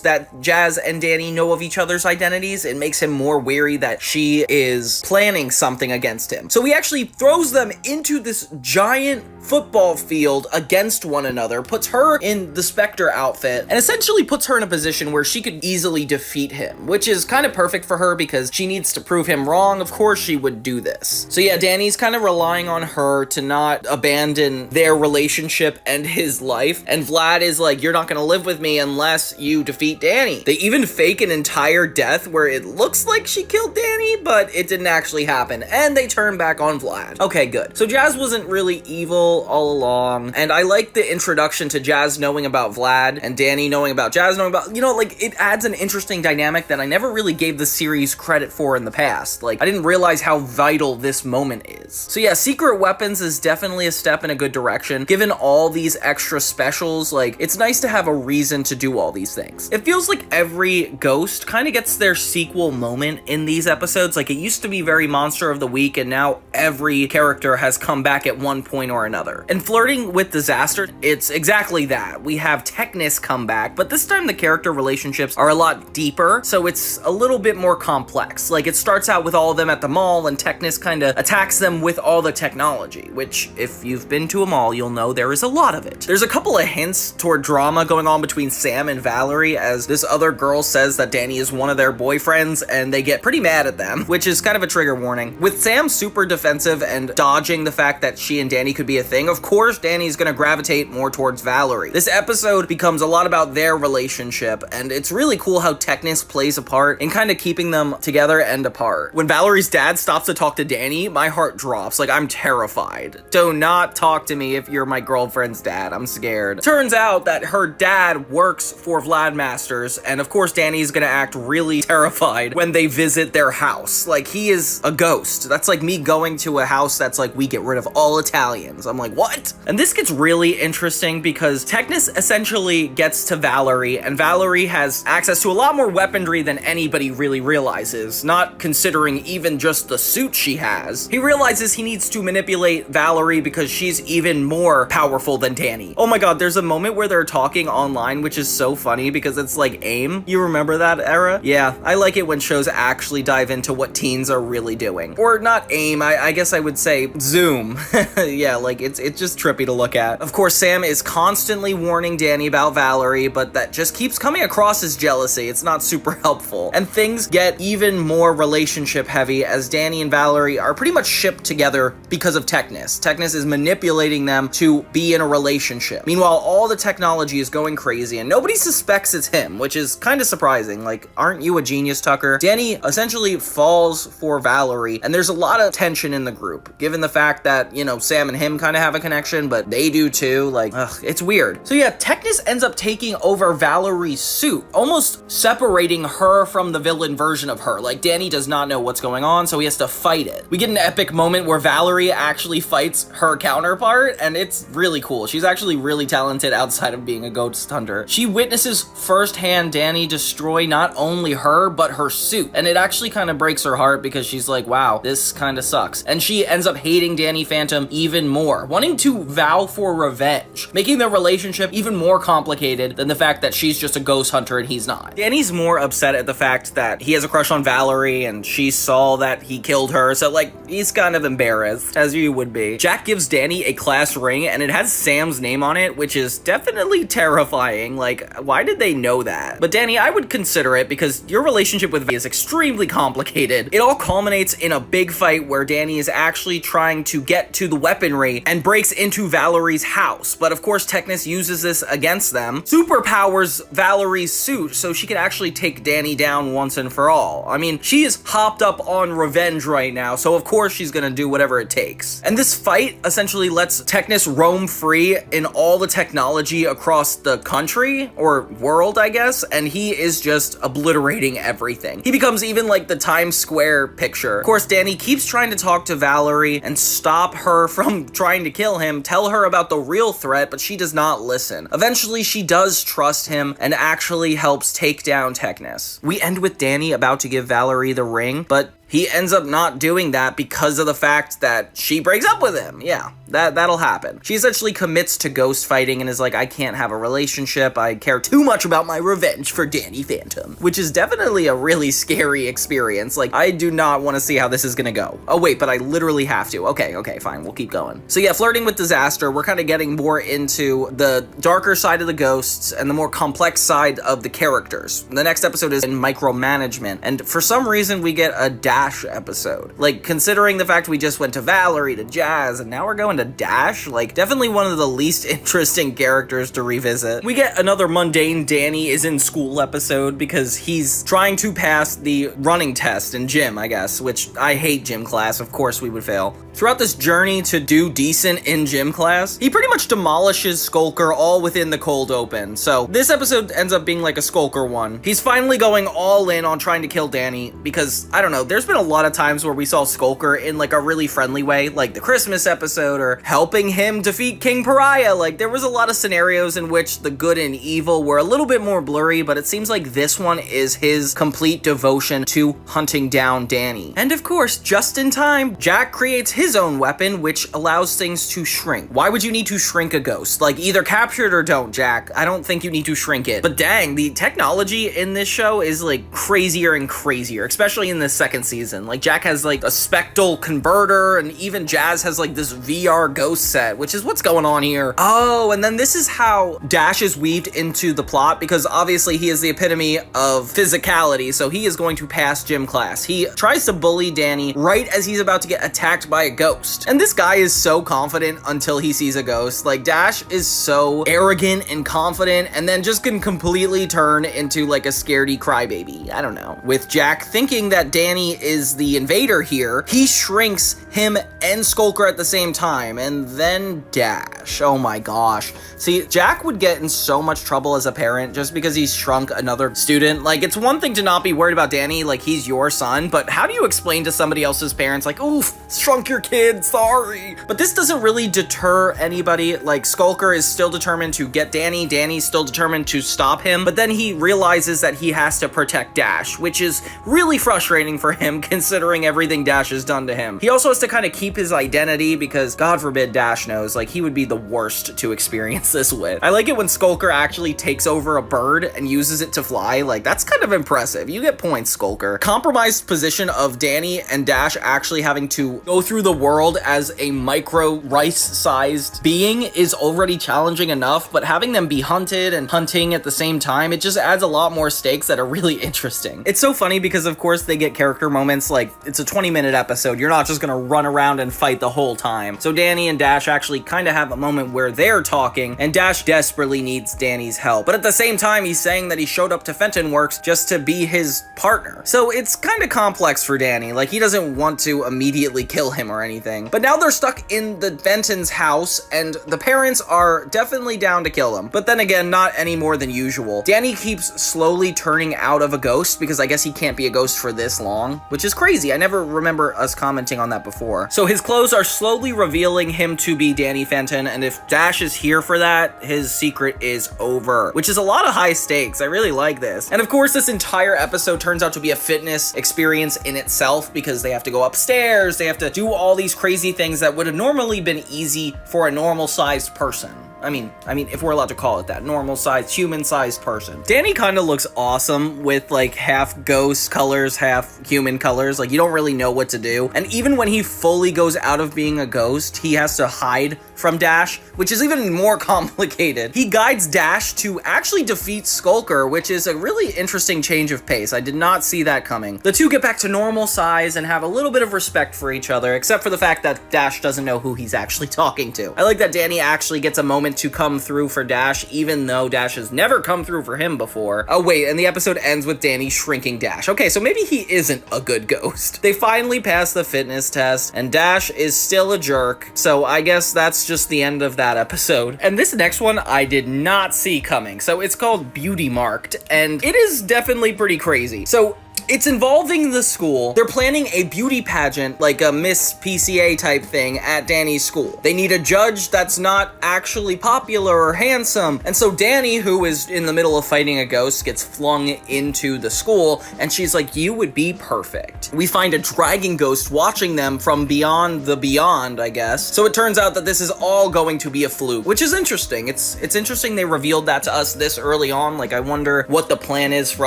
S1: that Jazz and Danny know of each other's identities. It makes him more wary that she is planning something against him. So he actually throws them into this giant football field against one another, puts her in the Spectre outfit, and essentially puts her in a position where she could easily defeat him, which is kind of perfect for her because she needs to prove him wrong. Of course she would do this. So yeah, Danny's kind of relying on her to not abandon their relationship and his life, and Vlad is like, you're not gonna live with me unless you defeat Danny. They even fake an entire death where it looks like she killed Danny, but it didn't actually happen, and they turn back on Vlad. Okay, good. So Jazz wasn't really evil all along, and I like the introduction to Jazz knowing about Vlad and Danny knowing about Jazz knowing about, you know, like, it adds an interesting dynamic that I never really gave the series credit for in the past. Like, I didn't realize how vital this moment is. So yeah, Secret Weapons is definitely a step in a good direction. Given all these extra specials, like, it's nice to have a reason to do all these things. It feels like every ghost kind of gets their sequel moment in these episodes. Like, it used to be very Monster of the Week, and now every character has come back at one point or another. And Flirting with Disaster, it's exactly that. We have Technis come back, but this time the character relationships are a lot deeper, so it's a little bit more complex. Like, it starts out with all of them at the mall, and Technis kind of attacks them with all the technology, which, if you've been to a mall, you'll know there is a lot of it. There's a couple of hints toward drama going on between Sam and Valerie, as this other girl says that Danny is one of their boyfriends, and they get pretty mad at them, which is kind of a trigger warning. With Sam super defensive and dodging the fact that she and Danny could be a thing, of course Danny's gonna gravitate more towards Valerie. This episode becomes a lot about their relationship, and it's really cool how Technis plays a part in kind of keeping them together and apart. When Valerie's dad stops to talk to Danny, my heart drops. Like, I'm terrified. Do not talk to me if you're my girlfriend's dad. I'm scared. Turns out that her dad works for Vlad Masters, and of course Danny's gonna act really terrified when they visit their house. Like, he is a ghost. That's like me going to a house that's like, we get rid of all Italians. I'm like, what? And this gets really interesting because Technis essentially gets to Valerie, and Valerie has access to a lot more weaponry than anybody really realizes, not considering even just the suit she has. He realizes he needs to manipulate Valerie because she's even more powerful than Danny. Oh my god, there's a moment where they're talking online, which is so funny because it's like AIM. You remember that era? Yeah, I like it when shows actually dive into what teens are really doing. Or not AIM, I guess I would say Zoom. Yeah, like, it's just trippy to look at. Of course, Sam is constantly warning Danny about Valerie, but that just keeps coming across as jealousy. It's not super helpful. And things get even more relationship heavy as Danny and Valerie are pretty much shipped together because of Technis. Technis is manipulating them to be in a relationship. Meanwhile, all the technology is going crazy and nobody suspects it's him, which is kind of surprising. Like, aren't you a genius, Tucker? Danny essentially falls for Valerie, and there's a lot of tension in the group, given the fact that, you know, Sam and him kind of have a connection, but they do too. Like, ugh, it's weird. So yeah, Technis ends up taking over Valerie Valerie's suit, almost separating her from the villain version of her. Like, Danny does not know what's going on, so he has to fight it. We get an epic moment where Valerie actually fights her counterpart, and it's really cool. She's actually really talented outside of being a ghost hunter. She witnesses firsthand Danny destroy not only her, but her suit, and it actually kind of breaks her heart because she's like, wow, this kind of sucks. And she ends up hating Danny Phantom even more, wanting to vow for revenge, making their relationship even more complicated than the fact that she's just a ghost hunter and he's not. Danny's more upset at the fact that he has a crush on Valerie and she saw that he killed her, so like, he's kind of embarrassed, as you would be. Jack gives Danny a class ring and it has Sam's name on it, which is definitely terrifying. Like, why did they know that? But Danny, I would consider it because your relationship with Valerie is extremely complicated. It all culminates in a big fight where Danny is actually trying to get to the weaponry and breaks into Valerie's house. But of course, Technus uses this against them, superpowers Valerie's suit so she can actually take Danny down once and for all. I mean, she is hopped up on revenge right now, so of course she's gonna do whatever it takes. And this fight essentially lets Technus roam free in all the technology across the country, or world, I guess, and he is just obliterating everything. He becomes even like the Times Square picture. Of course, Danny keeps trying to talk to Valerie and stop her from trying to kill him, tell her about the real threat, but she does not listen. Eventually, she does trust him and actually helps take down Technus. We end with Danny about to give Valerie the ring, but he ends up not doing that because of the fact that she breaks up with him. Yeah, that'll happen. She essentially commits to ghost fighting and is like, I can't have a relationship. I care too much about my revenge for Danny Phantom, which is definitely a really scary experience. Like, I do not want to see how this is gonna go. Oh wait, but I literally have to. Okay, fine, we'll keep going. So yeah, flirting with disaster, we're kind of getting more into the darker side of the ghosts and the more complex side of the characters. The next episode is in micromanagement, and for some reason we get a Dash episode. Like, considering the fact we just went to Valerie, to Jazz, and now we're going to Dash, like, definitely one of the least interesting characters to revisit. We get another mundane Danny is in school episode because he's trying to pass the running test in gym, I guess, which I hate gym class. Of course we would fail. Throughout this journey to do decent in gym class, he pretty much demolishes Skulker all within the cold open. So this episode ends up being like a Skulker one. He's finally going all in on trying to kill Danny because, I don't know, there's been a lot of times where we saw Skulker in like a really friendly way, like the Christmas episode or helping him defeat King Pariah. Like, there was a lot of scenarios in which the good and evil were a little bit more blurry, but it seems like this one is his complete devotion to hunting down Danny. And of course, just in time, Jack creates his own weapon, which allows things to shrink. Why would you need to shrink a ghost? Like, either capture it or don't, Jack. I don't think you need to shrink it. But dang, the technology in this show is like crazier and crazier, especially in the second season. Like, Jack has like a spectral converter, and even Jazz has like this VR ghost set, which is what's going on here. Oh, and then this is how Dash is weaved into the plot, because obviously he is the epitome of physicality, so he is going to pass gym class. He tries to bully Danny right as he's about to get attacked by a ghost. And this guy is so confident until he sees a ghost. Like, Dash is so arrogant and confident, and then just can completely turn into like a scaredy crybaby. I don't know. With Jack thinking that Danny is the invader here, he shrinks him and Skulker at the same time, and then Dash. Oh my gosh. See, Jack would get in so much trouble as a parent just because he's shrunk another student. Like, it's one thing to not be worried about Danny, like he's your son, but how do you explain to somebody else's parents, like, oof, shrunk your kid, sorry. But this doesn't really deter anybody. Like, Skulker is still determined to get Danny, Danny's still determined to stop him, but then he realizes that he has to protect Dash, which is really frustrating for him considering everything Dash has done to him. He also has to kind of keep his identity because, God forbid, Dash knows, like, he would be the worst to experience this with. I like it when Skulker actually takes over a bird and uses it to fly. Like, that's kind of impressive. You get points, Skulker. Compromised position of Danny and Dash actually having to go through the world as a micro rice-sized being is already challenging enough, but having them be hunted and hunting at the same time, it just adds a lot more stakes that are really interesting. It's so funny because, of course, they get character moments. Like, it's a 20-minute episode. You're not just gonna run around and fight the whole time. So Danny and Dash actually kind of have moment where they're talking, and Dash desperately needs Danny's help. But at the same time, he's saying that he showed up to Fenton Works just to be his partner. So it's kind of complex for Danny. Like, he doesn't want to immediately kill him or anything. But now they're stuck in the Fenton's house, and the parents are definitely down to kill him. But then again, not any more than usual. Danny keeps slowly turning out of a ghost, because I guess he can't be a ghost for this long, which is crazy. I never remember us commenting on that before. So his clothes are slowly revealing him to be Danny Fenton, and if Dash is here for that, his secret is over, which is a lot of high stakes. I really like this. And of course, this entire episode turns out to be a fitness experience in itself, because they have to go upstairs, they have to do all these crazy things that would have normally been easy for a normal-sized person. I mean, if we're allowed to call it that, normal-sized, human-sized person. Danny kind of looks awesome with, like, half ghost colors, half human colors. Like, you don't really know what to do. And even when he fully goes out of being a ghost, he has to hide from Dash, which is even more complicated. He guides Dash to actually defeat Skulker, which is a really interesting change of pace. I did not see that coming. The two get back to normal size and have a little bit of respect for each other, except for the fact that Dash doesn't know who he's actually talking to. I like that Danny actually gets a moment to come through for Dash, even though Dash has never come through for him before. Oh wait, and the episode ends with Danny shrinking Dash. Okay, so maybe he isn't a good ghost. They finally pass the fitness test, and Dash is still a jerk, so I guess that's just the end of that episode. And this next one I did not see coming. So it's called Beauty Marked, and it is definitely pretty crazy. So it's involving the school. They're planning a beauty pageant, like a Miss PCA type thing at Danny's school. They need a judge that's not actually popular or handsome. And so Danny, who is in the middle of fighting a ghost, gets flung into the school, and she's like, you would be perfect. We find a dragon ghost watching them from beyond the beyond, I guess. So it turns out that this is all going to be a fluke, which is interesting. It's interesting they revealed that to us this early on. Like, I wonder what the plan is for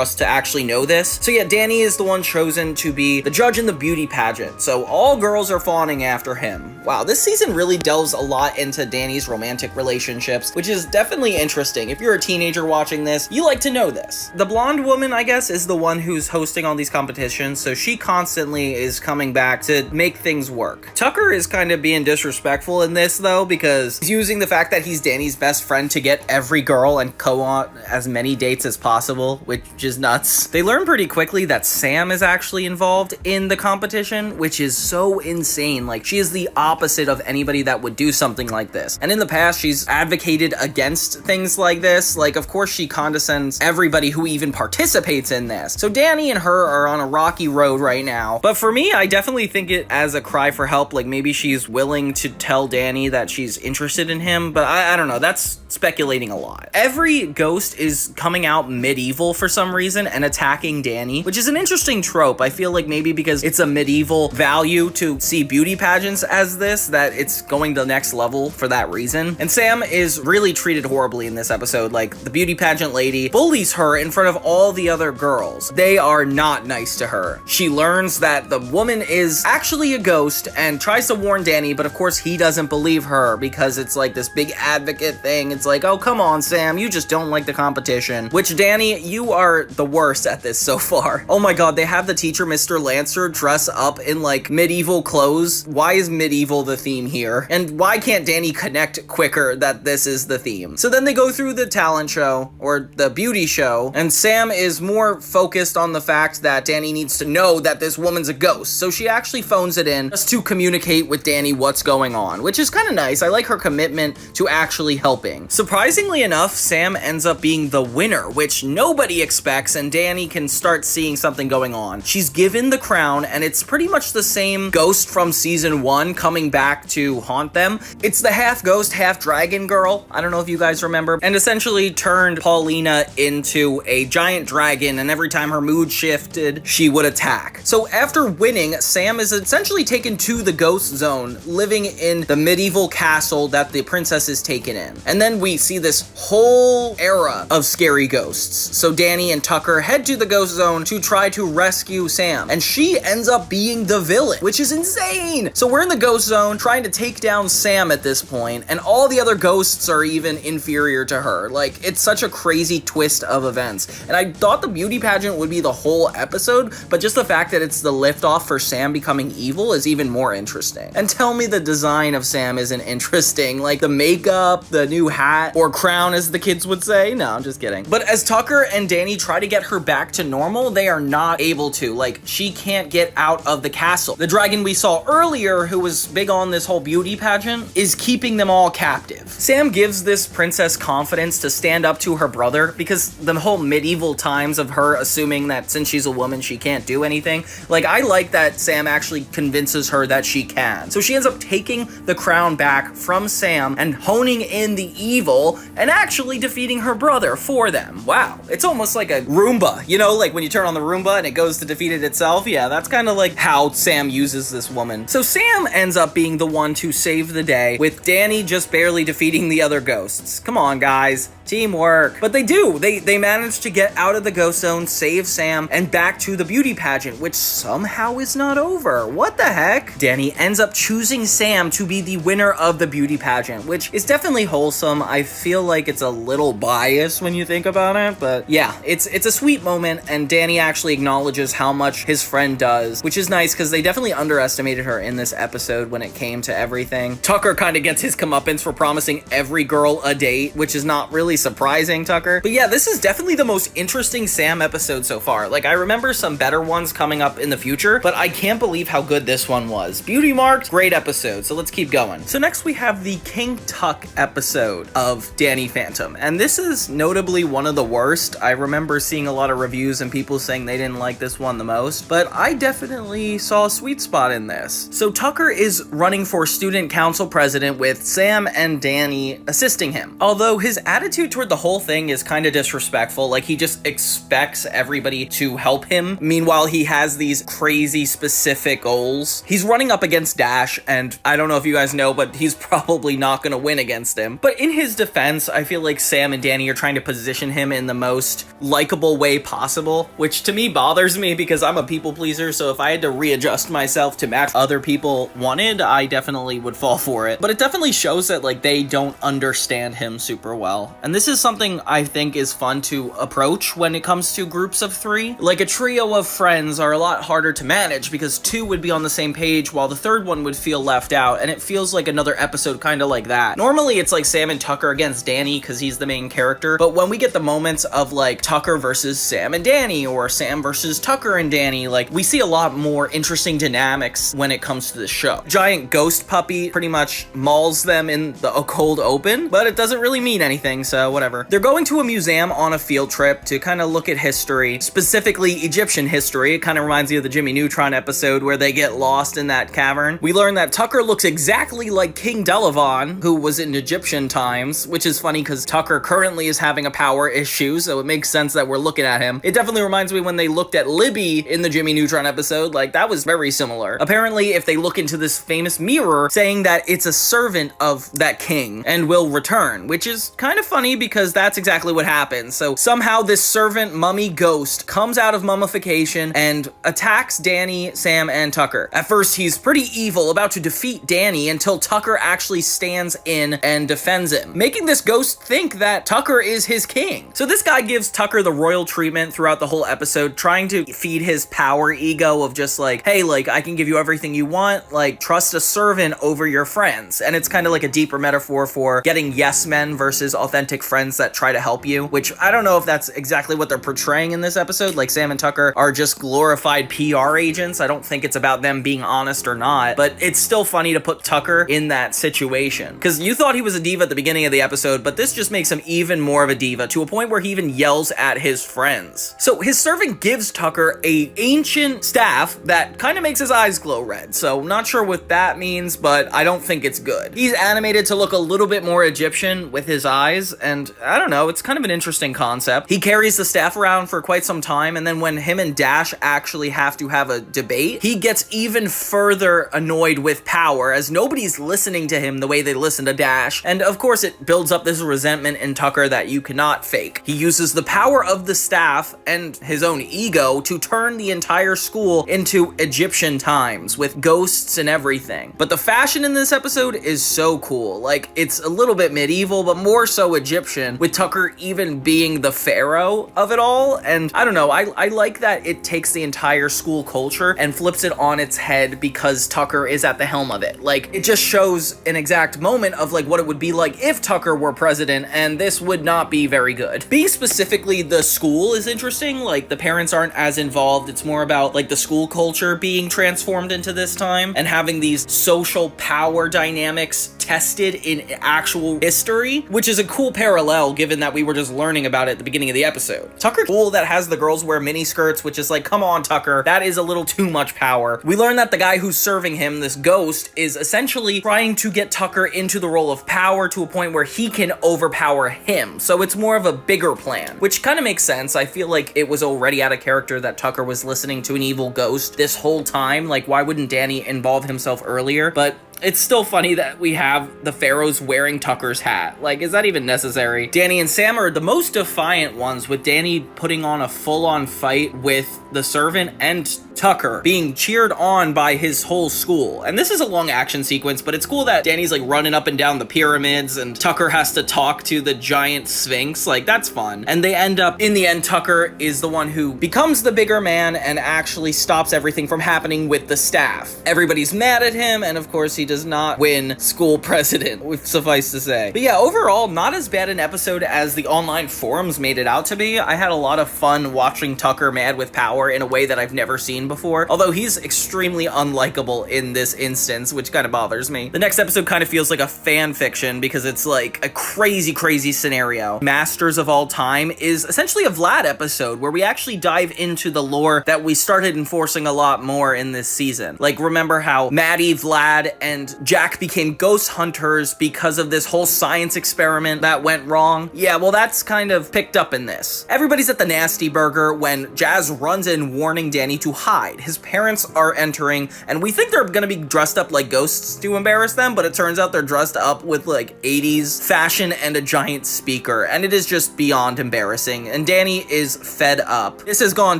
S1: us to actually know this. So yeah, Danny is the one chosen to be the judge in the beauty pageant, so all girls are fawning after him. Wow, this season really delves a lot into Danny's romantic relationships, which is definitely interesting. If you're a teenager watching this, you like to know this. The blonde woman, I guess, is the one who's hosting all these competitions, so she constantly is coming back to make things work. Tucker is kind of being disrespectful in this, though, because he's using the fact that he's Danny's best friend to get every girl and go on as many dates as possible, which is nuts. They learn pretty quickly that Sam is actually involved in the competition, which is so insane. Like, she is the opposite of anybody that would do something like this. And in the past, she's advocated against things like this. Like, of course, she condescends everybody who even participates in this. So Danny and her are on a rocky road right now. But for me, I definitely think it as a cry for help. Like, maybe she's willing to tell Danny that she's interested in him, but I don't know. That's speculating a lot. Every ghost is coming out medieval for some reason and attacking Danny, which is an interesting trope. I feel like maybe because it's a medieval value to see beauty pageants as this, that it's going to the next level for that reason. And Sam is really treated horribly in this episode. Like, the beauty pageant lady bullies her in front of all the other girls. They are not nice to her. She learns that the woman is actually a ghost and tries to warn Danny, but of course he doesn't believe her because it's like this big advocate thing. It's like, oh, come on, Sam, you just don't like the competition. Which, Danny, you are the worst at this so far. Oh my god, they have the teacher, Mr. Lancer, dress up in like medieval clothes. Why is medieval the theme here? And why can't Danny connect quicker that this is the theme? So then they go through the talent show, or the beauty show, and Sam is more focused on the fact that Danny needs to know that this woman's a ghost. So she actually phones it in just to communicate with Danny what's going on, which is kind of nice. I like her commitment to actually helping. Surprisingly enough, Sam ends up being the winner, which nobody expects, and Danny can start seeing something going on. She's given the crown, and it's pretty much the same ghost from season 1 coming back to haunt them. It's the half ghost, half dragon girl. I don't know if you guys remember, and essentially turned Paulina into a giant dragon, and every time her mood shifted, she would attack. So after winning, Sam is essentially taken to the ghost zone, living in the medieval castle that the princess is taken in. And then we see this whole era of scary ghosts. So Danny and Tucker head to the ghost zone to try try to rescue Sam, and she ends up being the villain, which is insane. So we're in the ghost zone trying to take down Sam at this point, and all the other ghosts are even inferior to her. Like, it's such a crazy twist of events. And I thought the beauty pageant would be the whole episode, but just the fact that it's the liftoff for Sam becoming evil is even more interesting. And tell me the design of Sam isn't interesting. Like the makeup, the new hat, or crown as the kids would say. No, I'm just kidding. But as Tucker and Danny try to get her back to normal, they are not able to. Like, she can't get out of the castle. The dragon we saw earlier, who was big on this whole beauty pageant, is keeping them all captive. Sam gives this princess confidence to stand up to her brother, because the whole medieval times of her assuming that since she's a woman she can't do anything, like, I like that Sam actually convinces her that she can. So she ends up taking the crown back from Sam and honing in the evil and actually defeating her brother for them. Wow, it's almost like a Roomba, you know, like when you turn on the Roomba and it goes to defeat it itself. Yeah, that's kind of like how Sam uses this woman. So Sam ends up being the one to save the day, with Danny just barely defeating the other ghosts. Come on, guys. Teamwork. But they do. They manage to get out of the ghost zone, save Sam, and back to the beauty pageant, which somehow is not over. What the heck? Danny ends up choosing Sam to be the winner of the beauty pageant, which is definitely wholesome. I feel like it's a little biased when you think about it, but yeah, it's a sweet moment, and Danny actually acknowledges how much his friend does, which is nice because they definitely underestimated her in this episode when it came to everything. Tucker kind of gets his comeuppance for promising every girl a date, which is not really surprising, Tucker. But yeah, this is definitely the most interesting Sam episode so far. Like, I remember some better ones coming up in the future, but I can't believe how good this one was. Beauty marked, great episode, so let's keep going. So next we have the King Tuck episode of Danny Phantom, and this is notably one of the worst. I remember seeing a lot of reviews and people saying they didn't like this one the most, but I definitely saw a sweet spot in this. So Tucker is running for student council president with Sam and Danny assisting him. Although his attitude toward the whole thing is kind of disrespectful, like he just expects everybody to help him. Meanwhile, he has these crazy specific goals. He's running up against Dash, and I don't know if you guys know, but he's probably not going to win against him. But in his defense, I feel like Sam and Danny are trying to position him in the most likable way possible, which to me bothers me because I'm a people pleaser, so if I had to readjust myself to match other people wanted, I definitely would fall for it. But it definitely shows that, like, they don't understand him super well. And this is something I think is fun to approach when it comes to groups of three. Like, a trio of friends are a lot harder to manage because two would be on the same page while the third one would feel left out, and it feels like another episode kind of like that. Normally it's like Sam and Tucker against Danny because he's the main character, but when we get the moments of like Tucker versus Sam and Danny, or Sam versus Tucker and Danny, like, we see a lot more interesting dynamics when it comes to the show. Giant ghost puppy pretty much mauls them in the cold open, but it doesn't really mean anything, so whatever. They're going to a museum on a field trip to kind of look at history, specifically Egyptian history. It kind of reminds me of the Jimmy Neutron episode where they get lost in that cavern. We learn that Tucker looks exactly like King Delavon, who was in Egyptian times, which is funny because Tucker currently is having a power issue, so it makes sense that we're looking at him. It definitely reminds me when they looked at Libby in the Jimmy Neutron episode, like, that was very similar. Apparently, if they look into this famous mirror, saying that it's a servant of that king and will return, which is kind of funny because that's exactly what happens. So somehow this servant mummy ghost comes out of mummification and attacks Danny, Sam, and Tucker. At first, he's pretty evil, about to defeat Danny, until Tucker actually stands in and defends him, making this ghost think that Tucker is his king. So this guy gives Tucker the royal treatment throughout the whole episode, trying to feed his power ego of just like, hey, like, I can give you everything you want, like, trust a servant over your friends. And it's kind of like a deeper metaphor for getting yes men versus authentic friends that try to help you, which I don't know if that's exactly what they're portraying in this episode. Like, Sam and Tucker are just glorified PR agents. I don't think it's about them being honest or not, but it's still funny to put Tucker in that situation because you thought he was a diva at the beginning of the episode, but this just makes him even more of a diva, to a point where he even yells at his friends. So his servant gives Tucker a ancient staff that kind of makes his eyes glow red, so not sure what that means, but I don't think it's good. He's animated to look a little bit more Egyptian with his eyes, and I don't know, it's kind of an interesting concept. He carries the staff around for quite some time, and then when him and Dash actually have to have a debate, he gets even further annoyed with Power, as nobody's listening to him the way they listen to Dash, and of course it builds up this resentment in Tucker that you cannot fake. He uses the power of the staff and his own ego to turn the entire school into Egyptian times, with ghosts and everything. But the fashion in this episode is so cool. Like, it's a little bit medieval, but more so Egyptian, with Tucker even being the pharaoh of it all. And I don't know, I like that it takes the entire school culture and flips it on its head because Tucker is at the helm of it. Like, it just shows an exact moment of like what it would be like if Tucker were president, and this would not be very good. Being specifically the school is interesting. Like, the parents aren't as involved. It's more about like the school culture being transformed into this time and having these social power dynamics tested in actual history, which is a cool parallel given that we were just learning about it at the beginning of the episode. Tucker cool that has the girls wear mini skirts, which is like, come on Tucker, that is a little too much power. We learn that the guy who's serving him, this ghost, is essentially trying to get Tucker into the role of power to a point where he can overpower him. So it's more of a bigger plan, which kind of makes sense. I feel like it was already out of character that Tucker was listening to an evil ghost this whole time. Like, why wouldn't Danny involve himself earlier? But it's still funny that we have the pharaohs wearing Tucker's hat. Like, is that even necessary? Danny and Sam are the most defiant ones, with Danny putting on a full-on fight with the servant and Tucker being cheered on by his whole school. And this is a long action sequence, but it's cool that Danny's like running up and down the pyramids and Tucker has to talk to the giant sphinx. Like, that's fun. And they end up, in the end, Tucker is the one who becomes the bigger man and actually stops everything from happening with the staff. Everybody's mad at him, and of course he does not win school president, suffice to say. But yeah, overall, not as bad an episode as the online forums made it out to be. I had a lot of fun watching Tucker mad with power in a way that I've never seen before, although he's extremely unlikable in this instance, which kind of bothers me. The next episode kind of feels like a fan fiction because it's like a crazy scenario. Masters of All Time is essentially a Vlad episode where we actually dive into the lore that we started enforcing a lot more in this season. Like, remember how Maddie, Vlad, and Jack became ghost hunters because of this whole science experiment that went wrong? Yeah, well, that's kind of picked up in this. Everybody's at the Nasty Burger when Jazz runs in warning Danny to hide. His parents are entering, and we think they're gonna be dressed up like ghosts to embarrass them, but it turns out they're dressed up with like 80s fashion and a giant speaker, and it is just beyond embarrassing, and Danny is fed up. This has gone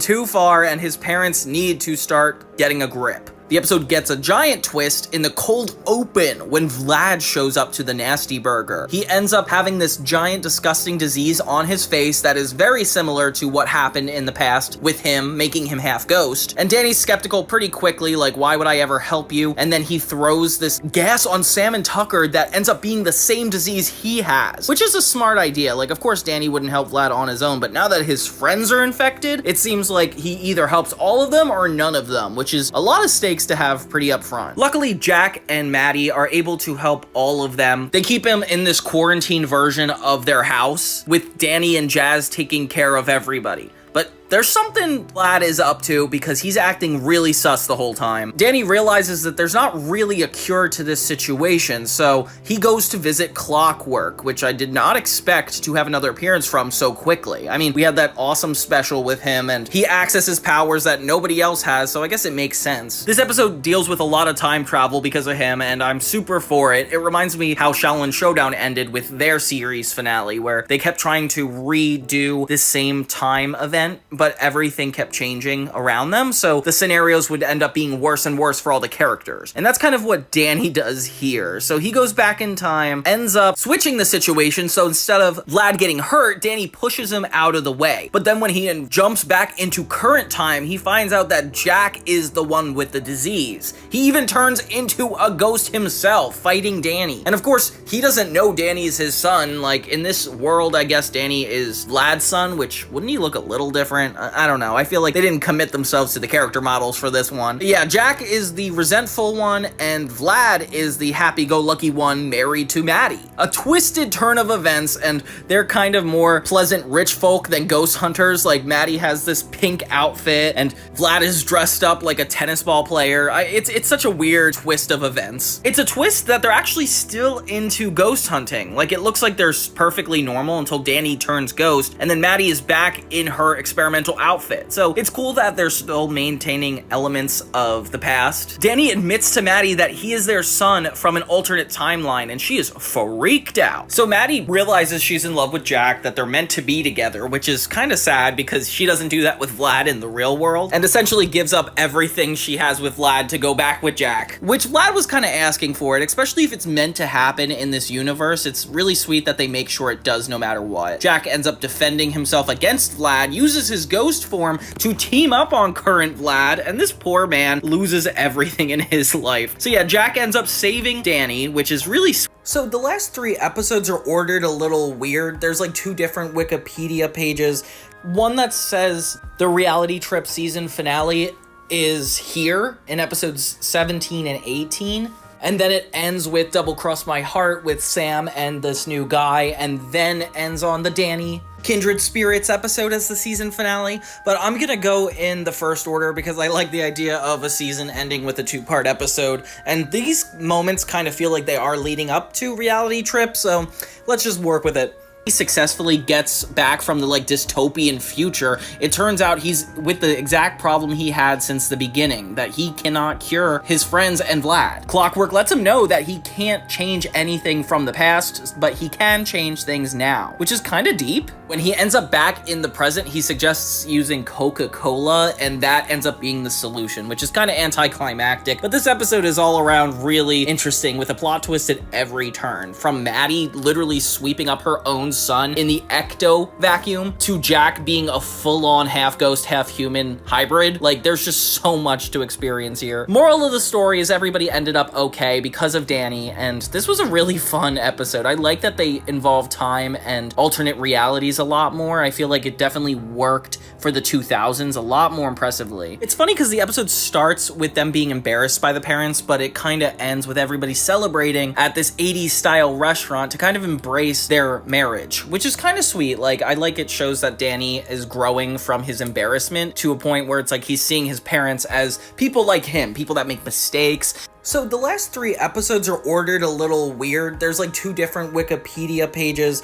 S1: too far, and his parents need to start getting a grip. The episode gets a giant twist in the cold open when Vlad shows up to the Nasty Burger. He ends up having this giant disgusting disease on his face that is very similar to what happened in the past with him, making him half ghost. And Danny's skeptical pretty quickly, like, why would I ever help you? And then he throws this gas on Sam and Tucker that ends up being the same disease he has, which is a smart idea. Like, of course Danny wouldn't help Vlad on his own, but now that his friends are infected, it seems like he either helps all of them or none of them, which is a lot of stakes to have pretty upfront. Luckily, Jack and Maddie are able to help all of them. They keep him in this quarantine version of their house, with Danny and Jazz taking care of everybody. But there's something Vlad is up to because he's acting really sus the whole time. Danny realizes that there's not really a cure to this situation, so he goes to visit Clockwork, which I did not expect to have another appearance from so quickly. I mean, we had that awesome special with him, and he accesses powers that nobody else has, so I guess it makes sense. This episode deals with a lot of time travel because of him, and I'm super for it. It reminds me how Shaolin Showdown ended with their series finale, where they kept trying to redo the same time event, but everything kept changing around them, so the scenarios would end up being worse and worse for all the characters. And that's kind of what Danny does here. So he goes back in time, ends up switching the situation, so instead of Vlad getting hurt, Danny pushes him out of the way. But then when he jumps back into current time, he finds out that Jack is the one with the disease. He even turns into a ghost himself, fighting Danny. And of course, he doesn't know Danny's his son. Like, in this world, I guess Danny is Vlad's son, which wouldn't he look a little different? different. I don't know. I feel like they didn't commit themselves to the character models for this one. But yeah, Jack is the resentful one, and Vlad is the happy-go-lucky one married to Maddie. A twisted turn of events, and they're kind of more pleasant rich folk than ghost hunters. Like, Maddie has this pink outfit, and Vlad is dressed up like a tennis ball player. It's such a weird twist of events. It's a twist that they're actually still into ghost hunting. Like, it looks like they're perfectly normal until Danny turns ghost, and then Maddie is back in her experimental outfit. So it's cool that they're still maintaining elements of the past. Danny admits to Maddie that he is their son from an alternate timeline, and she is freaked out. So Maddie realizes she's in love with Jack, that they're meant to be together, which is kind of sad because she doesn't do that with Vlad in the real world, and essentially gives up everything she has with Vlad to go back with Jack, which Vlad was kind of asking for it, especially if it's meant to happen in this universe. It's really sweet that they make sure it does no matter what. Jack ends up defending himself against Vlad, uses his ghost form to team up on current Vlad, and this poor man loses everything in his life. So yeah, Jack ends up saving Danny, which is really sweet. So the last 3 episodes are ordered a little weird. There's like 2 different Wikipedia pages. One that says the reality trip season finale is here in episodes 17 and 18. And then it ends with Double Cross My Heart with Sam and this new guy, and then ends on the Danny Kindred Spirits episode as the season finale. But I'm gonna go in the first order because I like the idea of a season ending with a 2-part episode, and these moments kind of feel like they are leading up to Reality Trip, so let's just work with it. He successfully gets back from the like dystopian future. It turns out he's with the exact problem he had since the beginning, that he cannot cure his friends and Vlad. Clockwork lets him know that he can't change anything from the past, but he can change things now, which is kind of deep. When he ends up back in the present, he suggests using Coca-Cola, and that ends up being the solution, which is kind of anticlimactic. But this episode is all around really interesting, with a plot twist at every turn. From Maddie literally sweeping up her own son in the ecto vacuum, to Jack being a full-on half-ghost, half-human hybrid. Like, there's just so much to experience here. Moral of the story is everybody ended up okay because of Danny, and this was a really fun episode. I like that they involved time and alternate realities a lot more. I feel like it definitely worked for the 2000s a lot more impressively. It's funny because the episode starts with them being embarrassed by the parents, but it kind of ends with everybody celebrating at this 80s style restaurant to kind of embrace their marriage, which is kind of sweet. Like, I like it shows that Danny is growing from his embarrassment to a point where it's like he's seeing his parents as people like him, people that make mistakes. So the last 3 episodes are ordered a little weird. There's like 2 different Wikipedia pages.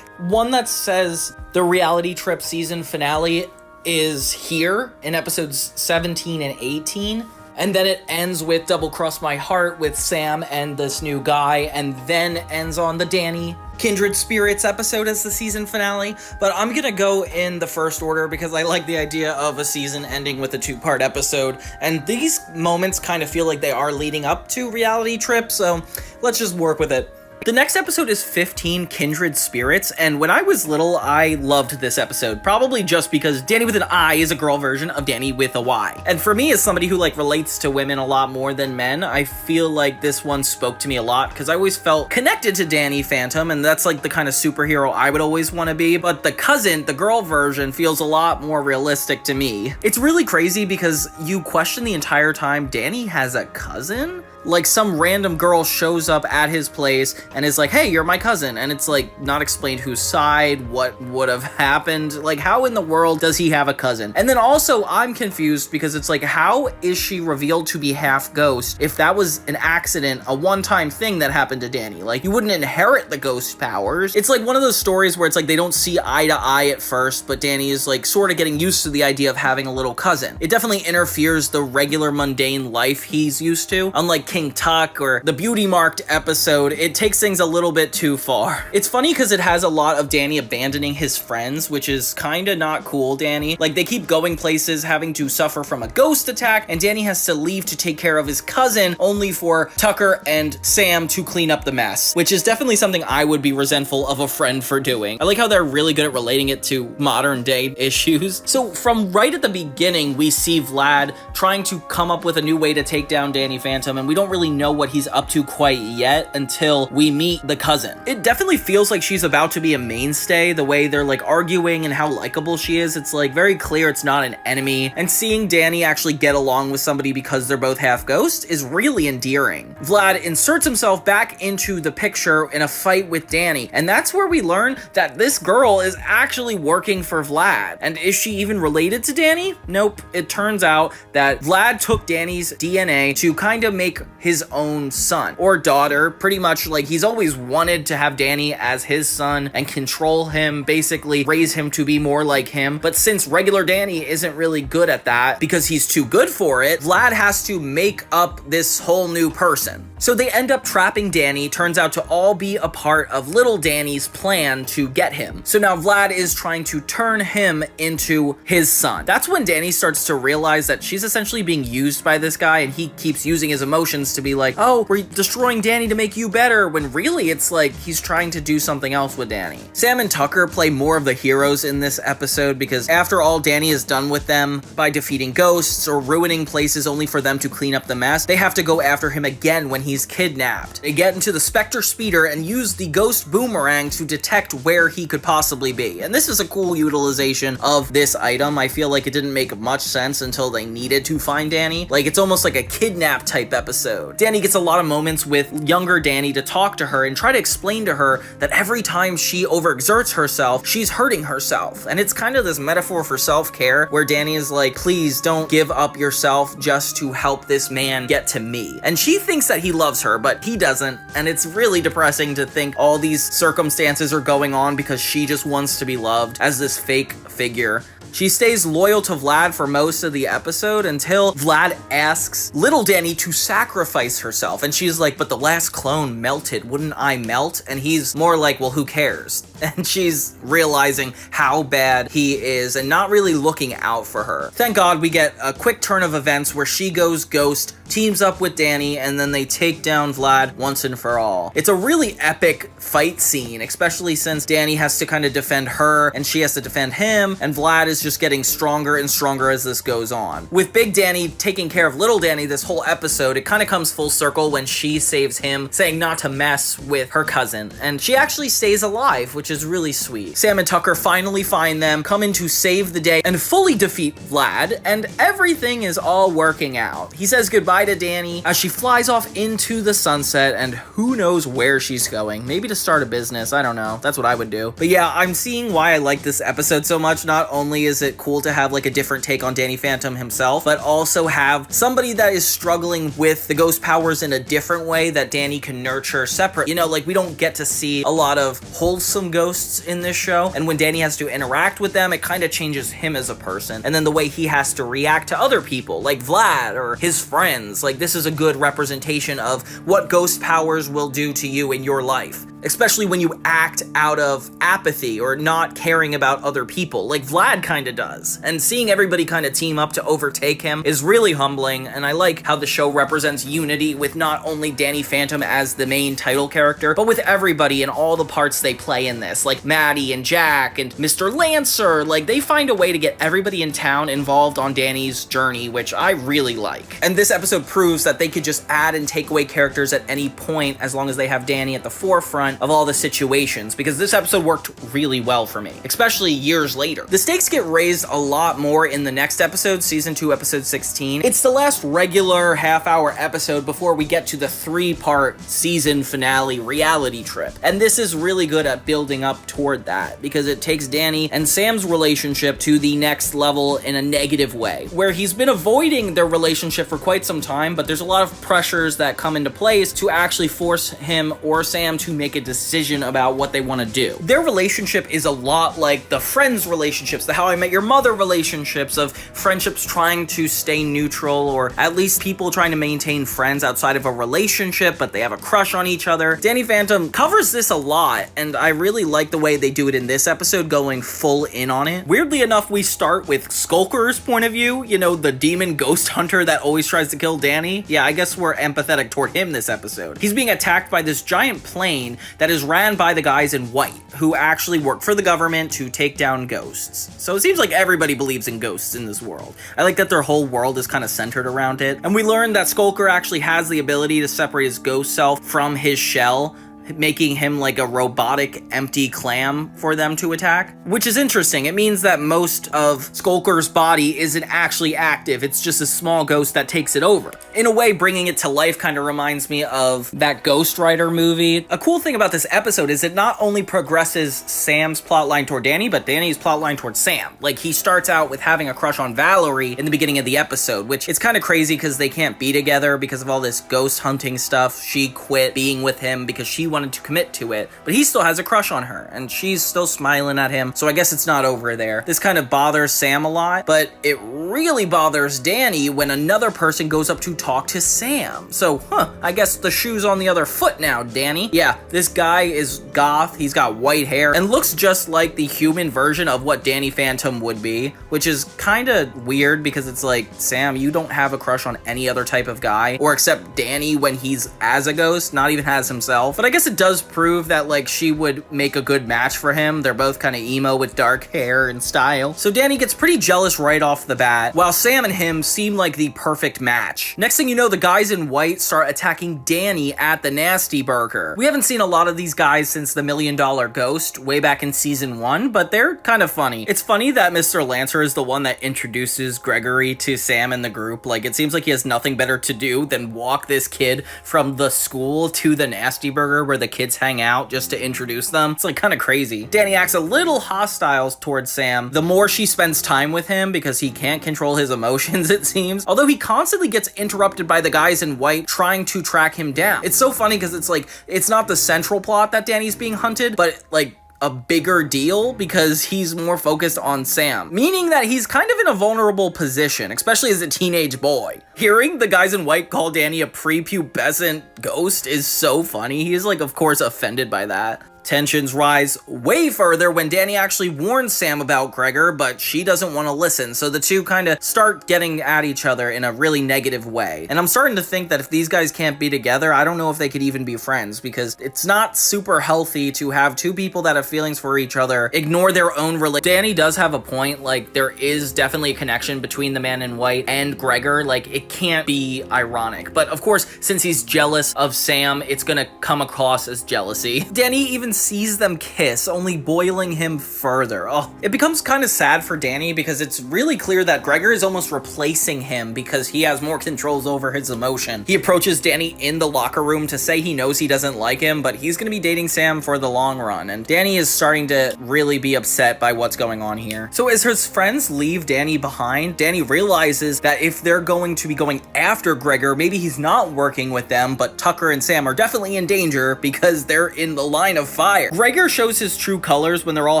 S1: One that says the reality trip season finale is here in episodes 17 and 18. And then it ends with Double Cross My Heart with Sam and this new guy, and then ends on the Danny Kindred Spirits episode as the season finale. But I'm gonna go in the first order because I like the idea of a season ending with a 2-part episode, and these moments kind of feel like they are leading up to Reality Trip, so let's just work with it. The next episode is 15 Kindred Spirits, and when I was little, I loved this episode, probably just because Danny with an I is a girl version of Danny with a Y. And for me, as somebody who like relates to women a lot more than men, I feel like this one spoke to me a lot because I always felt connected to Danny Phantom, and that's like the kind of superhero I would always want to be, but the cousin, the girl version, feels a lot more realistic to me. It's really crazy because you question the entire time, Danny has a cousin? Like, some random girl shows up at his place and is like, hey, you're my cousin. And it's like not explained whose side, what would have happened. Like, how in the world does he have a cousin? And then also I'm confused because it's like, how is she revealed to be half ghost if that was an accident, a one-time thing that happened to Danny? Like, you wouldn't inherit the ghost powers. It's like one of those stories where it's like they don't see eye to eye at first, but Danny is like sort of getting used to the idea of having a little cousin. It definitely interferes the regular mundane life he's used to. Unlike King Tuck or the Beauty Marked episode, it takes things a little bit too far. It's funny because it has a lot of Danny abandoning his friends, which is kind of not cool, Danny. Like, they keep going places, having to suffer from a ghost attack, and Danny has to leave to take care of his cousin, only for Tucker and Sam to clean up the mess, which is definitely something I would be resentful of a friend for doing. I like how they're really good at relating it to modern day issues. So from right at the beginning, we see Vlad trying to come up with a new way to take down Danny Phantom, and we don't don't really know what he's up to quite yet until we meet the cousin. It definitely feels like she's about to be a mainstay, the way they're like arguing and how likable she is. It's like very clear it's not an enemy, and seeing Danny actually get along with somebody because they're both half ghost is really endearing. Vlad inserts himself back into the picture in a fight with Danny, and that's where we learn that this girl is actually working for Vlad. And is she even related to Danny? Nope. It turns out that Vlad took Danny's DNA to kind of make his own son or daughter. Pretty much like he's always wanted to have Danny as his son and control him, basically raise him to be more like him. But since regular Danny isn't really good at that because he's too good for it, Vlad has to make up this whole new person. So they end up trapping Danny, turns out to all be a part of little Danny's plan to get him. So now Vlad is trying to turn him into his son. That's when Danny starts to realize that she's essentially being used by this guy, and he keeps using his emotions to be like, oh, we're destroying Danny to make you better, when really it's like he's trying to do something else with Danny. Sam and Tucker play more of the heroes in this episode because after all Danny is done with them by defeating ghosts or ruining places only for them to clean up the mess, they have to go after him again when he's kidnapped. They get into the Spectre speeder and use the ghost boomerang to detect where he could possibly be. And this is a cool utilization of this item. I feel like it didn't make much sense until they needed to find Danny. Like, it's almost like a kidnap type episode. Danny gets a lot of moments with younger Danny to talk to her and try to explain to her that every time she overexerts herself, she's hurting herself. And it's kind of this metaphor for self-care where Danny is like, please don't give up yourself just to help this man get to me. And she thinks that he loves her, but he doesn't. And it's really depressing to think all these circumstances are going on because she just wants to be loved as this fake figure. She stays loyal to Vlad for most of the episode until Vlad asks little Danny to sacrifice herself. And she's like, but the last clone melted, wouldn't I melt? And he's more like, well, who cares? And she's realizing how bad he is and not really looking out for her. Thank God we get a quick turn of events where she goes ghost, teams up with Danny, and then they take down Vlad once and for all. It's a really epic fight scene, especially since Danny has to kind of defend her and she has to defend him, and Vlad is just getting stronger and stronger as this goes on. With Big Danny taking care of Little Danny this whole episode, it kind of comes full circle when she saves him, saying not to mess with her cousin, and she actually stays alive, which is really sweet. Sam and Tucker finally find them, come in to save the day, and fully defeat Vlad, and everything is all working out. He says goodbye to Danny as she flies off into the sunset, and who knows where she's going. Maybe to start a business, I don't know. That's what I would do. But yeah, I'm seeing why I like this episode so much. Not only is it cool to have like a different take on Danny Phantom himself, but also have somebody that is struggling with the ghost powers in a different way that Danny can nurture separate. You know, like we don't get to see a lot of wholesome ghosts in this show, and when Danny has to interact with them, it kind of changes him as a person, and then the way he has to react to other people, like Vlad or his friends. Like, this is a good representation of what ghost powers will do to you in your life, especially when you act out of apathy or not caring about other people, like Vlad kind of does. And seeing everybody kind of team up to overtake him is really humbling, and I like how the show represents unity with not only Danny Phantom as the main title character, but with everybody and all the parts they play in this, like Maddie and Jack and Mr. Lancer. Like, they find a way to get everybody in town involved on Danny's journey, which I really like. And this episode proves that they could just add and take away characters at any point as long as they have Danny at the forefront of all the situations, because this episode worked really well for me, especially years later. The stakes get raised a lot more in the next episode, season 2, episode 16. It's the last regular half-hour episode before we get to the 3-part season finale reality trip. And this is really good at building up toward that, because it takes Danny and Sam's relationship to the next level in a negative way, where he's been avoiding their relationship for quite some time, but there's a lot of pressures that come into place to actually force him or Sam to make a decision about what they want to do. Their relationship is a lot like the Friends relationships, the How I Met Your Mother relationships, of friendships trying to stay neutral, or at least people trying to maintain friends outside of a relationship, but they have a crush on each other. Danny Phantom covers this a lot, and I really like the way they do it in this episode, going full in on it. Weirdly enough, we start with Skulker's point of view, you know, the demon ghost hunter that always tries to kill Danny. Yeah, I guess we're empathetic toward him this episode. He's being attacked by this giant plane that is ran by the guys in white, who actually work for the government to take down ghosts. So it seems like everybody believes in ghosts in this world. I like that their whole world is kind of centered around it. And we learn that Skulker actually has the ability to separate his ghost self from his shell, making him like a robotic empty clam for them to attack, which is interesting. It means that most of Skulker's body isn't actually active. It's just a small ghost that takes it over. In a way, bringing it to life kind of reminds me of that Ghost Rider movie. A cool thing about this episode is it not only progresses Sam's plotline toward Danny, but Danny's plotline toward Sam. Like, he starts out with having a crush on Valerie in the beginning of the episode, which it's kind of crazy because they can't be together because of all this ghost hunting stuff. She quit being with him because she wanted to commit to it, but he still has a crush on her, and she's still smiling at him, so I guess it's not over there. This kind of bothers Sam a lot, but it really bothers Danny when another person goes up to talk to Sam. So, I guess the shoe's on the other foot now, Danny. Yeah, this guy is goth, he's got white hair, and looks just like the human version of what Danny Phantom would be, which is kind of weird because it's like, Sam, you don't have a crush on any other type of guy, or except Danny when he's as a ghost, not even as himself. But I guess it does prove that, like, she would make a good match for him. They're both kind of emo with dark hair and style. So Danny gets pretty jealous right off the bat, while Sam and him seem like the perfect match. Next thing you know, the guys in white start attacking Danny at the Nasty Burger. We haven't seen a lot of these guys since the $1 Million Ghost way back in season 1, but they're kind of funny. It's funny that Mr. Lancer is the one that introduces Gregory to Sam and the group. Like, it seems like he has nothing better to do than walk this kid from the school to the Nasty Burger where the kids hang out just to introduce them. It's like kind of crazy. Danny acts a little hostile towards Sam the more she spends time with him because he can't control his emotions, it seems. Although he constantly gets interrupted by the guys in white trying to track him down. It's so funny because it's like, it's not the central plot that Danny's being hunted, but like a bigger deal because he's more focused on Sam, meaning that he's kind of in a vulnerable position, especially as a teenage boy. Hearing the guys in white call Danny a prepubescent ghost is so funny. He is, like, of course, offended by that. Tensions rise way further when Danny actually warns Sam about Gregor, but she doesn't want to listen, so the two kind of start getting at each other in a really negative way. And I'm starting to think that if these guys can't be together, I don't know if they could even be friends, because it's not super healthy to have two people that have feelings for each other ignore their own relationship. Danny does have a point, like, there is definitely a connection between the man in white and Gregor. Like, it can't be ironic. But of course, since he's jealous of Sam, it's gonna come across as jealousy. Danny even sees them kiss, only boiling him further. Oh, it becomes kind of sad for Danny because it's really clear that Gregor is almost replacing him because he has more controls over his emotion. He approaches Danny in the locker room to say he knows he doesn't like him, but he's gonna be dating Sam for the long run, and Danny is starting to really be upset by what's going on here. So as his friends leave Danny behind, Danny realizes that if they're going to be going after Gregor, maybe he's not working with them, but Tucker and Sam are definitely in danger because they're in the line of fire. Gregor shows his true colors when they're all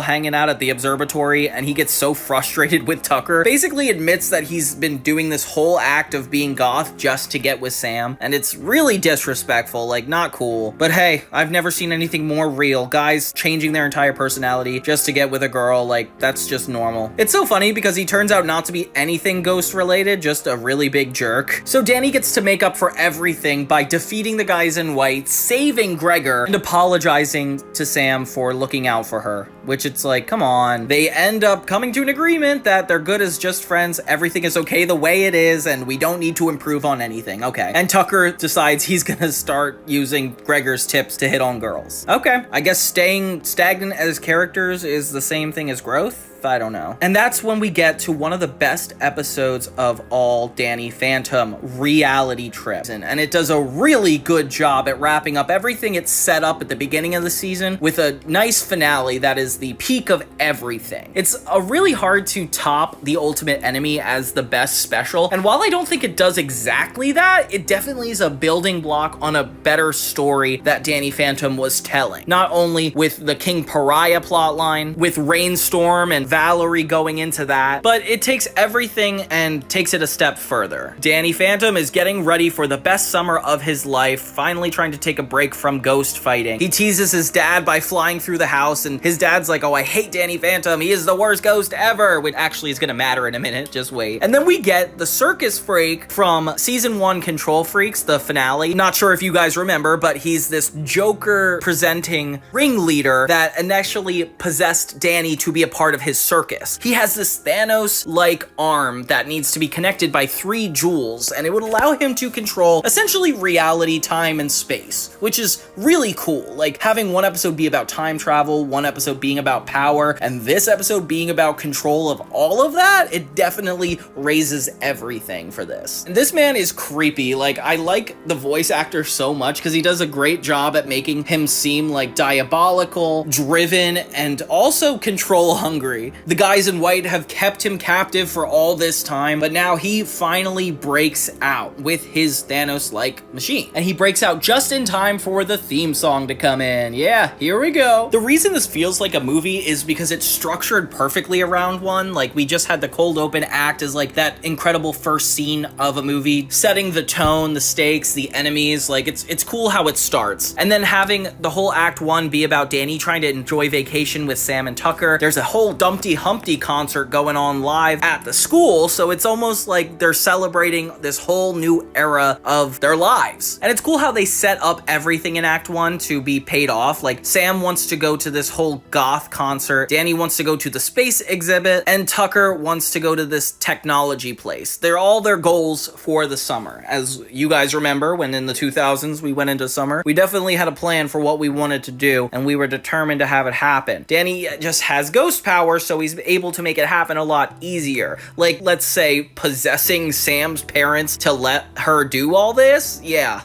S1: hanging out at the observatory, and he gets so frustrated with Tucker. Basically admits that he's been doing this whole act of being goth just to get with Sam, and it's really disrespectful, like, not cool. But hey, I've never seen anything more real. Guys changing their entire personality just to get with a girl, like, that's just normal. It's so funny because he turns out not to be anything ghost related, just a really big jerk. So Danny gets to make up for everything by defeating the guys in white, saving Gregor, and apologizing to Sam for looking out for her, which it's like, come on. They end up coming to an agreement that they're good as just friends, everything is okay the way it is, and we don't need to improve on anything. Okay. And Tucker decides he's gonna start using Gregor's tips to hit on girls. Okay. I guess staying stagnant as characters is the same thing as growth? I don't know. And that's when we get to one of the best episodes of all Danny Phantom, Reality Trip. And it does a really good job at wrapping up everything it set up at the beginning of the season with a nice finale that is the peak of everything. It's a really hard to top The Ultimate Enemy as the best special, and while I don't think it does exactly that, it definitely is a building block on a better story that Danny Phantom was telling. Not only with the King Pariah plotline, with Rainstorm and Valerie going into that, but it takes everything and takes it a step further. Danny Phantom is getting ready for the best summer of his life, finally trying to take a break from ghost fighting. He teases his dad by flying through the house, and his dad's like, oh, I hate Danny Phantom, he is the worst ghost ever, which actually is gonna matter in a minute, just wait. And then we get the circus freak from season 1 Control Freaks, the finale. Not sure if you guys remember, but he's this Joker presenting ringleader that initially possessed Danny to be a part of his circus. He has this Thanos-like arm that needs to be connected by 3 jewels, and it would allow him to control essentially reality, time, and space, which is really cool. Like, having one episode be about time travel, one episode being about power, and this episode being about control of all of that, it definitely raises everything for this. And this man is creepy. Like, I like the voice actor so much because he does a great job at making him seem like diabolical, driven, and also control hungry. The guys in white have kept him captive for all this time, but now he finally breaks out with his Thanos-like machine. And he breaks out just in time for the theme song to come in. Yeah, here we go. The reason this feels like a movie is because it's structured perfectly around one. Like, we just had the cold open act as like that incredible first scene of a movie, setting the tone, the stakes, the enemies. Like, it's cool how it starts. And then having the whole act 1 be about Danny trying to enjoy vacation with Sam and Tucker. There's a whole Dumpty Humpty concert going on live at the school, so it's almost like they're celebrating this whole new era of their lives. And it's cool how they set up everything in Act 1 to be paid off. Like, Sam wants to go to this whole goth concert, Danny wants to go to the space exhibit, and Tucker wants to go to this technology place. They're all their goals for the summer. As you guys remember, when in the 2000s we went into summer, we definitely had a plan for what we wanted to do, and we were determined to have it happen. Danny just has ghost power, so he's able to make it happen a lot easier. Like, let's say, possessing Sam's parents to let her do all this? Yeah.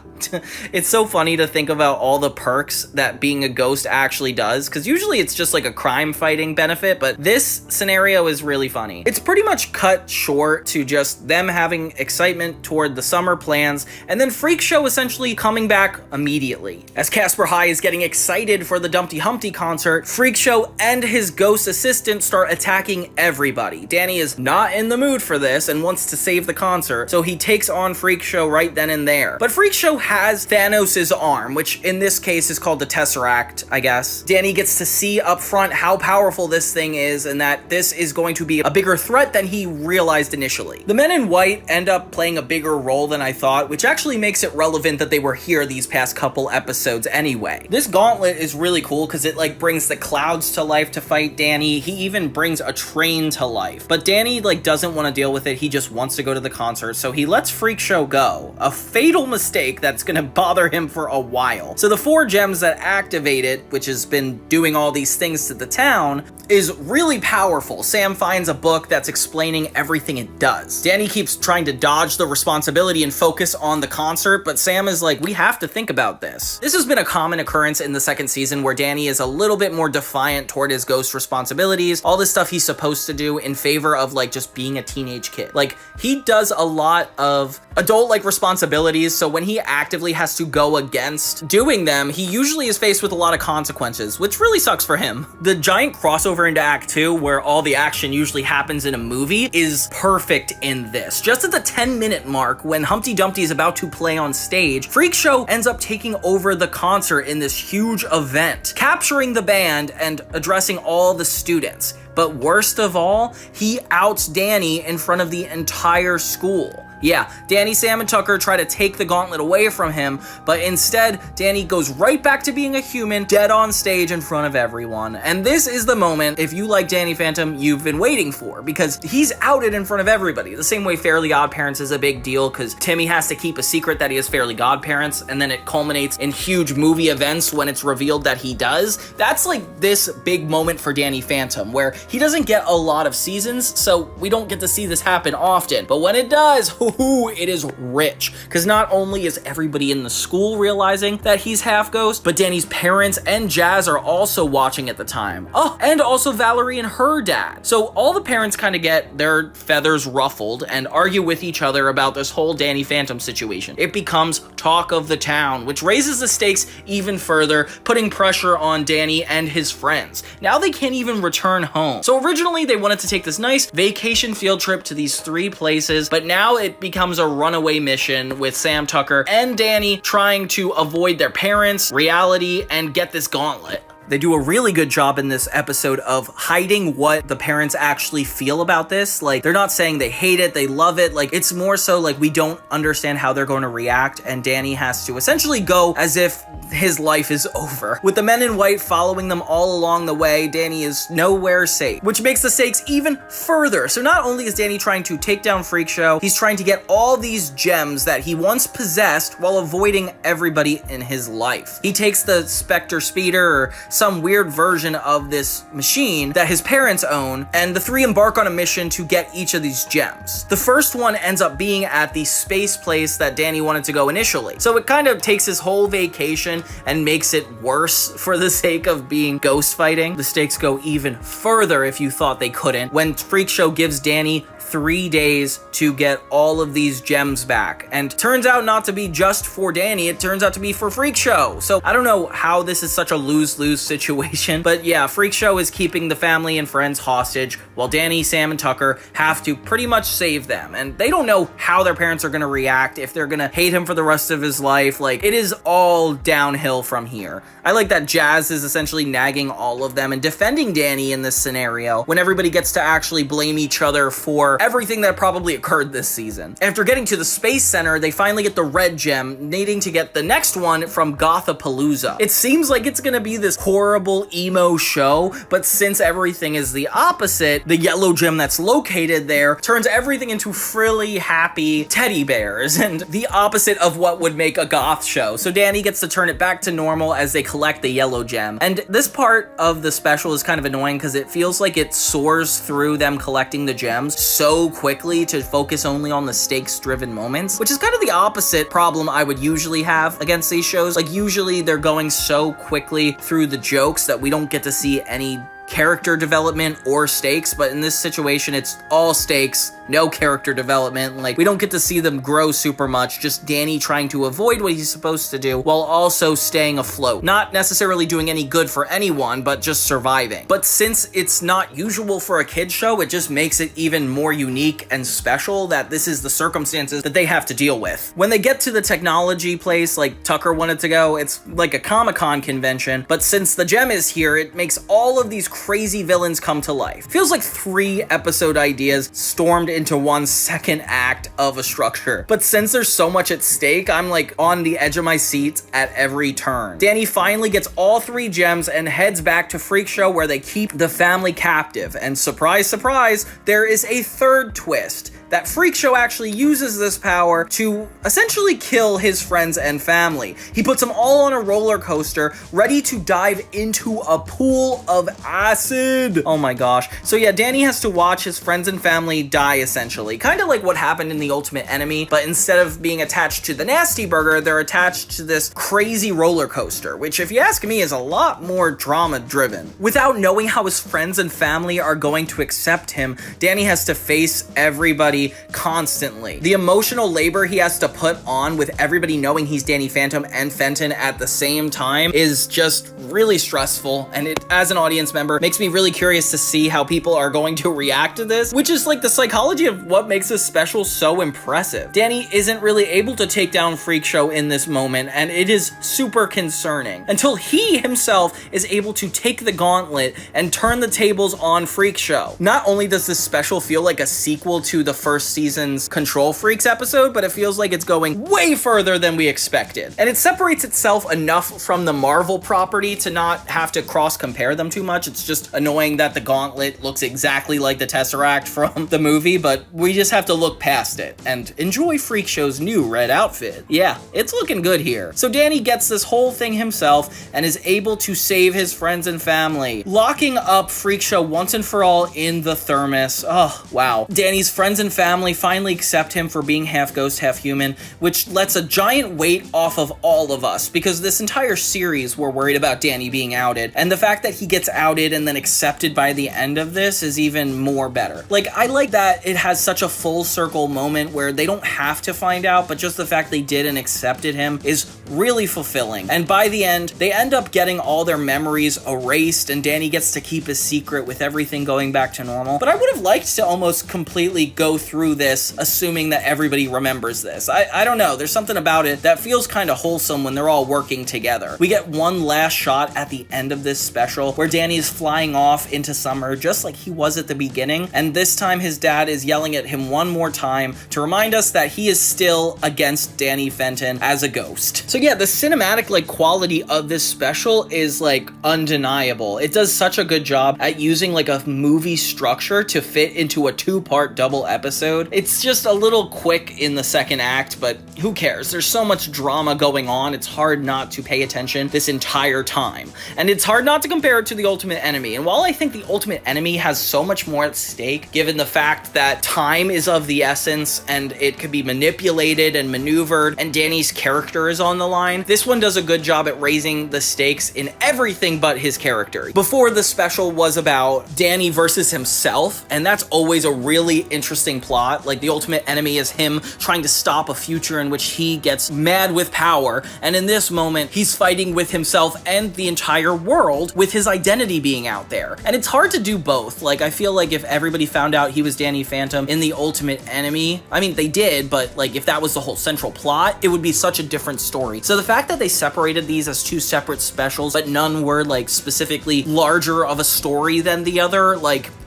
S1: It's so funny to think about all the perks that being a ghost actually does, because usually it's just like a crime fighting benefit, but this scenario is really funny. It's pretty much cut short to just them having excitement toward the summer plans, and then Freak Show essentially coming back immediately. As Casper High is getting excited for the Dumpty Humpty concert, Freak Show and his ghost assistant start attacking everybody. Danny is not in the mood for this and wants to save the concert, so he takes on Freak Show right then and there. But Freak Show has Thanos' arm, which in this case is called the Tesseract, I guess. Danny gets to see up front how powerful this thing is and that this is going to be a bigger threat than he realized initially. The men in white end up playing a bigger role than I thought, which actually makes it relevant that they were here these past couple episodes anyway. This gauntlet is really cool because it like brings the clouds to life to fight Danny. He even brings a train to life. But Danny like doesn't want to deal with it. He just wants to go to the concert, so he lets Freak Show go. A fatal mistake that's gonna bother him for a while. So the 4 gems that activate it, which has been doing all these things to the town, is really powerful. Sam finds a book that's explaining everything it does. Danny keeps trying to dodge the responsibility and focus on the concert, but Sam is like, we have to think about this. This has been a common occurrence in the 2nd season where Danny is a little bit more defiant toward his ghost responsibilities, all this stuff he's supposed to do in favor of like just being a teenage kid. Like, he does a lot of adult-like responsibilities, so when he actively has to go against doing them, he usually is faced with a lot of consequences, which really sucks for him. The giant crossover into Act 2, where all the action usually happens in a movie, is perfect in this. Just at the 10-minute mark, when Humpty Dumpty is about to play on stage, Freak Show ends up taking over the concert in this huge event, capturing the band and addressing all the students. But worst of all, he outs Danny in front of the entire school. Yeah, Danny, Sam, and Tucker try to take the gauntlet away from him, but instead, Danny goes right back to being a human, dead on stage in front of everyone. And this is the moment, if you like Danny Phantom, you've been waiting for, because he's outed in front of everybody. The same way Fairly Odd Parents is a big deal, because Timmy has to keep a secret that he has fairly godparents, and then it culminates in huge movie events when it's revealed that he does. That's like this big moment for Danny Phantom, where he doesn't get a lot of seasons, so we don't get to see this happen often. But when it does, Ooh, it is rich, because not only is everybody in the school realizing that he's half ghost, but Danny's parents and Jazz are also watching at the time. Oh, and also Valerie and her dad. So all the parents kind of get their feathers ruffled and argue with each other about this whole Danny Phantom situation. It becomes talk of the town, which raises the stakes even further, putting pressure on Danny and his friends. Now they can't even return home. So originally they wanted to take this nice vacation field trip to these 3 places, but now it becomes a runaway mission with Sam Tucker and Danny trying to avoid their parents, reality, and get this gauntlet. They do a really good job in this episode of hiding what the parents actually feel about this. Like, they're not saying they hate it, they love it. Like, it's more so like we don't understand how they're going to react, and Danny has to essentially go as if his life is over. With the men in white following them all along the way, Danny is nowhere safe, which makes the stakes even further. So not only is Danny trying to take down Freak Show, he's trying to get all these gems that he once possessed while avoiding everybody in his life. He takes the Spectre Speeder, or some weird version of this machine that his parents own, and the 3 embark on a mission to get each of these gems. The first one ends up being at the space place that Danny wanted to go initially. So it kind of takes his whole vacation and makes it worse for the sake of being ghost fighting. The stakes go even further if you thought they couldn't, when Freak Show gives Danny 3 days to get all of these gems back. And turns out not to be just for Danny, it turns out to be for Freak Show. So I don't know how this is such a lose-lose situation, but yeah, Freak Show is keeping the family and friends hostage while Danny, Sam, and Tucker have to pretty much save them. And they don't know how their parents are gonna react, if they're gonna hate him for the rest of his life. Like, it is all downhill from here. I like that Jazz is essentially nagging all of them and defending Danny in this scenario, when everybody gets to actually blame each other for everything that probably occurred this season. After getting to the Space Center, they finally get the red gem, needing to get the next one from Gothapalooza. It seems like it's gonna be this horrible emo show, but since everything is the opposite, the yellow gem that's located there turns everything into frilly, happy teddy bears, and the opposite of what would make a goth show. So Danny gets to turn it back to normal as they collect the yellow gem. And this part of the special is kind of annoying because it feels like it soars through them collecting the gems so quickly to focus only on the stakes-driven moments, which is kind of the opposite problem I would usually have against these shows. Like, usually they're going so quickly through the jokes that we don't get to see any character development or stakes, but in this situation it's all stakes, no character development. Like, we don't get to see them grow super much, just Danny trying to avoid what he's supposed to do while also staying afloat, not necessarily doing any good for anyone, but just surviving. But since it's not usual for a kid's show, it just makes it even more unique and special that this is the circumstances that they have to deal with. When they get to the technology place like Tucker wanted to go, it's like a Comic-Con convention, but since the gem is here, it makes all of these crazy villains come to life. Feels like 3 episode ideas stormed into one second act of a structure. But since there's so much at stake, I'm like on the edge of my seat at every turn. Danny finally gets all 3 gems and heads back to Freak Show, where they keep the family captive. And surprise, surprise, there is a third twist. That Freak Show actually uses this power to essentially kill his friends and family. He puts them all on a roller coaster, ready to dive into a pool of acid. Oh my gosh. So yeah, Danny has to watch his friends and family die, essentially. Kind of like what happened in The Ultimate Enemy, but instead of being attached to the Nasty Burger, they're attached to this crazy roller coaster, which, if you ask me, is a lot more drama-driven. Without knowing how his friends and family are going to accept him, Danny has to face everybody constantly. The emotional labor he has to put on with everybody knowing he's Danny Phantom and Fenton at the same time is just really stressful, and it, as an audience member, makes me really curious to see how people are going to react to this, which is like the psychology of what makes this special so impressive. Danny isn't really able to take down Freak Show in this moment, and it is super concerning, until he himself is able to take the gauntlet and turn the tables on Freak Show. Not only does this special feel like a sequel to the first season's Control Freaks episode, but it feels like it's going way further than we expected. And it separates itself enough from the Marvel property to not have to cross-compare them too much. It's just annoying that the gauntlet looks exactly like the Tesseract from the movie, but we just have to look past it and enjoy Freak Show's new red outfit. Yeah, it's looking good here. So Danny gets this whole thing himself and is able to save his friends and family, locking up Freak Show once and for all in the thermos. Oh, wow. Danny's friends and family finally accept him for being half ghost, half human, which lets a giant weight off of all of us, because this entire series we're worried about Danny being outed, and the fact that he gets outed and then accepted by the end of this is even more better. Like, I like that it has such a full circle moment where they don't have to find out, but just the fact they did and accepted him is really fulfilling. And by the end, they end up getting all their memories erased, and Danny gets to keep his secret with everything going back to normal. But I would have liked to almost completely go through this assuming that everybody remembers this. I don't know, there's something about it that feels kind of wholesome when they're all working together. We get one last shot at the end of this special where Danny is flying off into summer just like he was at the beginning, and this time his dad is yelling at him one more time to remind us that he is still against Danny Fenton as a ghost. So yeah, the cinematic quality of this special is undeniable. It does such a good job at using a movie structure to fit into a 2-part double episode. It's just a little quick in the second act, but who cares? There's so much drama going on, it's hard not to pay attention this entire time. And it's hard not to compare it to The Ultimate Enemy. And while I think The Ultimate Enemy has so much more at stake, given the fact that time is of the essence and it could be manipulated and maneuvered, and Danny's character is on the line, this one does a good job at raising the stakes in everything but his character. Before, the special was about Danny versus himself, and that's always a really interesting plot. The Ultimate Enemy is him trying to stop a future in which he gets mad with power, and in this moment, he's fighting with himself and the entire world with his identity being out there. And it's hard to do both. I feel like if everybody found out he was Danny Phantom in The Ultimate Enemy, I mean, they did, but if that was the whole central plot, it would be such a different story. So the fact that they separated these as 2 separate specials, but none were specifically larger of a story than the other,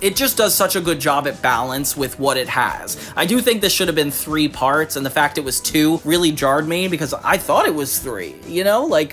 S1: it just does such a good job at balance with what it has. I do think this should have been 3 parts, and the fact it was 2 really jarred me because I thought it was 3,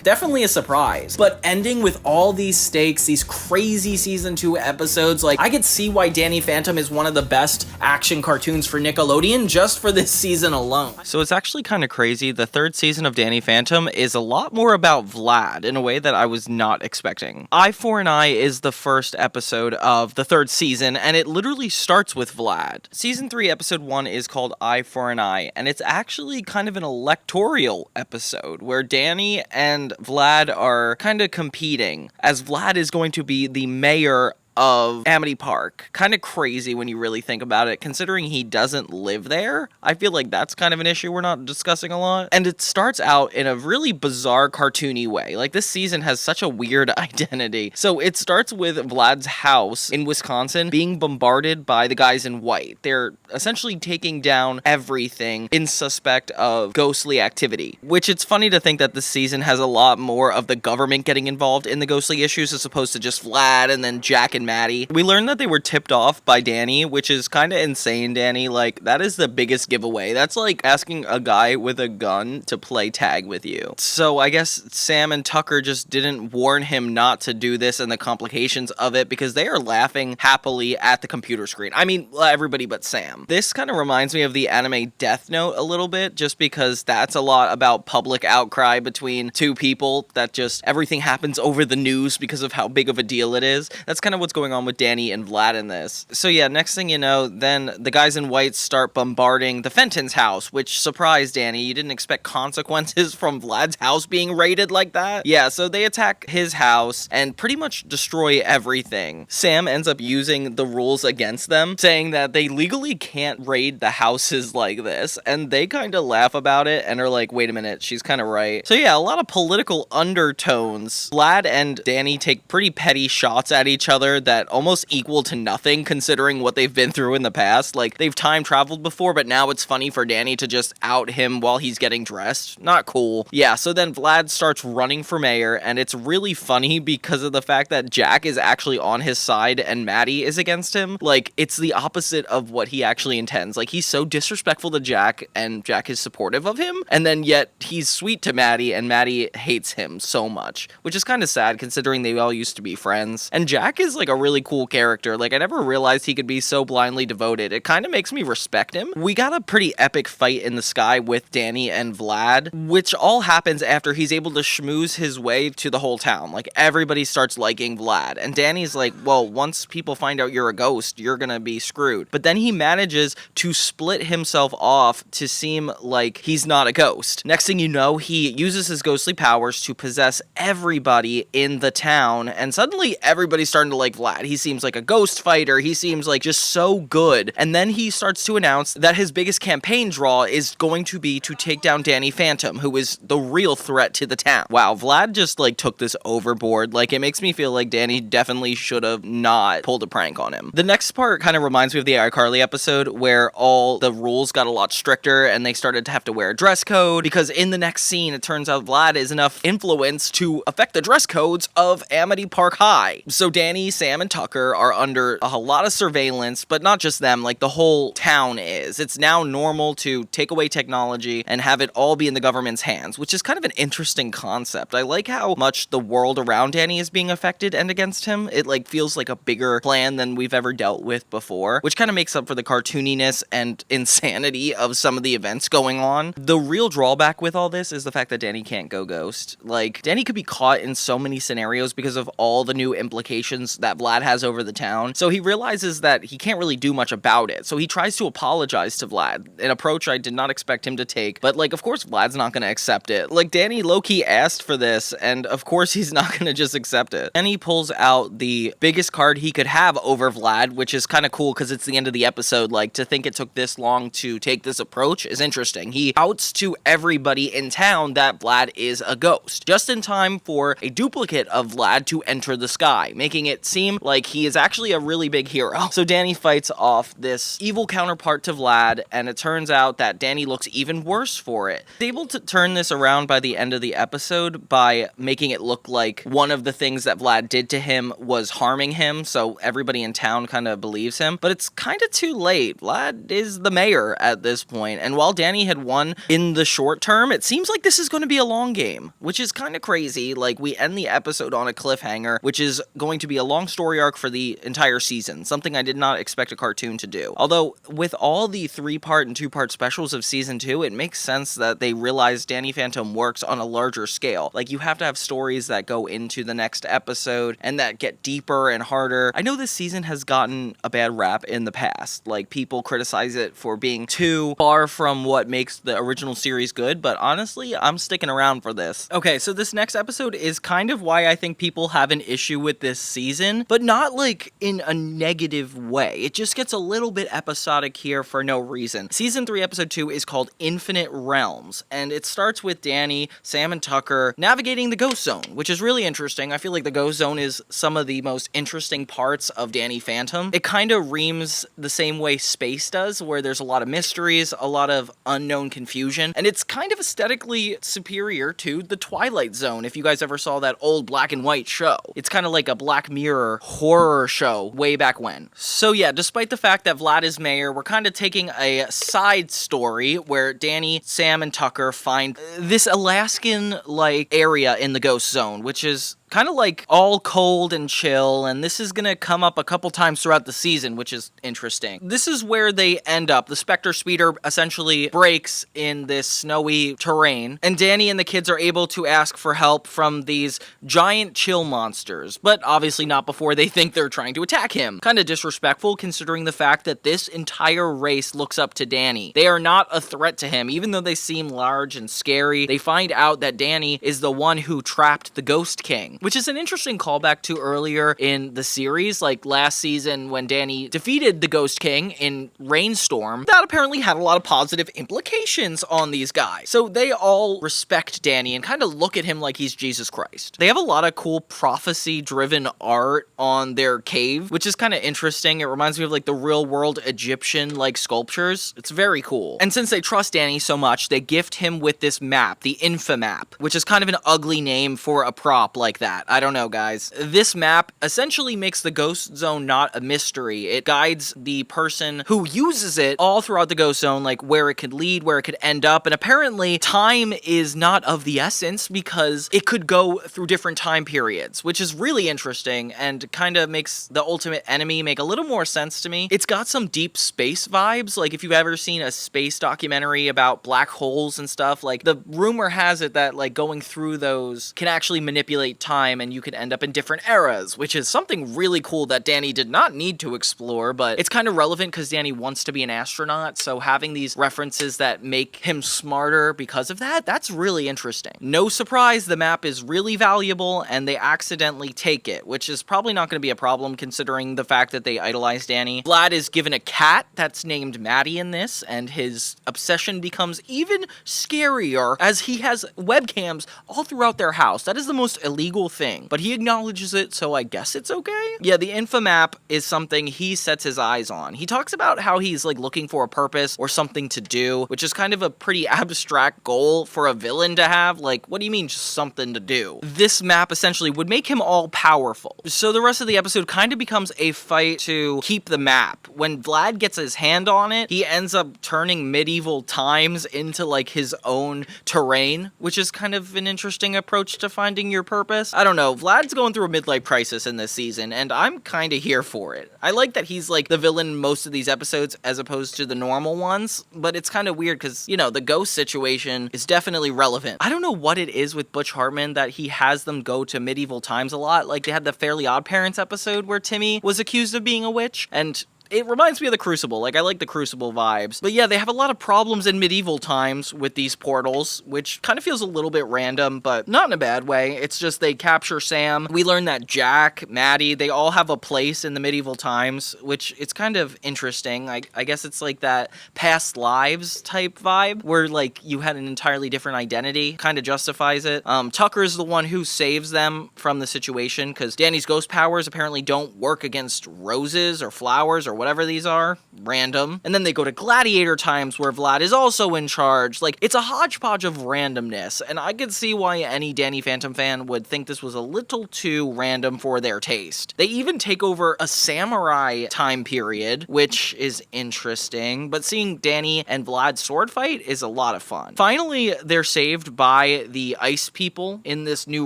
S1: definitely a surprise. But ending with all these stakes, these crazy season 2 episodes, I could see why Danny Phantom is one of the best action cartoons for Nickelodeon just for this season alone.
S3: So it's actually kind of crazy. The 3rd season of Danny Phantom is a lot more about Vlad in a way that I was not expecting. Eye for an Eye is the first episode of the 3rd season, and it literally starts with Vlad. Season 3, episode 1 is called Eye for an Eye, and it's actually kind of an electoral episode where Danny and Vlad are kind of competing, as Vlad is going to be the mayor of Amity Park. Kind of crazy when you really think about it, considering he doesn't live there. I feel like that's kind of an issue we're not discussing a lot. And it starts out in a really bizarre, cartoony way. This season has such a weird identity. So it starts with Vlad's house in Wisconsin being bombarded by the guys in white. They're essentially taking down everything in suspect of ghostly activity, which it's funny to think that this season has a lot more of the government getting involved in the ghostly issues as opposed to just Vlad and then Jack and Maddie. We learned that they were tipped off by Danny, which is kind of insane, Danny. That is the biggest giveaway. That's like asking a guy with a gun to play tag with you. So I guess Sam and Tucker just didn't warn him not to do this and the complications of it because they are laughing happily at the computer screen. I mean, everybody but Sam. This kind of reminds me of the anime Death Note a little bit, just because that's a lot about public outcry between two people that just everything happens over the news because of how big of a deal it is. That's kind of what's going on with Danny and Vlad in this. So yeah, next thing you know, then the guys in white start bombarding the Fenton's house, which surprised Danny. You didn't expect consequences from Vlad's house being raided like that. Yeah, so they attack his house and pretty much destroy everything. Sam ends up using the rules against them, saying that they legally can't raid the houses like this, and they kind of laugh about it and are like, wait a minute, she's kind of right. So yeah, a lot of political undertones. Vlad and Danny take pretty petty shots at each other that almost equal to nothing considering what they've been through in the past. Like, they've time traveled before, but now it's funny for Danny to just out him while he's getting dressed. Not cool. Yeah, so then Vlad starts running for mayor, and it's really funny because of the fact that Jack is actually on his side and Maddie is against him. Like, it's the opposite of what he actually intends. Like, he's so disrespectful to Jack, and Jack is supportive of him, and then yet he's sweet to Maddie, and Maddie hates him so much, which is kind of sad considering they all used to be friends. And Jack is like like a really cool character. Like, I never realized he could be so blindly devoted. It kind of makes me respect him. We got a pretty epic fight in the sky with Danny and Vlad, which all happens after he's able to schmooze his way to the whole town. Like, everybody starts liking Vlad, and Danny's like, well, once people find out you're a ghost, you're gonna be screwed. But then he manages to split himself off to seem like he's not a ghost. Next thing you know, he uses his ghostly powers to possess everybody in the town, and suddenly everybody's starting to like Vlad. He seems like a ghost fighter. He seems like just so good. And then he starts to announce that his biggest campaign draw is going to be to take down Danny Phantom, who is the real threat to the town. Wow, Vlad just like took this overboard. Like, it makes me feel like Danny definitely should have not pulled a prank on him. The next part kind of reminds me of the iCarly episode where all the rules got a lot stricter and they started to have to wear a dress code, because in the next scene it turns out Vlad is enough influence to affect the dress codes of Amity Park High. So Danny, Sam, and Tucker are under a lot of surveillance, but not just them, like the whole town is. It's now normal to take away technology and have it all be in the government's hands, which is kind of an interesting concept. I like how much the world around Danny is being affected and against him. It like feels like a bigger plan than we've ever dealt with before, which kind of makes up for the cartooniness and insanity of some of the events going on. The real drawback with all this is the fact that Danny can't go ghost. Like, Danny could be caught in so many scenarios because of all the new implications that Vlad has over the town. So he realizes that he can't really do much about it. So he tries to apologize to Vlad, an approach I did not expect him to take. But like, of course Vlad's not going to accept it. Like, Danny low-key asked for this, and of course he's not going to just accept it. And he pulls out the biggest card he could have over Vlad, which is kind of cool because it's the end of the episode. Like, to think it took this long to take this approach is interesting. He outs to everybody in town that Vlad is a ghost, just in time for a duplicate of Vlad to enter the sky, making it seem like he is actually a really big hero. So Danny fights off this evil counterpart to Vlad, and it turns out that Danny looks even worse for it. He's able to turn this around by the end of the episode by making it look like one of the things that Vlad did to him was harming him, so everybody in town kind of believes him. But it's kind of too late. Vlad is the mayor at this point, and while Danny had won in the short term, it seems like this is going to be a long game, which is kind of crazy. Like, we end the episode on a cliffhanger, which is going to be a long story arc for the entire season, something I did not expect a cartoon to do. Although, with all the 3-part and 2-part specials of season 2, it makes sense that they realize Danny Phantom works on a larger scale. Like, you have to have stories that go into the next episode and that get deeper and harder. I know this season has gotten a bad rap in the past. Like, people criticize it for being too far from what makes the original series good, but honestly, I'm sticking around for this. Okay, so this next episode is kind of why I think people have an issue with this season, but not like in a negative way. It just gets a little bit episodic here for no reason. Season 3, episode 2 is called Infinite Realms, and it starts with Danny, Sam, and Tucker navigating the Ghost Zone, which is really interesting. I feel like the Ghost Zone is some of the most interesting parts of Danny Phantom. It kind of reams the same way space does, where there's a lot of mysteries, a lot of unknown confusion, and it's kind of aesthetically superior to the Twilight Zone, if you guys ever saw that old black and white show. It's kind of like a Black Mirror horror show way back when. So yeah, despite the fact that Vlad is mayor, we're kind of taking a side story where Danny, Sam, and Tucker find this Alaskan-like area in the Ghost Zone, which is kind of like all cold and chill, and this is gonna come up a couple times throughout the season, which is interesting. This is where they end up. The Spectre Speeder essentially breaks in this snowy terrain, and Danny and the kids are able to ask for help from these giant chill monsters, but obviously not before they think they're trying to attack him. Kind of disrespectful considering the fact that this entire race looks up to Danny. They are not a threat to him, even though they seem large and scary. They find out that Danny is the one who trapped the Ghost King, which is an interesting callback to earlier in the series, like last season when Danny defeated the Ghost King in Rainstorm. That apparently had a lot of positive implications on these guys. So they all respect Danny and kind of look at him like he's Jesus Christ. They have a lot of cool prophecy-driven art on their cave, which is kind of interesting. It reminds me of like the real-world Egyptian-like sculptures. It's very cool. And since they trust Danny so much, they gift him with this map, the Infamap, which is kind of an ugly name for a prop like that. that. I don't know, guys. This map essentially makes the ghost zone not a mystery. It guides the person who uses it all throughout the ghost zone, like where it could lead, where it could end up, and apparently time is not of the essence because it could go through different time periods, which is really interesting and kind of makes the ultimate enemy make a little more sense to me. It's got some deep space vibes, like if you've ever seen a space documentary about black holes and stuff, like the rumor has it that like going through those can actually manipulate time and you could end up in different eras, which is something really cool that Danny did not need to explore, but it's kind of relevant because Danny wants to be an astronaut, so having these references that make him smarter because of that, that's really interesting. No surprise, the map is really valuable and they accidentally take it, which is probably not going to be a problem considering the fact that they idolize Danny. Vlad is given a cat that's named Maddie in this, and his obsession becomes even scarier as he has webcams all throughout their house. That is the most illegal thing, but he acknowledges it, so I guess it's okay? Yeah, the info map is something he sets his eyes on. He talks about how he's like looking for a purpose or something to do, which is kind of a pretty abstract goal for a villain to have. Like, what do you mean just something to do? This map essentially would make him all powerful. So the rest of the episode kind of becomes a fight to keep the map. When Vlad gets his hand on it, he ends up turning medieval times into like his own terrain, which is kind of an interesting approach to finding your purpose. I don't know, Vlad's going through a midlife crisis in this season, and I'm kind of here for it. I like that he's like the villain in most of these episodes as opposed to the normal ones, but it's kind of weird because, you know, the ghost situation is definitely relevant. I don't know what it is with Butch Hartman that he has them go to medieval times a lot. Like, they had the Fairly Odd Parents episode where Timmy was accused of being a witch, and it reminds me of the Crucible. Like, I like the Crucible vibes. But yeah, they have a lot of problems in medieval times with these portals, which kind of feels a little bit random, but not in a bad way. It's just they capture Sam. We learn that Jack, Maddie, they all have a place in the medieval times, which it's kind of interesting. I guess it's like that past lives type vibe, where like you had an entirely different identity. Kind of justifies it. Tucker's the one who saves them from the situation, because Danny's ghost powers apparently don't work against roses or flowers or whatever these are. Random. And then they go to gladiator times where Vlad is also in charge. Like, it's a hodgepodge of randomness, and I could see why any Danny Phantom fan would think this was a little too random for their taste. They even take over a samurai time period, which is interesting, but seeing Danny and Vlad sword fight is a lot of fun. Finally, they're saved by the ice people in this new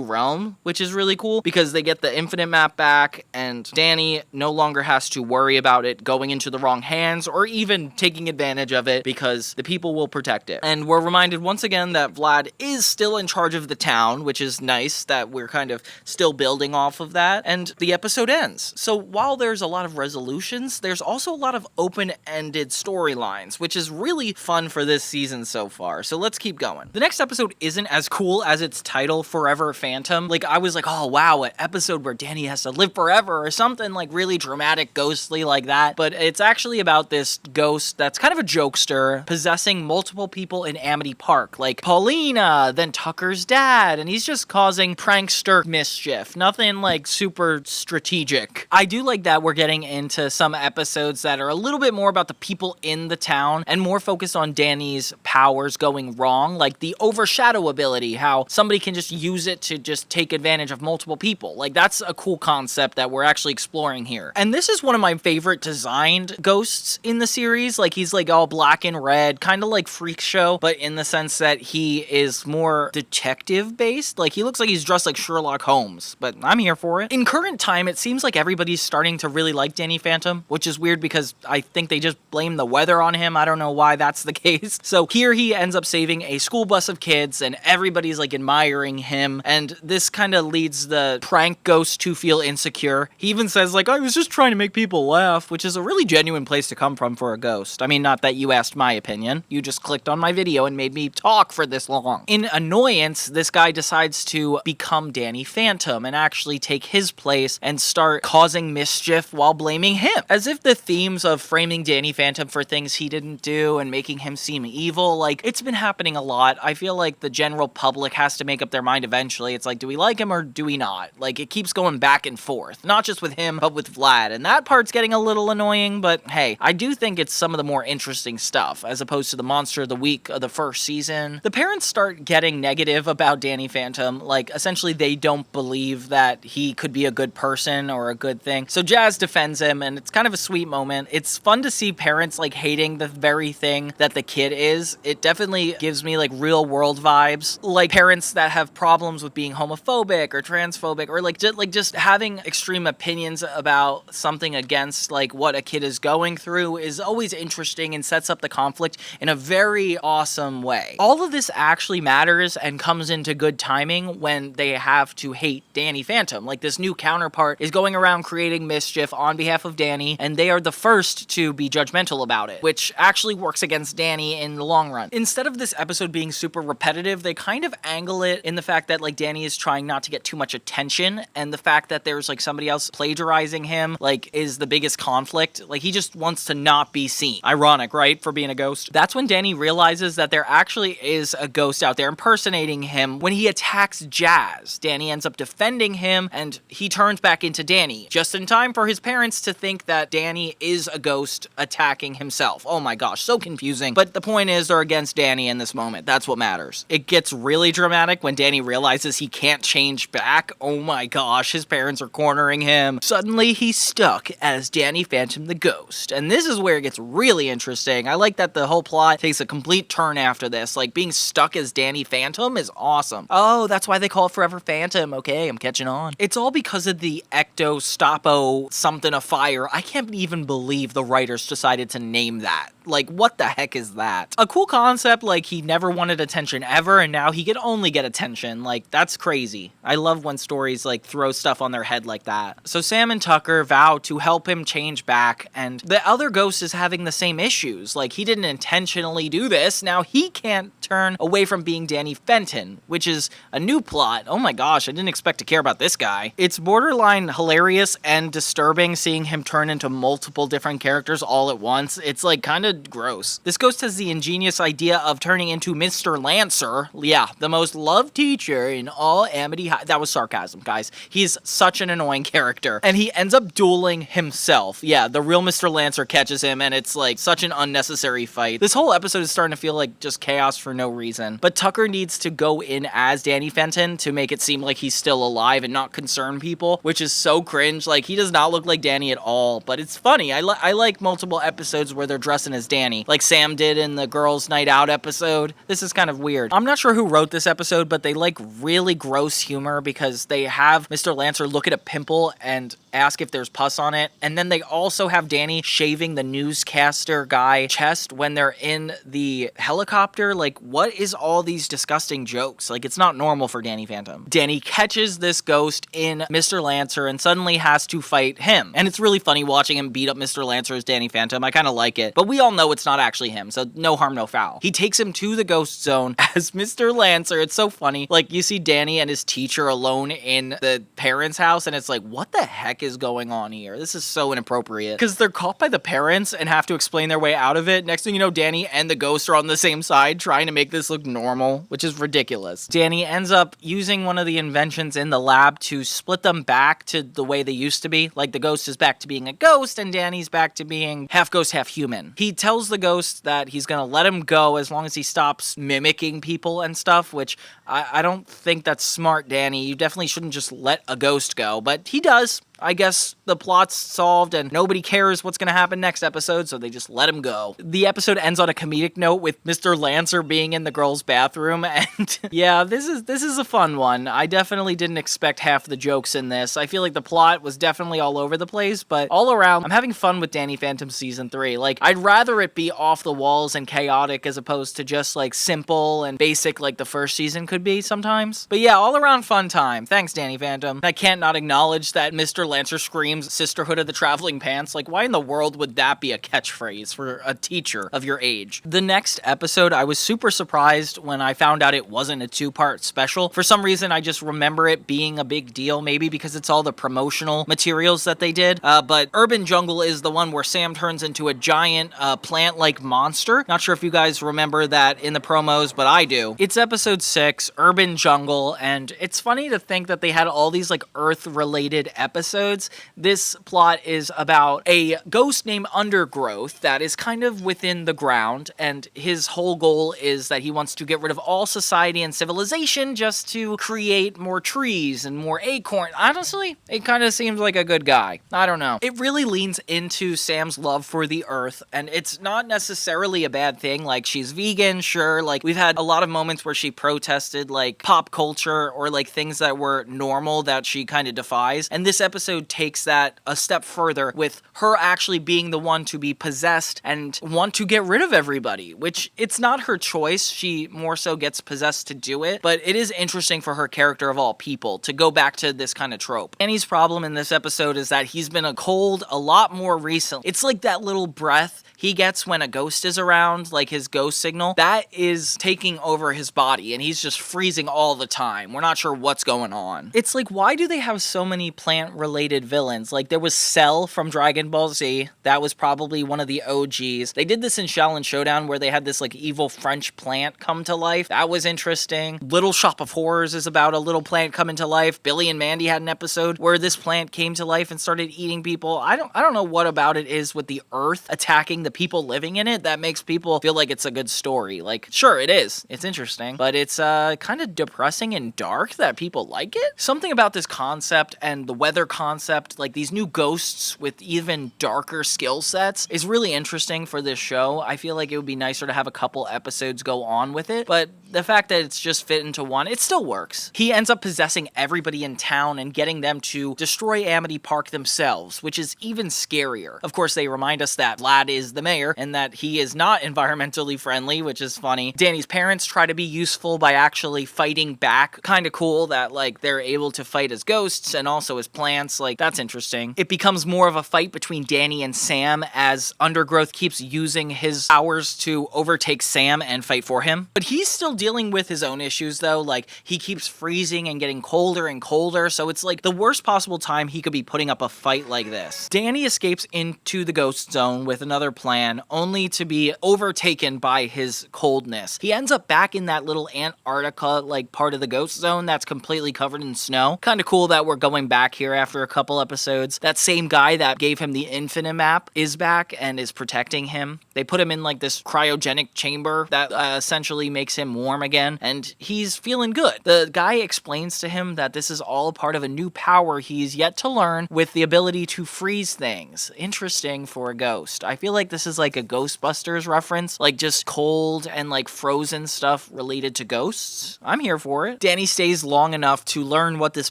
S3: realm, which is really cool because they get the infinite map back, and Danny no longer has to worry about it going into the wrong hands or even taking advantage of it because the people will protect it. And we're reminded once again that Vlad is still in charge of the town, which is nice that we're kind of still building off of that, and the episode ends. So while there's a lot of resolutions, there's also a lot of open-ended storylines, which is really fun for this season so far. So let's keep going. The next episode isn't as cool as its title, Forever Phantom. Like, I was like, oh wow, an episode where Danny has to live forever or something like really dramatic, ghostly like that. But it's actually about this ghost that's kind of a jokester possessing multiple people in Amity Park, like Paulina, then Tucker's dad, and he's just causing prankster mischief. Nothing like super strategic. I do like that we're getting into some episodes that are a little bit more about the people in the town and more focused on Danny's powers going wrong, like the overshadow ability, how somebody can just use it to just take advantage of multiple people. Like, that's a cool concept that we're actually exploring here. And this is one of my favorite designed ghosts in the series. Like, he's like all black and red, kind of like Freak Show, but in the sense that he is more detective based. Like, he looks like he's dressed like Sherlock Holmes, but I'm here for it. In current time, it seems like everybody's starting to really like Danny Phantom, which is weird because I think they just blame the weather on him. I don't know why that's the case. So here he ends up saving a school bus of kids and everybody's like admiring him, and this kind of leads the prank ghost to feel insecure. He even says like, I was just trying to make people laugh, which is a really genuine place to come from for a ghost. I mean, not that you asked my opinion. You just clicked on my video and made me talk for this long. In annoyance, this guy decides to become Danny Phantom and actually take his place and start causing mischief while blaming him. As if the themes of framing Danny Phantom for things he didn't do and making him seem evil, like, it's been happening a lot. I feel like the general public has to make up their mind eventually. It's like, do we like him or do we not? Like, it keeps going back and forth. Not just with him, but with Vlad. And that part's getting a little annoying, but hey, I do think it's some of the more interesting stuff, as opposed to the monster of the week of the first season. The parents start getting negative about Danny Phantom, like, essentially they don't believe that he could be a good person or a good thing. So Jazz defends him, and it's kind of a sweet moment. It's fun to see parents, like, hating the very thing that the kid is. It definitely gives me, like, real world vibes. Like, parents that have problems with being homophobic or transphobic, or, like, just having extreme opinions about something against, like, what a kid is going through is always interesting and sets up the conflict in a very awesome way. All of this actually matters and comes into good timing when they have to hate Danny Phantom. Like, this new counterpart is going around creating mischief on behalf of Danny, and they are the first to be judgmental about it, which actually works against Danny in the long run. Instead of this episode being super repetitive, they kind of angle it in the fact that, like, Danny is trying not to get too much attention, and the fact that there's, like, somebody else plagiarizing him, like, is the biggest conflict. Like, he just wants to not be seen. Ironic, right? For being a ghost. That's when Danny realizes that there actually is a ghost out there impersonating him when he attacks Jazz. Danny ends up defending him, and he turns back into Danny, just in time for his parents to think that Danny is a ghost attacking himself. Oh my gosh, so confusing. But the point is, they're against Danny in this moment. That's what matters. It gets really dramatic when Danny realizes he can't change back. Oh my gosh, his parents are cornering him. Suddenly, he's stuck as Danny Phantom the Ghost. And this is where it gets really interesting. I like that the whole plot takes a complete turn after this. Like, being stuck as Danny Phantom is awesome. Oh, that's why they call it Forever Phantom. Okay, I'm catching on. It's all because of the Ecto Stopo something of fire. I can't even believe the writers decided to name that. Like, what the heck is that? A cool concept, like, he never wanted attention ever, and now he could only get attention. Like, that's crazy. I love when stories, like, throw stuff on their head like that. So Sam and Tucker vow to help him change back, and the other ghost is having the same issues. Like, he didn't intentionally do this. Now he can't turn away from being Danny Fenton, which is a new plot. Oh my gosh, I didn't expect to care about this guy. It's borderline hilarious and disturbing seeing him turn into multiple different characters all at once. It's, like, kind of gross. This ghost has the ingenious idea of turning into Mr. Lancer. Yeah, the most loved teacher in all Amity High. That was sarcasm, guys. He's such an annoying character. And he ends up dueling himself. Yeah, the real Mr. Lancer catches him, and it's, like, such an unnecessary fight. This whole episode is starting to feel like just chaos for no reason. But Tucker needs to go in as Danny Fenton to make it seem like he's still alive and not concern people, which is so cringe. Like, he does not look like Danny at all, but it's funny. I like multiple episodes where they're dressing as Danny, like Sam did in the Girls' Night Out episode. This is kind of weird. I'm not sure who wrote this episode, but they like really gross humor because they have Mr. Lancer look at a pimple and ask if there's pus on it, and then they also have Danny shaving the newscaster guy chest when they're in the helicopter. Like, what is all these disgusting jokes? Like, it's not normal for Danny Phantom. Danny catches this ghost in Mr. Lancer and suddenly has to fight him, and it's really funny watching him beat up Mr. Lancer as Danny Phantom. I kind of like it, but we all know it's not actually him, so no harm, no foul. He takes him to the ghost zone as Mr. Lancer. It's so funny. Like, you see Danny and his teacher alone in the parents' house, and it's like, what the heck is going on here? This is so inappropriate. Because they're caught by the parents and have to explain their way out of it. Next thing you know, Danny and the ghost are on the same side trying to make this look normal, which is ridiculous. Danny ends up using one of the inventions in the lab to split them back to the way they used to be. Like, the ghost is back to being a ghost, and Danny's back to being half ghost, half human. He tells the ghost that he's gonna let him go as long as he stops mimicking people and stuff, which I don't think that's smart, Danny. You definitely shouldn't just let a ghost go, but he does. I guess the plot's solved and nobody cares what's going to happen next episode, so they just let him go. The episode ends on a comedic note with Mr. Lancer being in the girls' bathroom, and yeah, this is a fun one. I definitely didn't expect half the jokes in this. I feel like the plot was definitely all over the place, but all around, I'm having fun with Danny Phantom Season 3. Like, I'd rather it be off the walls and chaotic as opposed to just, like, simple and basic like the first season could be sometimes. But yeah, all around fun time. Thanks, Danny Phantom. I can't not acknowledge that Mr. Lancer screams Sisterhood of the Traveling Pants. Like, why in the world would that be a catchphrase for a teacher of your age? The next episode, I was super surprised when I found out it wasn't a two-part special. For some reason, I just remember it being a big deal, maybe because it's all the promotional materials that they did. But Urban Jungle is the one where Sam turns into a giant plant-like monster. Not sure if you guys remember that in the promos, but I do. It's episode 6, Urban Jungle, and it's funny to think that they had all these, like, Earth-related episodes
S1: episodes. This plot is about a ghost named Undergrowth that is kind of within the ground, and his whole goal is that he wants to get rid of all society and civilization just to create more trees and more acorn. Honestly, it kind of seems like a good guy. I don't know. It really leans into Sam's love for the earth, and it's not necessarily a bad thing. Like, she's vegan, sure. Like, we've had a lot of moments where she protested, like, pop culture or, like, things that were normal that she kind of defies. And this episode takes that a step further with her actually being the one to be possessed and want to get rid of everybody, which it's not her choice. She more so gets possessed to do it, but it is interesting for her character of all people to go back to this kind of trope. Danny's problem in this episode is that he's been a cold a lot more recently. It's like that little breath he gets when a ghost is around, like his ghost signal, that is taking over his body and he's just freezing all the time. We're not sure what's going on. It's like, why do they have so many plant-related villains? Like, there was Cell from Dragon Ball Z. That was probably one of the OGs. They did this in Shaolin Showdown where they had this like evil French plant come to life. That was interesting. Little Shop of Horrors is about a little plant coming to life. Billy and Mandy had an episode where this plant came to life and started eating people. I don't know what about it is with the earth attacking the people living in it that makes people feel like it's a good story. Like, sure, it is. It's interesting, but it's kind of depressing and dark that people like it. Something about this concept and the weather concept, like these new ghosts with even darker skill sets, is really interesting for this show. I feel like it would be nicer to have a couple episodes go on with it, but the fact that it's just fit into one, it still works. He ends up possessing everybody in town and getting them to destroy Amity Park themselves, which is even scarier. Of course, they remind us that Vlad is the mayor and that he is not environmentally friendly, which is funny. Danny's parents try to be useful by actually fighting back. Kind of cool that, like, they're able to fight as ghosts and also as plants. Like, that's interesting. It becomes more of a fight between Danny and Sam as Undergrowth keeps using his powers to overtake Sam and fight for him. But he's still dealing with his own issues, though. Like, he keeps freezing and getting colder and colder, so it's like the worst possible time he could be putting up a fight like this. Danny escapes into the ghost zone with another plan, only to be overtaken by his coldness. He ends up back in that little Antarctica, like, part of the ghost zone that's completely covered in snow. Kind of cool that we're going back here after a couple episodes. That same guy that gave him the infinite map is back and is protecting him. They put him in, like, this cryogenic chamber that essentially makes him warm again, and he's feeling good. The guy explains to him that this is all part of a new power he's yet to learn with the ability to freeze things. Interesting for a ghost. I feel like this is like a Ghostbusters reference, like just cold and like frozen stuff related to ghosts. I'm here for it. Danny stays long enough to learn what this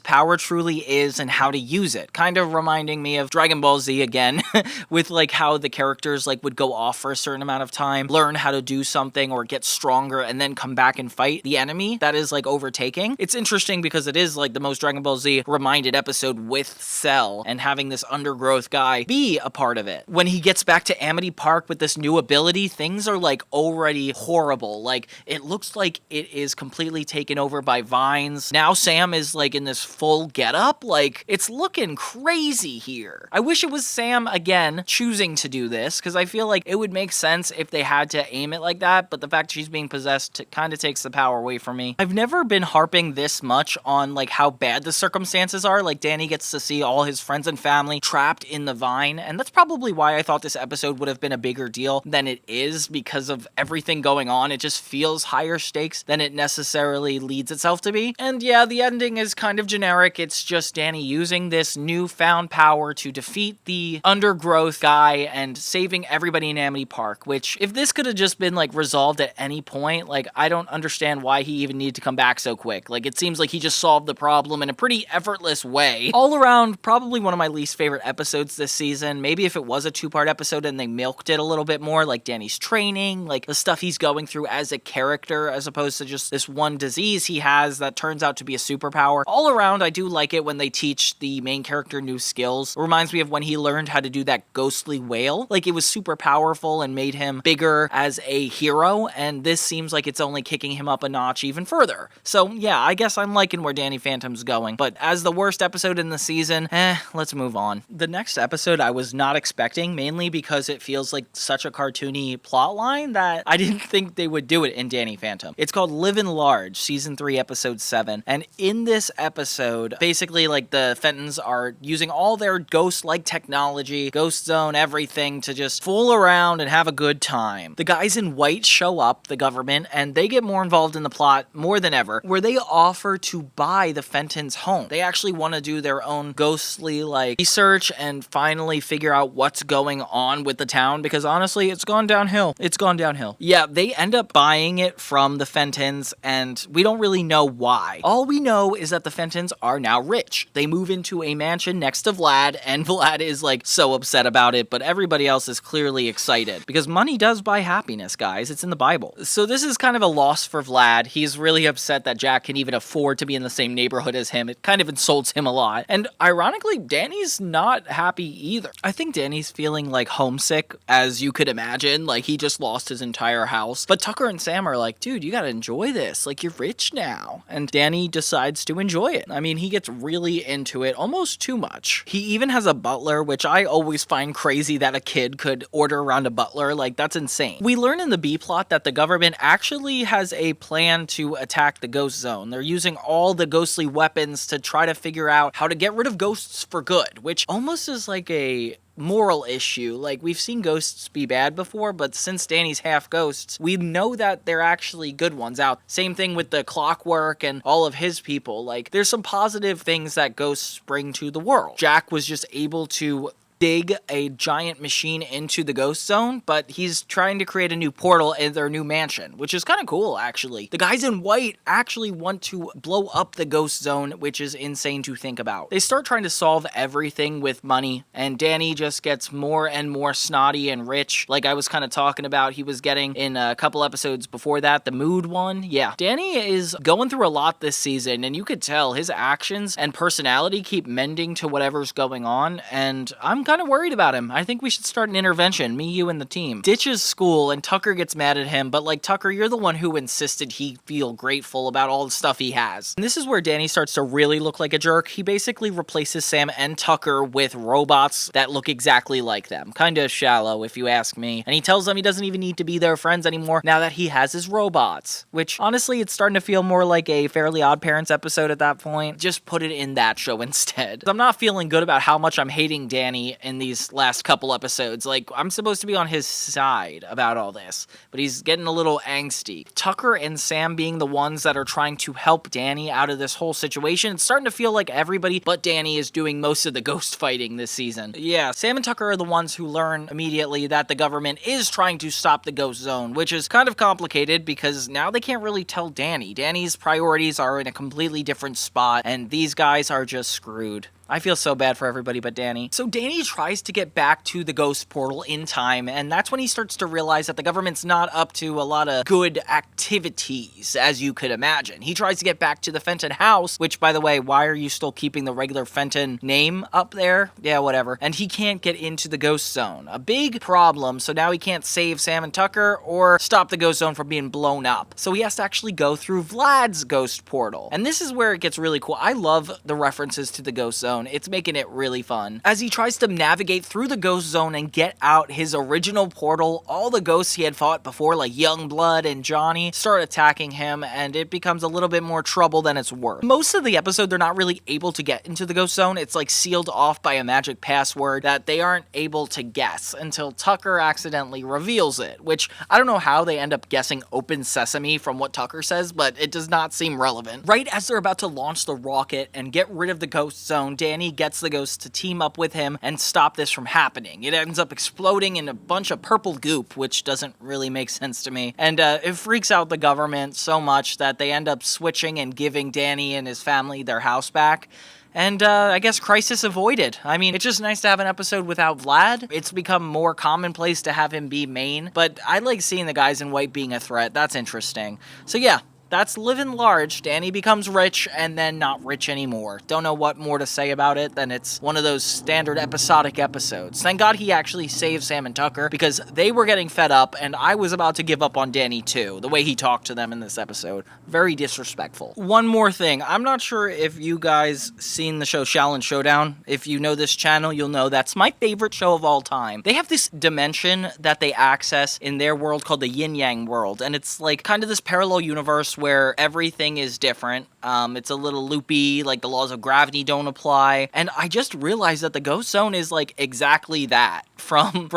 S1: power truly is and how to use it. Kind of reminding me of Dragon Ball Z again, with like how the characters like would go off for a certain amount of time, learn how to do something or get stronger, and then come back and fight the enemy that is like overtaking. It's interesting because it is like the most Dragon Ball Z reminded episode with Cell and having this Undergrowth guy be a part of it. When he gets back to Amity Park with this new ability, things are like already horrible. Like, it looks like it is completely taken over by vines. Now Sam is like in this full getup. Like, it's looking crazy here. I wish it was Sam again choosing to do this, because I feel like it would make sense if they had to aim it like that, but the fact she's being possessed kind of takes the power away from me. I've never been harping this much on like how bad the circumstances are. Like, Danny gets to see all his friends and family trapped in the vine, and that's probably why I thought this episode would have been a bigger deal than it is, because of everything going on. It just feels higher stakes than it necessarily leads itself to be. And yeah, the ending is kind of generic. It's just Danny using this newfound power to defeat the Undergrowth guy and saving everybody in Amity Park, which, if this could have just been like resolved at any point, like, I don't understand why he even needed to come back so quick. Like, it seems like he just solved the problem in a pretty effortless way. All around, probably one of my least favorite episodes this season. Maybe if it was a two-part episode and they milked it a little bit more, like Danny's training, like the stuff he's going through as a character, as opposed to just this one disease he has that turns out to be a superpower. All around, I do like it when they teach the main character new skills. It reminds me of when he learned how to do that ghostly whale. Like, it was super powerful and made him bigger as a hero, and this seems like it's only kicking him up a notch even further. So yeah, I guess I'm liking where Danny Phantom's going, but as the worst episode in the season, let's move on. The next episode I was not expecting, mainly because it feels like such a cartoony plotline that I didn't think they would do it in Danny Phantom. It's called Livin' Large, Season 3, Episode 7, and in this episode, basically, like, the Fentons
S3: Fentons are using all their ghost-like technology, Ghost Zone, everything, to just fool around and have a good time. The guys in white show up, the government, and they get more involved in the plot more than ever, where they offer to buy the Fentons' home. They actually want to do their own ghostly, research and finally figure out what's going on with the town, because honestly, it's gone downhill. It's gone downhill. Yeah, they end up buying it from the Fentons, and we don't really know why. All we know is that the Fentons are now rich. They move into a mansion next to Vlad, and Vlad is so upset about it, but everybody else is clearly excited, because money does buy happiness, guys. It's in the Bible. So this is kind of a loss for Vlad. He's really upset that Jack can even afford to be in the same neighborhood as him. It kind of insults him a lot. And ironically, Danny's not happy either. I think Danny's feeling homesick, as you could imagine. He just lost his entire house. But Tucker and Sam are dude, you gotta enjoy this. You're rich now. And Danny decides to enjoy it. I mean, he gets really into it, almost too much. He even has a butler, which I always find crazy that a kid could order around a butler. That's insane. We learn in the B-plot that the government actually has a plan to attack the Ghost Zone. They're using all the ghostly weapons to try to figure out how to get rid of ghosts for good, which almost is a moral issue. We've seen ghosts be bad before, but since Danny's half ghosts, we know that they're actually good ones out. Same thing with the Clockwork and all of his people. There's some positive things that ghosts bring to the world. Jack was just able to dig a giant machine into the Ghost Zone, but he's trying to create a new portal in their new mansion, which is kind of cool, actually. The guys in white actually want to blow up the Ghost Zone, which is insane to think about. They start trying to solve everything with money, and Danny just gets more and more snotty and rich, like I was kind of talking about he was getting in a couple episodes before that, the mood one. Yeah, Danny is going through a lot this season, and you could tell his actions and personality keep mending to whatever's going on, and I'm kind of worried about him. I think we should start an intervention, me, you, and the team. Ditches school, and Tucker gets mad at him, but Tucker, you're the one who insisted he feel grateful about all the stuff he has. And this is where Danny starts to really look like a jerk. He basically replaces Sam and Tucker with robots that look exactly like them. Kinda shallow, if you ask me. And he tells them he doesn't even need to be their friends anymore now that he has his robots. Which, honestly, it's starting to feel more like a Fairly Odd Parents episode at that point. Just put it in that show instead. I'm not feeling good about how much I'm hating Danny in these last couple episodes. I'm supposed to be on his side about all this, but he's getting a little angsty. Tucker and Sam being the ones that are trying to help Danny out of this whole situation, it's starting to feel like everybody but Danny is doing most of the ghost fighting this season. Yeah, Sam and Tucker are the ones who learn immediately that the government is trying to stop the Ghost Zone, which is kind of complicated because now they can't really tell Danny. Danny's priorities are in a completely different spot, and these guys are just screwed. I feel so bad for everybody but Danny. So Danny tries to get back to the ghost portal in time, and that's when he starts to realize that the government's not up to a lot of good activities, as you could imagine. He tries to get back to the Fenton house, which, by the way, why are you still keeping the regular Fenton name up there? Yeah, whatever. And he can't get into the Ghost Zone. A big problem, so now he can't save Sam and Tucker or stop the Ghost Zone from being blown up. So he has to actually go through Vlad's ghost portal. And this is where it gets really cool. I love the references to the Ghost Zone. It's making it really fun. As he tries to navigate through the Ghost Zone and get out his original portal, all the ghosts he had fought before, like Youngblood and Johnny, start attacking him, and it becomes a little bit more trouble than it's worth. Most of the episode, they're not really able to get into the Ghost Zone. It's sealed off by a magic password that they aren't able to guess until Tucker accidentally reveals it, which I don't know how they end up guessing Open Sesame from what Tucker says, but it does not seem relevant. Right as they're about to launch the rocket and get rid of the Ghost Zone, Danny gets the ghosts to team up with him and stop this from happening. It ends up exploding in a bunch of purple goop, which doesn't really make sense to me. And it freaks out the government so much that they end up switching and giving Danny and his family their house back. And I guess crisis avoided. I mean, it's just nice to have an episode without Vlad. It's become more commonplace to have him be main, but I like seeing the guys in white being a threat. That's interesting. So yeah, that's living large. Danny becomes rich and then not rich anymore. Don't know what more to say about it than it's one of those standard episodic episodes. Thank God he actually saved Sam and Tucker because they were getting fed up and I was about to give up on Danny too, the way he talked to them in this episode. Very disrespectful. One more thing. I'm not sure if you guys seen the show Shaolin Showdown. If you know this channel, you'll know that's my favorite show of all time. They have this dimension that they access in their world called the Yin Yang world, and it's kind of this parallel universe where everything is different. It's a little loopy, like the laws of gravity don't apply. And I just realized that the Ghost Zone is like exactly that from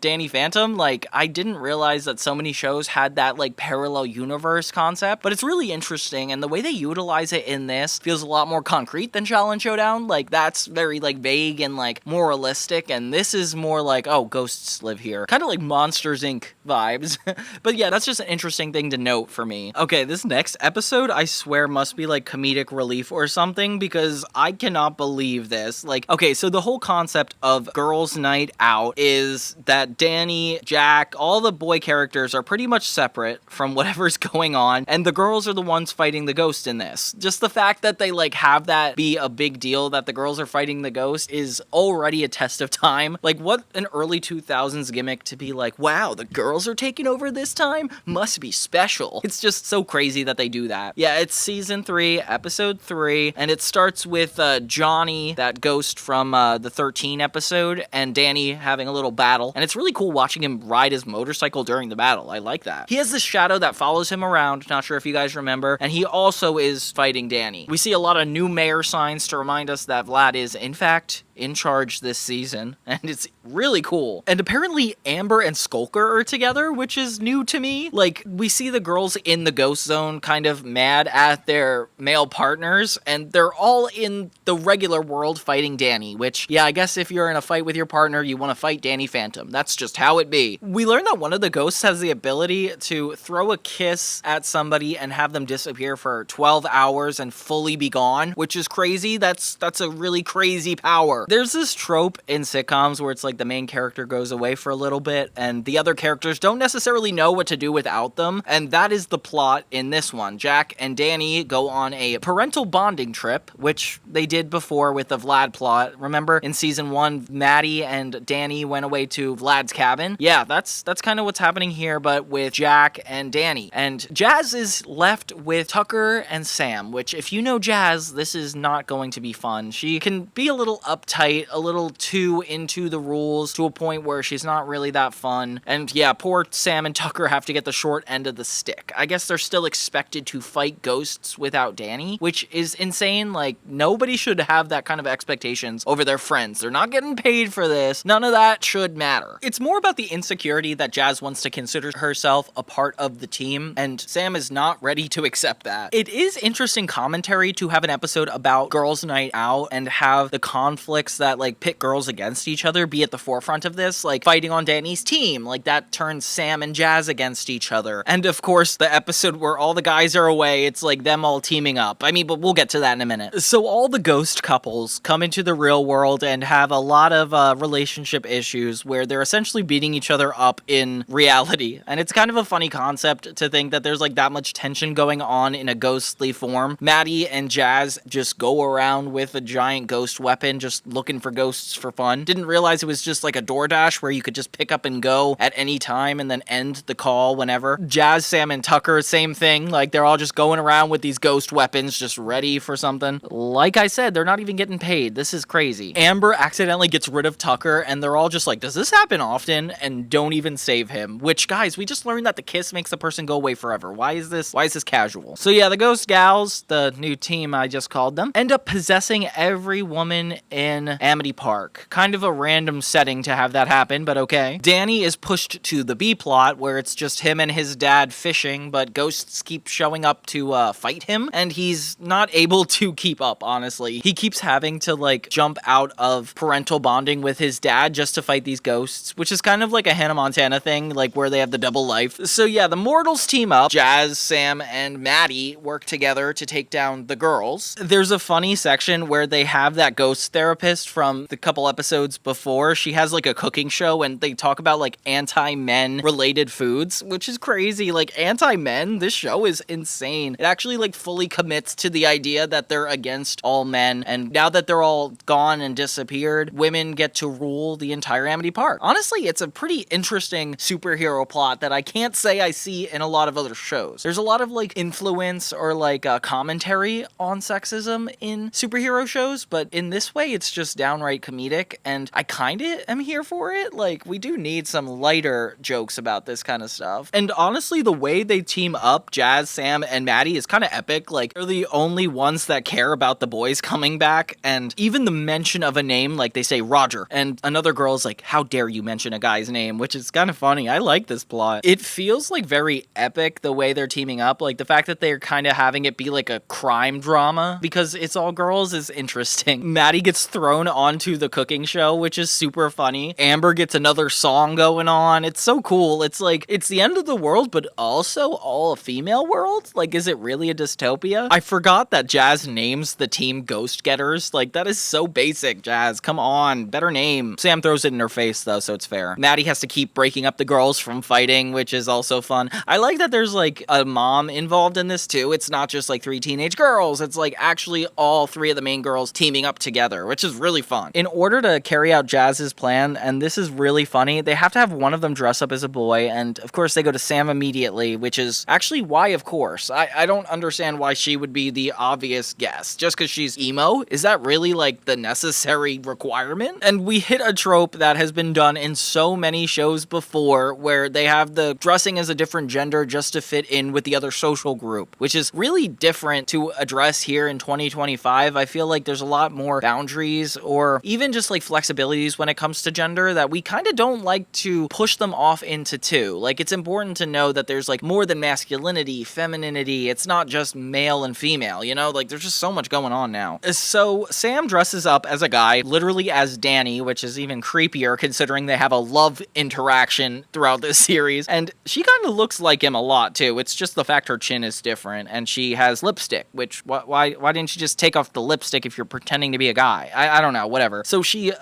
S3: Danny Phantom. Like, I didn't realize that so many shows had that like parallel universe concept, but it's really interesting. And the way they utilize it in this feels a lot more concrete than Shaolin Showdown. Like, that's very like vague and like more realistic. And this is more like, oh, ghosts live here. Kind of like Monsters Inc. vibes. But yeah, that's just an interesting thing to note for me. Okay, this next episode, I swear must be like comedic relief or something, because I cannot believe this. Like, okay, so the whole concept of Girls' Night Out is that Danny, Jack, all the boy characters are pretty much separate from whatever's going on, and the girls are the ones fighting the ghost in this. Just the fact that they like have that be a big deal, that the girls are fighting the ghost, is already a test of time. Like, what an early 2000s gimmick to be like, wow, the girls are taking over this time? Must be special. It's just so crazy that they do that. Yeah, it's season 3, episode 3, and it starts with Johnny, that ghost from the 13 episode, and Danny having a little battle, and it's really cool watching him ride his motorcycle during the battle. I like that. He has this shadow that follows him around, not sure if you guys remember, and he also is fighting Danny. We see a lot of new mayor signs to remind us that Vlad is, in fact, in charge this season, and it's really cool. And apparently Amber and Skulker are together, which is new to me. Like, we see the girls in the Ghost Zone kind of mad at their male partners, and they're all in the regular world fighting Danny, which, yeah, I guess if you're in a fight with your partner, you want to fight Danny Phantom. That's just how it be. We learn that one of the ghosts has the ability to throw a kiss at somebody and have them disappear for 12 hours and fully be gone, which is crazy. That's a really crazy power. There's this trope in sitcoms where it's like the main character goes away for a little bit and the other characters don't necessarily know what to do without them, and that is the plot in this one. Jack and Danny go on a parental bonding trip, which they did before with the Vlad plot. Remember in season 1, Maddie and Danny went away to Vlad's cabin? Yeah, that's kind of what's happening here, but with Jack and Danny. And Jazz is left with Tucker and Sam, which, if you know Jazz, this is not going to be fun. She can be a little uptight, a little too into the rules, to a point where she's not really that fun. And yeah, poor Sam and Tucker have to get the short end of the stick. I guess they're still expected to fight ghosts without Danny, which is insane. Like, nobody should have that kind of expectations over their friends. They're not getting paid for this. None of that should matter. It's more about the insecurity that Jazz wants to consider herself a part of the team, and Sam is not ready to accept that. It is interesting commentary to have an episode about Girls' Night Out and have the conflicts that like pit girls against each other be at the forefront of this, like fighting on Danny's team. Like, that turns Sam and Jazz against each other. And of course, the episode where all the guys are away, it's like them all teaming up. I mean, but we'll get to that in a minute. So all the ghost couples come into the real world and have a lot of relationship issues where they're essentially beating each other up in reality. And it's kind of a funny concept to think that there's like that much tension going on in a ghostly form. Maddie and Jazz just go around with a giant ghost weapon, just looking for ghosts for fun. Didn't realize it was just like a DoorDash where you could just pick up and go at any time and then end the call whenever. Jazz, Sam, and Tucker, same thing. Like, they're all just going around with these ghost weapons, just ready for something. Like I said, they're not even getting paid. This is crazy. Amber accidentally gets rid of Tucker, and they're all just like, does this happen often? And don't even save him. Which, guys, we just learned that the kiss makes the person go away forever. Why is this casual? So yeah, the ghost gals, the new team I just called them, end up possessing every woman in Amity Park. Kind of a random setting to have that happen, but okay. Danny is pushed to the B plot where it's just him and his dad fishing, but ghosts keep showing up to fight him, and he's not able to keep up, honestly. He keeps having to like jump out of parental bonding with his dad just to fight these ghosts, which is kind of like a Hannah Montana thing, like where they have the double life. So yeah, the mortals team up. Jazz, Sam, and Maddie work together to take down the girls. There's a funny section where they have that ghost therapist from the couple episodes before. She has like a cooking show and they talk about like anti-men related foods, which is crazy. Like, anti-men, this show is insane. It actually like fully commits to the idea that they're against all men, and now that they're all gone and disappeared, women get to rule the entire Amity Park. Honestly, it's a pretty interesting superhero plot that I can't say I see in a lot of other shows. There's a lot of like influence or like commentary on sexism in superhero shows, but in this way it's just downright comedic, and I kinda am here for it. Like, we do need some lighter jokes about this kind of stuff. And honestly, the way they team up, Jazz, Sam, and Maddie, is kind of epic. Like, they're the only ones that care about the boys coming back, and even the mention of a name, like they say Roger, and another girl's like, how dare you mention a guy's name, which is kind of funny. I like this plot. It feels like very epic the way they're teaming up. Like, the fact that they're kind of having it be like a crime drama because it's all girls is interesting. Maddie gets thrown onto the cooking show, which is super funny. Amber gets another song going on. It's so cool. It's like, it's the end of the world, but also all a female world? Like, is it really a dystopia? I forgot that Jazz names the team Ghost Getters. Like, that is so basic, Jazz. Come on, better name. Sam throws it in her face, though, so it's fair. Maddie has to keep breaking up the girls from fighting, which is also fun. I like that there's, like, a mom involved in this, too. It's not just, like, 3 teenage girls. It's, like, actually all 3 of the main girls teaming up together, which is really fun. In order to carry out Jazz's plan, and this is really funny, they have to have one of them dress up as a boy, and, of course, they go to Sam immediately, which is actually why, of course. I don't understand why she would be the obvious guess. Just because she's emo? Is that really, like, the necessary requirement? And we hit a trope that has been done in so many shows before, where they have the dressing as a different gender just to fit in with the other social group, which is really different to address here in 2025. I feel like there's a lot more boundaries or even just like flexibilities when it comes to gender that we kind of don't like to push them off into two. Like, it's important to know that there's like more than masculinity, femininity. It's not just male and female, you know? Like, there's just so much going on now. So Sam dresses up as a guy, literally as Danny, which is even creepier considering they have a love interaction throughout this series. And she kind of looks like him a lot too. It's just the fact her chin is different and she has lipstick, which why didn't you just take off the lipstick if you're pretending to be a guy? I don't know, whatever. So she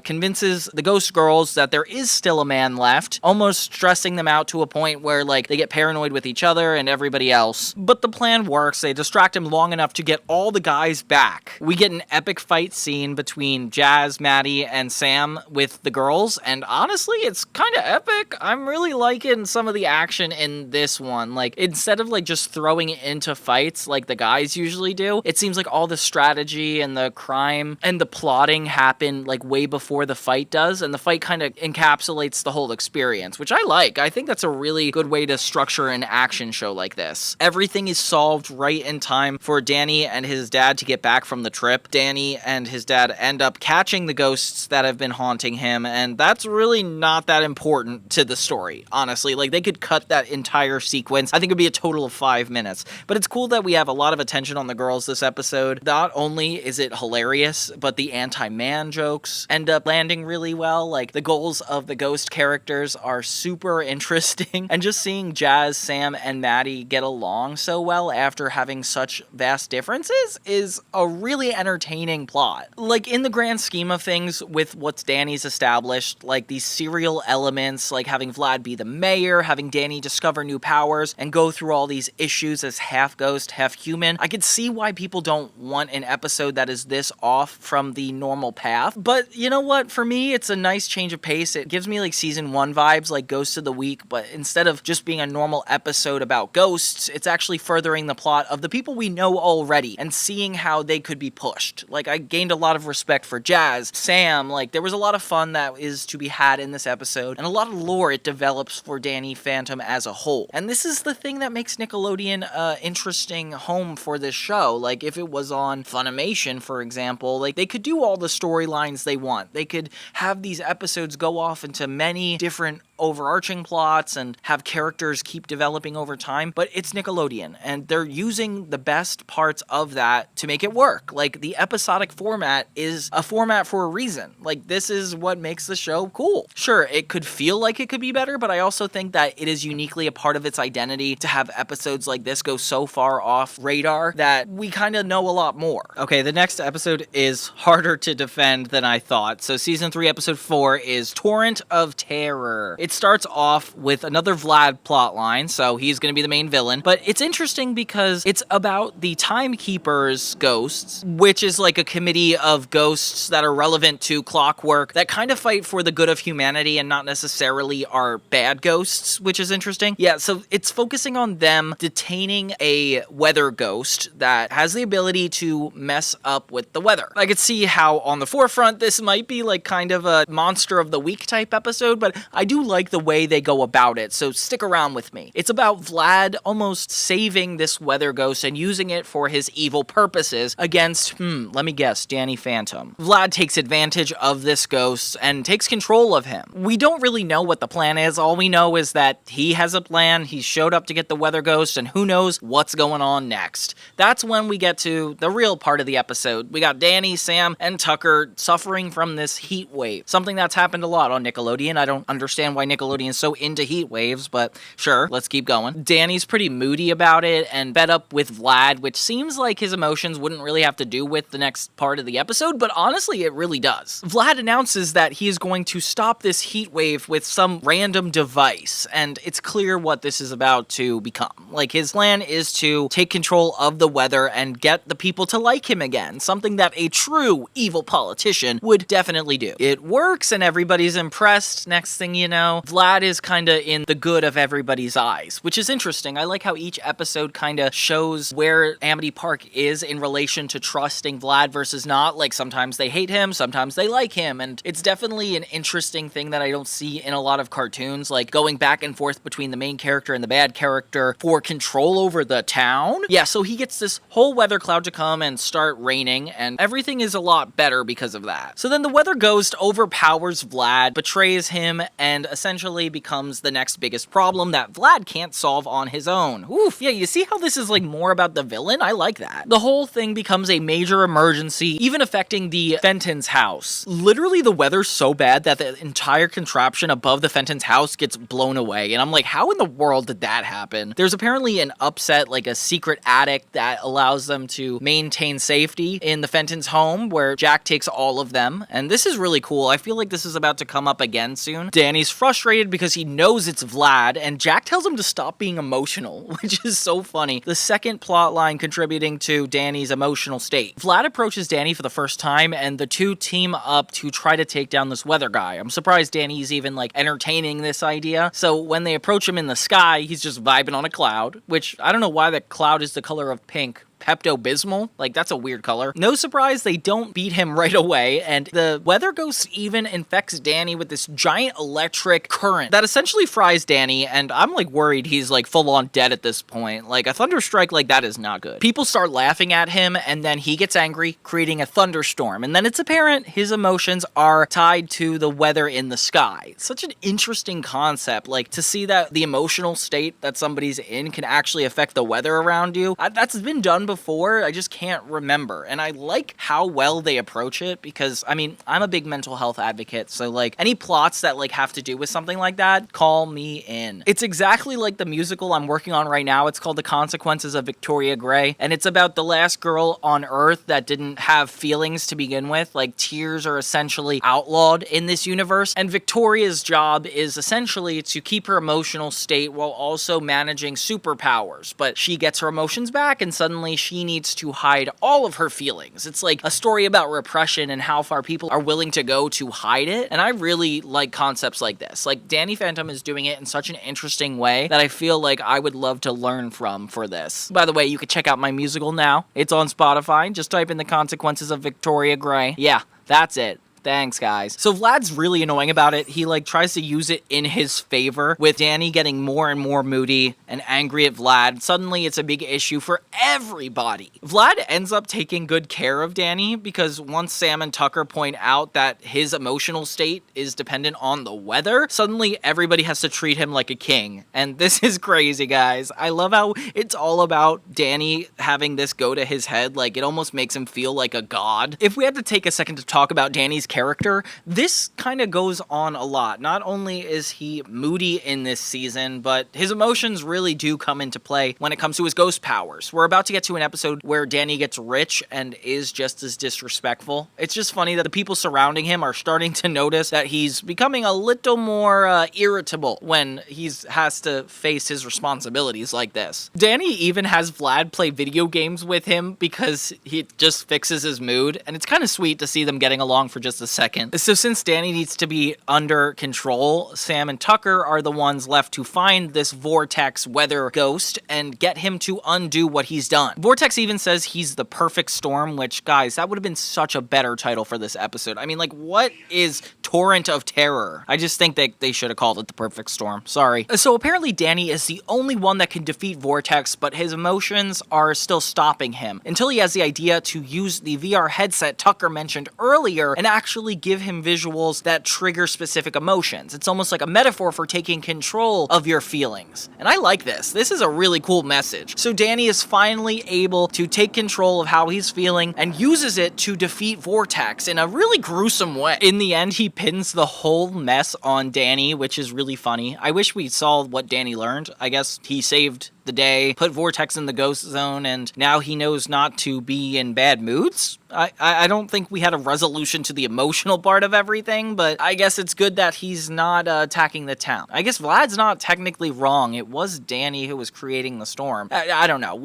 S3: convinces the ghost girls that there is still a man left, almost stressing them out to a point where like they get paranoid with each other and everybody else. But the plan works. They distract him long enough to get all the guys back. We get an epic fight scene between Jazz, Maddie, and Sam with the girls, and honestly, it's kind of epic. I'm really liking some of the action in this one. Like, instead of like just throwing it into fights like the guys usually do, it seems like all the strategy and the crime and the plotting happen like way before the fight does, and the fight kind of encapsulates the whole experience, which I like. I think that's a really good way to structure an action show like this. Everything is solved right in time for Danny and his dad to get back from the trip. Danny and his dad end up catching the ghosts that have been haunting him, and that's really not that important to the story, honestly. Like, they could cut that entire sequence. I think it'd be a total of 5 minutes. But it's cool that we have a lot of attention on the girls this episode. Not only is it hilarious, but the anti-man jokes end up landing really well. Like, the goals of the ghost characters are super interesting, and just seeing Jazz, Sam, and Maddie get along so well after having such vast differences is a really entertaining plot. Like, in the grand scheme of things, with what's Danny's established, like these serial elements, like having Vlad be the mayor, having Danny discover new powers, and go through all these issues as half ghost, half human, I could see why people don't want an episode that is this off from the normal path. But you know what? For me, it's a nice change of pace. It gives me like season 1 vibes, like Ghost of the Week, but instead of just being a normal episode about ghosts, it's actually furthering the plot of the people we know already and seeing how they could be pushed. Like, I gained a lot of respect for Jazz, Sam, like there was a lot of fun that is to be had in this episode, and a lot of lore it develops for Danny Phantom as a whole. And this is the thing that makes Nickelodeon a interesting home for this show. Like, if it was on Funimation, for example, like they could do all the storylines they want. They could have these episodes go off into many different overarching plots and have characters keep developing over time, but it's Nickelodeon, and they're using the best parts of that to make it work. Like, the episodic format is a format for a reason. Like, this is what makes the show cool. Sure, it could feel like it could be better, but I also think that it is uniquely a part of its identity to have episodes like this go so far off radar that we kind of know a lot more. Okay, the next episode is harder to defend than I thought. So season 3, episode 4 is Torrent of Terror. It starts off with another Vlad plotline, so he's going to be the main villain, but it's interesting because it's about the Timekeepers ghosts, which is like a committee of ghosts that are relevant to Clockwork that kind of fight for the good of humanity and not necessarily are bad ghosts, which is interesting. Yeah, so it's focusing on them detaining a weather ghost that has the ability to mess up with the weather. I could see how on the forefront this might be like kind of a monster of the week type episode, but I do like the way they go about it, so stick around with me. It's about Vlad almost saving this weather ghost and using it for his evil purposes against, let me guess, Danny Phantom. Vlad takes advantage of this ghost and takes control of him. We don't really know what the plan is. All we know is that he has a plan, he showed up to get the weather ghost, and who knows what's going on next. That's when we get to the real part of the episode. We got Danny, Sam, and Tucker suffering from this heat wave. Something that's happened a lot on Nickelodeon. I don't understand why Nickelodeon's so into heat waves, but sure, let's keep going. Danny's pretty moody about it and fed up with Vlad, which seems like his emotions wouldn't really have to do with the next part of the episode, but honestly, it really does. Vlad announces that he is going to stop this heat wave with some random device, and it's clear what this is about to become. Like, his plan is to take control of the weather and get the people to like him again, something that a true evil politician would definitely do. It works and everybody's impressed. Next thing you know, Vlad is kinda in the good of everybody's eyes, which is interesting. I like how each episode kinda shows where Amity Park is in relation to trusting Vlad versus not. Like, sometimes they hate him, sometimes they like him, and it's definitely an interesting thing that I don't see in a lot of cartoons, like going back and forth between the main character and the bad character for control over the town. Yeah, so he gets this whole weather cloud to come and start raining, and everything is a lot better because of that. So then the weather ghost overpowers Vlad, betrays him, and essentially becomes the next biggest problem that Vlad can't solve on his own. Oof, yeah, you see how this is like more about the villain? I like that. The whole thing becomes a major emergency, even affecting the Fenton's house. Literally, the weather's so bad that the entire contraption above the Fenton's house gets blown away, and I'm like, how in the world did that happen? There's apparently an upset, like a secret attic that allows them to maintain safety in the Fenton's home, where Jack takes all of them, and this is really cool. I feel like this is about to come up again soon. Danny's frustrated because he knows it's Vlad, and Jack tells him to stop being emotional, which is so funny. The second plot line contributing to Danny's emotional state. Vlad approaches Danny for the first time, and the two team up to try to take down this weather guy. I'm surprised Danny's even like entertaining this idea. So when they approach him in the sky, he's just vibing on a cloud, which I don't know why that cloud is the color of pink. Pepto-Bismol? Like, that's a weird color. No surprise they don't beat him right away, and the weather ghost even infects Danny with this giant electric current that essentially fries Danny, and I'm like worried he's like full-on dead at this point. Like, a thunder strike like that is not good. People start laughing at him, and then he gets angry, creating a thunderstorm, and then it's apparent his emotions are tied to the weather in the sky. Such an interesting concept, like, to see that the emotional state that somebody's in can actually affect the weather around you. That's been done before, I just can't remember, and I like how well they approach it, because I mean, I'm a big mental health advocate, so like any plots that like have to do with something like that, call me in. It's exactly like the musical I'm working on right now. It's called The Consequences of Victoria Gray, and it's about the last girl on Earth that didn't have feelings to begin with. Like, tears are essentially outlawed in this universe, and Victoria's job is essentially to keep her emotional state while also managing superpowers, but she gets her emotions back and suddenly she needs to hide all of her feelings. It's like a story about repression and how far people are willing to go to hide it, and I really like concepts like this. Like, Danny Phantom is doing it in such an interesting way that I feel like I would love to learn from for this. By the way, you can check out my musical now. It's on Spotify. Just type in The Consequences of Victoria Gray. Yeah, that's it. Thanks, guys. So Vlad's really annoying about it. He like tries to use it in his favor, with Danny getting more and more moody and angry at Vlad. Suddenly it's a big issue for everybody. Vlad ends up taking good care of Danny, because once Sam and Tucker point out that his emotional state is dependent on the weather, suddenly everybody has to treat him like a king. And this is crazy, guys. I love how it's all about Danny having this go to his head. Like, it almost makes him feel like a god. If we had to take a second to talk about Danny's character, this kind of goes on a lot. Not only is he moody in this season, but his emotions really do come into play when it comes to his ghost powers. We're about to get to an episode where Danny gets rich and is just as disrespectful. It's just funny that the people surrounding him are starting to notice that he's becoming a little more irritable when he has to face his responsibilities like this. Danny even has Vlad play video games with him because he just fixes his mood, and it's kind of sweet to see them getting along for just a a second. So since Danny needs to be under control, Sam and Tucker are the ones left to find this Vortex weather ghost and get him to undo what he's done. Vortex even says he's the perfect storm, which, guys, that would have been such a better title for this episode. I mean, like, what is Torrent of Terror? I just think that they should have called it the perfect storm. Sorry. So apparently Danny is the only one that can defeat Vortex, but his emotions are still stopping him until he has the idea to use the VR headset Tucker mentioned earlier and actually give him visuals that trigger specific emotions. It's almost like a metaphor for taking control of your feelings. And I like this. This is a really cool message. So Danny is finally able to take control of how he's feeling and uses it to defeat Vortex in a really gruesome way. In the end, he pins the whole mess on Danny, which is really funny. I wish we saw what Danny learned. I guess he saved the day, put Vortex in the ghost zone, and now he knows not to be in bad moods. I don't think we had a resolution to the emotional part of everything, but I guess it's good that he's not attacking the town. I guess Vlad's not technically wrong. It was Danny who was creating the storm. I don't know.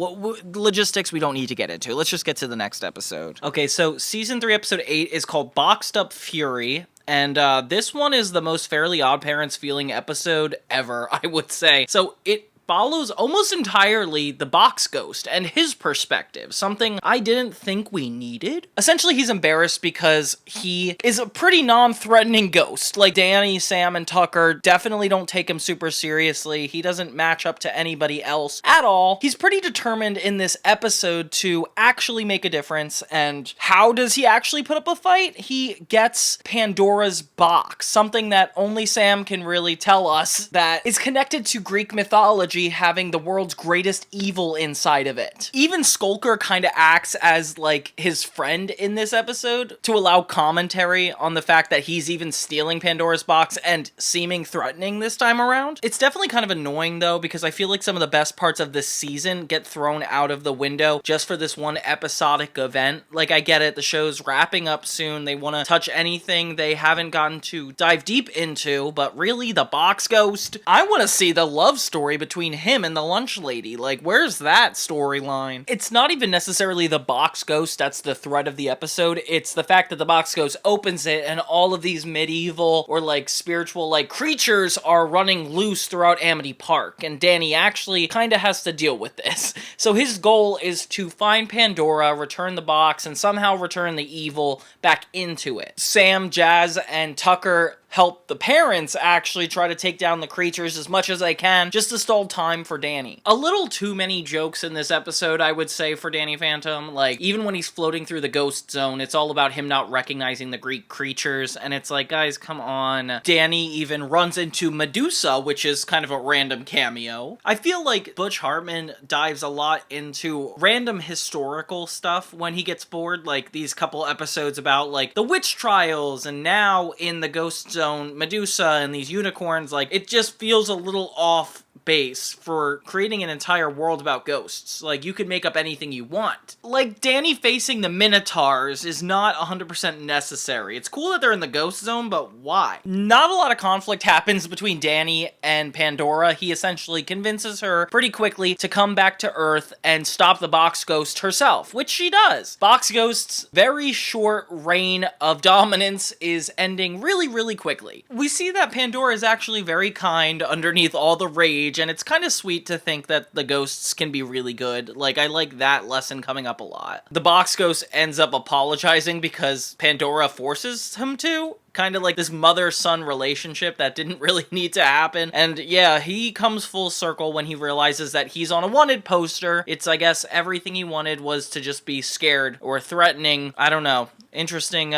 S3: Logistics we don't need to get into. Let's just get to the next episode. Okay, so Season 3, Episode 8 is called Boxed Up Fury. And this one is the most Fairly Odd Parents feeling episode ever, I would say. So it follows almost entirely the box ghost and his perspective, something I didn't think we needed. Essentially, he's embarrassed because he is a pretty non-threatening ghost. Like, Danny, Sam, and Tucker definitely don't take him super seriously. He doesn't match up to anybody else at all. He's pretty determined in this episode to actually make a difference, and how does he actually put up a fight? He gets Pandora's box, something that only Sam can really tell us that is connected to Greek mythology, having the world's greatest evil inside of it. Even Skulker kind of acts as like his friend in this episode to allow commentary on the fact that he's even stealing Pandora's box and seeming threatening this time around. It's definitely kind of annoying though, because I feel like some of the best parts of this season get thrown out of the window just for this one episodic event. Like, I get it, the show's wrapping up soon, they want to touch anything they haven't gotten to dive deep into, but really, the box ghost? I want to see the love story between him and the lunch lady. Like, where's that storyline? It's not even necessarily the box ghost that's the thread of the episode. It's the fact that the box ghost opens it and all of these medieval or like spiritual like creatures are running loose throughout Amity Park, and Danny actually kind of has to deal with this. So his goal is to find Pandora, return the box, and somehow return the evil back into it. Sam, Jazz, and Tucker help the parents actually try to take down the creatures as much as they can, just to stall time for Danny. A little too many jokes in this episode, I would say, for Danny Phantom. Like, even when he's floating through the ghost zone, it's all about him not recognizing the Greek creatures, and it's like, guys, come on. Danny even runs into Medusa, which is kind of a random cameo. I feel like Butch Hartman dives a lot into random historical stuff when he gets bored, like these couple episodes about, like, the witch trials, and now in the ghost zone, Medusa and these unicorns. Like, it just feels a little off base for creating an entire world about ghosts. Like, you could make up anything you want. Like, Danny facing the Minotaurs is not 100% necessary. It's cool that they're in the ghost zone, but why? Not a lot of conflict happens between Danny and Pandora. He essentially convinces her pretty quickly to come back to Earth and stop the box ghost herself, which she does. Box ghost's very short reign of dominance is ending really, really quickly. We see that Pandora is actually very kind underneath all the rage, and it's kind of sweet to think that the ghosts can be really good. Like, I like that lesson coming up a lot. The box ghost ends up apologizing because Pandora forces him to. Kind of like this mother-son relationship that didn't really need to happen. And yeah, he comes full circle when he realizes that he's on a wanted poster. It's, I guess, everything he wanted was to just be scared or threatening. I don't know. Interesting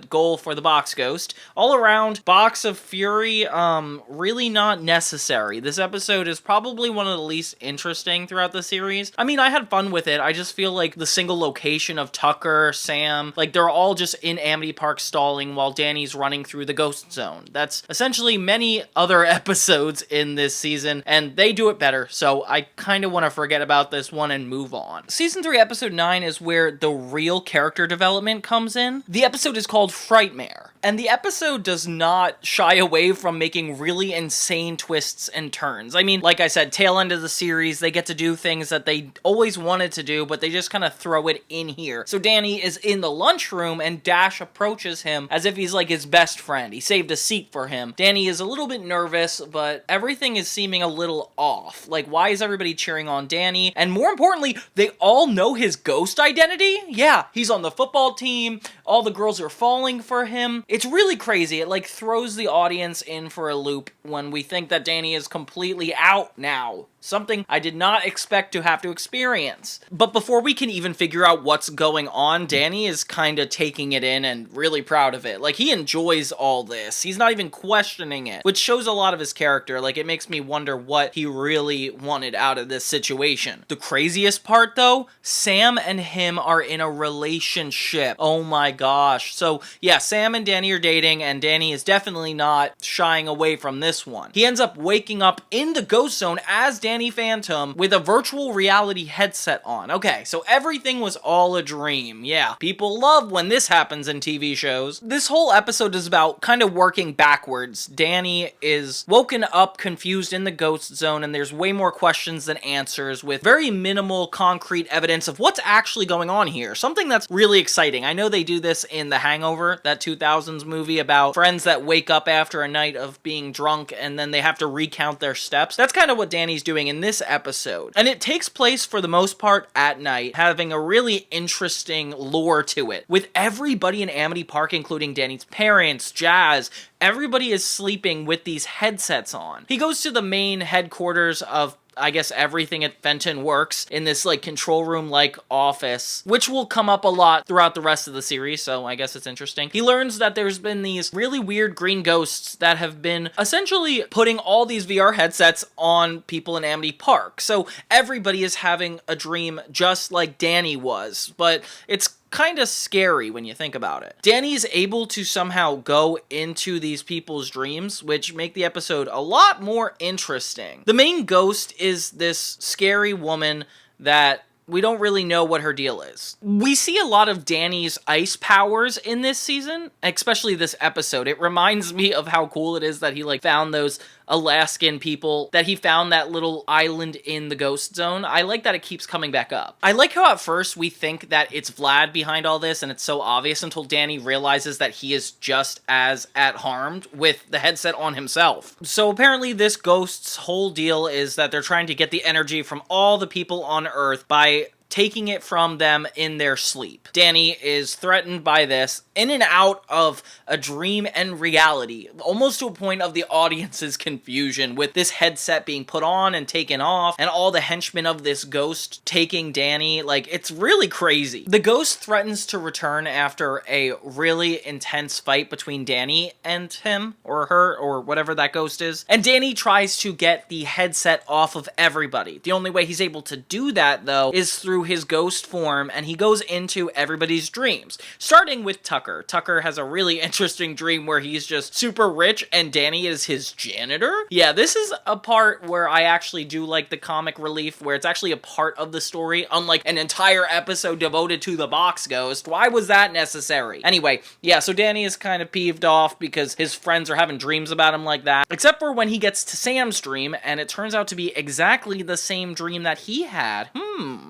S3: goal for the box ghost. All around, Box of Fury, really not necessary. This episode is probably one of the least interesting throughout the series. I mean, I had fun with it. I just feel like the single location of Tucker, Sam, like, they're all just in Amity Park stalling while Danny's running
S1: running through the ghost zone. That's essentially many other episodes in this season, and they do it better, so I kind of want to forget about this one and move on. Season 3, Episode 9 is where the real character development comes in. The episode is called Frightmare, and the episode does not shy away from making really insane twists and turns. I mean, like I said, tail end of the series, they get to do things that they always wanted to do, but they just kind of throw it in here. So Danny is in the lunchroom, and Dash approaches him as if he's like his best friend. He saved a seat for him. Danny is a little bit nervous, but everything is seeming a little off. Like, why is everybody cheering on Danny? And more importantly, they all know his ghost identity? Yeah, he's on the football team. All the girls are falling for him. It's really crazy. It like throws the audience in for a loop when we think that Danny is completely out now. Something I did not expect to have to experience. But before we can even figure out what's going on, Danny is kind of taking it in and really proud of it. Like, he enjoys all this. He's not even questioning it, which shows a lot of his character. Like, it makes me wonder what he really wanted out of this situation. The craziest part, though, Sam and him are in a relationship. Oh my gosh. So, yeah, Sam and Danny are dating, and Danny is definitely not shying away from this one. He ends up waking up in the ghost zone as Danny Phantom with a virtual reality headset on. Okay, so everything was all a dream. Yeah, people love when this happens in TV shows. This whole episode is about kind of working backwards. Danny is woken up confused in the ghost zone, and there's way more questions than answers with very minimal concrete evidence of what's actually going on here. Something that's really exciting. I know they do this in The Hangover, that 2000s movie about friends that wake up after a night of being drunk and then they have to recount their steps. That's kind of what Danny's doing in this episode. And it takes place for the most part at night, having a really interesting lore to it. With everybody in Amity Park, including Danny's parents, Jazz, everybody is sleeping with these headsets on. He goes to the main headquarters of I guess everything at Fenton Works in this like control room like office, which will come up a lot throughout the rest of the series, so I guess it's interesting. He learns that there's been these really weird green ghosts that have been essentially putting all these VR headsets on people in Amity Park. So everybody is having a dream just like Danny was, but it's kind of scary when you think about it. Danny is able to somehow go into these people's dreams, which make the episode a lot more interesting. The main ghost is this scary woman that we don't really know what her deal is. We see a lot of Danny's ice powers in this season, especially this episode. It reminds me of how cool it is that he like found those Alaskan people, that he found that little island in the ghost zone. I like that it keeps coming back up. I like how at first we think that it's Vlad behind all this and it's so obvious until Danny realizes that he is just as harmed with the headset on himself. So apparently this ghost's whole deal is that they're trying to get the energy from all the people on Earth by taking it from them in their sleep. Danny is threatened by this in and out of a dream and reality, almost to a point of the audience's confusion with this headset being put on and taken off and all the henchmen of this ghost taking Danny. Like, it's really crazy. The ghost threatens to return after a really intense fight between Danny and him or her or whatever that ghost is. And Danny tries to get the headset off of everybody. The only way he's able to do that, though, is through his ghost form, and he goes into everybody's dreams, starting with Tucker. Tucker has a really interesting dream where he's just super rich and Danny is his janitor. Yeah, this is a part where I actually do like the comic relief, where it's actually a part of the story, unlike an entire episode devoted to the box ghost. Why was that necessary? Anyway, yeah, so Danny is kind of peeved off because his friends are having dreams about him like that, except for when he gets to Sam's dream, and it turns out to be exactly the same dream that he had.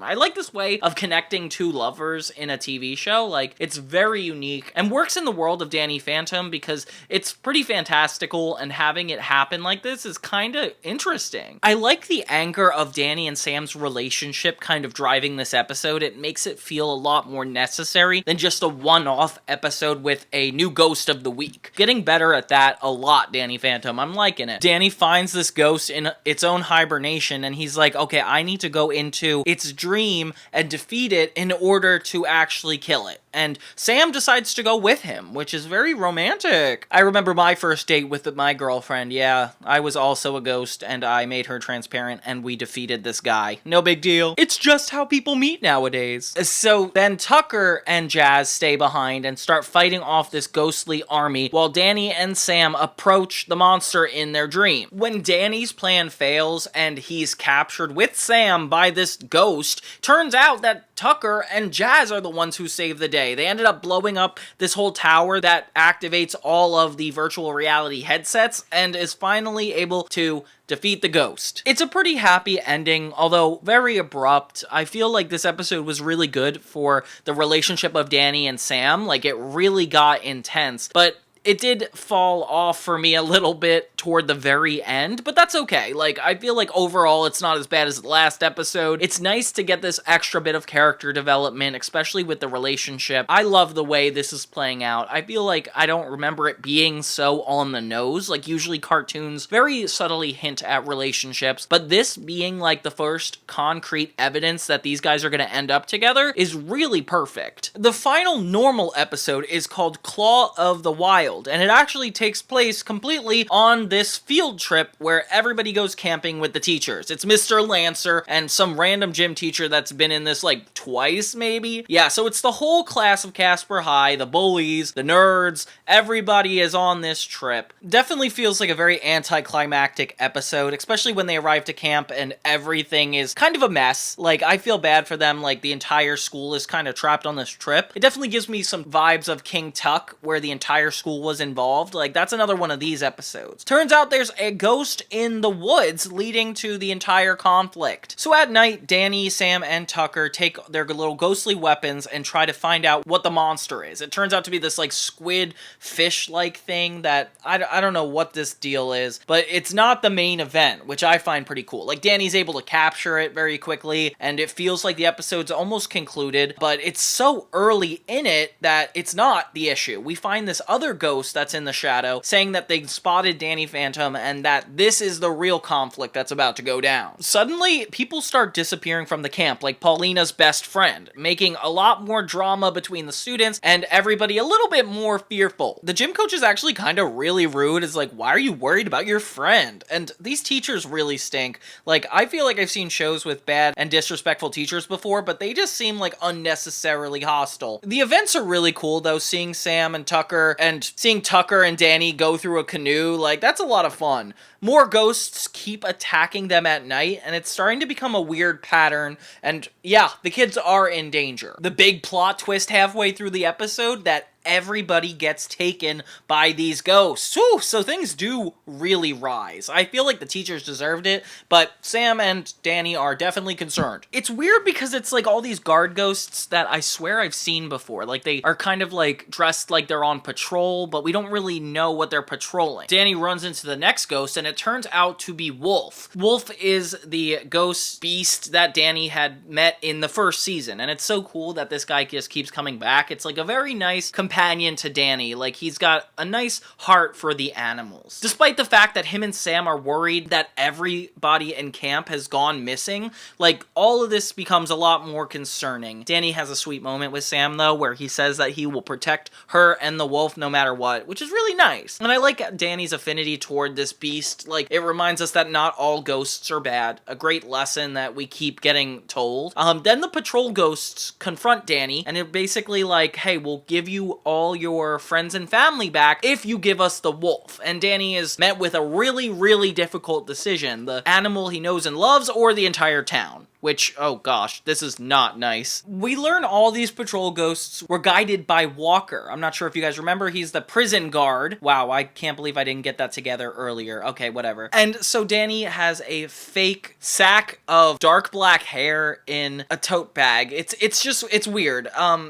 S1: I like this way of connecting two lovers in a TV show. Like, it's very unique and works in the world of Danny Phantom because it's pretty fantastical, and having it happen like this is kind of interesting. I like the anger of Danny and Sam's relationship kind of driving this episode. It makes it feel a lot more necessary than just a one-off episode with a new ghost of the week. Getting better at that a lot, Danny Phantom. I'm liking it. Danny finds this ghost in its own hibernation, and he's like, okay, I need to go into its dream dream and defeat it in order to actually kill it. And Sam decides to go with him, which is very romantic. I remember my first date with my girlfriend. Yeah, I was also a ghost, and I made her transparent, and we defeated this guy. No big deal. It's just how people meet nowadays. So then Tucker and Jazz stay behind and start fighting off this ghostly army, while Danny and Sam approach the monster in their dream. When Danny's plan fails and he's captured with Sam by this ghost, turns out that Tucker and Jazz are the ones who saved the day. They ended up blowing up this whole tower that activates all of the virtual reality headsets and is finally able to defeat the ghost. It's a pretty happy ending, although very abrupt. I feel like this episode was really good for the relationship of Danny and Sam. Like, it really got intense, but it did fall off for me a little bit toward the very end, but that's okay. Like, I feel like overall it's not as bad as the last episode. It's nice to get this extra bit of character development, especially with the relationship. I love the way this is playing out. I feel like I don't remember it being so on the nose. Like, usually cartoons very subtly hint at relationships, but this being like the first concrete evidence that these guys are going to end up together is really perfect. The final normal episode is called Claw of the Wild, and it actually takes place completely on this field trip where everybody goes camping with the teachers. It's Mr. Lancer and some random gym teacher that's been in this like twice maybe. Yeah, so it's the whole class of Casper High, the bullies, the nerds, everybody is on this trip. Definitely feels like a very anticlimactic episode, especially when they arrive to camp and everything is kind of a mess. Like, I feel bad for them, like the entire school is kind of trapped on this trip. It definitely gives me some vibes of King Tuck, where the entire school was involved. Like, that's another one of these episodes. Turns out there's a ghost in the woods leading to the entire conflict. So at night, Danny, Sam, and Tucker take their little ghostly weapons and try to find out what the monster is. It turns out to be this like squid fish-like thing that I don't know what this deal is, but it's not the main event, which I find pretty cool. Like, Danny's able to capture it very quickly, and it feels like the episode's almost concluded, but it's so early in it that it's not the issue. We find this other ghost that's in the shadow saying that they spotted Danny Phantom and that this is the real conflict that's about to go down. Suddenly, people start disappearing from the camp, like Paulina's best friend, making a lot more drama between the students and everybody a little bit more fearful. The gym coach is actually kind of really rude. It's like, why are you worried about your friend? And these teachers really stink. Like, I feel like I've seen shows with bad and disrespectful teachers before, but they just seem like unnecessarily hostile. The events are really cool though, seeing Sam and Tucker and seeing Tucker and Danny go through a canoe, like, that's a lot of fun. More ghosts keep attacking them at night, and it's starting to become a weird pattern, and yeah, the kids are in danger. The big plot twist halfway through the episode that everybody gets taken by these ghosts. Whew, so things do really rise. I feel like the teachers deserved it, but Sam and Danny are definitely concerned. It's weird because it's like all these guard ghosts that I swear I've seen before. Like, they are kind of like dressed like they're on patrol, but we don't really know what they're patrolling. Danny runs into the next ghost, and it turns out to be Wolf. Wolf is the ghost beast that Danny had met in the first season, and it's so cool that this guy just keeps coming back. It's like a very nice companion to Danny. Like, he's got a nice heart for the animals. Despite the fact that him and Sam are worried that everybody in camp has gone missing, like, all of this becomes a lot more concerning. Danny has a sweet moment with Sam, though, where he says that he will protect her and the wolf no matter what, which is really nice. And I like Danny's affinity toward this beast. Like, it reminds us that not all ghosts are bad. A great lesson that we keep getting told. Then the patrol ghosts confront Danny, and they're basically like, hey, we'll give you all your friends and family back if you give us the wolf. And Danny is met with a really, really difficult decision. The animal he knows and loves, or the entire town. Which, oh gosh, this is not nice. We learn all these patrol ghosts were guided by Walker. I'm not sure if you guys remember, he's the prison guard. Wow, I can't believe I didn't get that together earlier. Okay, whatever. And so Danny has a fake sack of dark black hair in a tote bag. It's weird.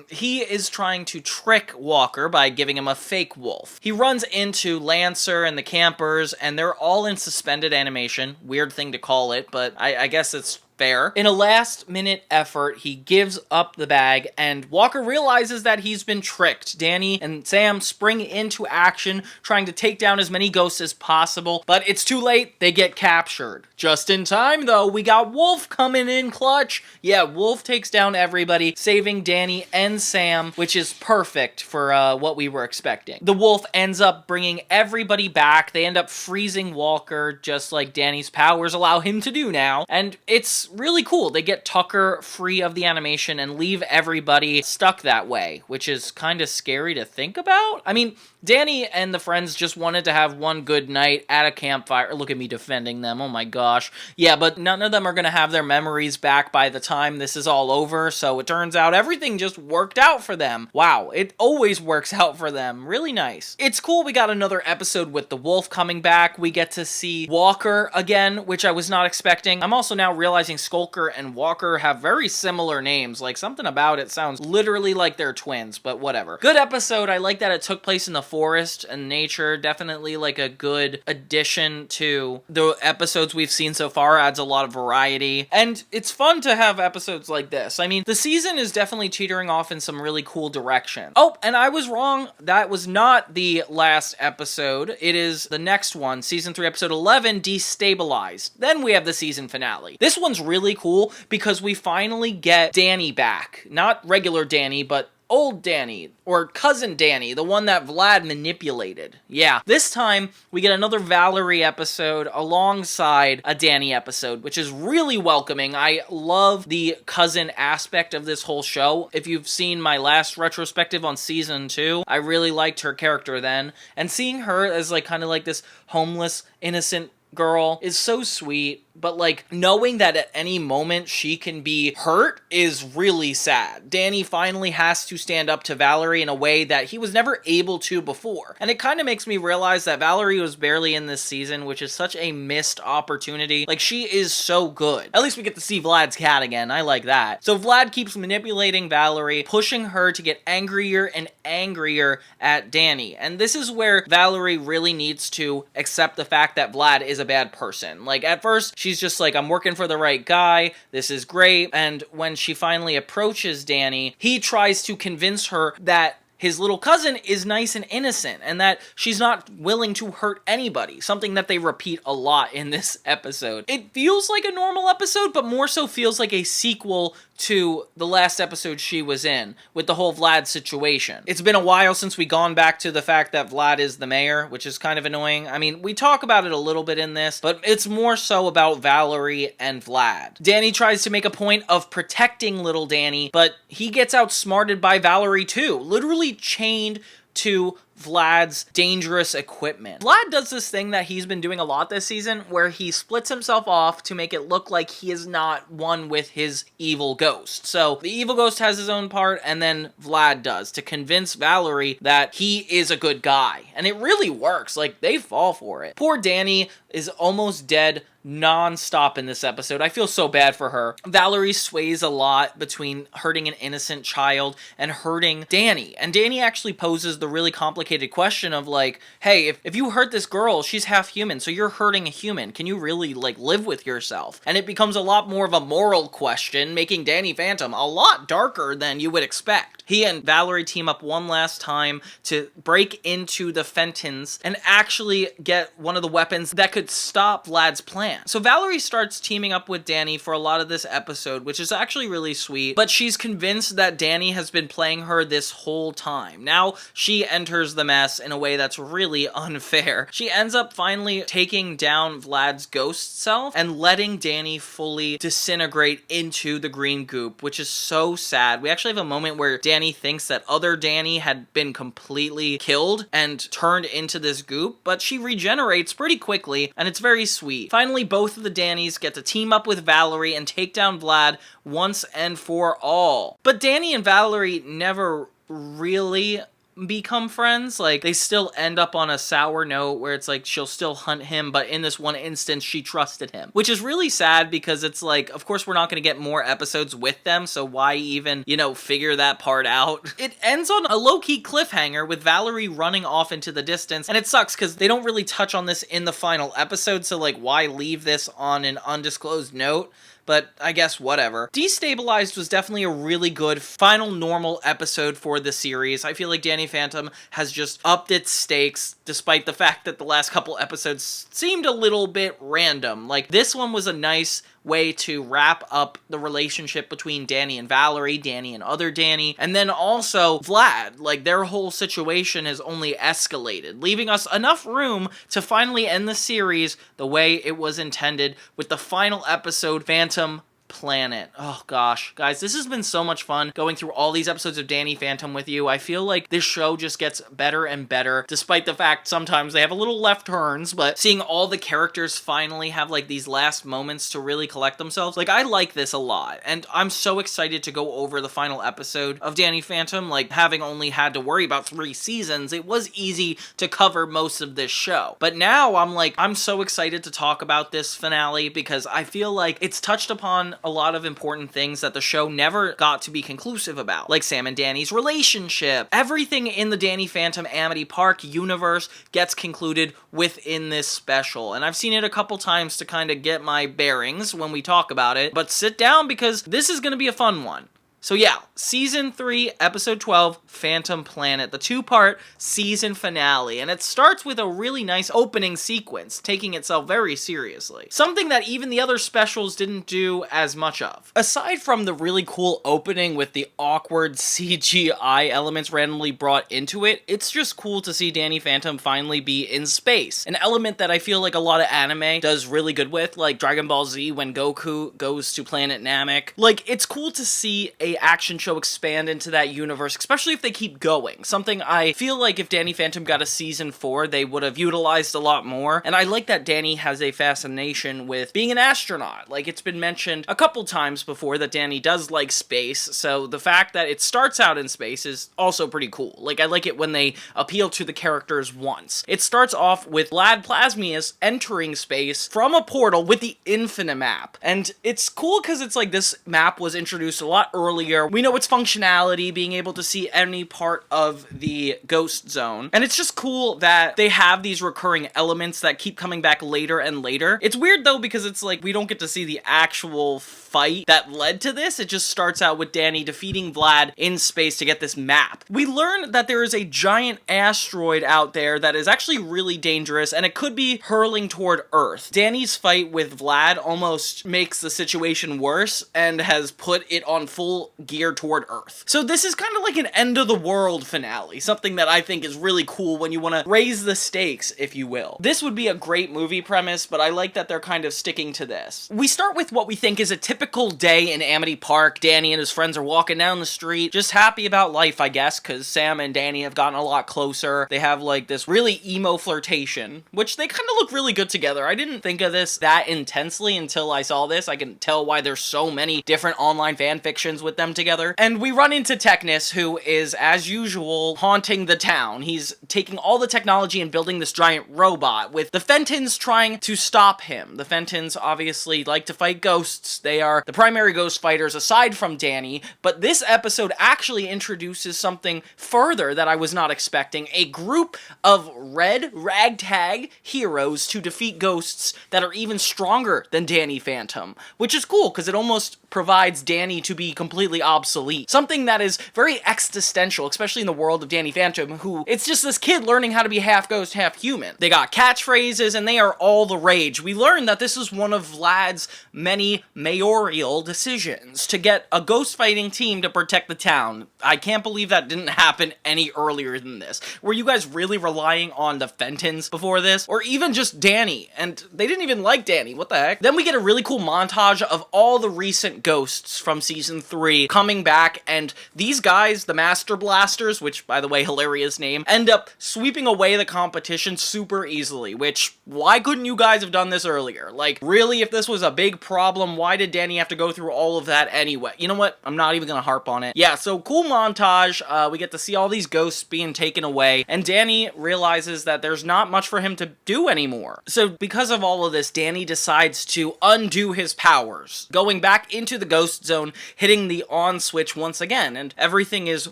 S1: He is trying to trick Walker by giving him a fake wolf. He runs into Lancer and the campers, and they're all in suspended animation. Weird thing to call it, but I guess it's Fair. In a last-minute effort, he gives up the bag, and Walker realizes that he's been tricked. Danny and Sam spring into action, trying to take down as many ghosts as possible, but it's too late. They get captured. Just in time, though, we got Wolf coming in clutch. Yeah, Wolf takes down everybody, saving Danny and Sam, which is perfect for what we were expecting. The Wolf ends up bringing everybody back. They end up freezing Walker, just like Danny's powers allow him to do now, and it's really cool. They get Tucker free of the animation and leave everybody stuck that way, which is kind of scary to think about. I mean, Danny and the friends just wanted to have one good night at a campfire. Look at me defending them. Oh my gosh. Yeah, but none of them are going to have their memories back by the time this is all over, so it turns out everything just worked out for them. Wow, it always works out for them. Really nice. It's cool we got another episode with the Wolf coming back. We get to see Walker again, which I was not expecting. I'm also now realizing Skulker and Walker have very similar names. Like, something about it sounds literally like they're twins, but whatever. Good episode. I like that it took place in the forest and nature. Definitely like a good addition to the episodes we've seen so far. Adds a lot of variety. And it's fun to have episodes like this. I mean, the season is definitely teetering off in some really cool direction. Oh, and I was wrong. That was not the last episode. It is the next one, season 3, episode 11, Destabilized. Then we have the season finale. This one's really cool because we finally get Danny back. Not regular Danny, but old Danny, or cousin Danny, the one that Vlad manipulated. Yeah, this time we get another Valerie episode alongside a Danny episode, which is really welcoming. I love the cousin aspect of this whole show. If you've seen my last retrospective on season 2, I really liked her character then, and seeing her as like kind of like this homeless, innocent girl is so sweet, but like knowing that at any moment she can be hurt is really sad. Danny finally has to stand up to Valerie in a way that he was never able to before. And it kind of makes me realize that Valerie was barely in this season, which is such a missed opportunity. Like, she is so good. At least we get to see Vlad's cat again. I like that. So Vlad keeps manipulating Valerie, pushing her to get angrier and angrier at Danny. And this is where Valerie really needs to accept the fact that Vlad is a bad person. Like, at first, she's just like, I'm working for the right guy, this is great, and when she finally approaches Danny, he tries to convince her that his little cousin is nice and innocent, and that she's not willing to hurt anybody, something that they repeat a lot in this episode. It feels like a normal episode, but more so feels like a sequel to the last episode she was in, with the whole Vlad situation. It's been a while since we gone back to the fact that Vlad is the mayor, which is kind of annoying. I mean, we talk about it a little bit in this, but it's more so about Valerie and Vlad. Danny tries to make a point of protecting little Danny, but he gets outsmarted by Valerie too, literally chained to Vlad's dangerous equipment. Vlad does this thing that he's been doing a lot this season, where he splits himself off to make it look like he is not one with his evil ghost. So the evil ghost has his own part, and then Vlad does, to convince Valerie that he is a good guy. And it really works. Like, they fall for it. Poor Danny is almost dead non-stop in this episode. I feel so bad for her. Valerie sways a lot between hurting an innocent child and hurting Danny. And Danny actually poses the really complicated question of like, hey, if you hurt this girl, she's half human, so you're hurting a human. Can you really like live with yourself? And it becomes a lot more of a moral question, making Danny Phantom a lot darker than you would expect. He and Valerie team up one last time to break into the Fentons and actually get one of the weapons that could stop Vlad's plan. So Valerie starts teaming up with Danny for a lot of this episode, which is actually really sweet, but she's convinced that Danny has been playing her this whole time. Now she enters the mess in a way that's really unfair. She ends up finally taking down Vlad's ghost self and letting Danny fully disintegrate into the green goop, which is so sad. We actually have a moment where Danny thinks that other Danny had been completely killed and turned into this goop, but she regenerates pretty quickly, and it's very sweet. Finally, both of the Dannys get to team up with Valerie and take down Vlad once and for all. But Danny and Valerie never really become friends. Like, they still end up on a sour note where it's like she'll still hunt him, but in this one instance she trusted him, which is really sad because it's like, of course we're not going to get more episodes with them, so why even, you know, figure that part out. It ends on a low-key cliffhanger with Valerie running off into the distance, and it sucks because they don't really touch on this in the final episode, so like, why leave this on an undisclosed note? but I guess whatever. Destabilized was definitely a really good final normal episode for the series. I feel like Danny Phantom has just upped its stakes, despite the fact that the last couple episodes seemed a little bit random. Like, this one was a nice way to wrap up the relationship between Danny and Valerie, Danny and other Danny, and then also Vlad. Like, their whole situation has only escalated, leaving us enough room to finally end the series the way it was intended with the final episode, Phantom Planet. Oh gosh, guys, this has been so much fun going through all these episodes of Danny Phantom with you. I feel like this show just gets better and better, despite the fact sometimes they have a little left turns, but seeing all the characters finally have like these last moments to really collect themselves, like, I like this a lot, and I'm so excited to go over the final episode of Danny Phantom. Like, having only had to worry about 3 seasons, it was easy to cover most of this show, but now I'm so excited to talk about this finale because I feel like it's touched upon a lot of important things that the show never got to be conclusive about, like Sam and Danny's relationship. Everything in the Danny Phantom Amity Park universe gets concluded within this special, and I've seen it a couple times to kind of get my bearings when we talk about it, but sit down because this is going to be a fun one. So yeah, Season 3, Episode 12, Phantom Planet, the 2-part season finale, and it starts with a really nice opening sequence, taking itself very seriously. Something that even the other specials didn't do as much of. Aside from the really cool opening with the awkward CGI elements randomly brought into it, it's just cool to see Danny Phantom finally be in space, an element that I feel like a lot of anime does really good with, like Dragon Ball Z when Goku goes to Planet Namek. Like, it's cool to see a action show expand into that universe, especially if they keep going. Something I feel like if Danny Phantom got a season 4, they would have utilized a lot more. And I like that Danny has a fascination with being an astronaut. Like, it's been mentioned a couple times before that Danny does like space, so the fact that it starts out in space is also pretty cool. Like, I like it when they appeal to the characters once. It starts off with Vlad Plasmius entering space from a portal with the Infinite Map. And it's cool because it's like this map was introduced a lot earlier. We know its functionality, being able to see any part of the ghost zone. And it's just cool that they have these recurring elements that keep coming back later and later. It's weird though because it's like we don't get to see the actual fight that led to this. It just starts out with Danny defeating Vlad in space to get this map. We learn that there is a giant asteroid out there that is actually really dangerous and it could be hurling toward Earth. Danny's fight with Vlad almost makes the situation worse and has put it on full gear toward Earth. So this is kind of like an end of the world finale, something that I think is really cool when you want to raise the stakes, if you will. This would be a great movie premise, but I like that they're kind of sticking to this. We start with what we think is a typical day in Amity Park. Danny and his friends are walking down the street, just happy about life, I guess, because Sam and Danny have gotten a lot closer. They have like this really emo flirtation, which they kind of look really good together. I didn't think of this that intensely until I saw this. I can tell why there's so many different online fan fictions with them together. And we run into Technus, who is, as usual, haunting the town. He's taking all the technology and building this giant robot, with the Fentons trying to stop him. The Fentons obviously like to fight ghosts. They are the primary ghost fighters aside from Danny, but this episode actually introduces something further that I was not expecting. A group of red ragtag heroes to defeat ghosts that are even stronger than Danny Phantom, which is cool because it almost provides Danny to be completely obsolete. Something that is very existential, especially in the world of Danny Phantom, who, it's just this kid learning how to be half ghost, half human. They got catchphrases, and they are all the rage. We learn that this is one of Vlad's many mayoral decisions, to get a ghost fighting team to protect the town. I can't believe that didn't happen any earlier than this. Were you guys really relying on the Fentons before this? Or even just Danny? And they didn't even like Danny, what the heck? Then we get a really cool montage of all the recent ghosts from Season 3 coming back, and these guys, the Master Blasters, which, by the way, hilarious name, end up sweeping away the competition super easily, which, why couldn't you guys have done this earlier? Like, really, if this was a big problem, why did Danny have to go through all of that anyway? You know what? I'm not even gonna harp on it. Yeah, so cool montage. We get to see all these ghosts being taken away, and Danny realizes that there's not much for him to do anymore. So because of all of this, Danny decides to undo his powers, going back into the ghost zone, hitting the on switch once again, and everything is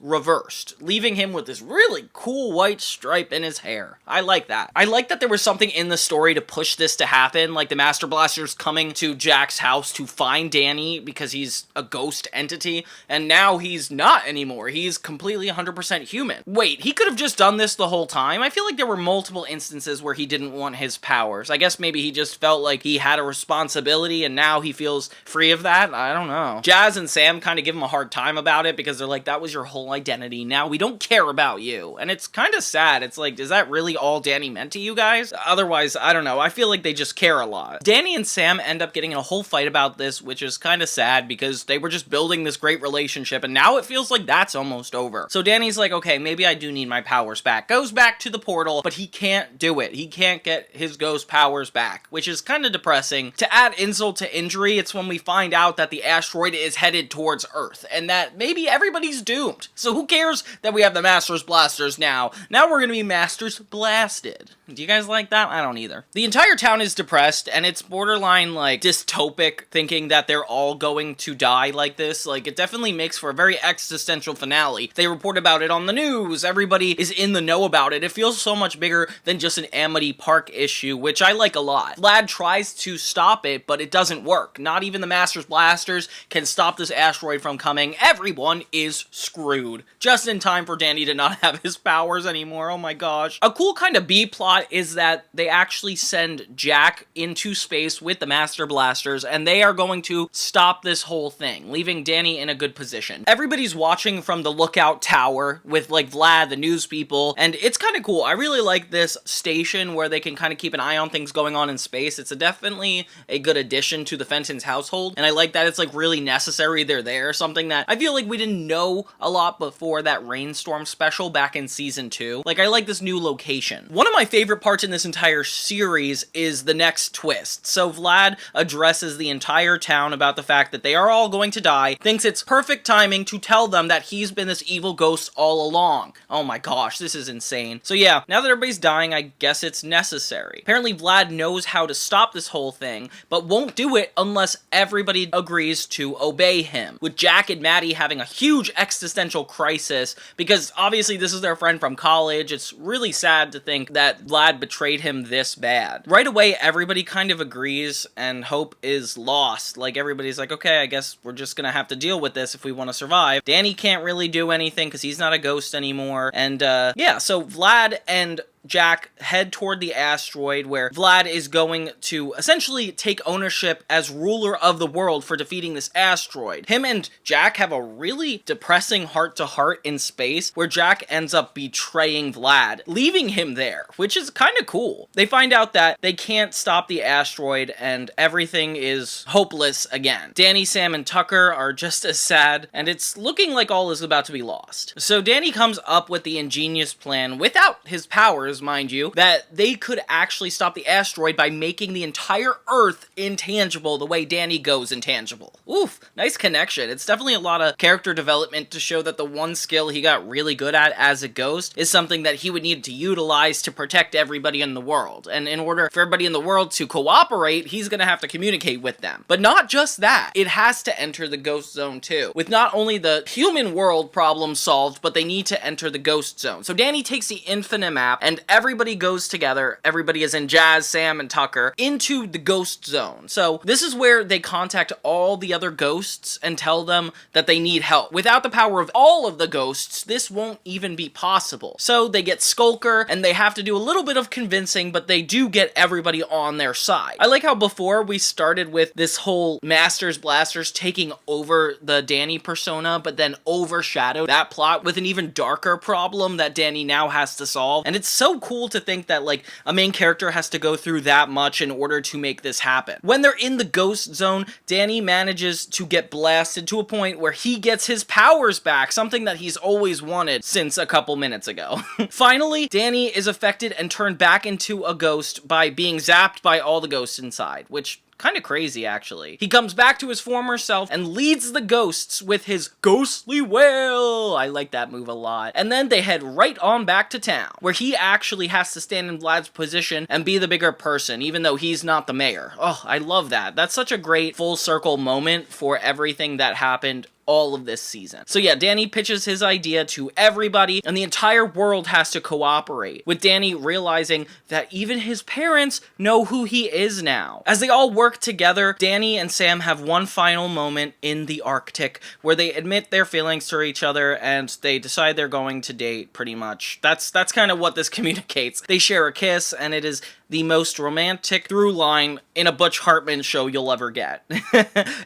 S1: reversed, leaving him with this really cool white stripe in his hair. I like that. I like that there was something in the story to push this to happen, like the Master Blasters coming to Jack's house to find Danny because he's a ghost entity, and now he's not anymore. He's completely 100% human. Wait, he could have just done this the whole time? I feel like there were multiple instances where he didn't want his powers. I guess maybe he just felt like he had a responsibility and now he feels free of that? I don't know. Jazz and Sam kind of give him a hard time about it because they're like, that was your whole identity. Now we don't care about you. And it's kind of sad. It's like, is that really all Danny meant to you guys? Otherwise, I don't know. I feel like they just care a lot. Danny and Sam end up getting in a whole fight about this, which is kind of sad because they were just building this great relationship and now it feels like that's almost over. So Danny's like, okay, maybe I do need my powers back. Goes back to the portal, but he can't do it. He can't get his ghost powers back, which is kind of depressing. To add insult to injury, it's when we find out that the asteroid is headed towards Earth and that maybe everybody's doomed. So who cares that we have the Master's Blasters now? Now we're gonna be Master's Blasted. Do you guys like that? I don't either. The entire town is depressed and it's borderline like dystopic, thinking that they're all going to die like this. Like, it definitely makes for a very existential finale. They report about it on the news. Everybody is in the know about it. It feels so much bigger than just an Amity Park issue, which I like a lot. Vlad tries to stop it, but it doesn't work. Not even the Master's Blasters can stop this asteroid from coming. Everyone is screwed. Just in time for Danny to not have his powers anymore. Oh my gosh. A cool kind of B plot is that they actually send Jack into space with the Master Blasters, and they are going to stop this whole thing, leaving Danny in a good position. Everybody's watching from the lookout tower with like Vlad, the news people, and it's kind of cool. I really like this station where they can kind of keep an eye on things going on in space. It's definitely a good addition to the Fenton's household, and I like that it's like really necessary they're there, something that I feel like we didn't know a lot before that Rainstorm special back in season 2. Like, I like this new location. One of my favorite parts in this entire series is the next twist. So Vlad addresses the entire town about the fact that they are all going to die, thinks it's perfect timing to tell them that he's been this evil ghost all along. Oh my gosh, this is insane. So yeah, now that everybody's dying, I guess it's necessary. Apparently Vlad knows how to stop this whole thing, but won't do it unless everybody agrees to obey him. With Jack and Maddie having a huge existential crisis, because obviously this is their friend from college. It's really sad to think that Vlad betrayed him this bad. Right away, everybody kind of agrees, and hope is lost. Like, everybody's like, okay, I guess we're just gonna have to deal with this if we want to survive. Danny can't really do anything because he's not a ghost anymore. And yeah, so Vlad and Jack head toward the asteroid where Vlad is going to essentially take ownership as ruler of the world for defeating this asteroid. Him and Jack have a really depressing heart-to-heart in space where Jack ends up betraying Vlad, leaving him there, which is kind of cool. They find out that they can't stop the asteroid and everything is hopeless again. Danny, Sam, and Tucker are just as sad, and it's looking like all is about to be lost. So Danny comes up with the ingenious plan, without his powers, mind you, that they could actually stop the asteroid by making the entire Earth intangible the way Danny goes intangible. Oof, nice connection. It's definitely a lot of character development to show that the one skill he got really good at as a ghost is something that he would need to utilize to protect everybody in the world. And in order for everybody in the world to cooperate, he's gonna have to communicate with them. But not just that, it has to enter the ghost zone too. With not only the human world problem solved, but they need to enter the ghost zone. So Danny takes the infinite map and everybody goes together, everybody is in Jazz, Sam, and Tucker, into the ghost zone. So this is where they contact all the other ghosts and tell them that they need help. Without the power of all of the ghosts, this won't even be possible. So they get Skulker, and they have to do a little bit of convincing, but they do get everybody on their side. I like how before we started with this whole Masters Blasters taking over the Danny persona, but then overshadowed that plot with an even darker problem that Danny now has to solve. And it's so cool to think that, like, a main character has to go through that much in order to make this happen. When they're in the ghost zone, Danny manages to get blasted to a point where he gets his powers back, something that he's always wanted since a couple minutes ago. Finally, Danny is affected and turned back into a ghost by being zapped by all the ghosts inside, which kind of crazy, actually. He comes back to his former self and leads the ghosts with his ghostly wail. I like that move a lot. And then they head right on back to town, where he actually has to stand in Vlad's position and be the bigger person, even though he's not the mayor. Oh, I love that. That's such a great full circle moment for everything that happened all of this season. So yeah, Danny pitches his idea to everybody, and the entire world has to cooperate, with Danny realizing that even his parents know who he is now. As they all work together, Danny and Sam have one final moment in the Arctic where they admit their feelings to each other and they decide they're going to date, pretty much. That's kind of what this communicates. They share a kiss, and it is the most romantic through line in a Butch Hartman show you'll ever get.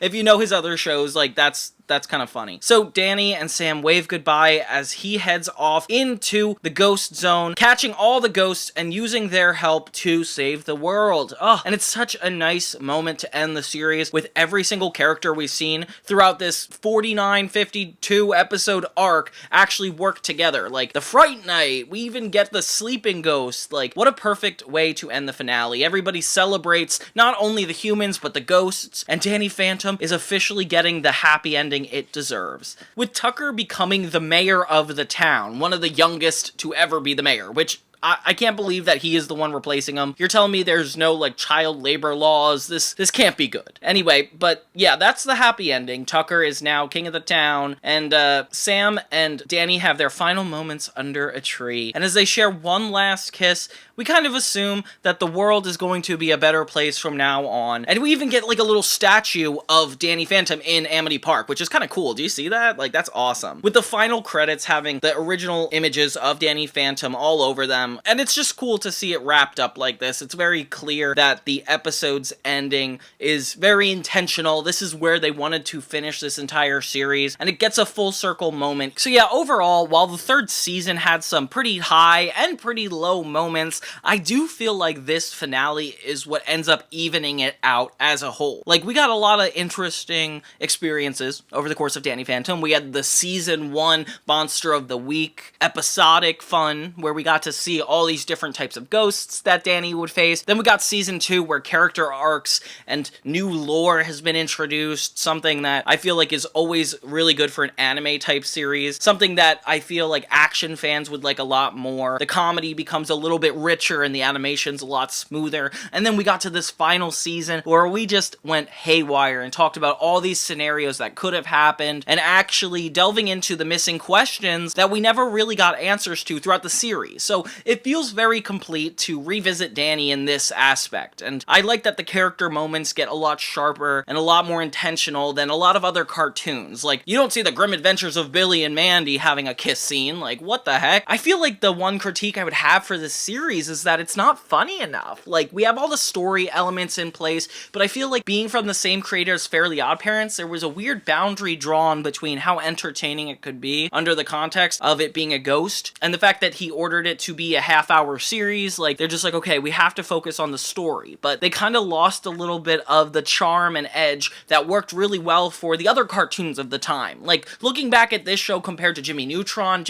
S1: If you know his other shows, like, that's kind of funny. So Danny and Sam wave goodbye as he heads off into the ghost zone, catching all the ghosts and using their help to save the world. Oh, and it's such a nice moment to end the series with every single character we've seen throughout this 49, 52 episode arc actually work together. Like the Fright Night, we even get the sleeping ghost. Like, what a perfect way to end the finale. Everybody celebrates not only the humans but the ghosts, and Danny Phantom is officially getting the happy ending it deserves, with Tucker becoming the mayor of the town, one of the youngest to ever be the mayor, which I can't believe that he is the one replacing him. You're telling me there's no, like, child labor laws? This can't be good. Anyway, but yeah, that's the happy ending. Tucker is now king of the town, and Sam and Danny have their final moments under a tree. And as they share one last kiss, we kind of assume that the world is going to be a better place from now on. And we even get, like, a little statue of Danny Phantom in Amity Park, which is kind of cool. Do you see that? Like, that's awesome. With the final credits having the original images of Danny Phantom all over them, and it's just cool to see it wrapped up like this. It's very clear that the episode's ending is very intentional. This is where they wanted to finish this entire series, and it gets a full circle moment. So yeah, overall, while the third season had some pretty high and pretty low moments, I do feel like this finale is what ends up evening it out as a whole. Like, we got a lot of interesting experiences over the course of Danny Phantom. We had the season 1 Monster of the Week episodic fun, where we got to see all these different types of ghosts that Danny would face. Then we got season 2, where character arcs and new lore has been introduced, something that I feel like is always really good for an anime type series, something that I feel like action fans would like a lot more. The comedy becomes a little bit richer and the animation's a lot smoother. And then we got to this final season where we just went haywire and talked about all these scenarios that could have happened, and actually delving into the missing questions that we never really got answers to throughout the series. So it feels very complete to revisit Danny in this aspect, and I like that the character moments get a lot sharper and a lot more intentional than a lot of other cartoons. Like, you don't see the Grim Adventures of Billy and Mandy having a kiss scene. Like, what the heck? I feel like the one critique I would have for this series is that it's not funny enough. Like, we have all the story elements in place, but I feel like being from the same creator as Fairly Odd Parents, there was a weird boundary drawn between how entertaining it could be under the context of it being a ghost, and the fact that he ordered it to be a half-hour series. Like, they're just like, okay, we have to focus on the story, but they kind of lost a little bit of the charm and edge that worked really well for the other cartoons of the time. Like, looking back at this show compared to Jimmy Neutron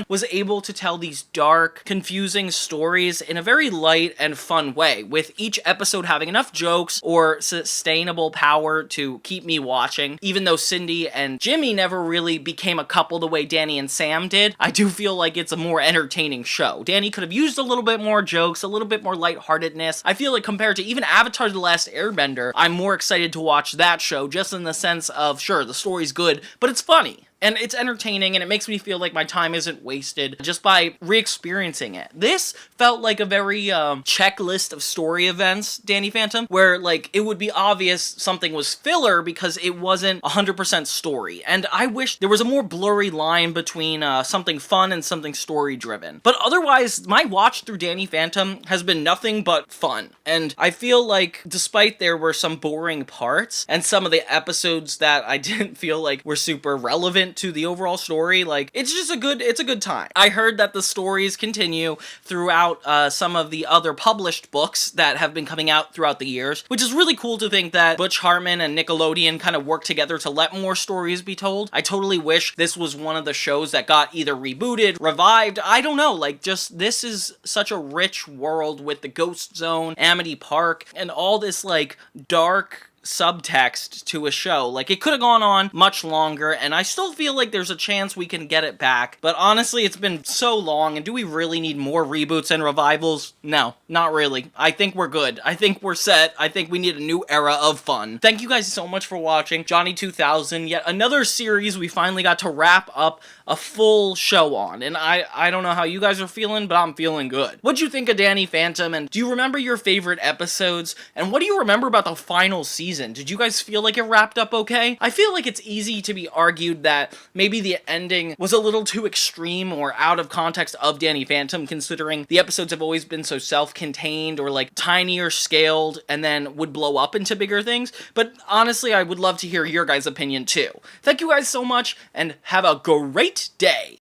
S1: was able to tell these dark, confusing stories in a very light and fun way, with each episode having enough jokes or sustainable power to keep me watching. Even though Cindy and Jimmy never really became a couple the way Danny and Sam did, I do feel like it's a more entertaining show. Danny could have used a little bit more jokes, a little bit more lightheartedness. I feel like compared to even Avatar: The Last Airbender, I'm more excited to watch that show, just in the sense of, sure, the story's good, but it's funny. And it's entertaining, and it makes me feel like my time isn't wasted just by re-experiencing it. This felt like a very checklist of story events, Danny Phantom, where, like, it would be obvious something was filler because it wasn't 100% story. And I wish there was a more blurry line between something fun and something story-driven. But otherwise, my watch through Danny Phantom has been nothing but fun. And I feel like, despite there were some boring parts, and some of the episodes that I didn't feel like were super relevant to the overall story, like, it's a good time. I heard that the stories continue throughout some of the other published books that have been coming out throughout the years, which is really cool to think that Butch Hartman and Nickelodeon kind of work together to let more stories be told. I totally wish this was one of the shows that got either rebooted, revived, I don't know, like, just, this is such a rich world with the Ghost Zone, Amity Park, and all this, like, dark subtext to a show. Like, it could have gone on much longer, and I still feel like there's a chance we can get it back. But honestly, it's been so long, and do we really need more reboots and revivals? No, not really. I think we're good. I think we're set. I think we need a new era of fun. Thank you guys so much for watching Johnny 2000, yet another series we finally got to wrap up a full show on, and I don't know how you guys are feeling, but I'm feeling good. What'd you think of Danny Phantom, and do you remember your favorite episodes, and what do you remember about the final season? Did you guys feel like it wrapped up okay? I feel like it's easy to be argued that maybe the ending was a little too extreme or out of context of Danny Phantom, considering the episodes have always been so self-contained or like tinier scaled and then would blow up into bigger things, but honestly, I would love to hear your guys' opinion too. Thank you guys so much, and have a great day!